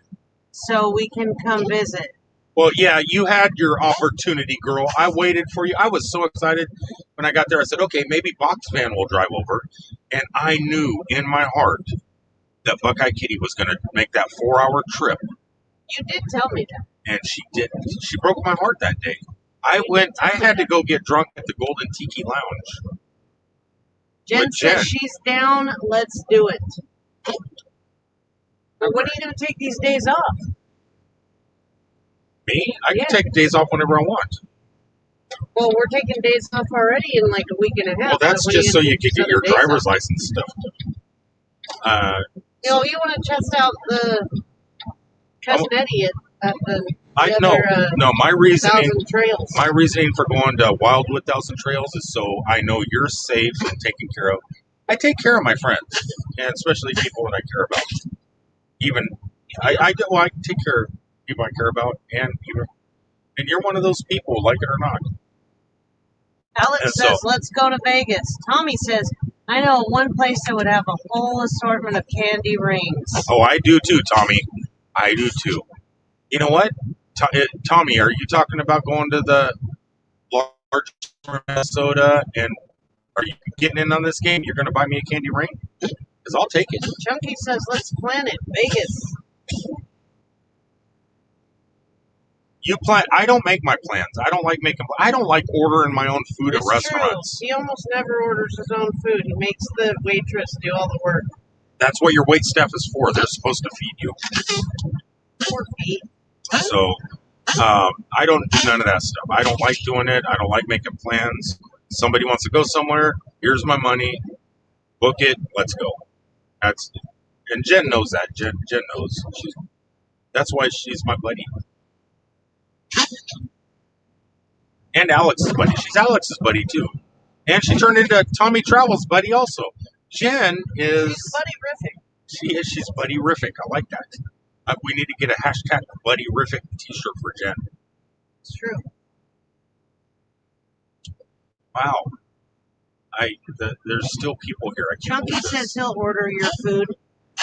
so we can come visit. Well, yeah, you had your opportunity, girl. I waited for you. I was so excited when I got there. I said, okay, maybe Box Van will drive over. And I knew in my heart that Buckeye Kitty was going to make that 4-hour trip. You did tell me that. And she didn't. She broke my heart that day. I had to go get drunk at the Golden Tiki Lounge. Jen says she's down. Let's do it. Or when are you going to take these days off? Me? I can take days off whenever I want. Well, we're taking days off already in like a week and a half. Well, that's just so you can get your driver's license stuff. You want to test out the Cousin Eddie at the my reasoning Trails. My reasoning for going to Wildwood Thousand Trails is so I know you're safe and taken care of. I take care of my friends, and especially people that I care about. Even I take care of people I care about, and you're one of those people, like it or not. Alex says, let's go to Vegas. Tommy says, I know one place that would have a whole assortment of candy rings. Oh, I do too, Tommy. I do too. You know what? Tommy, are you talking about going to the large Minnesota, and are you getting in on this game? You're going to buy me a candy ring? Because I'll take it. Chunky says, let's plan it. Vegas. You plan. I don't make my plans. I don't like ordering my own food at restaurants. True. He almost never orders his own food. He makes the waitress do all the work. That's what your wait staff is for. They're supposed to feed you. Poor feet. So, I don't do none of that stuff. I don't like doing it. I don't like making plans. Somebody wants to go somewhere. Here's my money. Book it. Let's go. And Jen knows that. Jen knows. That's why she's my buddy. And Alex's buddy. She's Alex's buddy too. And she turned into Tommy Travel's buddy also. Jen is... She's buddy-rific. She is. She's buddy-rific. I like that. We need to get a hashtag buddy-rific t-shirt for Jen. It's true. Wow. There's still people here. I can't Chunky believe this. says he'll order your food.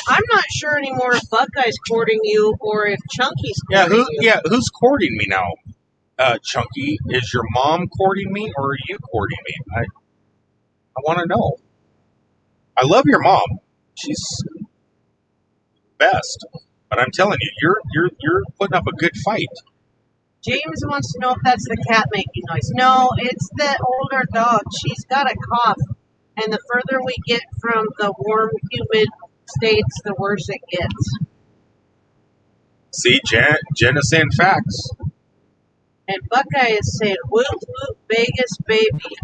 I'm not sure anymore if Buckeye's courting you or if Chunky's courting you. Who's courting me now? Chunky, is your mom courting me or are you courting me? I want to know. I love your mom. She's best. But I'm telling you, you're putting up a good fight. James wants to know if that's the cat making noise. No, it's the older dog. She's got a cough. And the further we get from the warm, humid states, the worse it gets. See, Jen is saying facts. And Buckeye is saying, whoop, whoop, Vegas, baby.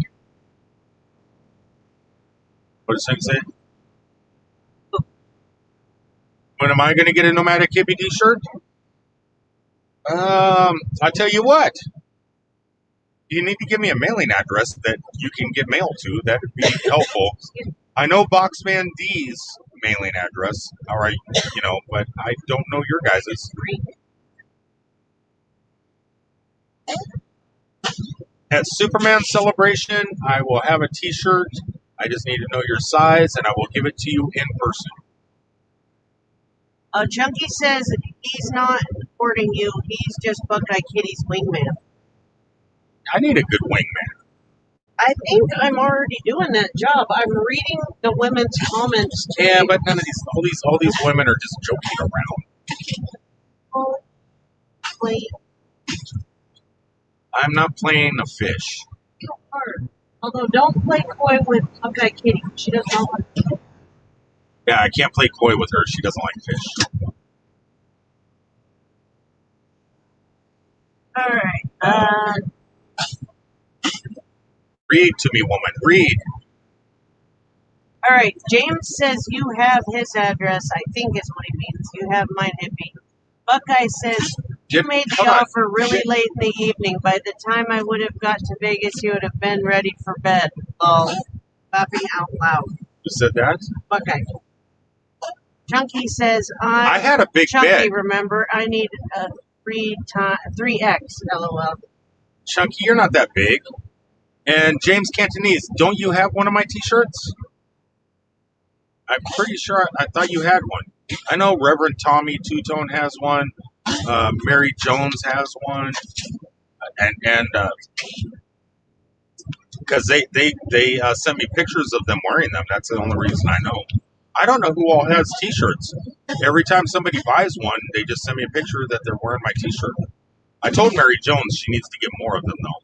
What does Hank say? When am I going to get a Nomadic hippie t-shirt? I tell you what. You need to give me a mailing address that you can get mail to. That would be helpful. I know Boxman D's mailing address. All right, but I don't know your guys's. At Superman Celebration, I will have a t-shirt. I just need to know your size, and I will give it to you in person. Chunky says he's not courting you. He's just Buckeye Kitty's wingman. I need a good wingman. I think I'm already doing that job. I'm reading the women's comments. Yeah, but none of all these women are just joking around. Oh, wait. I'm not playing a fish. You are. Although, don't play coy with Buckeye Kitty. She doesn't know what to do. Yeah, I can't play coy with her. She doesn't like fish. All right. Read to me, woman. Read. All right. James says you have his address. I think is what he means. You have mine, hippie. Buckeye says you made the offer really late in the evening. By the time I would have got to Vegas, you would have been ready for bed. Oh, laughing out loud. You said that? Buckeye. Chunky says I had a big Chunky, bed. remember, I need a 3X. LOL. Chunky, you're not that big. And James Cantonese, don't you have one of my t-shirts? I'm pretty sure I thought you had one. I know Reverend Tommy Two-Tone has one. Mary Jones has one. And because they sent me pictures of them wearing them. That's the only reason I know. I don't know who all has t-shirts. Every time somebody buys one, they just send me a picture that they're wearing my t-shirt. I told Mary Jones she needs to get more of them, though.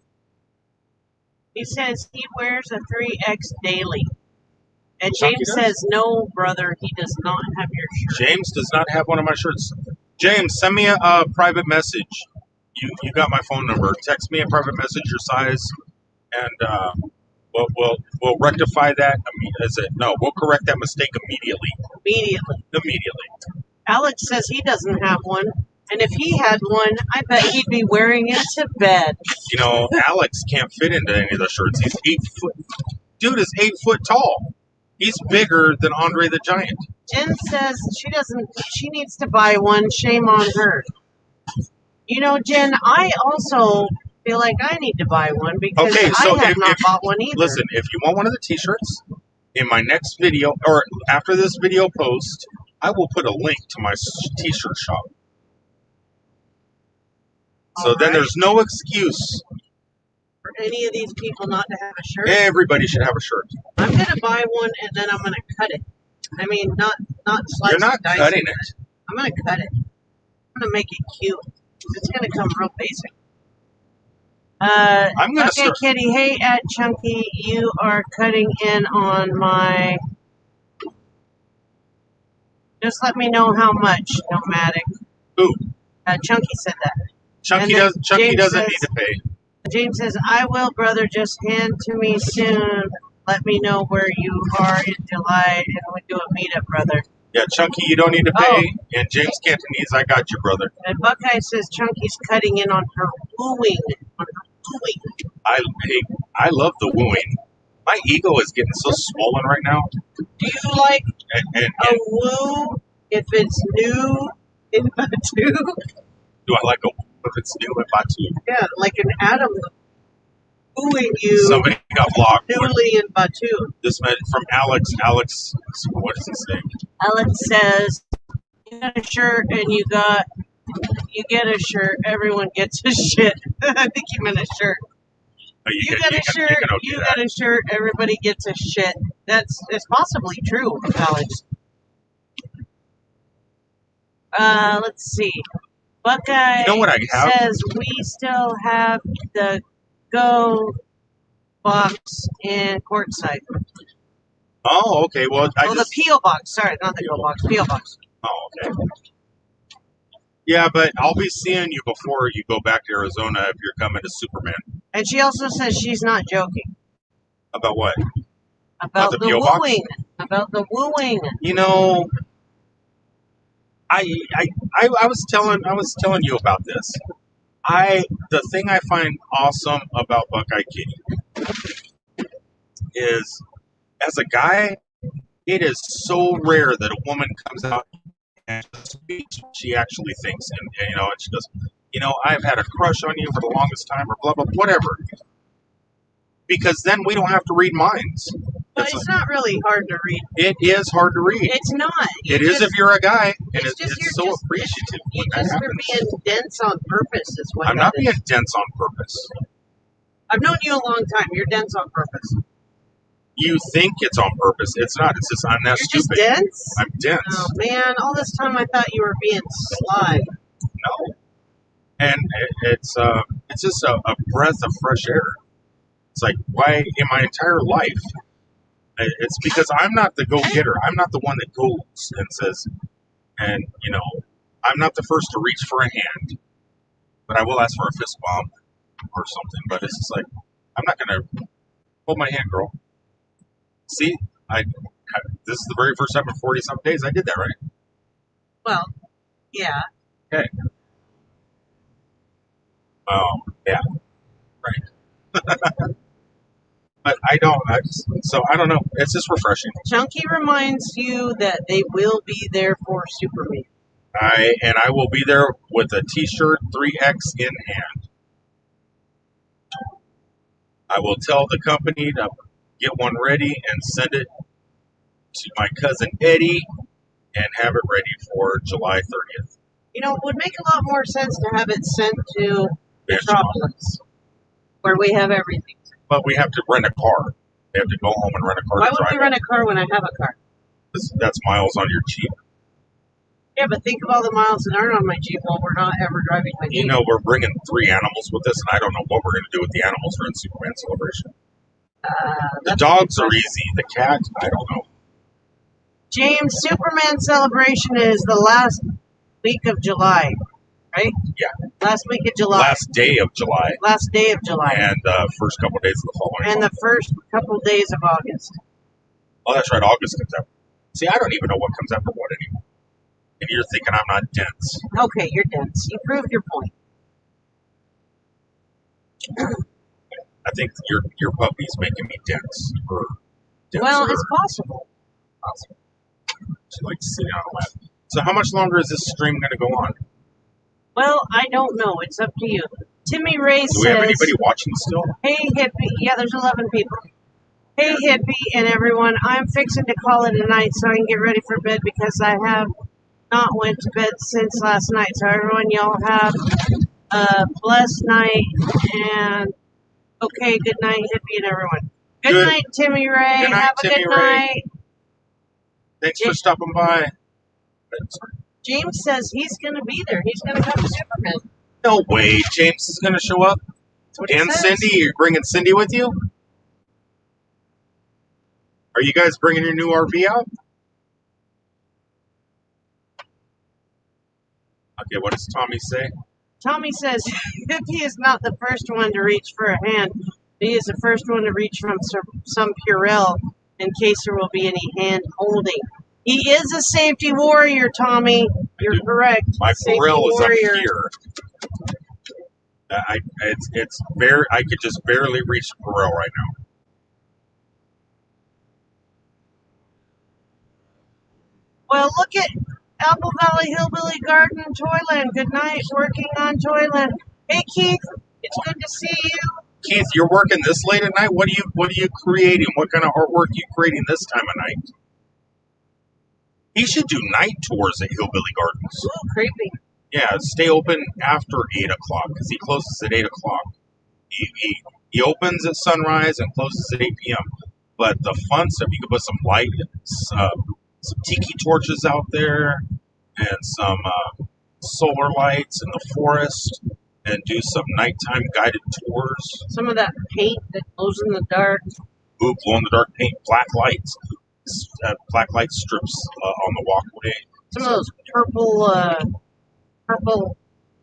He says he wears a 3X daily. And James says, no, brother, he does not have your shirt. James does not have one of my shirts. James, send me a private message. You got my phone number. Text me a private message, your size, and we'll rectify that. We'll correct that mistake immediately. Immediately. Alex says he doesn't have one. And if he had one, I bet he'd be wearing it to bed. Alex can't fit into any of the shirts. He's 8 foot. Dude is 8 foot tall. He's bigger than Andre the Giant. Jen says she needs to buy one. Shame on her. Jen, I also feel like I need to buy one because I have not bought one either. Listen, if you want one of the t-shirts, in my next video, or after this video post, I will put a link to my t-shirt shop. So then there's no excuse for any of these people not to have a shirt. Everybody should have a shirt. I'm going to buy one and then I'm going to cut it. I mean, not slice You're not cutting it. I'm going to cut it. I'm going to make it cute. It's going to come real basic. I'm going to start. Kitty, hey, at Chunky, you are cutting in on my... Just let me know how much, Nomadic. Who? Chunky said that. Chunky doesn't need to pay. James says, I will, brother. Just hand to me soon. Let me know where you are in July, and we'll do a meetup, brother. Yeah, Chunky, you don't need to Oh. pay. And James Cantonese, I got you, brother. And Buckeye says Chunky's cutting in on her wooing. On her wooing. I love the wooing. My ego is getting so swollen right now. Do you like And a woo if it's new in Batu? do I like a if it's new in Batu? Yeah, like an Adam wooing you Somebody got blocked. newly in Batu. This meant from Alex. Alex, what does he say? Alex says, you got a shirt and you get a shirt, everyone gets a shit. I think you meant a shirt. You got a shirt, you got a shirt, everybody gets a shit. It's possibly true, Alex. Let's see. Buckeye says we still have the Go box in Courtside. Oh, okay. Well, the Peel box. Sorry, not the Go box. Peel box. Oh, okay. Yeah, but I'll be seeing you before you go back to Arizona if you're coming to Superman. And she also says she's not joking. About what? About the wooing. About the wooing. You know, I was telling you about this. The thing I find awesome about Buckeye Kitty is, as a guy, it is so rare that a woman comes out and speaks what she actually thinks, and and she goes, I've had a crush on you for the longest time, or blah blah, whatever. Because then we don't have to read minds. But it's not really hard to read. It is hard to read. It's not. It is if you're a guy, and it's so just, appreciative. You just are being dense on purpose, is what I'm not being dense on purpose. I've known you a long time. You're dense on purpose. You think it's on purpose. It's not. It's just I'm not You're stupid. Just dense? I'm dense. Oh, man. All this time I thought you were being sly. No. And it's just a breath of fresh air. It's like, why in my entire life? It's because I'm not the go-getter. I'm not the one that goes and says, and, I'm not the first to reach for a hand. But I will ask for a fist bump or something. But it's just like, I'm not going to hold my hand, girl. See, this is the very first time in 40-something days I did that, right? Well, yeah. Okay. Yeah. Right. But I don't know. It's just refreshing. Chunky reminds you that they will be there for Superman. I will be there with a T-shirt 3X in hand. I will tell the company to get one ready and send it to my cousin Eddie and have it ready for July 30th. It would make a lot more sense to have it sent to Metropolis, where we have everything. But we have to rent a car. We have to go home and rent a car. Why would we rent a car when I have a car? That's miles on your Jeep. Yeah, but think of all the miles that aren't on my Jeep while we're not ever driving my Jeep. We're bringing 3 animals with us, and I don't know what we're going to do with the animals during Superman Celebration. The dogs are easy. The cat, I don't know. James, Superman Celebration is the last week of July, right? Yeah. Last week of July. Last day of July. Last day of July. And the first couple of days of the following And month. the first couple of days of August. Oh, that's right. August comes up. See, I don't even know what comes after what anymore. And you're thinking I'm not dense. Okay, you're dense. You proved your point. I think your puppy's making me dense. Or denser. Well, it's possible. She likes sitting on a lap. So how much longer is this stream going to go on? Well, I don't know. It's up to you. Timmy Ray says... Do we have anybody watching still? Hey, hippie. Yeah, there's 11 people. Hey, hippie and everyone. I'm fixing to call it a night so I can get ready for bed because I have not went to bed since last night. So everyone, y'all have a blessed night. And, okay, good night, hippie and everyone. Good night, Timmy Ray. Good night, have a Timmy good Ray. night. Thanks for stopping by. James says he's going to be there. He's going to come to Superman. No way. James is going to show up. And Cindy, you're bringing Cindy with you? Are you guys bringing your new RV out? Okay, what does Tommy say? Tommy says he is not the first one to reach for a hand. He is the first one to reach from some Purell in case there will be any hand holding. He is a safety warrior, Tommy. You're correct. My Safety grill is up warrior. here. It's very. I could just barely reach the grill right now. Well, look at Apple Valley Hillbilly Garden, Toyland. Good night, working on Toyland. Hey, Keith, it's good to see you. Keith, you're working this late at night. What are you creating? What kind of artwork are you creating this time of night? He should do night tours at Hillbilly Gardens. Ooh, creepy. Yeah, stay open after 8 o'clock because he closes at 8 o'clock. He opens at sunrise and closes at 8 p.m. But the fun stuff, you can put some lights, some tiki torches out there, and some solar lights in the forest, and do some nighttime guided tours. Some of that paint that glows in the dark. Ooh, glow in the dark paint, black lights, black light strips on the walkway. Some of those purple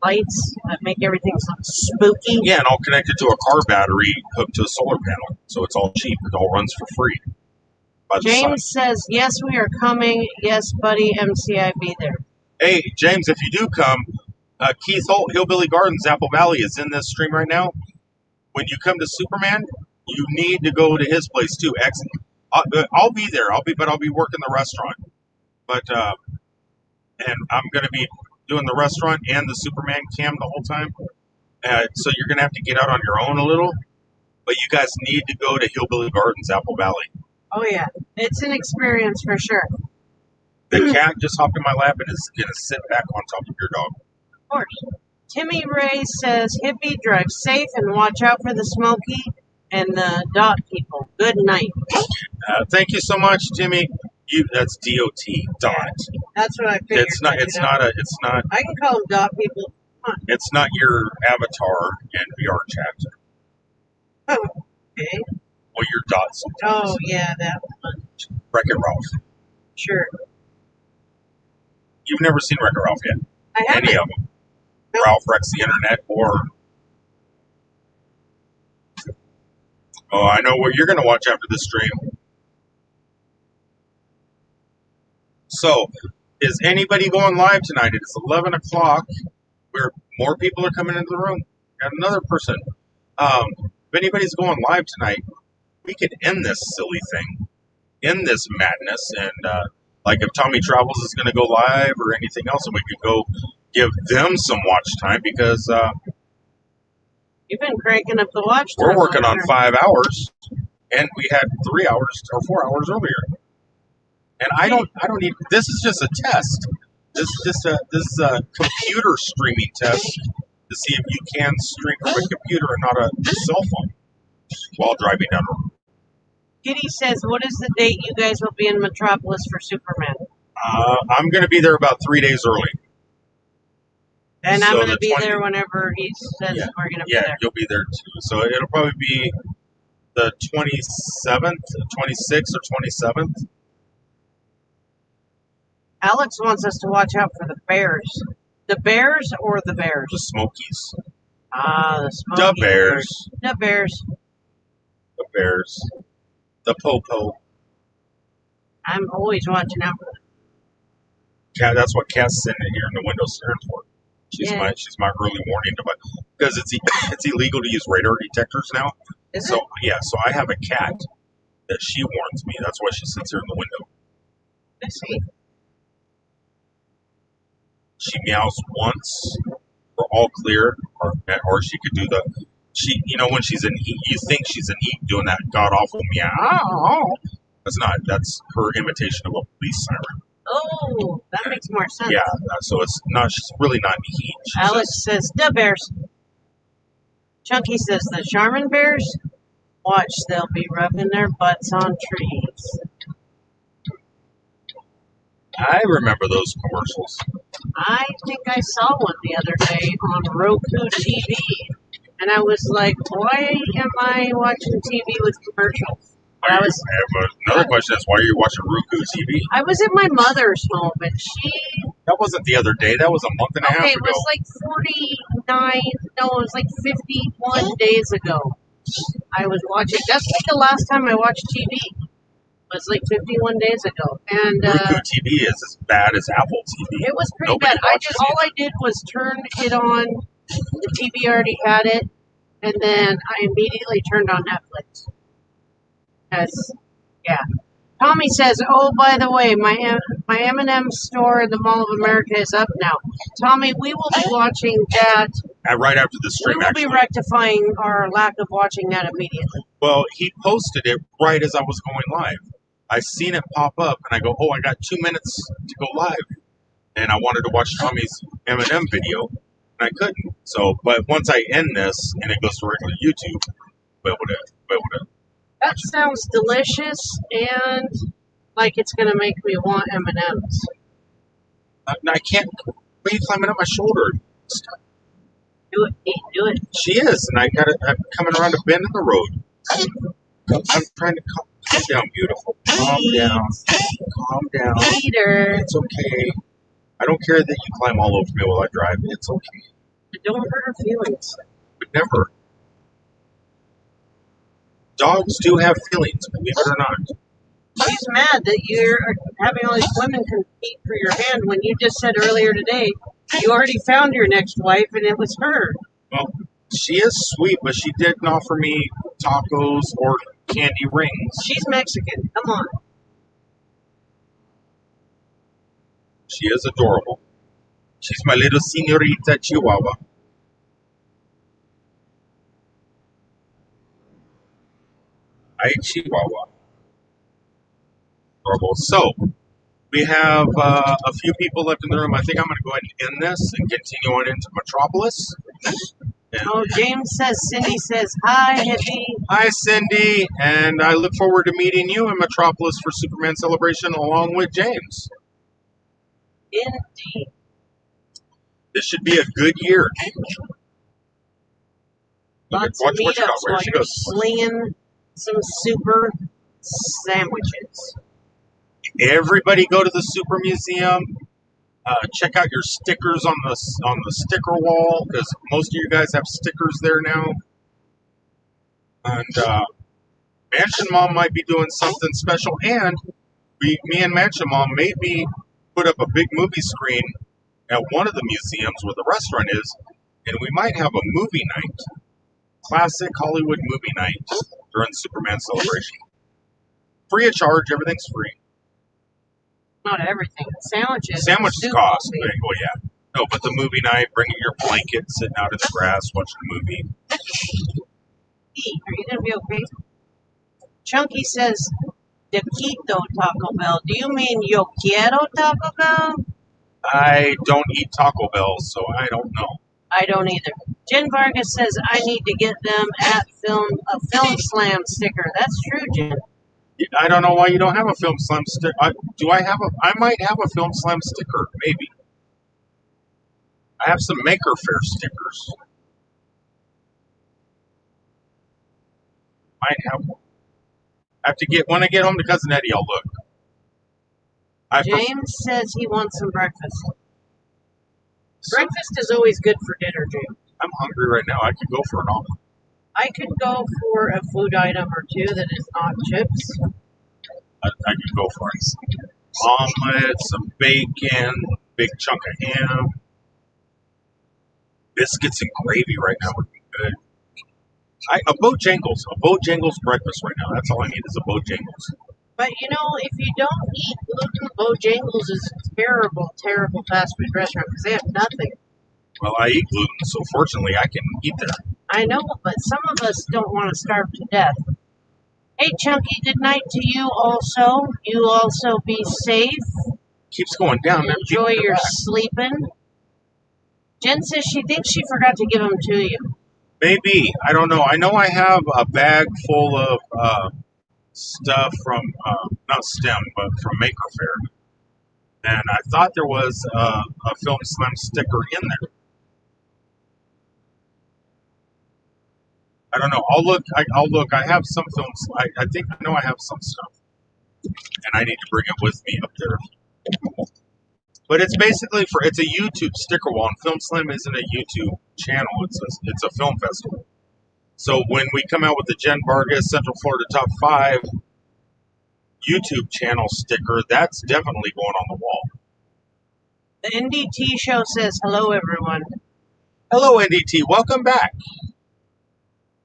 lights that make everything look spooky. Yeah, and all connected to a car battery hooked to a solar panel, so it's all cheap. It all runs for free. By the sun. James says, yes, we are coming. Yes, buddy, MCI be there. Hey, James, if you do come, Keith Holt, Hillbilly Gardens, Apple Valley, is in this stream right now. When you come to Superman, you need to go to his place too. I'll be there. I'll be working the restaurant. But and I'm gonna be doing the restaurant and the Superman cam the whole time. So you're gonna have to get out on your own a little. But you guys need to go to Hillbilly Gardens, Apple Valley. Oh yeah, it's an experience for sure. The cat just hopped in my lap and is gonna sit back on top of your dog. Of course. Timmy Ray says, hippie, drive safe and watch out for the Smoky and the dot people. Good night. Thank you so much, Timmy. That's DOT dot. Yeah, that's what I figured. It's not. I can call them dot people. It's not your avatar in VR chat. Oh, okay. Well, your dots. Oh yeah, that one. Wreck-It Ralph. Sure. You've never seen Wreck-It Ralph yet. I haven't. Any of them. No. Ralph Wrecks the Internet, or I know what you're going to watch after this stream. So, is anybody going live tonight? It is 11 o'clock. Where more people are coming into the room. Got another person. If anybody's going live tonight, we could end this silly thing, end this madness, and like if Tommy Travels is going to go live or anything else, and we could go give them some watch time because you've been cranking up the watch time. We're working on 5 hours, and we had 3 hours or 4 hours earlier. And I don't need. This is just a test. This is a computer streaming test to see if you can stream from a computer and not a cell phone while driving down the road. Kitty says, what is the date you guys will be in Metropolis for Superman? I'm going to be there about 3 days early. And so I'm going to be there whenever he says we're going to be there. Yeah, you'll be there too. So it'll probably be the 27th, 26th, or 27th. Alex wants us to watch out for the Bears. The Bears or the Bears? The Smokies. The Smokies. The Bears. The Bears. The Bears. The Popo. I'm always watching out for them. Cat, that's what Cat's sitting here in the window staring for. She's my early warning device because it's illegal to use radar detectors now. Is so it? So I have a cat that she warns me. That's why she sits here in the window. I see. She meows once for all clear, or she could do when she's in heat. You think she's in heat doing that god awful meow. That's her imitation of a police siren. Oh, that makes more sense. Yeah, so she's really not in heat. Alex says, the Bears. Chunky says, the Charmin Bears? Watch, they'll be rubbing their butts on trees. I remember those commercials. I think I saw one the other day on Roku TV. And I was like, why am I watching TV with commercials? Another question is, why are you watching Roku TV? I was at my mother's home, and That wasn't the other day. That was a month and a half ago. Okay, it was like 49... No, it was like 51 days ago. I was watching... That's like the last time I watched TV. was like 51 days ago, and Roku TV is as bad as Apple TV. it was pretty Nobody bad. watches it. All I did was turn it on. The TV already had it, and then I immediately turned on Netflix. Yeah. Tommy says, "Oh, by the way, my M&M store in the Mall of America is up now." Tommy, we will be watching that. Right after the stream, we will be rectifying our lack of watching that immediately. Well, he posted it right as I was going live. I seen it pop up, and I go, "Oh, I got 2 minutes to go live," and I wanted to watch Tommy's M&M video, and I couldn't. So, but once I end this and it goes to regular YouTube, be able to. That sounds delicious, and like it's gonna make me want M&Ms. I can't. Why are you climbing up my shoulder? Do it, Pete, do it. She is, and I'm coming around a bend in the road. I'm trying to calm down, beautiful. Calm down. Calm down. Peter. It's okay. I don't care that you climb all over me while I drive. It's okay. Don't hurt her feelings. But never. Dogs do have feelings, believe it or not. She's mad that you're having all these women compete for your hand when you just said earlier today you already found your next wife and it was her. Well, she is sweet, but she didn't offer me tacos or candy rings. She's Mexican. Come on. She is adorable. She's my little señorita Chihuahua. Hi, Chihuahua. Adorable. So, we have a few people left in the room. I think I'm going to go ahead and end this and continue on into Metropolis. And James says, Cindy says, "Hi, hippie." Hi, Cindy. And I look forward to meeting you in Metropolis for Superman Celebration along with James. Indeed. This should be a good year. Lots of meetups while you're slinging some super sandwiches. Everybody go to the Super Museum. Check out your stickers on the sticker wall, because most of you guys have stickers there now. And Mansion Mom might be doing something special, and me and Mansion Mom maybe put up a big movie screen at one of the museums where the restaurant is, and we might have a movie night, classic Hollywood movie night during Superman Celebration. Free of charge, everything's free. Not everything. Sandwiches cost. Well, yeah. No, but the movie night, bringing your blanket, sitting out in the grass, watching a movie. Are you going to be okay? Chunky says, "Te quito Taco Bell." Do you mean yo quiero Taco Bell? I don't eat Taco Bell, so I don't know. I don't either. Jen Vargas says, "I need to get them a Film Slam sticker." That's true, Jen. I don't know why you don't have a Film Slam sticker. I might have a Film Slam sticker, maybe. I have some Maker Faire stickers. Might have one. When I get home to Cousin Eddie, I'll look. James says he wants some breakfast. Breakfast is always good for dinner, James. I'm hungry right now. I could go for an omelet. I could go for a food item or two that is not chips. I could go for an omelet, some bacon, big chunk of ham. Biscuits and gravy right now would be good. A Bojangles breakfast right now. That's all I need is a Bojangles. But you know, if you don't eat gluten, Bojangles is a terrible, terrible fast food restaurant because they have nothing. Well, I eat gluten, so fortunately I can eat there. I know, but some of us don't want to starve to death. Hey, Chunky, good night to you also. You also be safe. Keeps going down. Enjoy your sleeping. Jen says she thinks she forgot to give them to you. Maybe. I don't know. I know I have a bag full of stuff from, not STEM, but from Maker Faire. And I thought there was a Film Slam sticker in there. I don't know. I'll look. I have some films. I think I know I have some stuff. And I need to bring it with me up there. But it's basically it's a YouTube sticker wall. And Film Slam isn't a YouTube channel. It's a film festival. So when we come out with the Jen Vargas Central Florida Top 5, YouTube channel sticker, that's definitely going on the wall. The NDT show says, hello, everyone. Hello, NDT. Welcome back.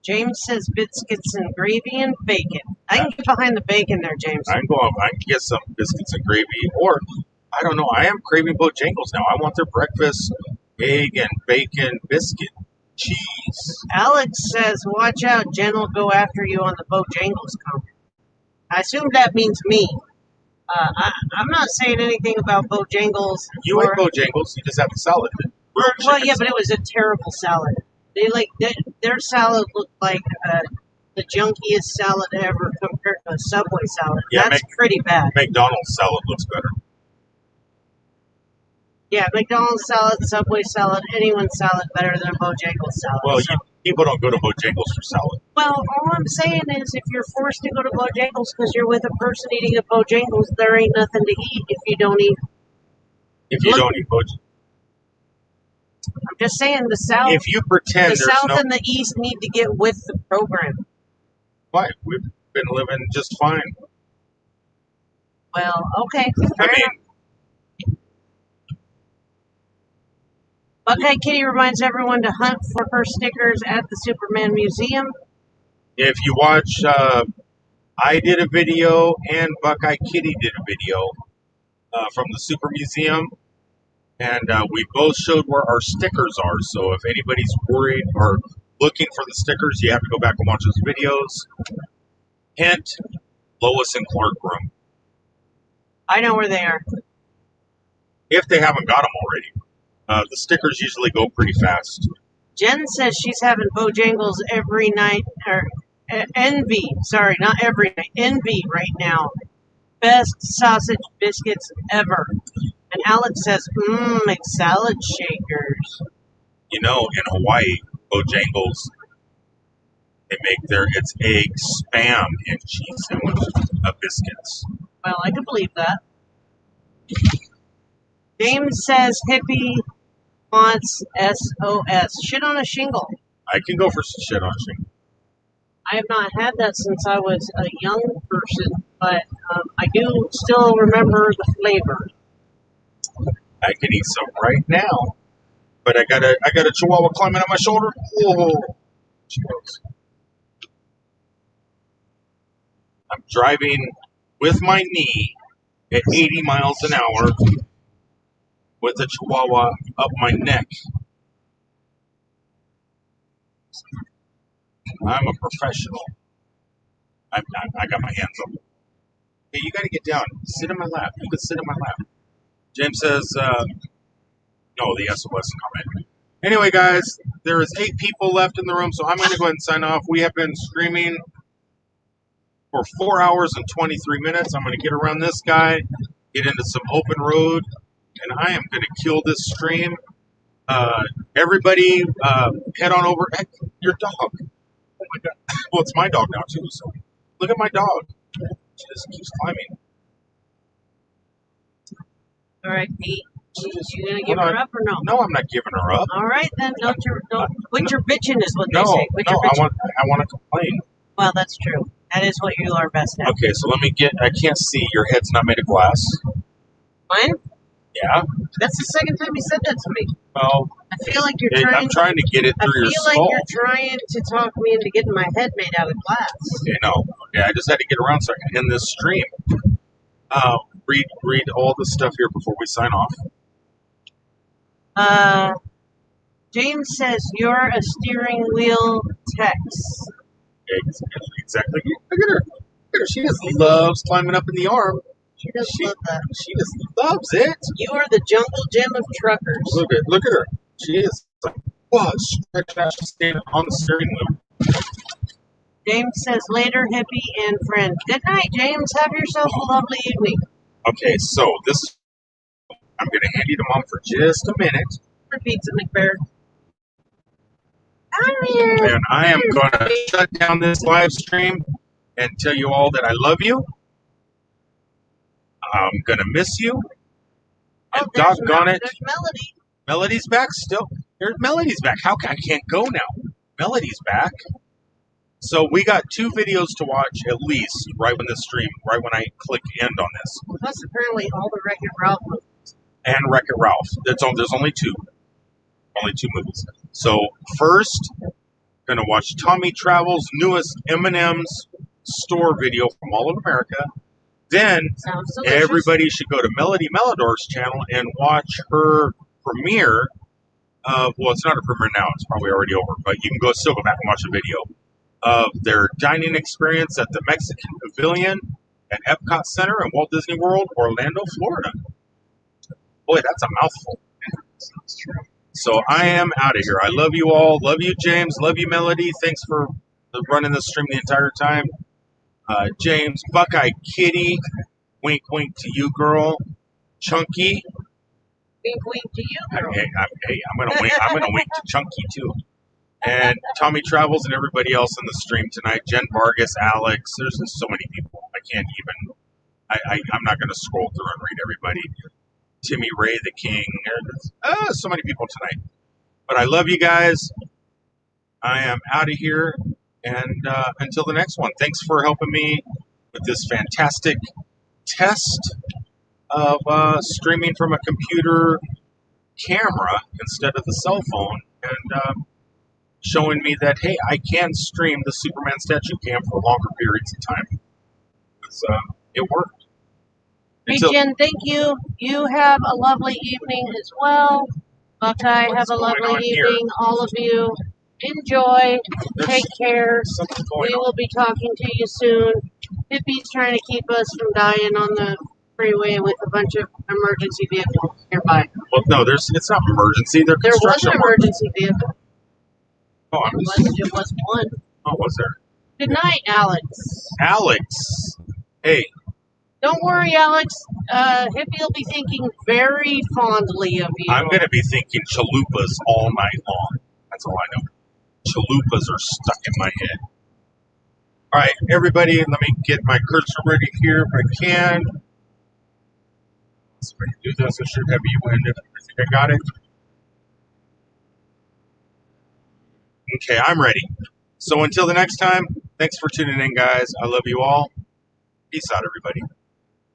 James says biscuits and gravy and bacon. I can get behind the bacon there, James. I can get some biscuits and gravy, or I don't know. I am craving Bojangles now. I want their breakfast egg and bacon biscuit cheese. Alex says, watch out, Jen will go after you on the Bojangles comment. I assume that means me. I'm not saying anything about Bojangles. You ate Bojangles. You just have a salad. Well, yeah, but it was a terrible salad. Their salad looked like the junkiest salad ever compared to a Subway salad. Yeah, that's pretty bad. McDonald's salad looks better. Yeah, McDonald's salad, Subway salad, anyone's salad better than Bojangles salad. Well, people don't go to Bojangles for salad. Well, all I'm saying is if you're forced to go to Bojangles because you're with a person eating at Bojangles, there ain't nothing to eat if you don't eat. If you don't eat Bojangles. I'm just saying the South. If you pretend the South and the East need to get with the program. Why? We've been living just fine. Well, okay. Buckeye Kitty reminds everyone to hunt for her stickers at the Superman Museum. If you watch, I did a video and Buckeye Kitty did a video from the Super Museum. And we both showed where our stickers are. So if anybody's worried or looking for the stickers, you have to go back and watch those videos. Hint, Lois and Clark room. I know where they are. If they haven't got them already. The stickers usually go pretty fast. Jen says she's having Bojangles every night. Or Envy. Sorry, not every night. Envy right now. Best sausage biscuits ever. And Alex says, it's salad shakers. You know, in Hawaii, Bojangles, they make it's egg, spam, and cheese sandwiches of biscuits. Well, I can believe that. James says hippie wants SOS. Shit on a shingle. I can go for some shit on a shingle. I have not had that since I was a young person, but I do still remember the flavor. I can eat some right now, but I got a chihuahua climbing on my shoulder. Oh, she goes. I'm driving with my knee at 80 miles an hour with a chihuahua up my neck. I'm a professional. I got my hands up. Hey, you got to get down. Sit in my lap. You can sit in my lap. James says, no, the SOS comment. Anyway, guys, there is 8 people left in the room, so I'm going to go ahead and sign off. We have been streaming for 4 hours and 23 minutes. I'm going to get around this guy, get into some open road, and I am going to kill this stream. Everybody, head on over. Heck, your dog. Oh, my God. Well, it's my dog now, too. So look at my dog. She just keeps climbing. All right, Pete. You gonna give her up or no? No, I'm not giving her up. All right, then. Quit your bitching is what they say. Quit no, your bitching. I want to complain. Well, that's true. That is what you are best at. Okay, so let me get. I can't see. Your head's not made of glass. Mine? Yeah. That's the second time you said that to me. Well, I feel like you're trying. I'm trying to get it through your skull. I feel like you're trying to talk me into getting my head made out of glass. Okay, no. Okay, I just had to get around so I can end this stream. Read all the stuff here before we sign off. James says you're a steering wheel Tex. Exactly. Look at her. She just loves climbing up in the arm. She does love that. She just loves it. You are the jungle gym of truckers. Look at her. She is like, wow, stretch out. She's standing on the steering wheel. James says later, hippie and friend. Good night, James. Have yourself a lovely evening. Okay, so I'm going to hand you to Mom for just a minute. Repeats it, McBear. And I am going to shut down this live stream and tell you all that I love you. I'm going to miss you. And doggone it. There's Melody. Melody's back still. Melody's back. I can't go now. Melody's back. So we got 2 videos to watch at least right when I click end on this. Plus, apparently, all the Wreck-It Ralph movies. And Wreck-It Ralph. There's only 2. Only 2 movies. So first, gonna watch Tommy Travel's newest M&M's store video from all of America. Then Sounds delicious. everybody should go to Melody Melodor's channel and watch her premiere of, well, it's not a premiere now, it's probably already over, but you can still go back and watch the video of their dining experience at the Mexican Pavilion at Epcot Center in Walt Disney World, Orlando, Florida. Boy, that's a mouthful. Sounds true. So I am out of here. I love you all. Love you, James. Love you, Melody. Thanks for running the stream the entire time. James, Buckeye Kitty, wink, wink to you, girl. Chunky, Wink, wink to you, girl. hey, I'm gonna wink. I'm gonna wink to Chunky too. And Tommy Travels and everybody else in the stream tonight. Jen Vargas, Alex. There's just so many people. I can't even. I'm not gonna scroll through and read everybody. Timmy Ray the King. So many people tonight. But I love you guys. I am out of here. And until the next one, thanks for helping me with this fantastic test of streaming from a computer camera instead of the cell phone, and showing me that, hey, I can stream the Superman statue cam for longer periods of time. It worked. Hey, Jen, thank you. You have a lovely evening as well. Buckeye, have a lovely evening. All of you. Enjoy. Take care. We will be talking to you soon. Hippie's trying to keep us from dying on the freeway with a bunch of emergency vehicles nearby. Well, no, it's not emergency. There was an emergency vehicle. Oh, It was one. Oh, was there? Good night, Alex. Alex. Hey. Don't worry, Alex. Hippie will be thinking very fondly of you. I'm going to be thinking chalupas all night long. That's all I know. Chalupas are stuck in my head. All right, everybody, let me get my cursor ready here if I can. So if I can do this, I should have you ended. I think I got it. Okay, I'm ready. So until the next time, thanks for tuning in, guys. I love you all. Peace out, everybody.